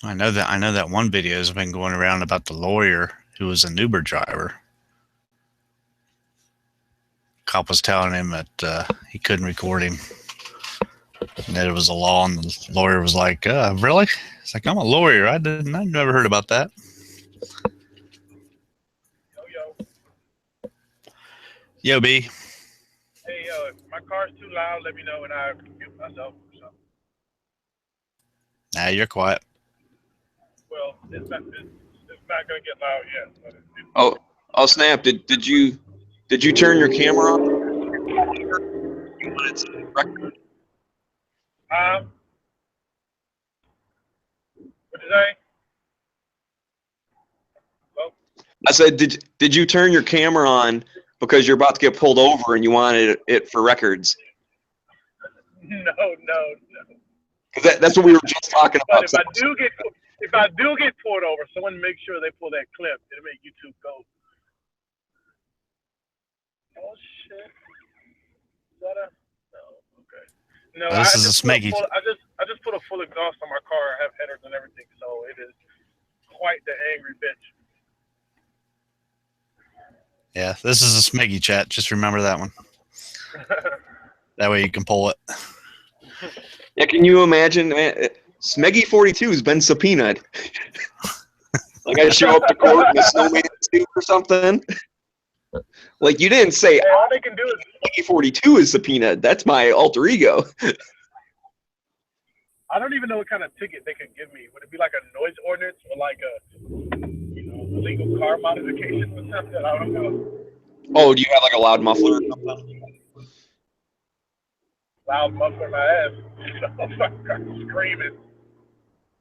I know that one video has been going around about the lawyer who was an Uber driver. Cop was telling him that he couldn't record him, and that it was a law, and the lawyer was like, really? It's like, I'm a lawyer. I never heard about that. Yo, B. Hey, if my car's too loud, let me know and I can mute myself or something. Nah, you're quiet. Well, it's not going to get loud yet. But Oh, snap! Did you turn your camera on? What did I? Well, I said, did you turn your camera on because you're about to get pulled over and you wanted it for records? No. That's what we were just talking about. But if I do get pulled over, someone make sure they pull that clip. It'll make YouTube go. Oh shit! Is that a? No. Okay. No. Oh, this is a Smeggy. I just put a full exhaust on my car. I have headers and everything, so it is quite the angry bitch. Yeah, this is a Smeggy chat. Just remember that one. That way you can pull it. Yeah, can you imagine, man? Smeggy 42 has been subpoenaed. Like I show up to court in a snowman suit or something. Like you didn't say, hey, all they can do is Smeggy 42 is subpoenaed. That's my alter ego. I don't even know what kind of ticket they could give me. Would it be like a noise ordinance or like a, illegal car modification or something? I don't know. Oh, do you have like a loud muffler or something? Loud muffler in my ass. I'm screaming.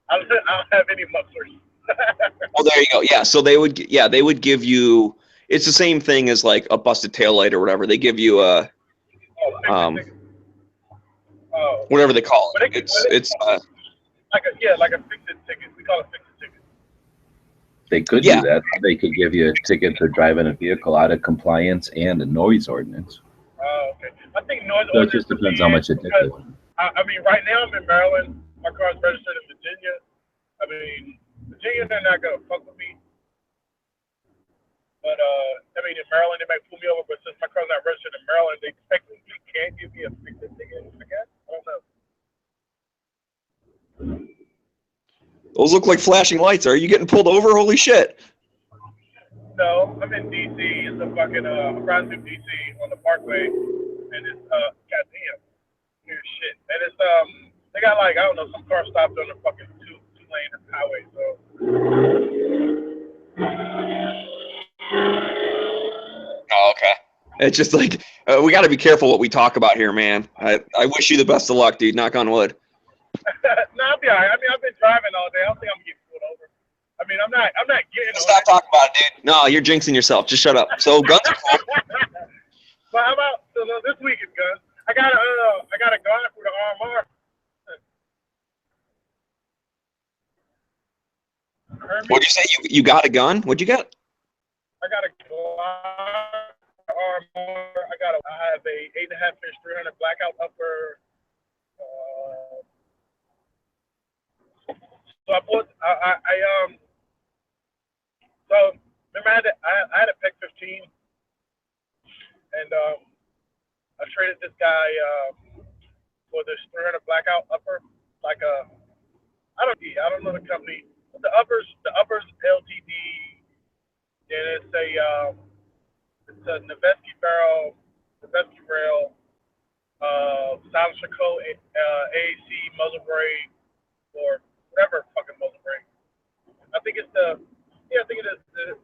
I don't have any mufflers. Well, there you go. Yeah, so they would give you, It's the same thing as like a busted taillight or whatever. They give you a whatever they call it. It's like a fix-it ticket. We call it fix-it ticket. They could do that. They could give you a ticket for driving a vehicle out of compliance and a noise ordinance. Oh, okay. I think noise So it ordinance. just depends how much it did. I mean, right now I'm in Maryland. My car's registered in Virginia. I mean, Virginia, they're not gonna fuck with me. But I mean, in Maryland, they might pull me over. But since my car's not registered in Maryland, they technically can't give me a fix-it ticket. I guess. I don't know. Those look like flashing lights. Are you getting pulled over? Holy shit! No, I'm in DC. It's a fucking around through DC on the Parkway, and it's goddamn, here's shit. And it's they got like, I don't know, some car stopped on the fucking two-lane highway. So. Oh, okay. It's just like we got to be careful what we talk about here, man. I wish you the best of luck, dude. Knock on wood. No, I'll be all right. I mean, I've been driving all day. I don't think I'm gonna get pulled over. I mean, I'm not getting. Stop talking about it, dude. No, you're jinxing yourself. Just shut up. So guns are cool. But how about this week is guns? I got a gun for the RMR. What'd you say? You got a gun? What'd you get? I got a Glock RMR. I have a 8.5-inch 300 blackout upper. So I bought. So remember I had a PEC 15, and I traded this guy for this 300 blackout upper, like a I don't know the company. But the uppers LTD, and it's a Noveske barrel, Noveske rail, Silencer Co. AAC muzzle brake, or whatever fucking muzzle brake. I think it is.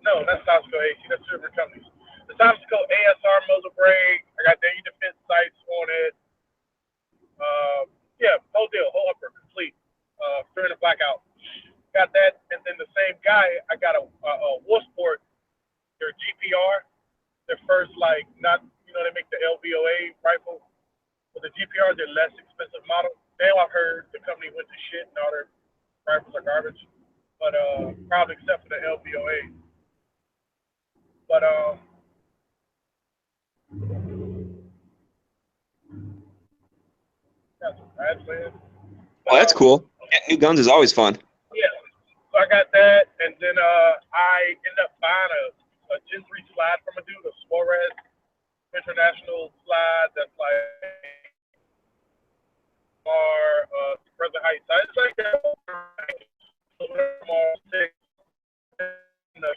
No, not Silencer Co. AAC. That's two different companies. The Silencer Co. ASR muzzle brake. I got Danger Defense sights on it. Whole deal, whole upper, complete. 300 blackout. Got that, and then the same guy, I got a Wolfsport, their GPR, their first they make the LVOA rifle. But the GPR, their less expensive model. Now I've heard the company went to shit and all their rifles are garbage. But probably except for the LVOA. But Well, that's cool. Getting new guns is always fun. Yeah. So I got that, and then I ended up buying a Gen 3 slide from a dude, a Suarez International slide that's like President Heights. So it's like that.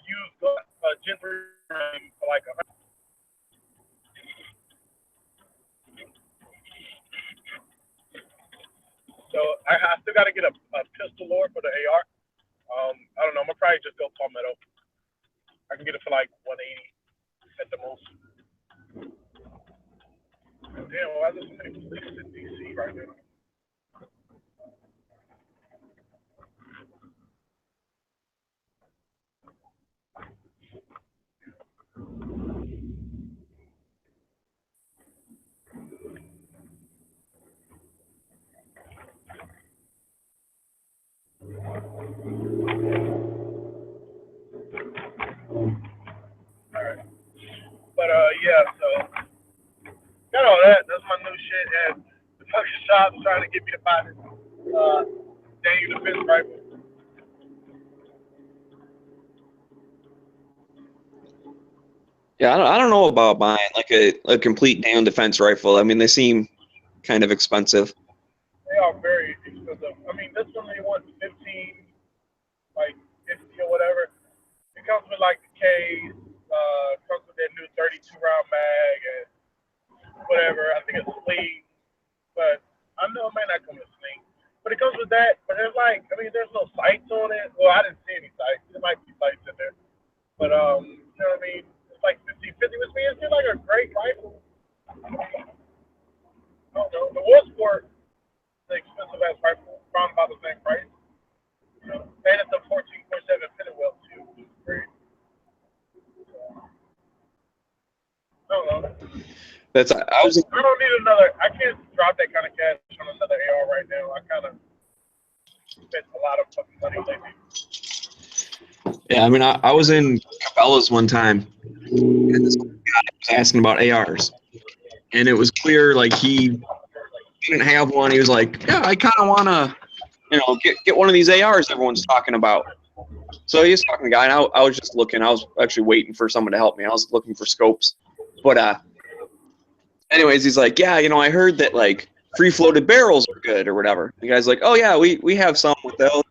Used Gen 3 for like $100. So I still got to get a pistol lore for the AR. I don't know. I'm gonna probably just go Palmetto. I can get it for like 180 at the most. Damn, why is there so many police in DC right now? Alright. But so got all that. That's my new shit, and the fucking shop's trying to get me to buy this Daniel Defense rifle. Yeah, I don't know about buying like a complete down defense rifle. I mean, they seem kind of expensive. They are very expensive. I mean, this one they want 15, like 50 or whatever. It comes with like the case, comes with that new 32 round mag and whatever. I think it's sling, but I know it may not come with sling. But it comes with that. But there's like, I mean, there's no sights on it. Well, I didn't see any sights. There might be sights in there, but you know what I mean. It's like 50-50, which means it's like a great rifle. I don't know. The Wolfsport, the expensive ass rifle, around about the same price. You know, and it's a 14.7 Pinwheel too, which is great. That's I was. I don't need another. I can't drop that kind of cash on another AR right now. I kind of spent a lot of fucking money lately. Yeah, I mean, I was in Cabela's one time, and this guy was asking about ARs, and it was clear like he didn't have one. He was like, "Yeah, I kind of want to, get one of these ARs everyone's talking about." So he was talking to the guy, and I was just looking. I was actually waiting for someone to help me. I was looking for scopes, but anyways, he's like, "Yeah, I heard that like free floated barrels are good or whatever." The guy's like, "Oh yeah, we have some with those."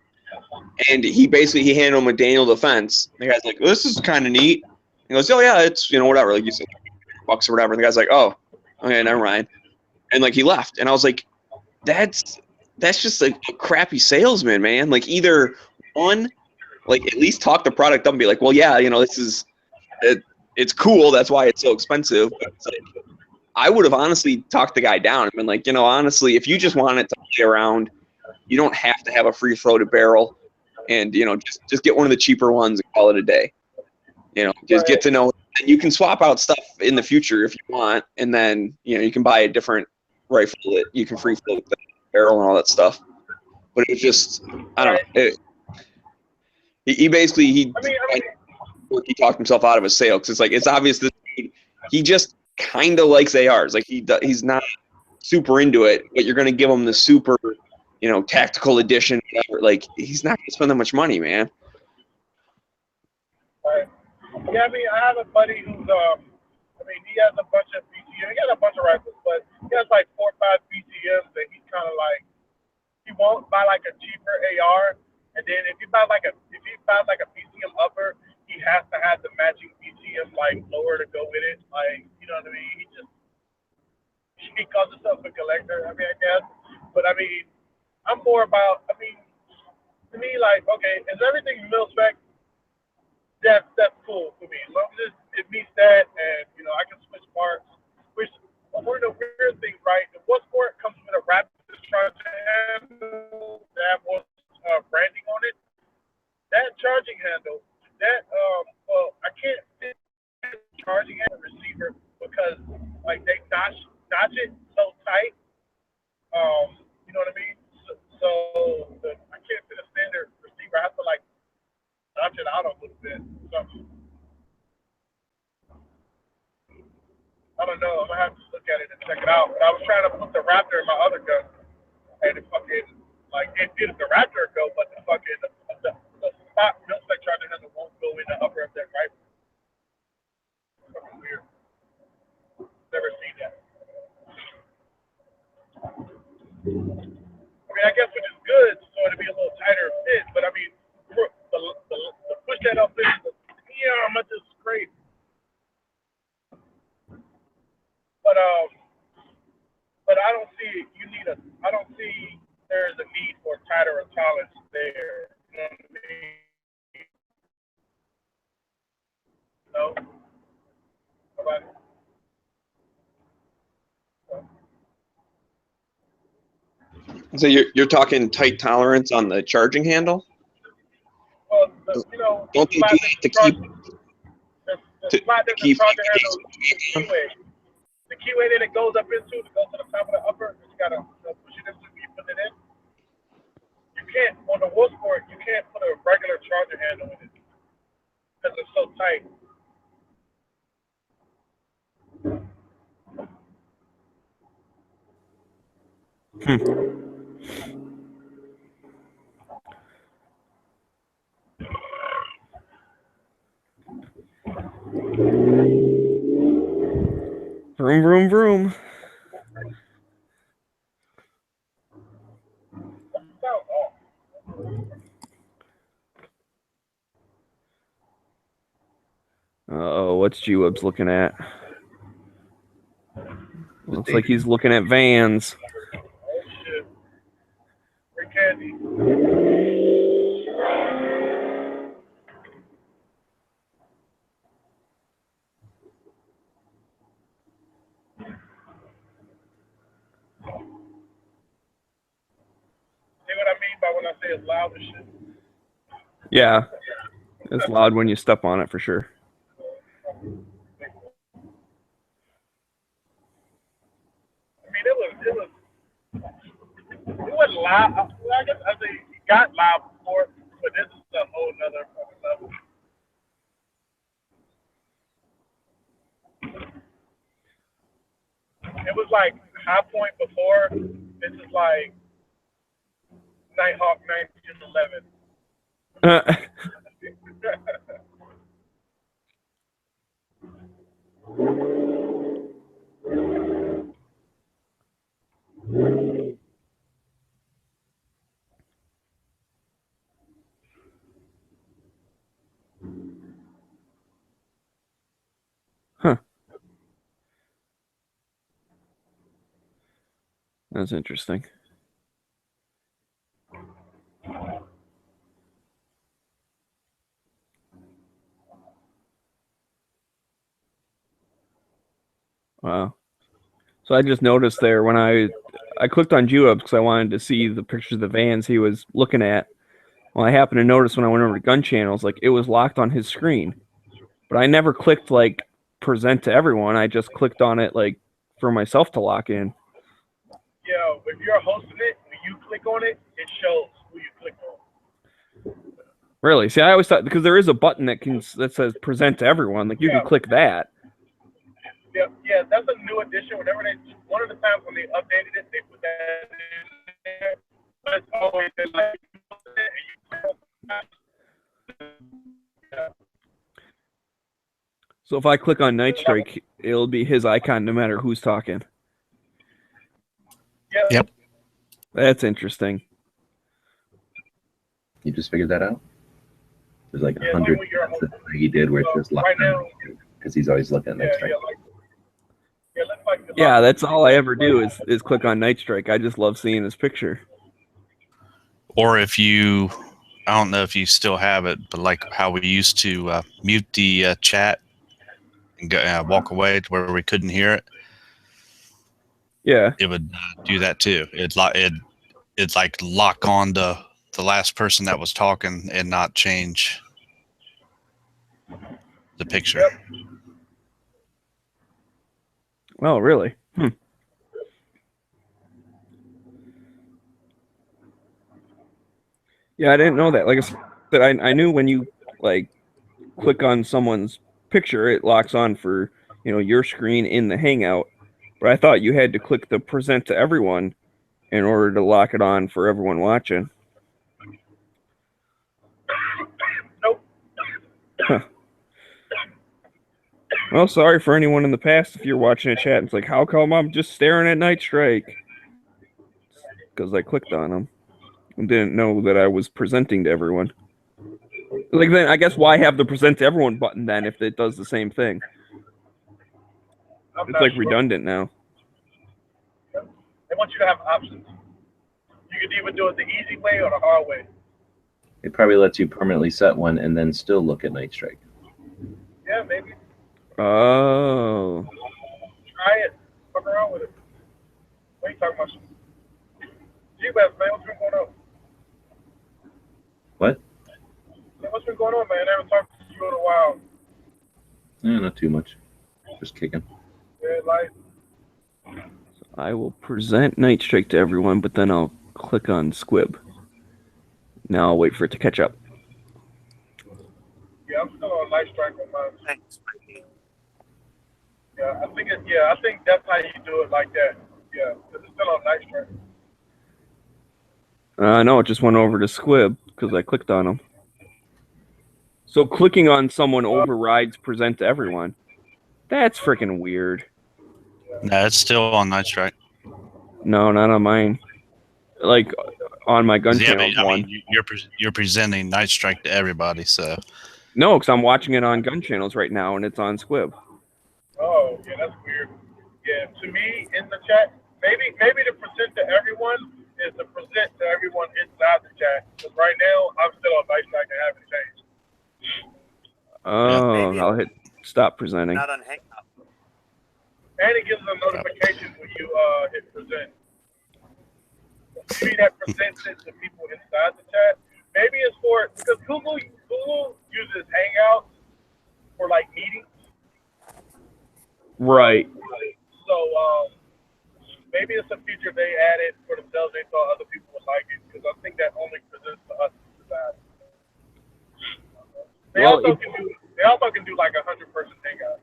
And he handed him a Daniel Defense. The guy's like, "This is kind of neat." He goes, "Oh yeah, it's whatever, like you said, $100 or whatever." And the guy's like, "Oh, okay, never mind." And like he left, and I was like, "That's just like a crappy salesman, man. Like either one, like at least talk the product up and be like, well, yeah, this is it's cool. That's why it's so expensive." But it's like, I would have honestly talked the guy down and been like, honestly, if you just want it to play around, you don't have to have a free floated barrel. And just get one of the cheaper ones and call it a day. Just get to know. And you can swap out stuff in the future if you want, and then you can buy a different rifle that you can free float the barrel and all that stuff. But it was just, I don't know. He basically he talked himself out of a sale because it's obvious that he just kind of likes ARs. Like he's not super into it, but you're gonna give him the super. Tactical edition, whatever. Like he's not gonna spend that much money, man. Right. Yeah, I mean, I have a buddy who's he has a bunch of BCMs. He has a bunch of rifles, but he has like 4 or 5 BCMs that he's kind of like he won't buy like a cheaper AR, and then if he buys like a BCM upper, he has to have the matching BCM like lower to go with it. Like you know what I mean? He calls himself a collector. I mean, I guess, but I mean. I'm more about, to me, like, okay, is everything mil spec? That's cool for me. As long as it meets that and, I can switch parts. Which, one of the weird things, right, the Woodsport comes with a rapid charging handle that has branding on it. That charging handle, I can't fit the charging handle receiver because, like, they notch it so tight. You know what I mean? So I can't fit a standard receiver. I have to like notch it out a little bit. I don't know. I'm gonna have to look at it and check it out. But I was trying to put the Raptor in my other gun, and it fucking it did the Raptor go, but the fucking the spot mil-spec charging handle won't go in the upper of that rifle. It's fucking weird. Never seen that. I mean, I guess which is good, so it'll be a little tighter fit. But I mean, the push that up in, much is crazy. But I don't see I don't see there's a need for tighter tolerance there. You know what I mean? No. So you're talking tight tolerance on the charging handle? Well, don't they do that to keep the charging handle, the keyway that it goes up into to go to the top of the upper, you gotta push it into you put it in. You can't on the Woodsport, you can't put a regular charging handle in it because it's so tight. Vroom, vroom, vroom. Uh-oh, what's G-Webs looking at? Looks like he's looking at Vans. Oh shit. Free candy. See what I mean by when I say it's loud and shit? Yeah. It's loud when you step on it for sure. It wasn't live. Well, I guess I think it got live before, but this is a whole nother level. It was like High Point before. This is like Nighthawk 1911. Huh. That's interesting. Wow. So I just noticed there when I clicked on Juab because I wanted to see the pictures of the vans he was looking at. Well, I happened to notice when I went over to Gun Channels, like it was locked on his screen, but I never clicked like present to everyone. I just clicked on it like for myself to lock in. Yeah, if you're hosting it, when you click on it, it shows who you click on. Really? See, I always thought because there is a button that says present to everyone. Like you can click that. Yeah, that's a new addition. Whenever one of the times when they updated it, they put that in there. But it's always been like, So if I click on Night Strike, it'll be his icon no matter who's talking. Yep. That's interesting. You just figured that out? There's like 100 that he did where it's just locked on because he's always looking at Night Strike. Yeah, that's all I ever do is click on Night Strike. I just love seeing his picture. Or if you, I don't know if you still have it, but like how we used to mute the chat and go, walk away to where we couldn't hear it. Yeah, it would do that too. It's like lock on the last person that was talking and not change the picture. Oh, really? Yeah, I didn't know that. Like I said, I knew when you like click on someone's picture, it locks on for your screen in the Hangout. But I thought you had to click the present to everyone in order to lock it on for everyone watching. Nope. Huh. Well, sorry for anyone in the past if you're watching a chat. It's like, how come I'm just staring at Night Strike? Because I clicked on him and didn't know that I was presenting to everyone. Like, then I guess why have the present to everyone button then if it does the same thing? It's like redundant now. They want you to have options. You could either do it the easy way or the hard way. It probably lets you permanently set one and then still look at Night Strike. Yeah, maybe. Oh. Try it. Fuck around with it. What are you talking about? G-Web, man, what's been going on? What? Yeah, what's been going on, man? I haven't talked to you in a while. Not too much. Just kicking. Yeah, like. So I will present Night Strike to everyone, but then I'll click on Squib. Now I'll wait for it to catch up. Yeah, I'm still on Night Strike on mine. Thanks, Mikey. Yeah, I think that's how you do it like that. Yeah, because it's still on Night Strike. No, it just went over to Squib because I clicked on him. So clicking on someone overrides present to everyone. That's freaking weird. No, it's still on Night Strike. No, not on mine. Like on my Gun Channels one. mean, you're presenting Night Strike to everybody, so. No, because I'm watching it on Gun Channels right now, and it's on Squib. Oh, yeah, that's weird. Yeah, to me, in the chat, maybe the present to everyone is the present to everyone inside the chat. Because right now, I'm still on Night Strike and haven't changed. Oh, I'll hit stop presenting. Not on Hangout. And it gives a notification when you hit present. Maybe that presents it to people inside the chat. Maybe it's for, because Google uses Hangouts for like meetings. Right. So maybe it's a feature they added for themselves. They thought other people would like it because I think that only presents to us to that. They also can do like 100-person hangout.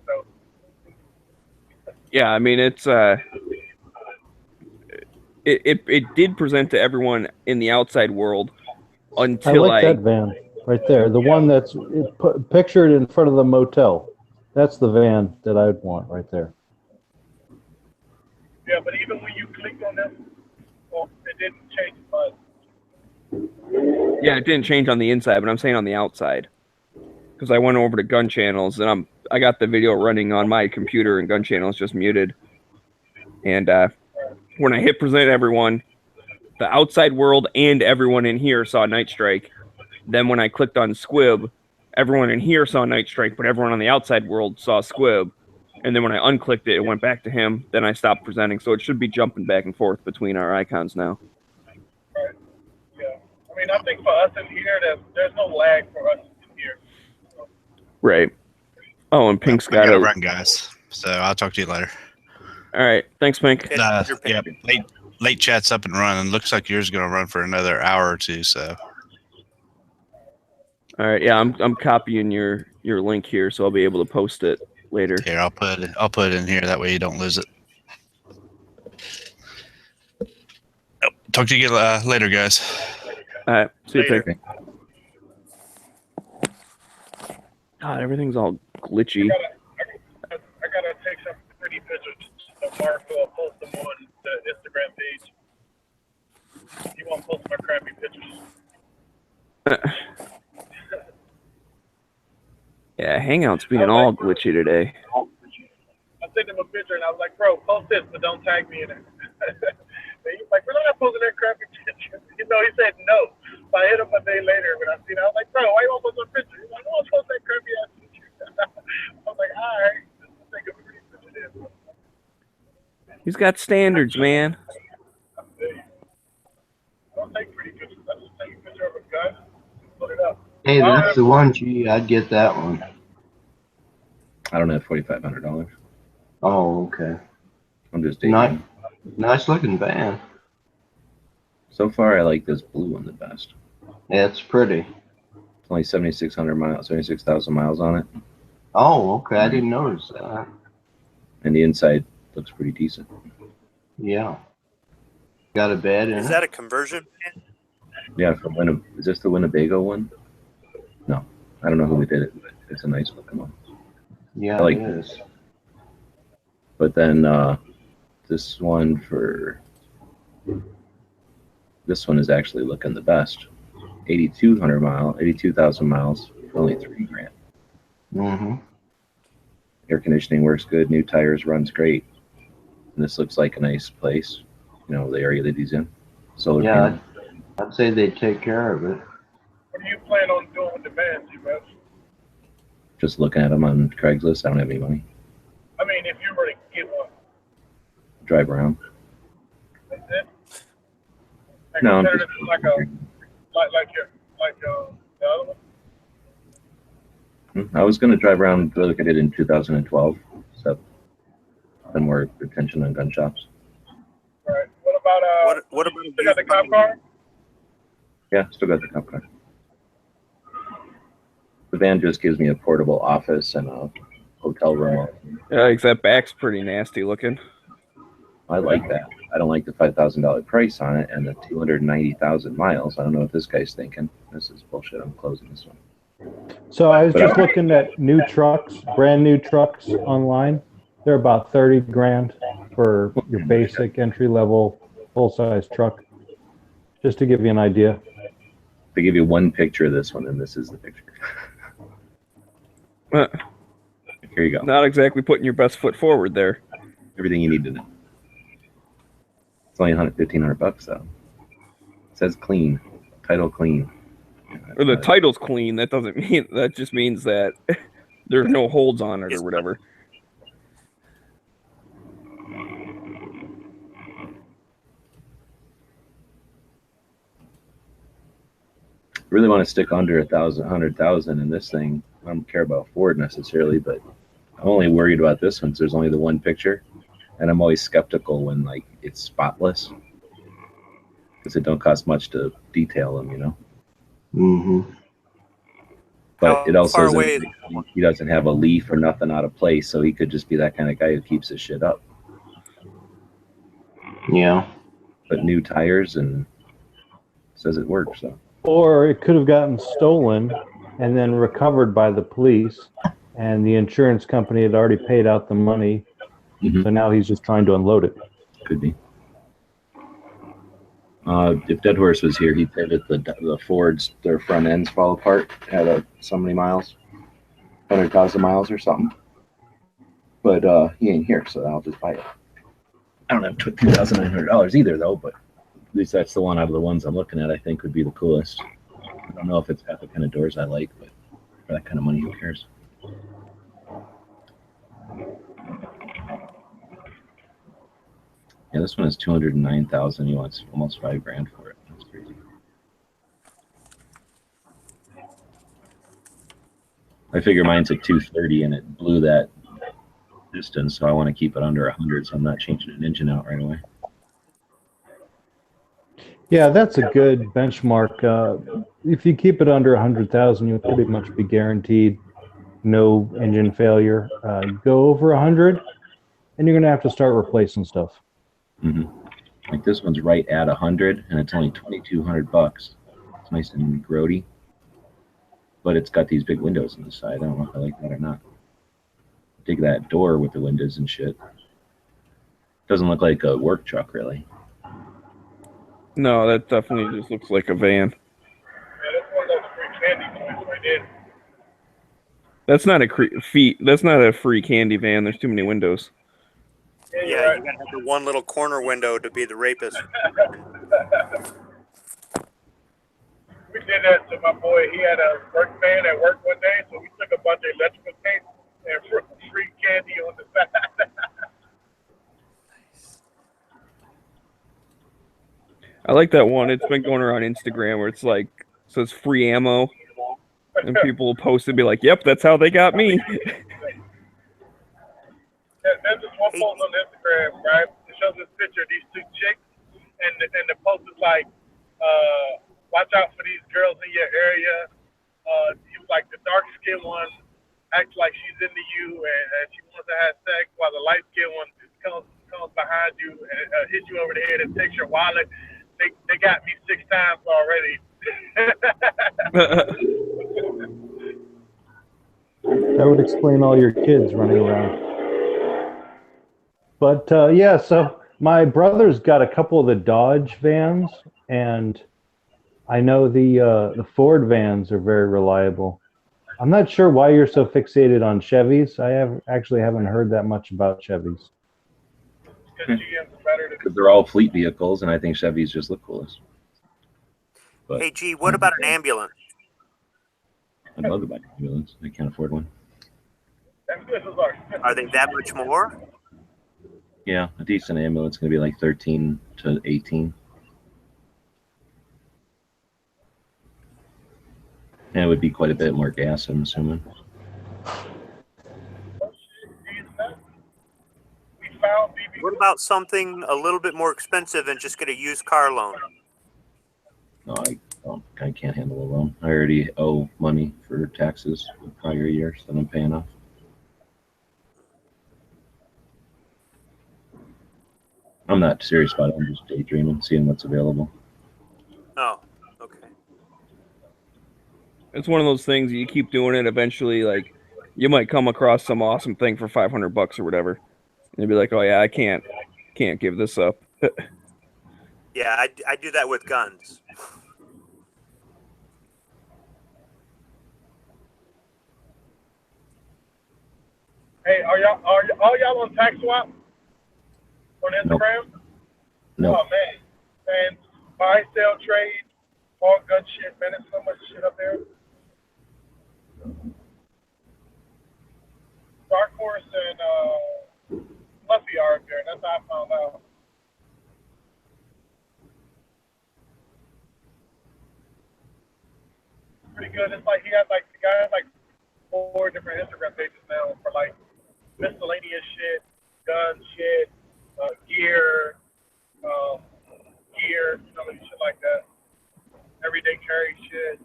So, Yeah, I mean it's it did present to everyone in the outside world until I like that van right there, the one that's pictured in front of the motel. That's the van that I'd want right there. yeah, but even when you clicked on this, well, it didn't change much. Yeah, it didn't change on the inside, but I'm saying on the outside. Because I went over to Gun Channels and I got the video running on my computer and Gun Channels just muted. And when I hit present everyone, the outside world and everyone in here saw Night Strike. Then when I clicked on Squib, everyone in here saw Night Strike, but everyone on the outside world saw Squib. And then when I unclicked it, it went back to him. Then I stopped presenting. So it should be jumping back and forth between our icons now. Right. Yeah. I mean, I think for us in here, there's no lag for us in here. Right. Oh, and Pink's I got gotta a run, guys. So I'll talk to you later. All right. Thanks, Pink. Yeah, late chat's up and running. Looks like yours is going to run for another hour or two. So. All right. Yeah, I'm copying your link here, so I'll be able to post it later. Here, I'll put it in here. That way you don't lose it. Talk to you later, guys. All right. See you, Later. Pink. God, everything's all glitchy. I gotta take some pretty pictures. So Mark will post them on the Instagram page. He won't post my crappy pictures. Yeah, Hangout's being all glitchy today. I sent him a picture and I was like, bro, post this, but don't tag me in it. And he's like, we're not posting that crappy picture. You know, he said no. So I hit him a day later when I seen it. I was like, bro, why you won't post that picture? He's like, I won't post that crappy ass picture. I was like, all right, let's take a pretty picture then. He's got standards, man. I don't take pretty pictures. I just take a picture of a gun, put it up. Hey, that's the one. Gee, I'd get that one. I don't have $4,500. Oh, okay. I'm just dating. Nice looking van. So far, I like this blue one the best. Yeah, it's pretty. It's only 7,600 miles, 76,000 miles on it, Oh, okay. I didn't notice that. and the inside looks pretty decent. Yeah. Got a bed in Is it. that a conversion? Yeah, from is this the Winnebago one? No, I don't know who did it, but it's a nice looking one. Yeah, I like it this. is. But then this one is actually looking the best. 82,000 miles for only $3,000. Mm-hmm. Air conditioning works good. New tires, runs great. And this looks like a nice place. You know, the area that he's in. Solar Yeah, panel. I'd say they'd take care of it. What do you plan on doing with the van, G-Beth? Just looking at them on Craigslist. I don't have any money. I mean, if you were to get one, Drive around. that's it. Like No, I'm consider just- it like the other one. I was going to drive around like I did in 2012. So, spend more attention on gun shops. Right. What about what about you got the cop car? Yeah, still got the cop car. The van just gives me a portable office and a hotel room. Yeah, like that back's pretty nasty looking. I like that. I don't like the $5,000 price on it and the 290,000 miles. I don't know what this guy's thinking. This is bullshit. I'm closing this one. So I was But just looking at new trucks, brand new trucks online. They're about 30 grand for your basic entry level full size truck. Just to give you an idea. They give you one picture of this one, and this is the picture. Here you go. Not exactly putting your best foot forward there. Everything you need to know. It's only $1,500 though. It says clean. Title clean. Or the title's clean. That doesn't mean that just means that there's no holds on it or whatever. Really want to stick under 100,000 in this thing. I don't care about Ford necessarily, but I'm only worried about this one. So there's only the one picture, And I'm always skeptical when like it's spotless, because it don't cost much to detail them, you know. Mm-hmm. But it also far isn't away like he doesn't have a leaf or nothing out of place, so he could just be that kind of guy who keeps his shit up. Yeah. But new tires and says it works. So. Or it could have gotten stolen and then recovered by the police, and the insurance company had already paid out the money, so now he's just trying to unload it. Could be. If Dead Horse was here, he'd say that the Fords, their front ends fall apart at so many miles, 100,000 miles or something. But he ain't here, so I'll just buy it. I don't have $2,900 either, though, but at least that's the one out of the ones I'm looking at I think would be the coolest. I don't know if it's got the kind of doors I like, but for that kind of money, who cares? Yeah, this one is 209,000. He wants almost $5,000 for it. That's crazy. I figure mine's at 230 and it blew that distance, so I want to keep it under 100, so I'm not changing an engine out right away. Yeah, that's a good benchmark. If you keep it under 100,000, you'll pretty much be guaranteed no engine failure. Go over 100, and you're going to have to start replacing stuff. Like this one's right at 100, and it's only $2,200. It's nice and grody, but it's got these big windows on the side. I don't know if I like that or not. Dig that door with the windows and shit. Doesn't look like a work truck, really. No, that definitely just looks like a van. Yeah, that's one of those free candy joints right there. That's not That's not a free candy van. There's too many windows. Yeah, you gotta have the one little corner window to be the rapist. We did that to my boy. He had a work van at work one day, so we took a bunch of electrical tape and free candy on the side. I like that one. It's been going around Instagram where it's like says free ammo, and people will post and be like, "Yep, that's how they got me." There's this one post on Instagram, right? It shows this picture of these two chicks, and the post is like, "Watch out for these girls in your area." He was like, the dark skinned one acts like she's into you, and she wants to have sex, while the light skinned one comes behind you and hits you over the head and takes your wallet. They got me 6 times already. That would explain all your kids running around. But yeah, so my brother's got a couple of the Dodge vans, and I know the Ford vans are very reliable. I'm not sure why you're so fixated on Chevys. I actually haven't heard that much about Chevys. Because they're all fleet vehicles, and I think Chevys just look coolest. But Hey, G, what about an ambulance? I'd love to buy an ambulance. I can't afford one. Are they that much more? Yeah, a decent ambulance is going to be like 13 to 18. And it would be quite a bit more gas, I'm assuming. What about something a little bit more expensive and just get a used car loan? No, I can't handle a loan. I already owe money for taxes for prior years that I'm paying off. I'm not serious about it. I'm just daydreaming, seeing what's available. Oh, okay. It's one of those things you keep doing it. Eventually, like you might come across some awesome thing for $500 or whatever, and you'll be like, "Oh yeah, I can't give this up." Yeah, I do that with guns. Hey, are y'all on Tax Swap on Instagram? No. Oh man, and buy, sell, trade, all gun shit, man. There's so much shit up there. Dark Horse and Fluffy are up there. That's how I found out. Pretty good. It's like the guy has like 4 different Instagram pages now for like miscellaneous shit, gun shit, gear, some of the shit like that. Everyday carry shit.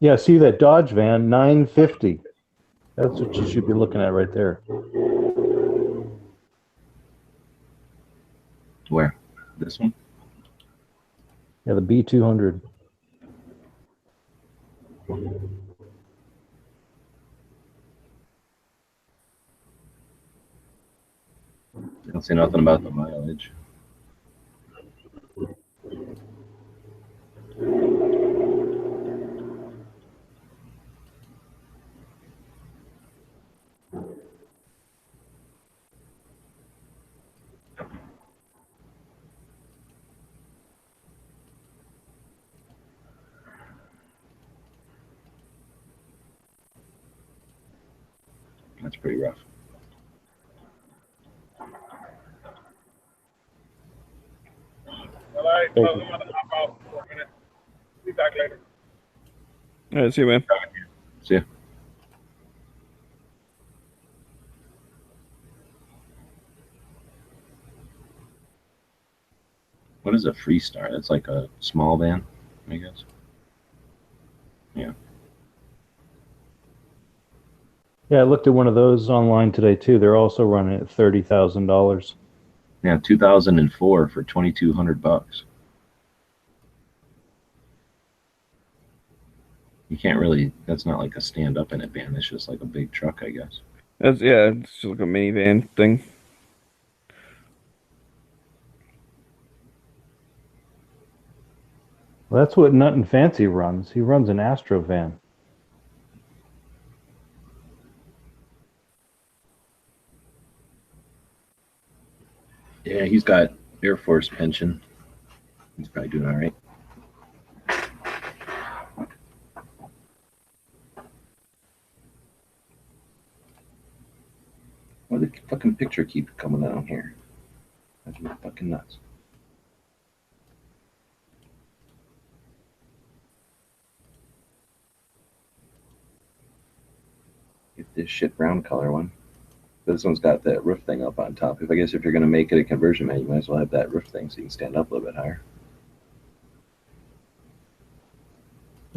Yeah, see that Dodge van, $950. That's what you should be looking at right there. Where? This one? Yeah, the B200. I don't see nothing about the mileage. That's pretty rough. All right, Thank so you. I'm gonna hop out for a minute. Be back later. All right, see you, man. See ya. What is a Freestar? That's like a small van, I guess. Yeah. Yeah, I looked at one of those online today too. They're also running at $30,000. Yeah, 2004 for $2,200. You can't really. That's not like a stand-up in it van. It's just like a big truck, I guess. It's just like a minivan thing. Well, that's what Nut and Fancy runs. He runs an Astro van. Yeah, he's got Air Force pension. He's probably doing all right. Why the fucking picture keep coming down here? That's fucking nuts. Get this shit brown color one. This one's got that roof thing up on top. I guess if you're going to make it a conversion man, you might as well have that roof thing so you can stand up a little bit higher.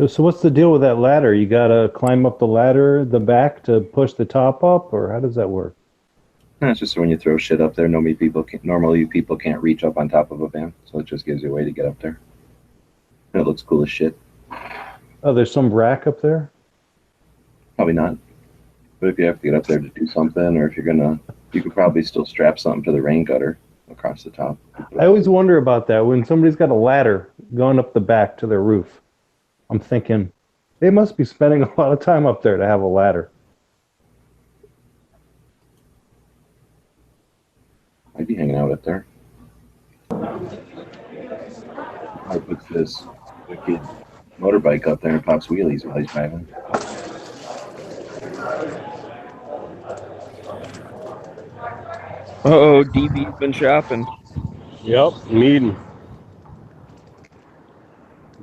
So what's the deal with that ladder? You got to climb up the ladder, the back, to push the top up, or how does that work? No, it's just when you throw shit up there, normally people can't reach up on top of a van, so it just gives you a way to get up there. And it looks cool as shit. Oh, there's some rack up there? Probably not. But if you have to get up there to do something, or if you're gonna, you could probably still strap something to the rain gutter across the top. I always wonder about that. When somebody's got a ladder going up the back to their roof, I'm thinking, they must be spending a lot of time up there to have a ladder. I'd be hanging out up there. I put this wicked motorbike up there and pops wheelies while he's driving. Uh-oh, DB's been shopping. Yep, I'm eating.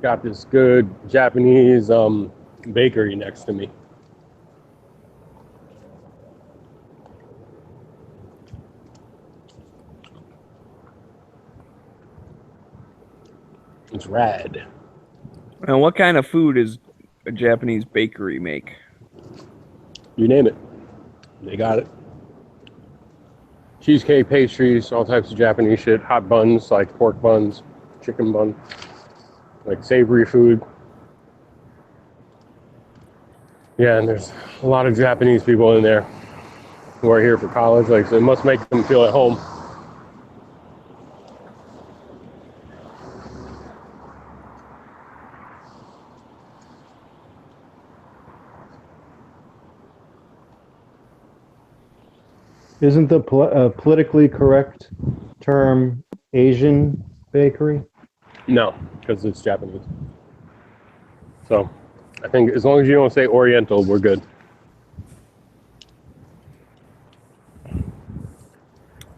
Got this good Japanese bakery next to me. It's rad. And what kind of food is a Japanese bakery make? You name it, they got it. Cheesecake, pastries, all types of Japanese shit. Hot buns, like pork buns, chicken bun, like savory food. Yeah, and there's a lot of Japanese people in there who are here for college. Like, so it must make them feel at home. Isn't the politically correct term Asian bakery? No, because it's Japanese. So I think as long as you don't say Oriental, we're good.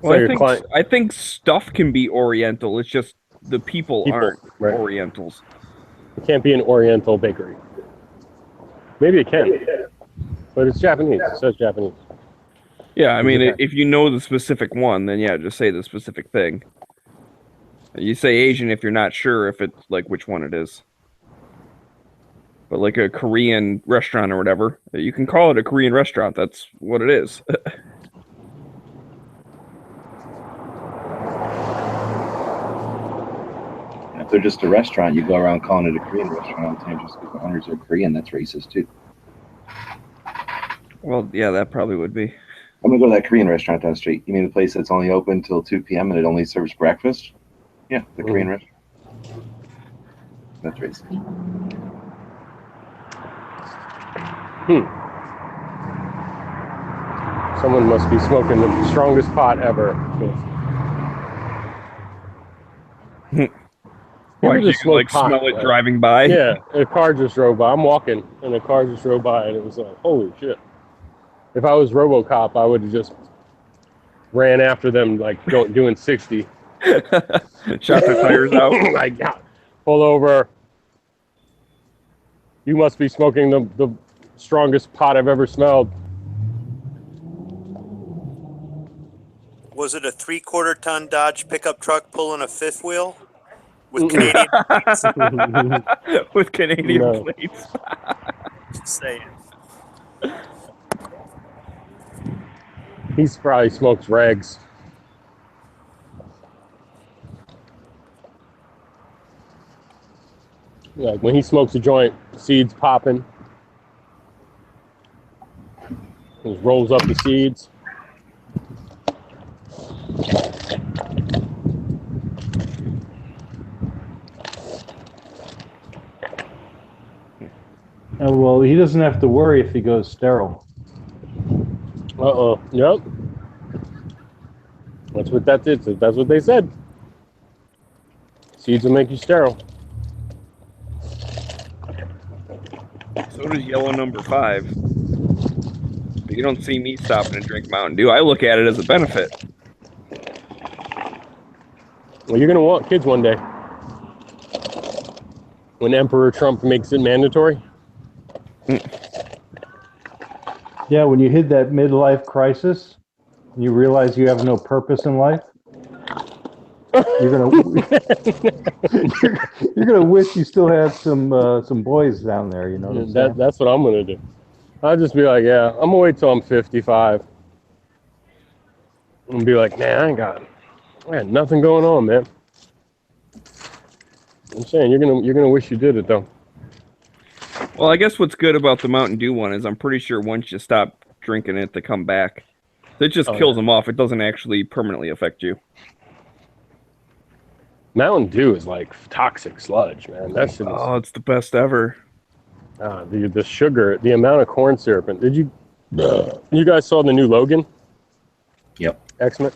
Well, I think stuff can be Oriental. It's just the people aren't right. Orientals. It can't be an Oriental bakery. Maybe it can, but it's Japanese. It says Japanese. Yeah, I mean, if you know the specific one, then yeah, just say the specific thing. You say Asian if you're not sure if it's like which one it is. But like a Korean restaurant or whatever, you can call it a Korean restaurant. That's what it is. If they're just a restaurant, you go around calling it a Korean restaurant all the time just because the owners are Korean. That's racist too. Well, yeah, that probably would be. I'm gonna go to that Korean restaurant down the street. You mean the place that's only open till 2 p.m. and it only serves breakfast? Yeah, the Korean restaurant. That's racist. Someone must be smoking the strongest pot ever. Why, Ever you just smoke like pot, smell it right? driving by? Yeah, a car just drove by. I'm walking, and a car just drove by, and it was like, holy shit. If I was RoboCop, I would have just ran after them, like doing 60. Shot their tires out. Like, yeah, pull over. You must be smoking the strongest pot I've ever smelled. Was it a 3/4 ton Dodge pickup truck pulling a fifth wheel with Canadian plates? With Canadian No. plates. Just saying. He's probably smokes rags. Like when he smokes a joint, seeds popping. He rolls up the seeds. Oh, well, he doesn't have to worry if he goes sterile. Uh-oh. Yep. That's what that is. That's what they said. Seeds will make you sterile. So does yellow number 5. But you don't see me stopping to drink Mountain Dew. I look at it as a benefit. Well, you're going to want kids one day. When Emperor Trump makes it mandatory. Yeah, when you hit that midlife crisis, and you realize you have no purpose in life, you're gonna wish you still had some boys down there. You know what I'm saying? That's what I'm gonna do. I'll just be like, yeah, I'm gonna wait till I'm 55. And be like, man, I got nothing going on, man. I'm saying you're gonna wish you did it though. Well, I guess what's good about the Mountain Dew one is I'm pretty sure once you stop drinking it, they come back. It just kills them off. It doesn't actually permanently affect you. Mountain Dew is like toxic sludge, man. That shit is, Oh, it's the best ever. the sugar, the amount of corn syrup. And did you guys saw the new Logan? Yep. X-Men.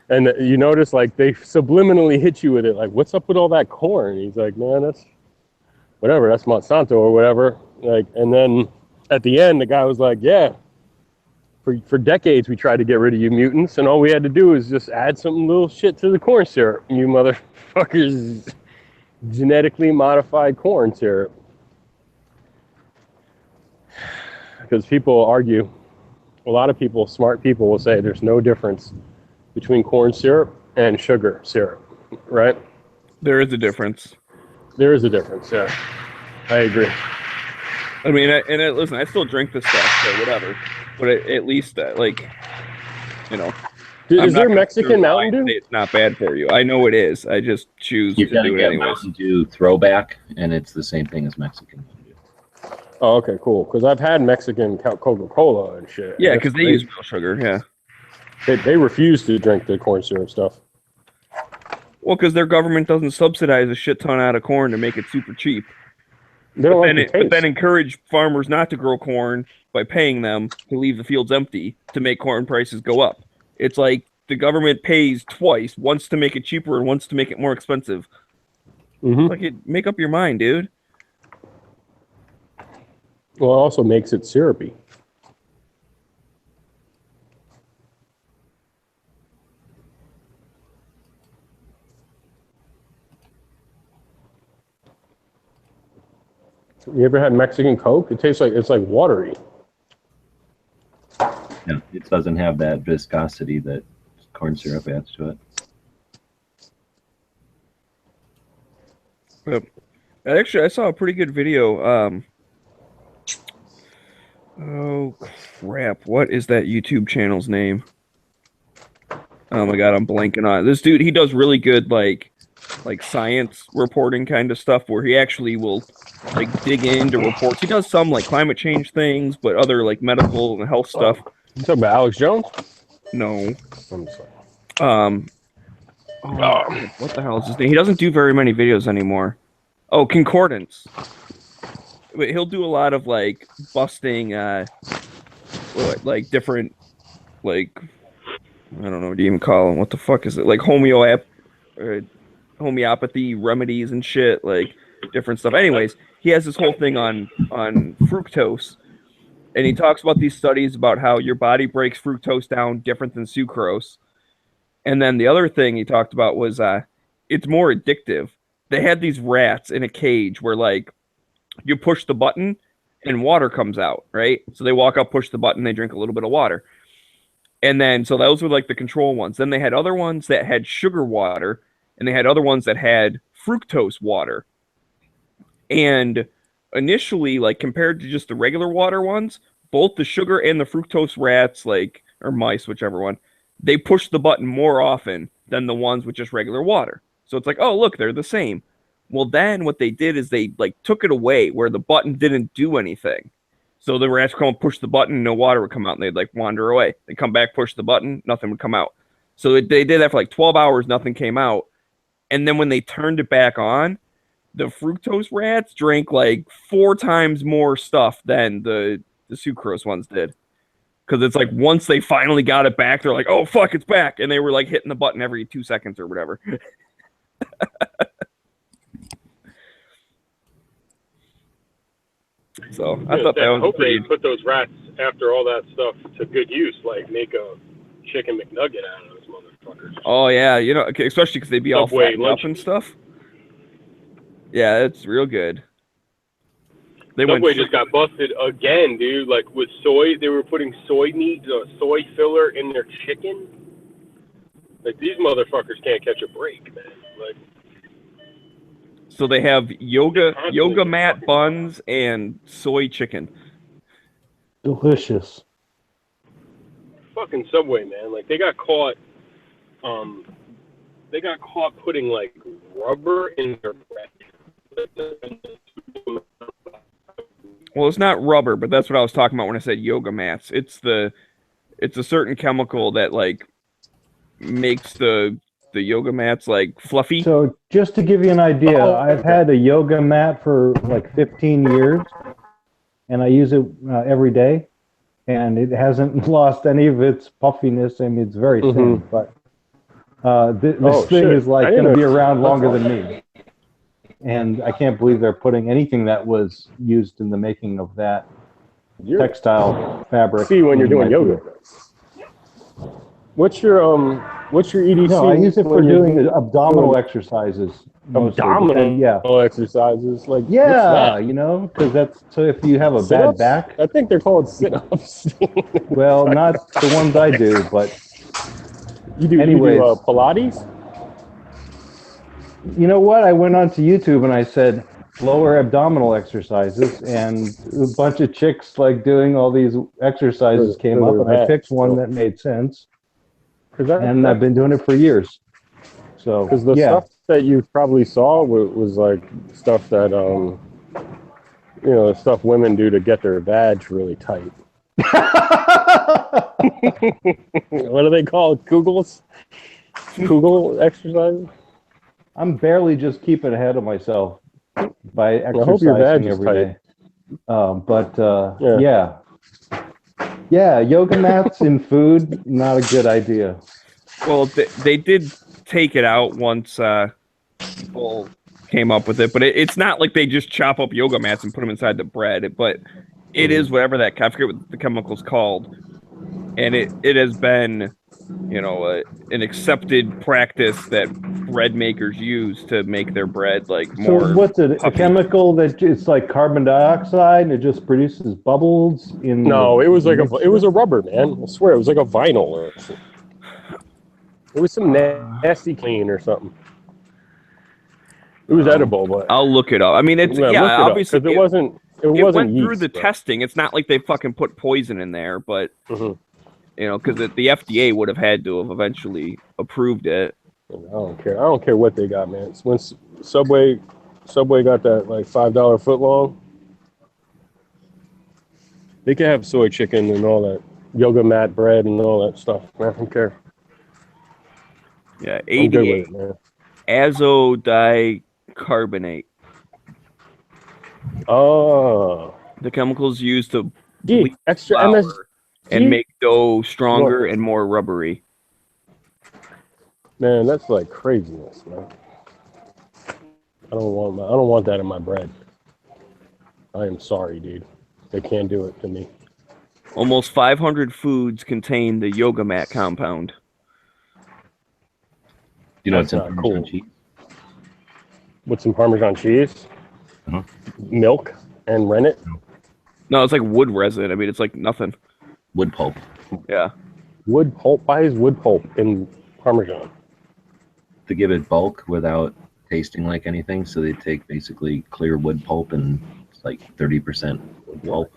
And you notice like they subliminally hit you with it. Like, what's up with all that corn? And he's like, man, that's whatever. That's Monsanto or whatever. Like, and then at the end, the guy was like, yeah. For decades, we tried to get rid of you mutants, and all we had to do is just add some little shit to the corn syrup. You motherfuckers, genetically modified corn syrup. Because people argue, a lot of people, smart people, will say there's no difference between corn syrup and sugar syrup, right? There is a difference. There is a difference, yeah. I agree. I mean, listen, I still drink this stuff, so whatever. But at least, like, you know. Is there Mexican Mountain Dew? It's not bad for you. I know it is. I just choose You're to gonna do it get anyways. Mountain Dew throwback, and it's the same thing as Mexican. Oh, okay, cool. Because I've had Mexican Coca-Cola and shit. Yeah, because they use real sugar, yeah. They refuse to drink the corn syrup stuff. Well, because their government doesn't subsidize a shit ton out of corn to make it super cheap. They don't But then encourage farmers not to grow corn by paying them to leave the fields empty to make corn prices go up. It's like the government pays twice, once to make it cheaper and once to make it more expensive. Mm-hmm. Make up your mind, dude. Well, it also makes it syrupy. You ever had Mexican Coke? It tastes like it's like watery. Yeah, it doesn't have that viscosity that corn syrup adds to it. Yep. Actually, I saw a pretty good video. Oh crap! What is that YouTube channel's name? Oh my god, I'm blanking on it. This dude. He does really good like science reporting kind of stuff, where he actually will like dig into reports. He does some like climate change things, but other like medical and health stuff. You talking about Alex Jones? No. I'm sorry. What the hell is his name? He doesn't do very many videos anymore. Oh, Concordance. But he'll do a lot of like busting, like different, like I don't know what do you even call them. What the fuck is it? Like homeopathy remedies and shit, like different stuff. Anyways, he has this whole thing on fructose, and he talks about these studies about how your body breaks fructose down different than sucrose. And then the other thing he talked about was it's more addictive. They had these rats in a cage where like you push the button and water comes out, right? So they walk up, push the button, they drink a little bit of water. And then so those were like the control ones. Then they had other ones that had sugar water, and they had other ones that had fructose water. And initially, like compared to just the regular water ones, both the sugar and the fructose rats, like, or mice, whichever one, they push the button more often than the ones with just regular water. So it's like, oh, look, they're the same. Well, then what they did is they like took it away where the button didn't do anything. So the rats come and push the button, no water would come out, and they'd like wander away. They come back, push the button, nothing would come out. So they did that for like 12 hours, nothing came out. And then when they turned it back on, the fructose rats drank like 4 times more stuff than the sucrose ones did. Because it's like once they finally got it back, they're like, oh, fuck, it's back. And they were like hitting the button every 2 seconds or whatever. So I thought that was hope pretty... they put those rats after all that stuff to good use, like make a chicken McNugget out of those motherfuckers. Oh, yeah, you know, especially because they'd be all Subway fattened up and stuff. Yeah, it's real good. Subway just got busted again, dude. Like with soy, they were putting soy meat, soy filler in their chicken. Like these motherfuckers can't catch a break, man. Like, so they have yoga mat buns and soy chicken. Delicious. fucking Subway, man. Like they got caught putting like rubber in their bread. Well, it's not rubber, but that's what I was talking about when I said yoga mats. It's a certain chemical that like makes the yoga mats like fluffy. So just to give you an idea, I've had a yoga mat for like 15 years, and I use it every day, and it hasn't lost any of its puffiness. I mean, it's very thin, but this thing is like going to be around longer than me. And I can't believe they're putting anything that was used in the making of that textile fabric. See when you're doing yoga. What's your EDC? No, I use it for doing abdominal exercises. Abdominal exercises, like you know, because that's so if you have a sit-ups? bad back. I think they're called sit-ups. Well, not the ones I do, but you do Pilates. You know what? I went onto YouTube and I said lower abdominal exercises, and a bunch of chicks like doing all these exercises came up, and I picked one that made sense. And I've been doing it for years. So because the stuff that you probably saw was like stuff that stuff women do to get their vag really tight. What are they called? Kugels? Kugel exercises? I'm barely just keeping ahead of myself by I hope your vag exercising is every tight. day. Yeah, yoga mats in food, not a good idea. Well, they did take it out once people came up with it, but it's not like they just chop up yoga mats and put them inside the bread. But it is whatever that, I forget what the chemical's called, and it has been an accepted practice that bread makers use to make their bread like So more. what's it? A puffy. chemical that it's like carbon dioxide and it just produces bubbles in. No, the it was like mixture? it was a rubber, man. I swear, it was like a vinyl or something. It was some nasty clean or something. It was edible, but I'll look it up. I mean, it's look it up, obviously 'cause it wasn't. It it wasn't went through yeast, the but- testing. It's not like they fucking put poison in there, but Mhm. because the FDA would have had to have eventually approved it. I don't care. I don't care what they got, man. It's when Subway got that like $5 foot long. They can have soy chicken and all that yoga mat bread and all that stuff. Man, I don't care. Yeah, I'm good 88 with it, man. azodicarbonate. Oh, The chemicals used to gee, bleach extra flour MSG. and make dough stronger and more rubbery. Man, that's like craziness, man. I don't want that in my bread. I am sorry, dude. They can't do it to me. Almost 500 foods contain the yoga mat compound. You know That's what's in not Parmesan cool. cheese? With some Parmesan cheese, Uh-huh. milk, and rennet. No, it's like wood resin. I mean, it's like nothing. Wood pulp. Yeah. Wood pulp. Why is wood pulp in Parmesan? To give it bulk without tasting like anything. So they take basically clear wood pulp and it's like 30% wood pulp.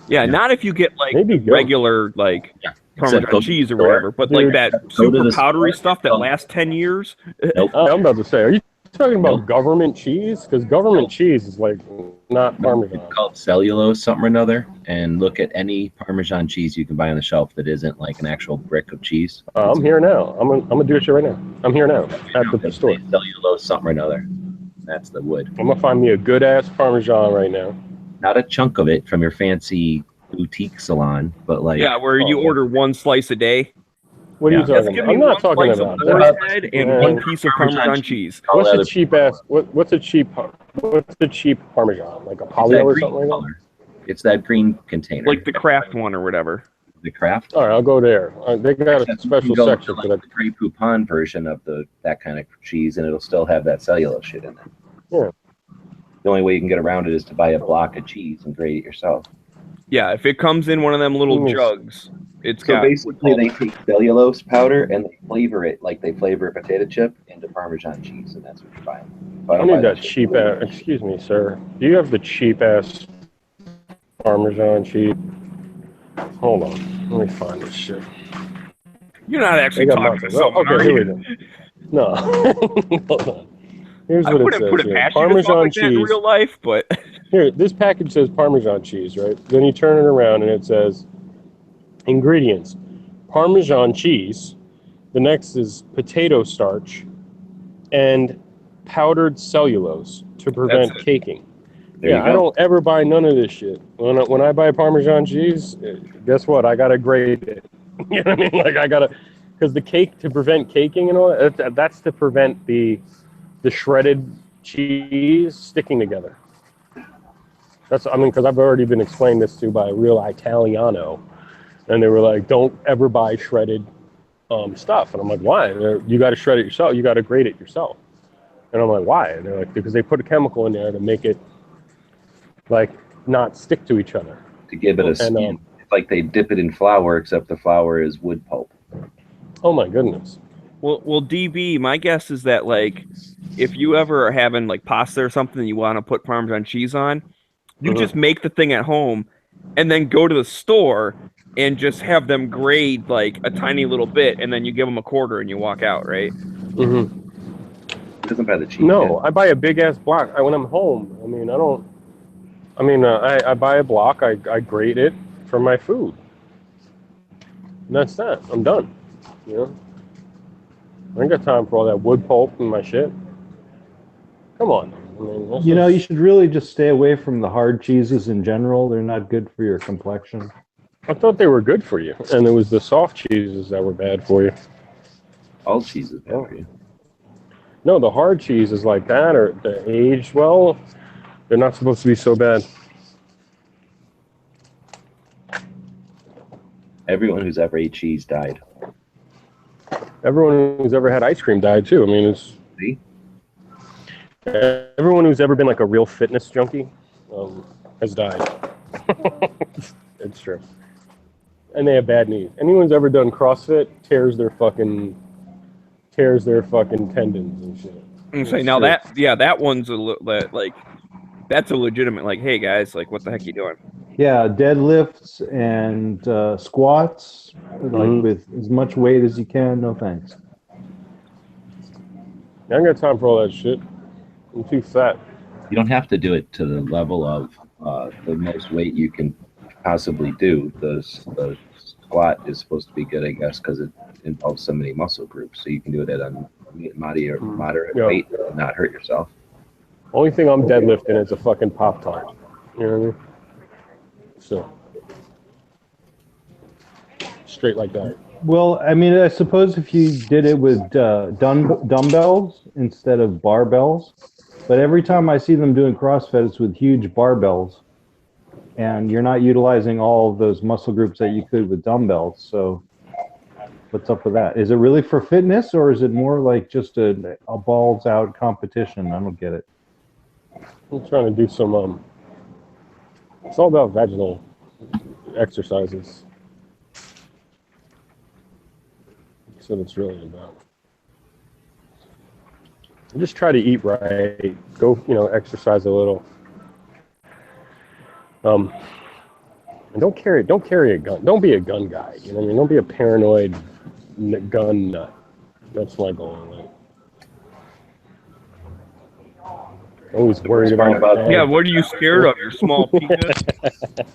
Yeah, not if you get like Maybe go. regular like Parmesan Except go to cheese the or store. whatever, but Dude, like that go to super the powdery store. stuff that lasts 10 years. Nope. I'm about to say, are you talking about government cheese? Because government cheese is like not Parmesan. It's called cellulose something or another. And look at any Parmesan cheese you can buy on the shelf that isn't like an actual brick of cheese. I'm here now. I'm gonna do a shit right now. I'm here now at the store. Cellulose something or another. That's the wood. I'm gonna find me a good ass Parmesan right now. Not a chunk of it from your fancy boutique salon, but like Yeah, where you order one slice a day. What are you Just talking give about? me I'm not one talking slice about of boar's that. head and Man. one piece of Parmesan cheese. What's a cheap ass? What's a cheap Parmesan? Like a It's Polly that or green something like that? color. It's that green container. Like the Kraft one or whatever. The Kraft. All right, I'll go there. They got a You special can go section to, for like that. the Grey Poupon version of that kind of cheese, and it'll still have that cellulose shit in it. Yeah. The only way you can get around it is to buy a block of cheese and grate it yourself. Yeah, if it comes in one of them little Mm. jugs, it's So got basically, they take cellulose powder and they flavor it like they flavor a potato chip into Parmesan cheese, and that's what you buy. I need that cheap ass. Excuse me, sir. Do you have the cheap ass Parmesan cheese? Hold on. Let me find this shit. You're not actually They got talking to markers. Oh, someone, okay, are here you? we go. No. Hold on. Here's I what it wouldn't says put it here. past you to talk Parmesan like that in cheese. real life, but Here, this package says Parmesan cheese, right? Then you turn it around and it says ingredients: Parmesan cheese. The next is potato starch and powdered cellulose to prevent That's it. caking. There you Yeah, go. I don't ever buy none of this shit. When I buy Parmesan cheese, guess what? I gotta grate it. You know what I mean? Like I gotta, because the cake to prevent caking and all that. That's to prevent the shredded cheese sticking together. Because I've already been explained this to by a real Italiano, and they were like, "Don't ever buy shredded stuff." And I'm like, "Why?" You got to shred it yourself. You got to grate it yourself. And I'm like, "Why?" And they're like, "Because they put a chemical in there to make it like not stick to each other." To give it a skin. It's like they dip it in flour, except the flour is wood pulp. Oh my goodness. well, DB, my guess is that like if you ever are having like pasta or something and you want to put Parmesan cheese on, you just make the thing at home and then go to the store and just have them grade like a tiny little bit, and then you give them a quarter and you walk out, right? Mm-hmm. It doesn't buy the cheese. No, I buy a big ass block. When I'm home, I mean, I don't. I mean, I buy a block. I grate it for my food. And that's that. I'm done. You know. I ain't got time for all that wood pulp and my shit. Come on. I mean, that's You know, you should really just stay away from the hard cheeses in general. They're not good for your complexion. I thought they were good for you, and it was the soft cheeses that were bad for you. All cheese is bad for you. No, the hard cheeses like that, or the aged well, they're not supposed to be so bad. Everyone who's ever ate cheese died. Everyone who's ever had ice cream died too. I mean, it's everyone who's ever been like a real fitness junkie has died. It's true. And they have bad knees. Anyone who's ever done CrossFit tears their fucking tendons and shit. I'm saying now true. that one's like that's a legitimate like, hey guys, like what the heck are you doing? Yeah, deadlifts and squats, like with as much weight as you can. No thanks. I ain't got time for all that shit. I'm too fat. You don't have to do it to the level of the most weight you can possibly do. The squat is supposed to be good, I guess, because it involves so many muscle groups. So you can do it at a moderate weight and not hurt yourself. Only thing I'm deadlifting is a fucking Pop-Tart. You know what I mean? So straight like that. Well, I mean, I suppose if you did it with dumbbells instead of barbells, but every time I see them doing CrossFit, it's with huge barbells, and you're not utilizing all of those muscle groups that you could with dumbbells. So what's up with that? Is it really for fitness, or is it more like just a balls out competition? I don't get it. I'm trying to do some, it's all about vaginal exercises. That's what it's really about. Just try to eat right. Go, exercise a little. And don't carry a gun. Don't be a gun guy. You know what I mean? Don't be a paranoid gun nut. That's my goal in life. Always worried about that. Yeah, what are you scared of? Your small penis?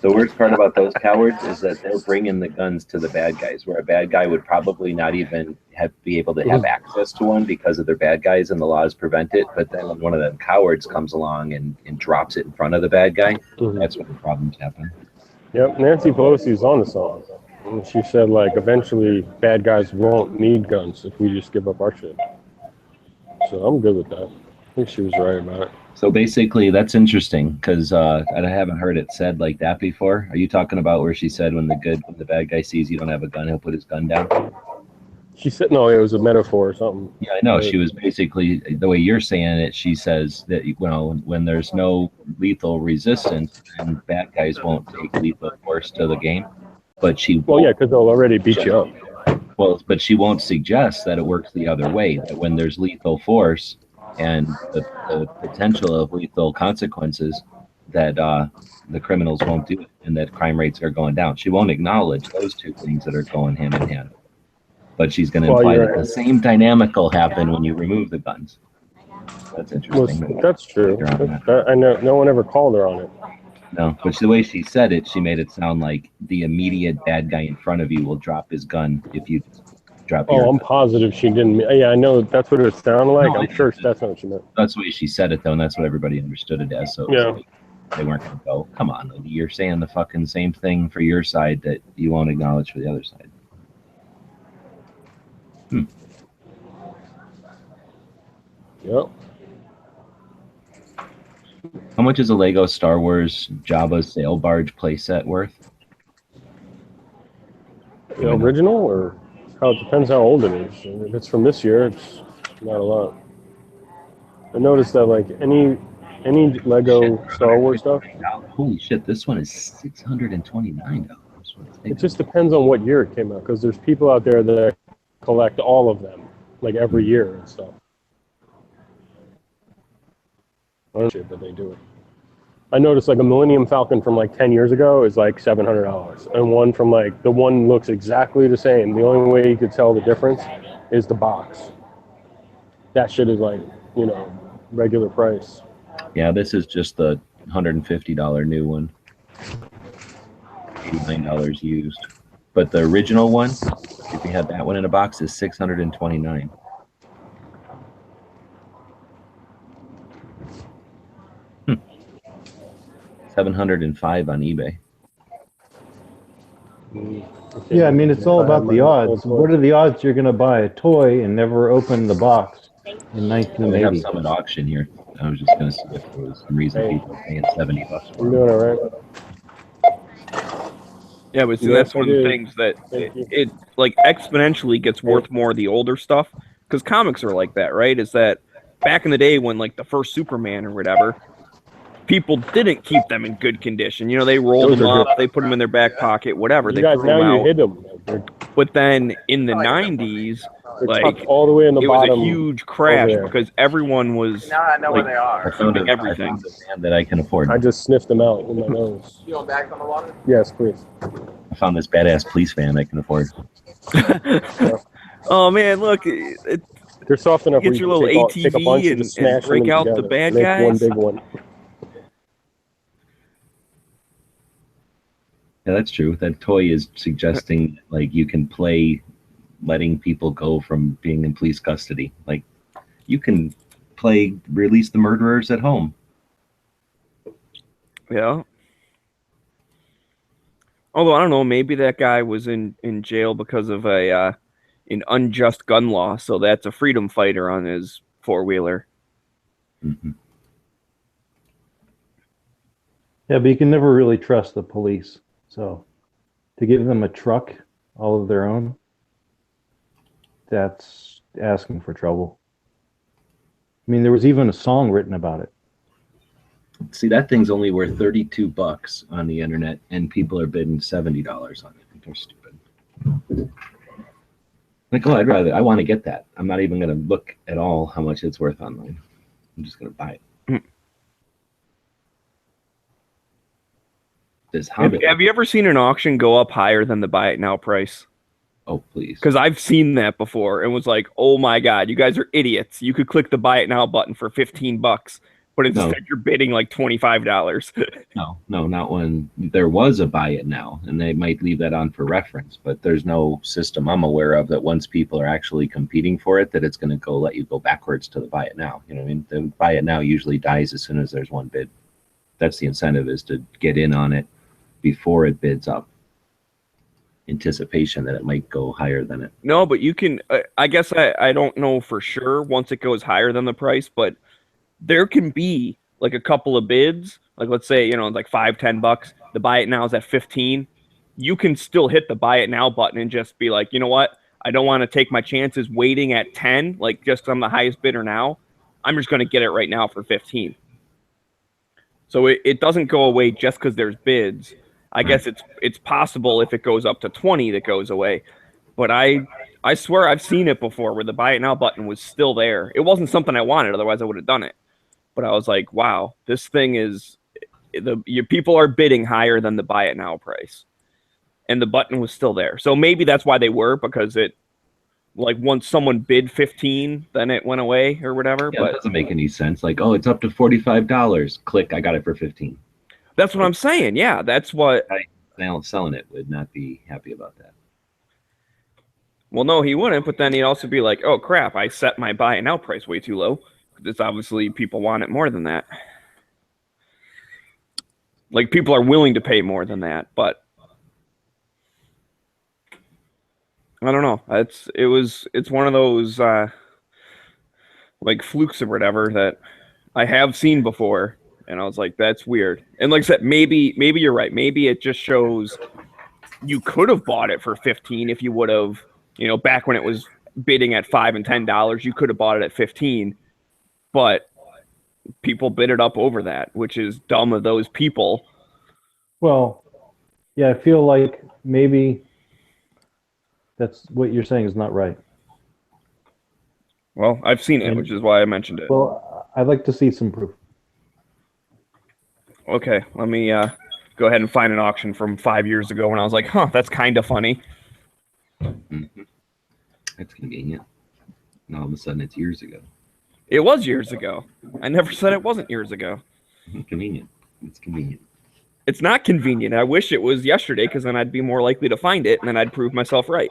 The worst part about those cowards is that they're bringing the guns to the bad guys, where a bad guy would probably not even be able to have access to one because of their bad guys and the laws prevent it. But then when one of them cowards comes along and drops it in front of the bad guy, that's when the problems happen. Yep, Nancy Pelosi's on the song. And she said, like, eventually bad guys won't need guns if we just give up our shit. So I'm good with that. I think she was right about it. So basically, that's interesting because I haven't heard it said like that before. Are you talking about where she said when the bad guy sees you don't have a gun, he'll put his gun down? She said, no, it was a metaphor or something. Yeah, I know. She was basically, the way you're saying it, she says that, when there's no lethal resistance, then bad guys won't take lethal force to the game. But because they'll already beat you up. Well, but she won't suggest that it works the other way, that when there's lethal force and the potential of lethal consequences, that the criminals won't do it and that crime rates are going down. She won't acknowledge those two things that are going hand in hand. But she's going to imply that the same dynamic will happen when you remove the guns. That's interesting. Well, that's true. I know no one ever called her on it. No, but the way she said it, she made it sound like the immediate bad guy in front of you will drop his gun if you drop your I'm positive she didn't. Yeah, I know that's what it sounded like. I'm sure that's not what she meant. That's the way she said it, though, and that's what everybody understood it as. So they weren't going to go, come on, lady, you're saying the fucking same thing for your side that you won't acknowledge for the other side. Yep. How much is a Lego Star Wars Jabba's sail barge playset worth? The original, or how it depends how old it is. If it's from this year, it's not a lot. I noticed that like any Lego Star Wars stuff. Holy shit! This one is $629. It just depends on what year it came out, because there's people out there that collect all of them, like every year and stuff. But they do it. I noticed like a Millennium Falcon from like 10 years ago is like $700, and one from like the one looks exactly the same. The only way you could tell the difference is the box. That shit is like, regular price. Yeah, this is just the $150 new one. $89 used. But the original one, if you had that one in a box, is $629. $705 on eBay. Yeah, I mean, it's all about the odds. What are the odds you're going to buy a toy and never open the box in 1980? They have some at auction here. I was just going to see if there was some reason people are paying $70 for I'm doing it right. Yeah, but see, Yes, that's I one of the do. things that Thank you. it like exponentially gets worth more the older stuff, because comics are like that, right? Is that back in the day when like the first Superman or whatever, people didn't keep them in good condition. You know, they rolled Those them are up, good. they put them in their back pocket, whatever. You They guys, threw now them you out. hit them. But then in the 90s, They're like tucked all the way in the it was a bottom huge over crash there. because everyone was Now I know where like they are. keeping everything. I found a band that I can afford. I just sniffed them out with my nose. You want bags on the water? Yes, please. I found this badass police van I can afford. Oh man, look, They're soft enough where get you your can little take a bunch ATV and just and smash break them out the together. bad Make one guys. big one. Yeah, that's true. That toy is suggesting like you can play letting people go from being in police custody. Like you can play release the murderers at home. Yeah. Although I don't know, maybe that guy was in jail because of an unjust gun law, so that's a freedom fighter on his four-wheeler. Mm-hmm. Yeah, but you can never really trust the police. So to give them a truck all of their own, that's asking for trouble. I mean, there was even a song written about it. See, that thing's only worth $32 on the internet, and people are bidding $70 on it. They're stupid. Like, oh, I want to get that. I'm not even going to look at all how much it's worth online. I'm just going to buy it. This Hobbit. Have you ever seen an auction go up higher than the buy it now price? Oh, please. Because I've seen that before and was like, oh my God, you guys are idiots. You could click the buy it now button for $15, but instead you're bidding like $25. No, not when there was a buy it now, and they might leave that on for reference, but there's no system I'm aware of that once people are actually competing for it, that it's going to let you go backwards to the buy it now. You know what I mean? The buy it now usually dies as soon as there's one bid. That's the incentive, is to get in on it before it bids up. Anticipation that it might go higher than it. No, but you can, I guess I don't know for sure once it goes higher than the price, but there can be like a couple of bids, like let's say, you know, like $5-10, the buy it now is at 15. You can still hit the buy it now button and just be like, you know what? I don't want to take my chances waiting at 10, like just I'm the highest bidder now. I'm just going to get it right now for 15. So it doesn't go away just because there's bids. I guess it's possible if it goes up to 20 that goes away. But I swear I've seen it before where the buy it now button was still there. It wasn't something I wanted, otherwise I would have done it. But I was like, wow, this thing is your people are bidding higher than the buy it now price. And the button was still there. So maybe that's why they were, because it like once someone bid 15, then it went away or whatever. Yeah, but it doesn't make any sense. Like, oh, it's up to $45. Click, I got it for 15. That's what I'm saying. Yeah, that's what selling it would not be happy about that. Well, no, he wouldn't. But then he'd also be like, "Oh crap, I set my buy it now price way too low." It's obviously people want it more than that. Like people are willing to pay more than that, but I don't know. It's one of those like flukes or whatever that I have seen before. And I was like, that's weird. And like I said, maybe you're right. Maybe it just shows you could have bought it for 15 if you would have, you know, back when it was bidding at $5 and $10, you could have bought it at 15. But people bid it up over that, which is dumb of those people. Well, yeah, I feel like maybe that's what you're saying is not right. Well, I've seen it, which is why I mentioned it. Well, I'd like to see some proof. Okay, let me go ahead and find an auction from 5 years ago when I was like, huh, that's kind of funny. Mm-hmm. That's convenient. And all of a sudden it's years ago. It was years ago. I never said it wasn't years ago. Convenient. It's convenient. It's not convenient. I wish it was yesterday because then I'd be more likely to find it and then I'd prove myself right.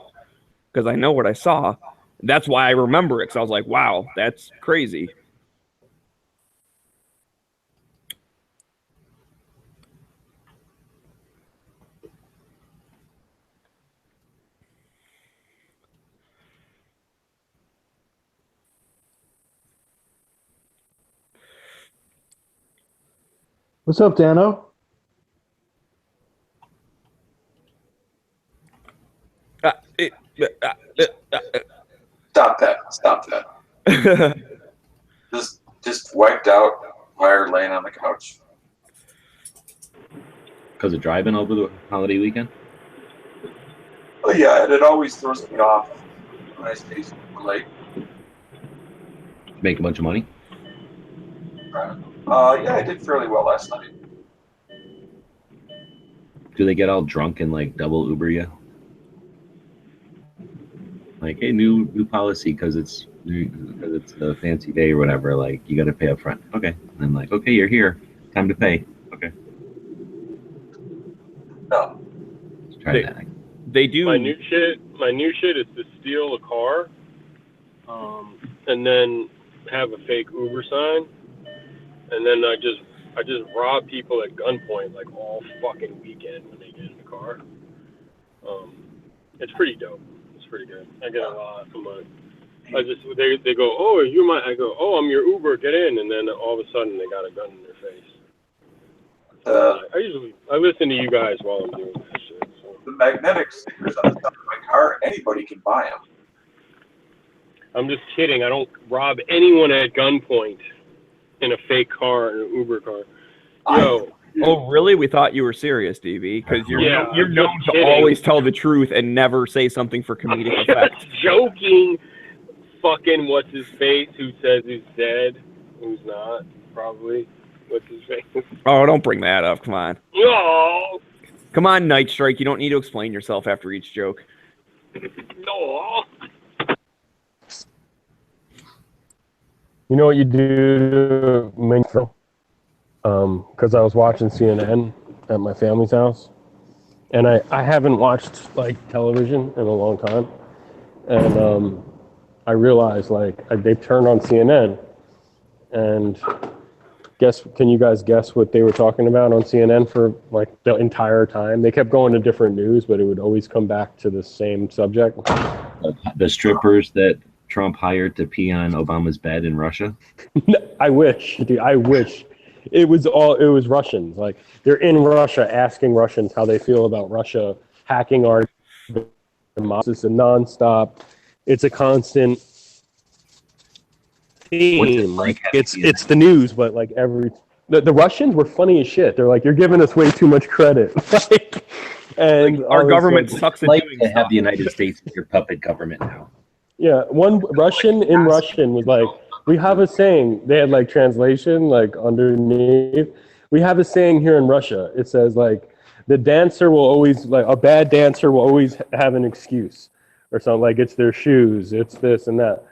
Because I know what I saw. That's why I remember it, because I was like, wow, that's crazy. What's up, Dano? Stop that. Just wiped out while laying on the couch. Because of driving over the holiday weekend? Oh yeah, and it always throws me off when I stay super late. Make a bunch of money? Yeah, I did fairly well last night. Do they get all drunk and like double Uber you? Like, hey, new policy because it's a fancy day or whatever. Like, you got to pay up front. Okay. And I'm like, okay, you're here. Time to pay. Okay. No. Let's try that. They do. My new shit is to steal a car, and then have a fake Uber sign, and then I just rob people at gunpoint like all fucking weekend when they get in the car. It's pretty dope. It's pretty good. I get a lot of money. They go, oh, you might. I go, oh, I'm your Uber. Get in, and then all of a sudden they got a gun in their face. I listen to you guys while I'm doing that shit. So. The magnetic stickers on the top of my car, anybody can buy them. I'm just kidding. I don't rob anyone at gunpoint in a fake car, in an Uber car. Yo. Oh, really? We thought you were serious, DB, because you're known to kidding. always tell the truth and never say something for comedic effect. Joking. Fucking what's his face? Who says he's dead? Who's not? Probably. What's his face? Oh, don't bring that up. Come on. No. Come on, Night Strike. You don't need to explain yourself after each joke. No. You know what you do to make because I was watching CNN at my family's house, and I haven't watched like television in a long time, and I realized like they turned on CNN, and can you guys guess what they were talking about on CNN for like the entire time? They kept going to different news, but it would always come back to the same subject. The strippers that Trump hired to pee on Obama's bed in Russia? I wish, dude. I wish. It was Russians. Like, they're in Russia asking Russians how they feel about Russia hacking our democracy. It's a nonstop. It's a constant theme. Like, it's the news, but like the Russians were funny as shit. They're like, you're giving us way too much credit. Like, and like, our government sucks at like doing to stuff. have the United States as your puppet government now. Yeah, one Russian in Russian was like, we have a saying. They had like translation like underneath. We have a saying here in Russia. It says like, the dancer will always, like a bad dancer will always have an excuse or something, like it's their shoes, it's this and that.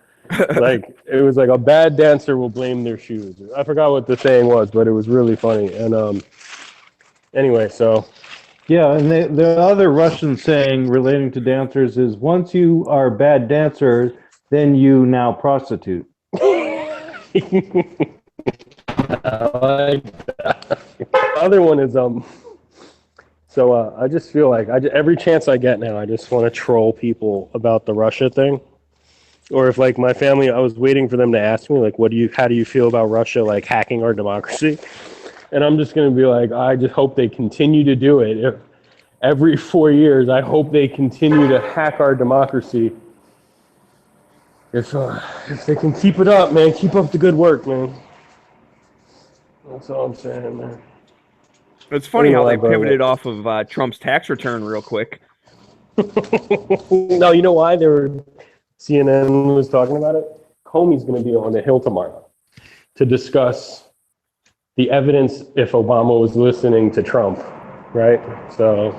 Like, it was like a bad dancer will blame their shoes. I forgot what the saying was, but it was really funny. And anyway, so. Yeah, and the other Russian saying relating to dancers is, once you are a bad dancer, then you now prostitute. The other one is so I just feel like every chance I get now, I just want to troll people about the Russia thing. Or if like my family, I was waiting for them to ask me like, how do you feel about Russia like hacking our democracy? And I'm just going to be like, I just hope they continue to do it. If every 4 years, I hope they continue to hack our democracy. If they can keep it up, man, keep up the good work, man. That's all I'm saying, man. It's funny how they pivoted off of Trump's tax return real quick. No, you know why? CNN was talking about it. Comey's going to be on the Hill tomorrow to discuss the evidence if Obama was listening to Trump, right? So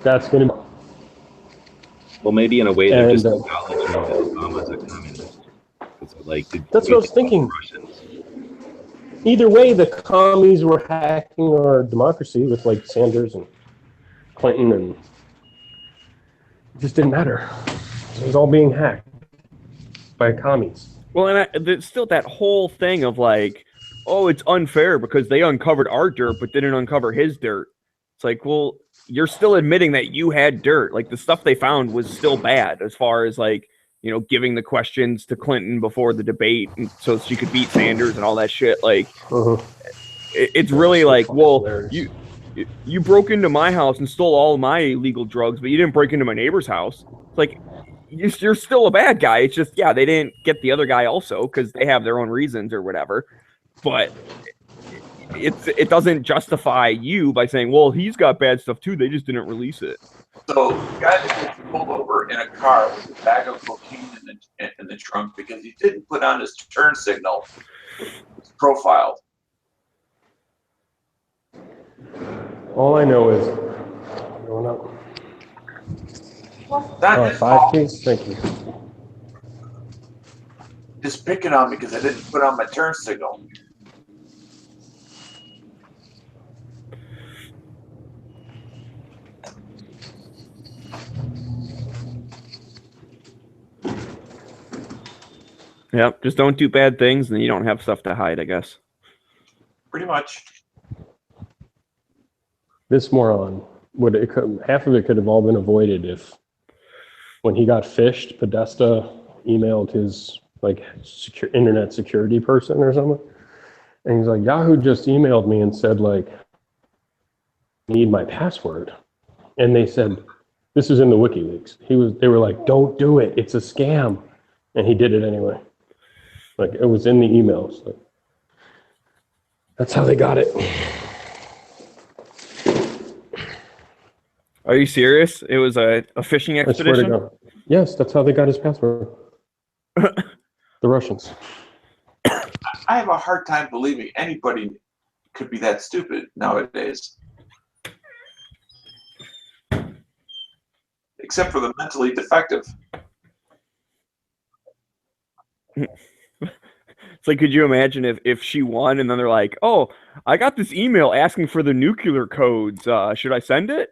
that's going to be. Well, maybe in a way they're just acknowledging that Obama's a communist. Like, that's what I was thinking. Either way, the commies were hacking our democracy with like Sanders and Clinton, and it just didn't matter. It was all being hacked by commies. Well, and there's still that whole thing of like, oh, it's unfair because they uncovered our dirt but didn't uncover his dirt. It's like, well, you're still admitting that you had dirt. Like, the stuff they found was still bad as far as like, you know, giving the questions to Clinton before the debate and so she could beat Sanders and all that shit. Like, it's really like, well, you broke into my house and stole all my illegal drugs, but you didn't break into my neighbor's house. It's like, you're still a bad guy. It's just, yeah, they didn't get the other guy also because they have their own reasons or whatever. But it doesn't justify you by saying, well, he's got bad stuff too. They just didn't release it. So the guy that gets pulled over in a car with a bag of cocaine in the trunk because he didn't put on his turn signal was profiled. All I know is going up. Not his 5 fault. please. Thank you. Just picking on me because I didn't put on my turn signal. Yep, just don't do bad things, and then you don't have stuff to hide, I guess. Pretty much. This moron half of it could have all been avoided if, when he got phished, Podesta emailed his internet security person or something, and he's like, Yahoo just emailed me and said need my password, and they said, this is in the WikiLeaks. They were like, don't do it, it's a scam, and he did it anyway. It was in the emails. That's how they got it. Are you serious? It was a fishing I swear to expedition? God. Yes, that's how they got his password. The Russians. I have a hard time believing anybody could be that stupid nowadays. Except for the mentally defective. It's like, could you imagine if she won and then they're like, oh, I got this email asking for the nuclear codes. Should I send it?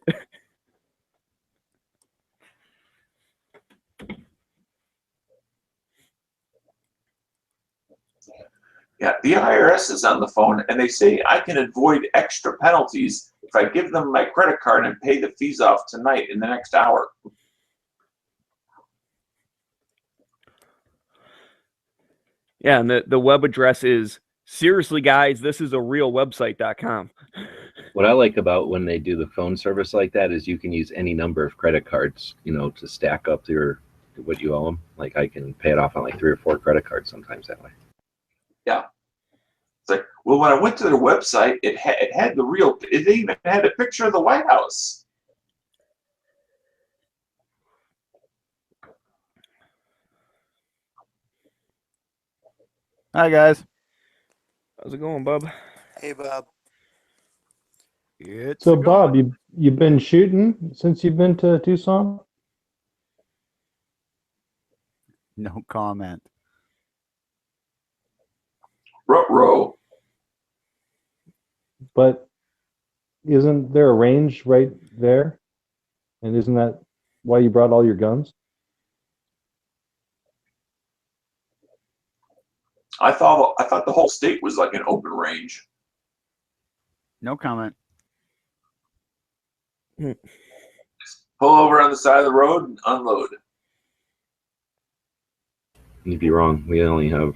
Yeah, the IRS is on the phone and they say I can avoid extra penalties if I give them my credit card and pay the fees off tonight in the next hour. Yeah, and the web address is, seriously, guys, this is a real website.com. What I like about when they do the phone service like that is you can use any number of credit cards, to stack up what you owe them. Like I can pay it off on 3 or 4 credit cards sometimes that way. Yeah. It's like, well, when I went to their website, it had the real, it even had a picture of the White House. Hi, guys. How's it going, bub? Hey, Bob. So, Bob, you've been shooting since you've been to Tucson? No comment. Ruh-roh. But isn't there a range right there? And isn't that why you brought all your guns? I thought the whole state was like an open range. No comment. Pull over on the side of the road and unload. You'd be wrong. We only have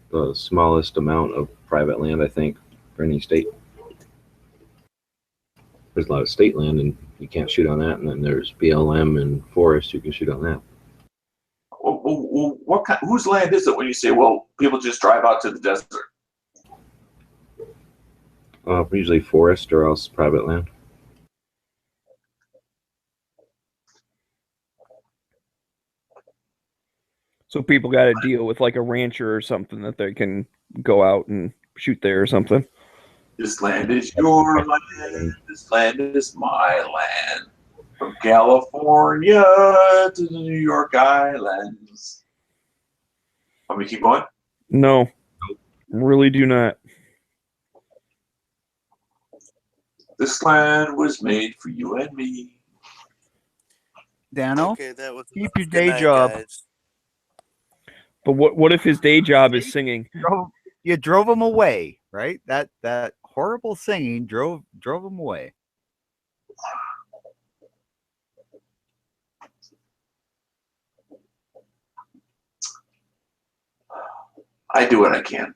the smallest amount of private land, I think, for any state. There's a lot of state land, and you can't shoot on that. And then there's BLM and forest, you can shoot on that. Well, whose land is it when you say, well, people just drive out to the desert? Usually forest or else private land. So people got to deal with a rancher or something that they can go out and shoot there or something. This land is your land. This land is my land. From California to the New York Islands. Want me to keep going? No, really do not. This land was made for you and me. Dano, Okay, that was keep your good day night, job. guys. But what if his day job is singing? You drove him away, right? That horrible singing drove him away. I do what I can.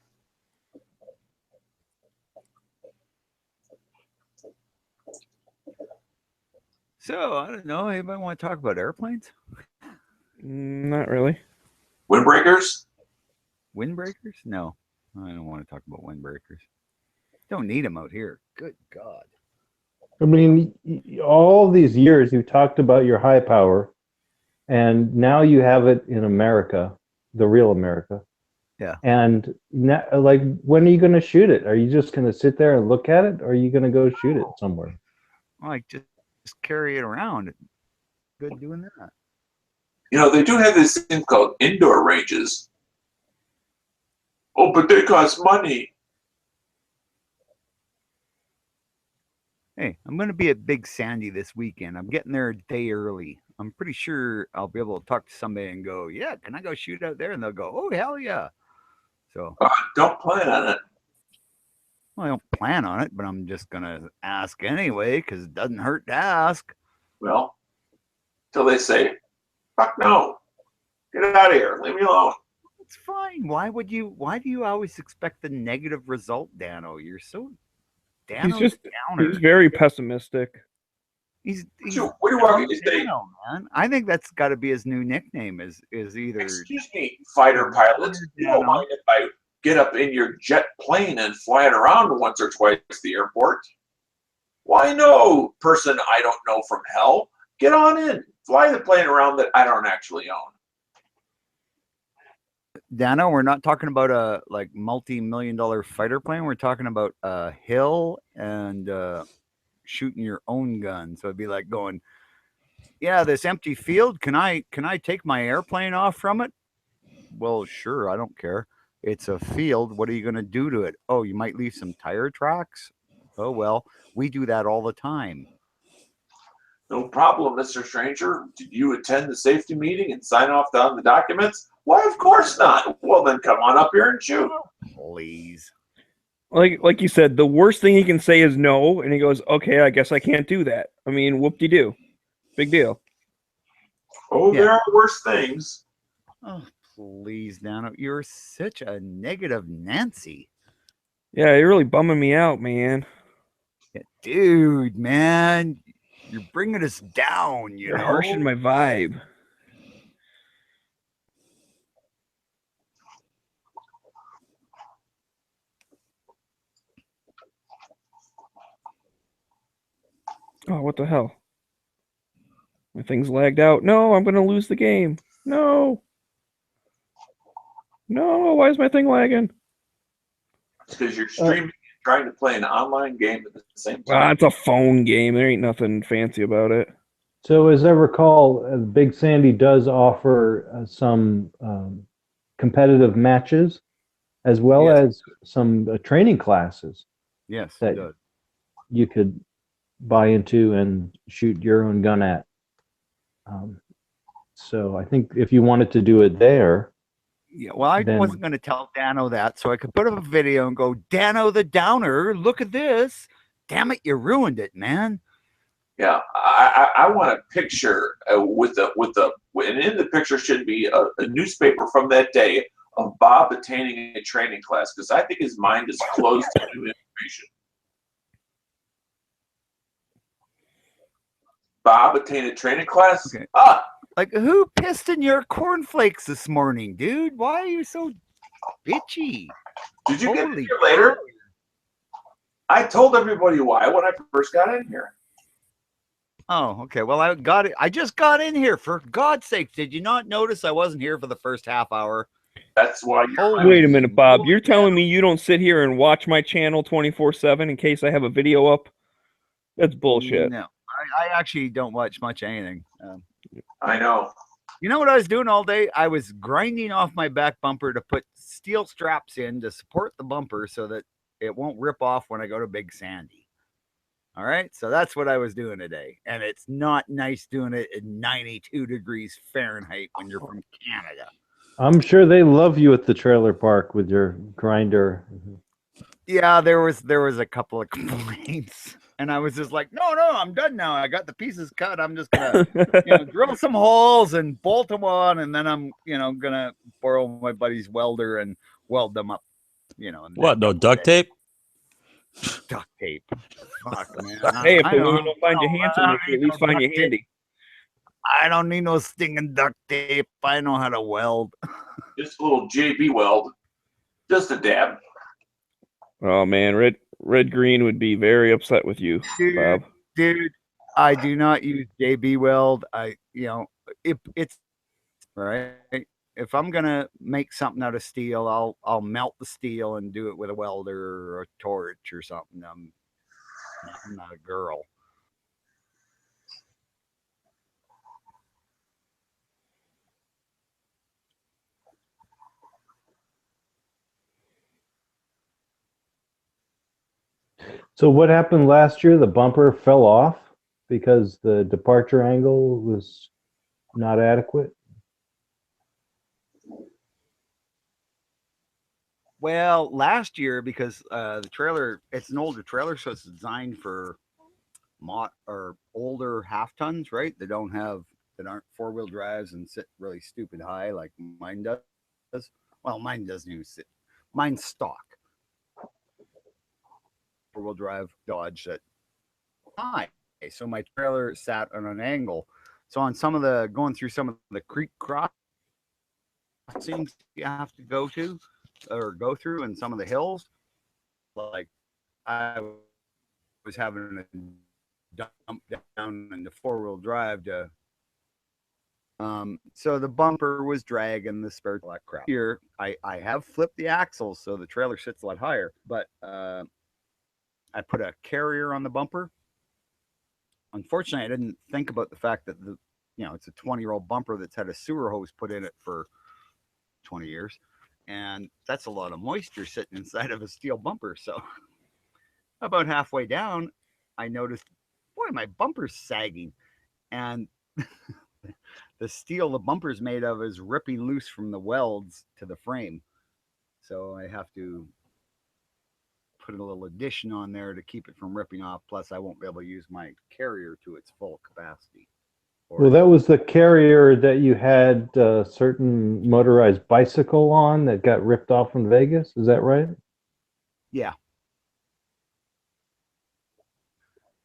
So I don't know. Anybody want to talk about airplanes? Not really. Windbreakers? Windbreakers? No, I don't want to talk about windbreakers. Don't need them out here. Good God. I mean, all these years you talked about your high power, and now you have it in America, the real America. Yeah. And now, like, when are you going to shoot it? Are you just going to sit there and look at it, or are you going to go shoot it somewhere? Like, just carry it around. Good doing that. You know, they do have this thing called indoor ranges. Oh, but they cost money. Hey, I'm going to be at Big Sandy this weekend. I'm getting there a day early. I'm pretty sure I'll be able to talk to somebody and go, yeah, can I go shoot out there? And they'll go, oh, hell yeah. So don't plan on it. Well, I don't plan on it, but I'm just going to ask anyway because it doesn't hurt to ask. Well, till they say, fuck no. Get out of here. Leave me alone. It's fine. Why do you always expect the negative result, Dano? You're so Dano's downer. He's very pessimistic. He's what do you want me to say? Dano, man. I think that's got to be his new nickname. Is either. Excuse me, fighter pilots. You don't mind if I get up in your jet plane and fly it around once or twice to the airport? Why no, person I don't know from hell? Get on in. Fly the plane around that I don't actually own. Dano, we're not talking about a multi-million-dollar fighter plane. We're talking about a hill and shooting your own gun. So it'd be like going, yeah, this empty field. Can I take my airplane off from it? Well, sure. I don't care. It's a field. What are you going to do to it? Oh, you might leave some tire tracks. Oh, well, we do that all the time. No problem, Mr. Stranger. Did you attend the safety meeting and sign off on the documents? Why, of course not. Well, then come on up here and shoot. Please. Like you said, the worst thing he can say is no, and he goes, okay, I guess I can't do that. I mean, whoop-de-doo. Big deal. Oh, yeah. There are worse things. Oh, please, Dano. You're such a negative Nancy. Yeah, you're really bumming me out, man. Yeah, dude, man. You're bringing us down, You're harshing my vibe. Oh, what the hell? My thing's lagged out. No, I'm going to lose the game. No. No, why is my thing lagging? It's because you're streaming and trying to play an online game at the same time. It's a phone game. There ain't nothing fancy about it. So as I recall, Big Sandy does offer some competitive matches as well as some training classes. Yes, that you could buy into and shoot your own gun at. So I think if you wanted to do it there. Yeah, well, I wasn't going to tell Dano that, so I could put up a video and go, Dano the Downer, look at this. Damn it, you ruined it, man. Yeah, I want a picture and in the picture should be a newspaper from that day of Bob attaining a training class, because I think his mind is closed to new information. Bob attained a training class? Okay. Like, who pissed in your cornflakes this morning, dude? Why are you so bitchy? Did you get here later? I told everybody why when I first got in here. Oh, okay. Well, I just got in here. For God's sake, did you not notice I wasn't here for the first half hour? That's why you're... Wait a minute, Bob. You're telling me you don't sit here and watch my channel 24/7 in case I have a video up? That's bullshit. No, I actually don't watch much anything. I know. You know what I was doing all day? I was grinding off my back bumper to put steel straps in to support the bumper so that it won't rip off when I go to Big Sandy. All right, so that's what I was doing today. And it's not nice doing it at 92 degrees Fahrenheit when you're from Canada. I'm sure they love you at the trailer park with your grinder. Yeah, there was a couple of complaints. And I was just like, no, I'm done now. I got the pieces cut. I'm just going to drill some holes and bolt them on. And then I'm, going to borrow my buddy's welder and weld them up, What, no duct tape? Duct tape. Fuck, man. Hey, if I the women don't find you I handsome, don't they can at need least no find you duct tape. handy. I don't need no stinging duct tape. I know how to weld. Just a little JB weld. Just a dab. Oh man, Red Green would be very upset with you, Bob. Dude, I do not use JB Weld. It's right. If I'm gonna make something out of steel, I'll melt the steel and do it with a welder or a torch or something. I'm not a girl. So what happened last year? The bumper fell off because the departure angle was not adequate. Well, last year because the trailer, it's an older trailer, so it's designed for older half tons, right? That aren't 4-wheel drives and sit really stupid high like mine does. Well, mine doesn't even sit. Mine's stock 4-wheel drive Dodge that high. So my trailer sat on an angle. So on going through some of the creek crossings you have to go through in some of the hills, like I was having to dump down in the 4-wheel drive to so the bumper was dragging the spare like crap. Here I have flipped the axles so the trailer sits a lot higher, but I put a carrier on the bumper. Unfortunately, I didn't think about the fact that it's a 20-year-old bumper that's had a sewer hose put in it for 20 years. And that's a lot of moisture sitting inside of a steel bumper. So about halfway down, I noticed, boy, my bumper's sagging. And the steel the bumper's made of is ripping loose from the welds to the frame. So I have to put a little addition on there to keep it from ripping off. Plus, I won't be able to use my carrier to its full capacity. Well, that was the carrier that you had a certain motorized bicycle on that got ripped off in Vegas. Is that right? Yeah.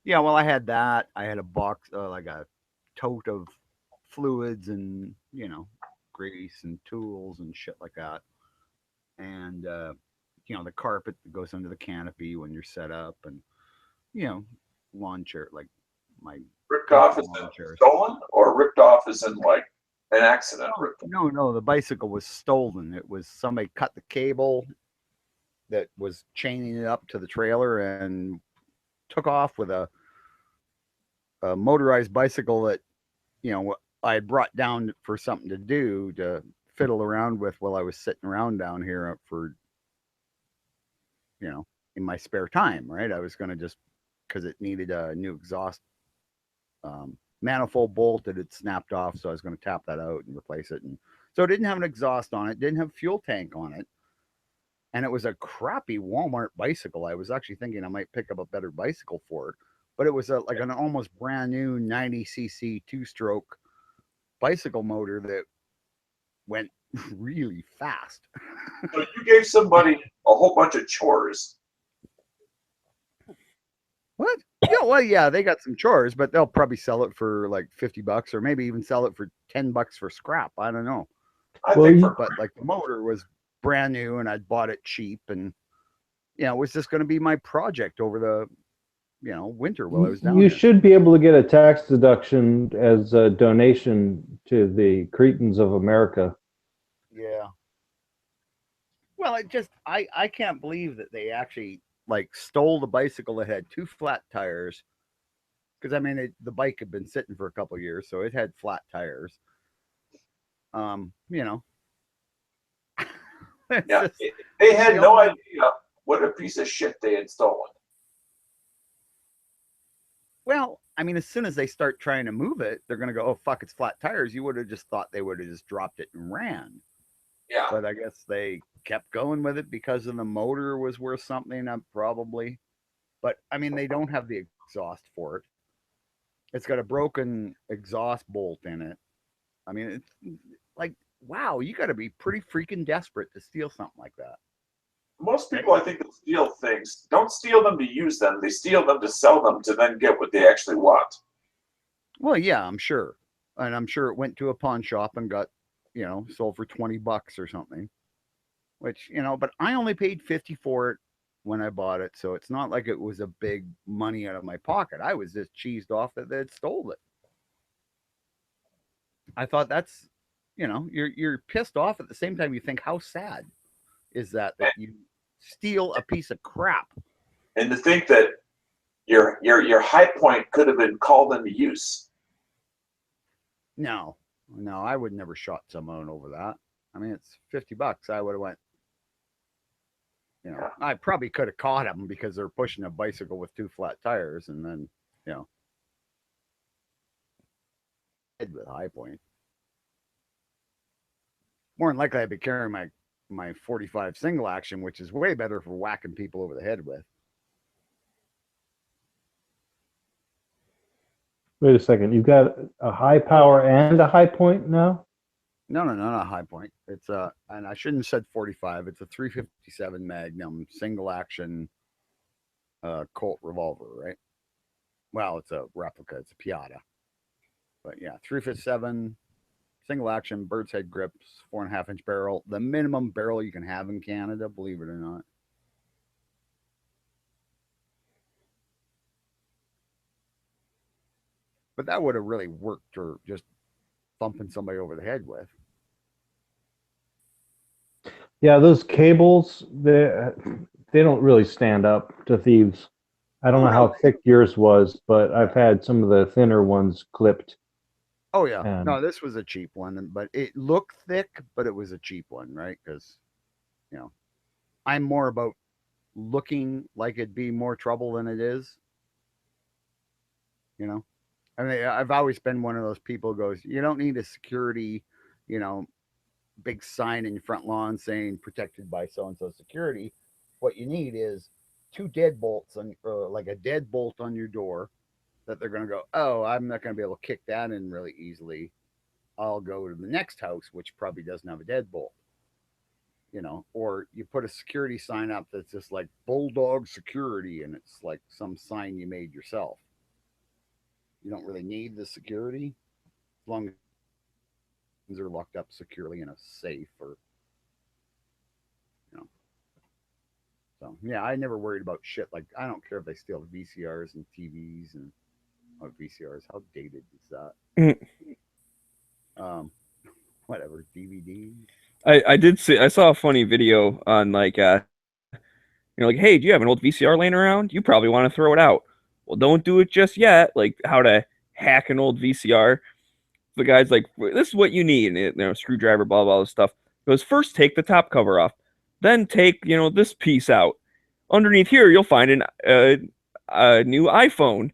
Yeah, well, I had that. I had a box, like a tote of fluids and, grease and tools and shit like that. And, the carpet that goes under the canopy when you're set up and, lawn chair, like my ripped off as in stolen or ripped off as in like an accident? No, the bicycle was stolen. It was somebody cut the cable that was chaining it up to the trailer and took off with a motorized bicycle that, I had brought down for something to do to fiddle around with while I was sitting around down here for, in my spare time, right? I was going to just, because it needed a new exhaust manifold bolt that had snapped off. So I was going to tap that out and replace it. And so it didn't have an exhaust on it, didn't have a fuel tank on it. And it was a crappy Walmart bicycle. I was actually thinking I might pick up a better bicycle for it, but it was like an almost brand new 90cc 2-stroke bicycle motor that went really fast. So you gave somebody a whole bunch of chores. What? Yeah, well, yeah, they got some chores, but they'll probably sell it for like $50 or maybe even sell it for $10 for scrap. I don't know. But like the motor was brand new and I'd bought it cheap and, it was just going to be my project over the, winter while I was down You there. should be able to get a tax deduction as a donation to the Cretans of America. Yeah. Well, I can't believe that they actually like stole the bicycle that had 2 flat tires. Because I mean, the bike had been sitting for a couple of years, so it had flat tires. Yeah, they had no idea what a piece of shit they had stolen. Well, I mean, as soon as they start trying to move it, they're going to go, oh, fuck, it's flat tires. You would have just thought they would have just dropped it and ran. Yeah. But I guess they kept going with it because of the motor was worth something, probably. But, I mean, they don't have the exhaust for it. It's got a broken exhaust bolt in it. I mean, it's like, wow, you got to be pretty freaking desperate to steal something like that. most people, I think, that steal things don't steal them to use them. They steal them to sell them to then get what they actually want. Well, yeah, I'm sure. And I'm sure it went to a pawn shop and got, sold for $20 or something. Which, but I only paid 50 for it when I bought it. So it's not like it was a big money out of my pocket. I was just cheesed off that they'd stole it. I thought that's, you're pissed off at the same time. You think, how sad is that you steal a piece of crap? And to think that your high point could have been called into use. No, I would never shot someone over that. I mean, it's $50. I would have went, I probably could have caught them because they're pushing a bicycle with 2 flat tires, and then, head with high point. More than likely, I'd be carrying my 45 single action, which is way better for whacking people over the head with. Wait a second. You've got a high power and a high point now? No, not high point. It's and I shouldn't have said 45. It's a 357 Magnum single action Colt revolver, right? Well, it's a replica. It's a Piata. But yeah, 357 single action, bird's head grips, 4.5-inch barrel. The minimum barrel you can have in Canada, believe it or not. But that would have really worked for just thumping somebody over the head with. Yeah, those cables, they don't really stand up to thieves. I don't know how thick yours was, but I've had some of the thinner ones clipped. Oh, yeah. And No, this was a cheap one, but it looked thick, but it was a cheap one, right? Because, I'm more about looking like it'd be more trouble than it is. I mean, I've always been one of those people who goes, you don't need a security, big sign in your front lawn saying protected by so-and-so security. What you need is 2 deadbolts like a deadbolt on your door that they're going to go, oh, I'm not going to be able to kick that in really easily. I'll go to the next house, which probably doesn't have a deadbolt. Or you put a security sign up that's just like Bulldog Security, and it's like some sign you made yourself. You don't really need the security as long as they're locked up securely in a safe or, So, yeah, I never worried about shit. Like, I don't care if they steal VCRs and TVs and VCRs. How dated is that? Whatever, DVDs. I saw a funny video on like, hey, do you have an old VCR laying around? You probably want to throw it out. Well, don't do it just yet. Like how to hack an old VCR. The guy's like, this is what you need. And screwdriver, blah, blah, stuff. He goes, first take the top cover off. Then take, this piece out. Underneath here, you'll find a new iPhone.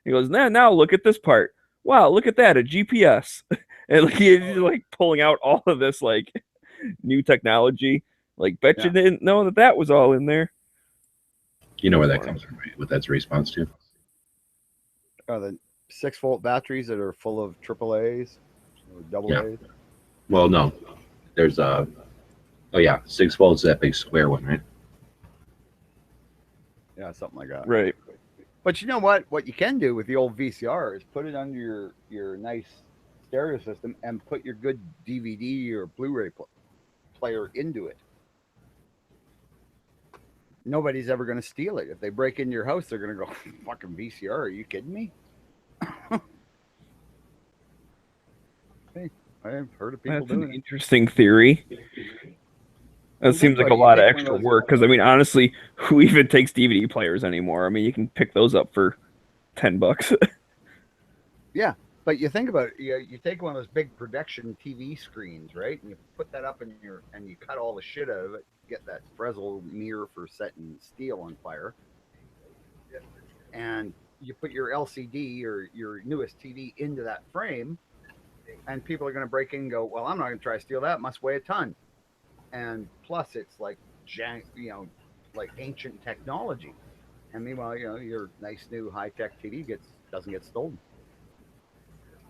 He goes, now look at this part. Wow, look at that, a GPS. And he's like pulling out all of this like new technology. Like, bet you didn't know that was all in there. You know where that comes from, right? What that's a response to? The 6-volt batteries that are full of AAAs or double A's. Well, no. There's 6 volts, that big square one, right? Yeah, something like that. Right. But you know what? What you can do with the old VCR is put it under your nice stereo system and put your good DVD or Blu-ray player into it. Nobody's ever going to steal it. If they break into your house, they're going to go, fucking VCR, are you kidding me? Hey, I've heard of people That's doing an it. interesting theory. That seems like a lot of extra work because, I mean, honestly, who even takes DVD players anymore? I mean, you can pick those up for $10. Yeah, but you think about it. You take one of those big production TV screens, right? And you put that up and you cut all the shit out of it. Get that Fresnel mirror for setting steel on fire. And you put your LCD or your newest TV into that frame, and people are going to break in and go, well, I'm not going to try to steal that. It must weigh a ton. And plus, it's like, like ancient technology. And meanwhile, your nice new high-tech TV doesn't get stolen.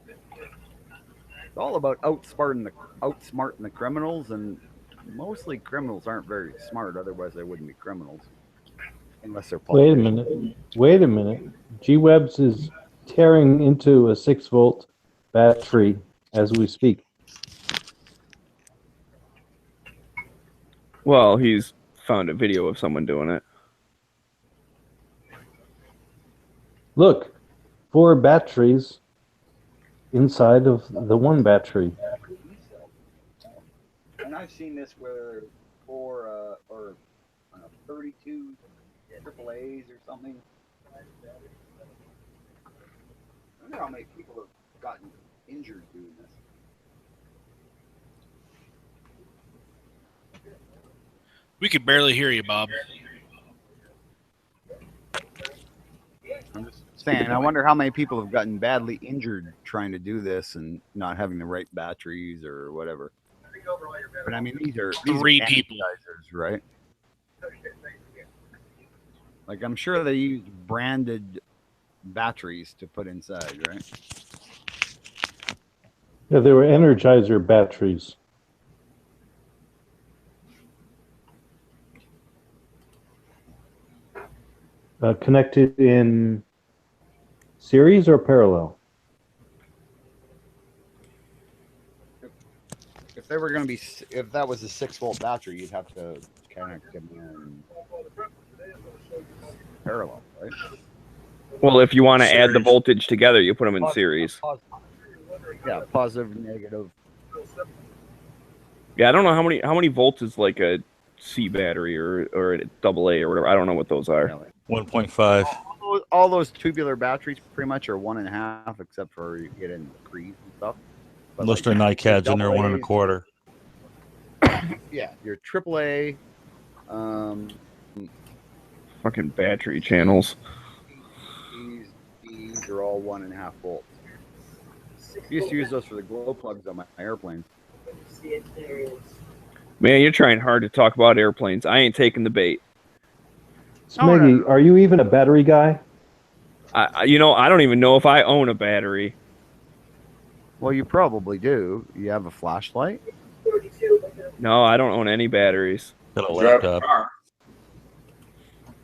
It's all about outsmarting the criminals and mostly criminals aren't very smart. Otherwise, they wouldn't be criminals. Unless they're Wait a politicians. minute. Wait a minute. G-Webs is tearing into a 6-volt battery as we speak. Well, he's found a video of someone doing it. Look, 4 batteries inside of the one battery. And I've seen this where 4 or 32 AAAs or something. I wonder how many people have gotten injured doing this. We could barely hear you, Bob. I'm just saying, I wonder how many people have gotten badly injured trying to do this and not having the right batteries or whatever. But I mean, these are 3 people, right? Like, I'm sure they use branded batteries to put inside, right? Yeah, they were Energizer batteries. Connected in series or parallel? If they were going to be, if that was a 6-volt battery, you'd have to connect them in parallel, right? Well, if you want to add the voltage together, you put them in series. Yeah, positive, negative. Yeah, I don't know how many volts is like a C battery or a AA or whatever. I don't know what those are. 1.5. All those tubular batteries pretty much are 1.5, except for you get in creeds and stuff. But Unless they're NiCads in there, 1 1/4. Yeah, your AAA. Fucking battery channels. These are all 1.5 volts. I used to use those for the glow plugs on my airplanes. Man, you're trying hard to talk about airplanes. I ain't taking the bait. Smeggy, are you even a battery guy? I don't even know if I own a battery. Well, you probably do. You have a flashlight? No, I don't own any batteries. Got a laptop.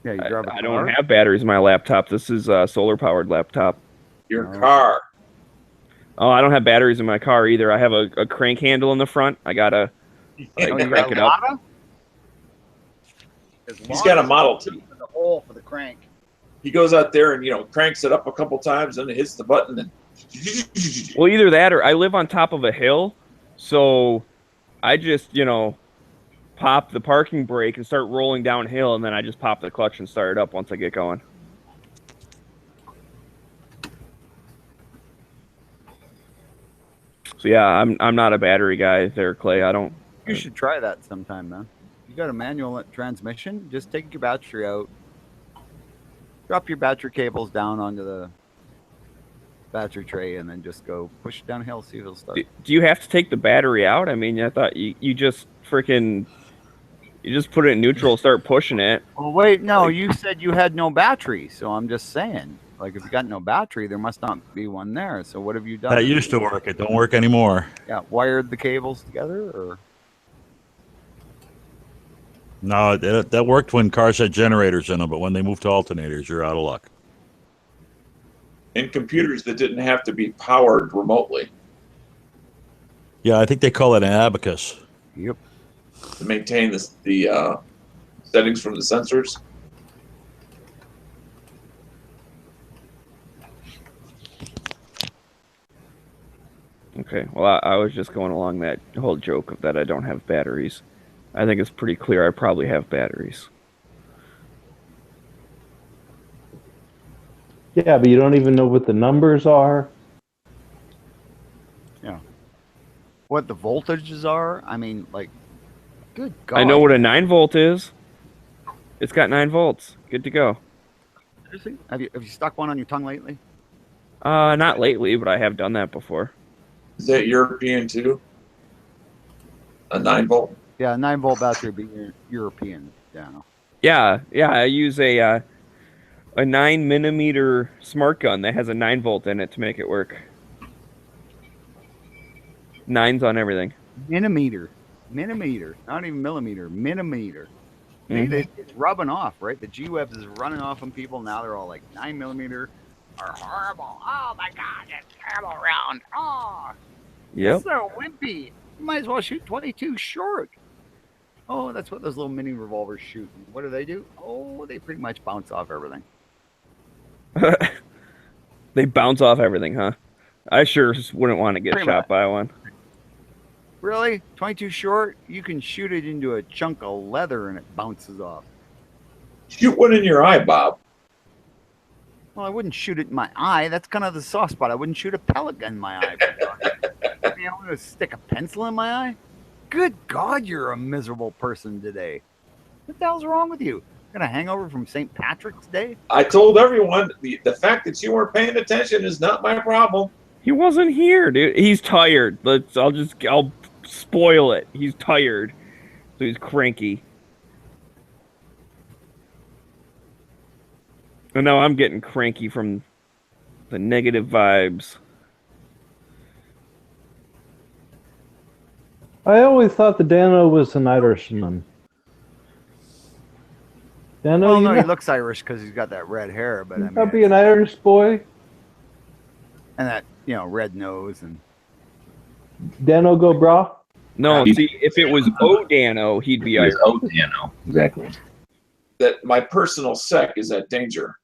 Yeah, you drive a car? I don't have batteries in my laptop. This is a solar-powered laptop. Your car. Oh, I don't have batteries in my car either. I have a crank handle in the front. I gotta crank it up. He's got a Model T. The hole for the crank. He goes out there and cranks it up a couple times and hits the button and Well, either that or I live on top of a hill, so I just pop the parking brake and start rolling downhill, and then I just pop the clutch and start it up once I get going. So yeah, I'm not a battery guy there, Clay. I don't. You should try that sometime, man. You got a manual transmission? Just take your battery out, drop your battery cables down onto the battery tray, and then just go push it downhill, see if it'll start. Do you have to take the battery out? I mean, I thought you just freaking. You just put it in neutral, start pushing it. Well, wait, no, you said you had no battery, so I'm just saying. Like, if you got no battery, there must not be one there. So what have you done? That used to work. It don't work anymore. Yeah, wired the cables together, or? No, that worked when cars had generators in them, but when they moved to alternators, you're out of luck. in computers that didn't have to be powered remotely. Yeah, I think they call it an abacus. Yep. To maintain the settings from the sensors. Okay, well, I was just going along that whole joke of that I don't have batteries. I think it's pretty clear I probably have batteries. Yeah, but you don't even know what the numbers are. Yeah. What the voltages are? I mean, like, good God. I know what a 9-volt is. It's got 9 volts. Good to go. Seriously? Have you stuck one on your tongue lately? Not lately, but I have done that before. Is that European too? A 9-volt? Yeah, a 9-volt battery would be European. Yeah. I use a 9mm smart gun that has a 9-volt in it to make it work. 9s on everything. Millimeter. Millimeter, not even millimeter, millimeter. It's rubbing off, right? The G-Webs is running off on people. Now they're all like 9mm are horrible. Oh my God, it's terrible round. Oh, Yep. so wimpy. You might as well shoot 22 short. Oh, that's what those little mini revolvers shoot. What do? Oh, they pretty much bounce off everything. They bounce off everything, huh? I sure wouldn't want to get Pretty shot much. by one. Really? 22 short? You can shoot it into a chunk of leather and it bounces off. Shoot one in your eye, Bob. Well, I wouldn't shoot it in my eye. That's kind of the soft spot. I wouldn't shoot a pellet gun in my eye. I'm going to stick a pencil in my eye? Good God, you're a miserable person today. What the hell's wrong with you? Got a hangover from St. Patrick's Day? I told everyone the fact that you weren't paying attention is not my problem. He wasn't here, dude. He's tired. I'll spoil it. He's tired. So he's cranky. And now I'm getting cranky from the negative vibes. I always thought the Dano was an Irishman. Dano, Well, you no, he know, looks Irish because he's got that red hair, but I mean, that'd be an Irish boy. and that, red nose and Dano go bra. No, see, if it was O'Dano, he'd be Irish. O'Dano, exactly. That my personal sec is at danger.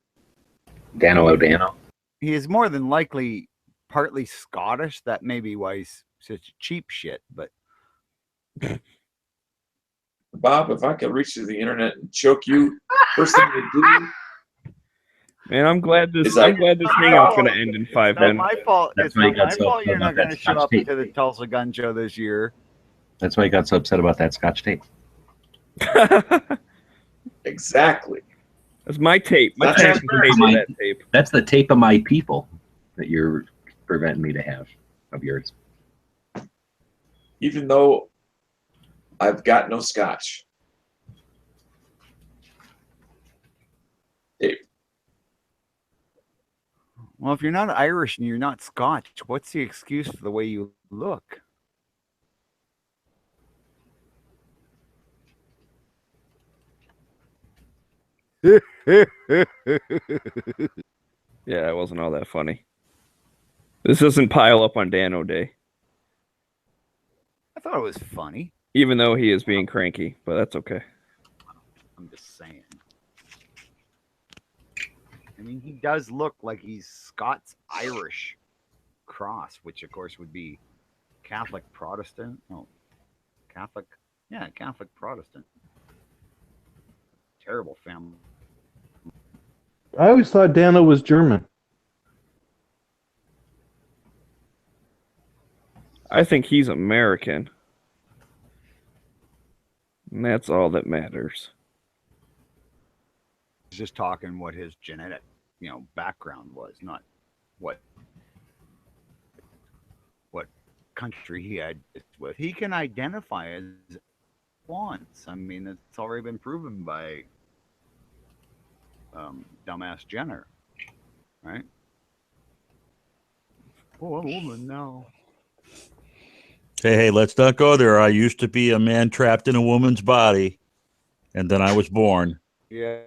Dano O'Dano. he is more than likely partly Scottish. That may be why he's such cheap shit, but Bob, if I could reach through the internet and choke you, first thing to do. Man, I'm glad this Is that- hangout's gonna end in 5 it's not minutes. my fault. That's It's why he not got my so fault upset you're not about going that to show Scotch up tape. to the Tulsa Gun Show this year. That's why he got so upset about that Scotch tape. Exactly. That's my tape. My That's tape the is tape. that tape. That's the tape of my people that you're preventing me to have of yours. Even though I've got no scotch. Tape. Well, if you're not Irish and you're not Scotch, what's the excuse for the way you look? Yeah, it wasn't all that funny. This doesn't pile up on Dano Day, I thought it was funny. even though he is being cranky, but that's okay. I'm just saying. I mean, he does look like he's Scots-Irish cross, which of course would be Catholic Protestant. No, Catholic. Yeah, Catholic Protestant. Terrible family. I always thought Dano was German. I think he's American. And that's all that matters. He's just talking what his genetic, background was, not what country he had with. He can identify as wants. I mean, it's already been proven by dumbass Jenner, right? Oh, I'm a woman now. Hey, let's not go there. I used to be a man trapped in a woman's body, and then I was born. Yeah.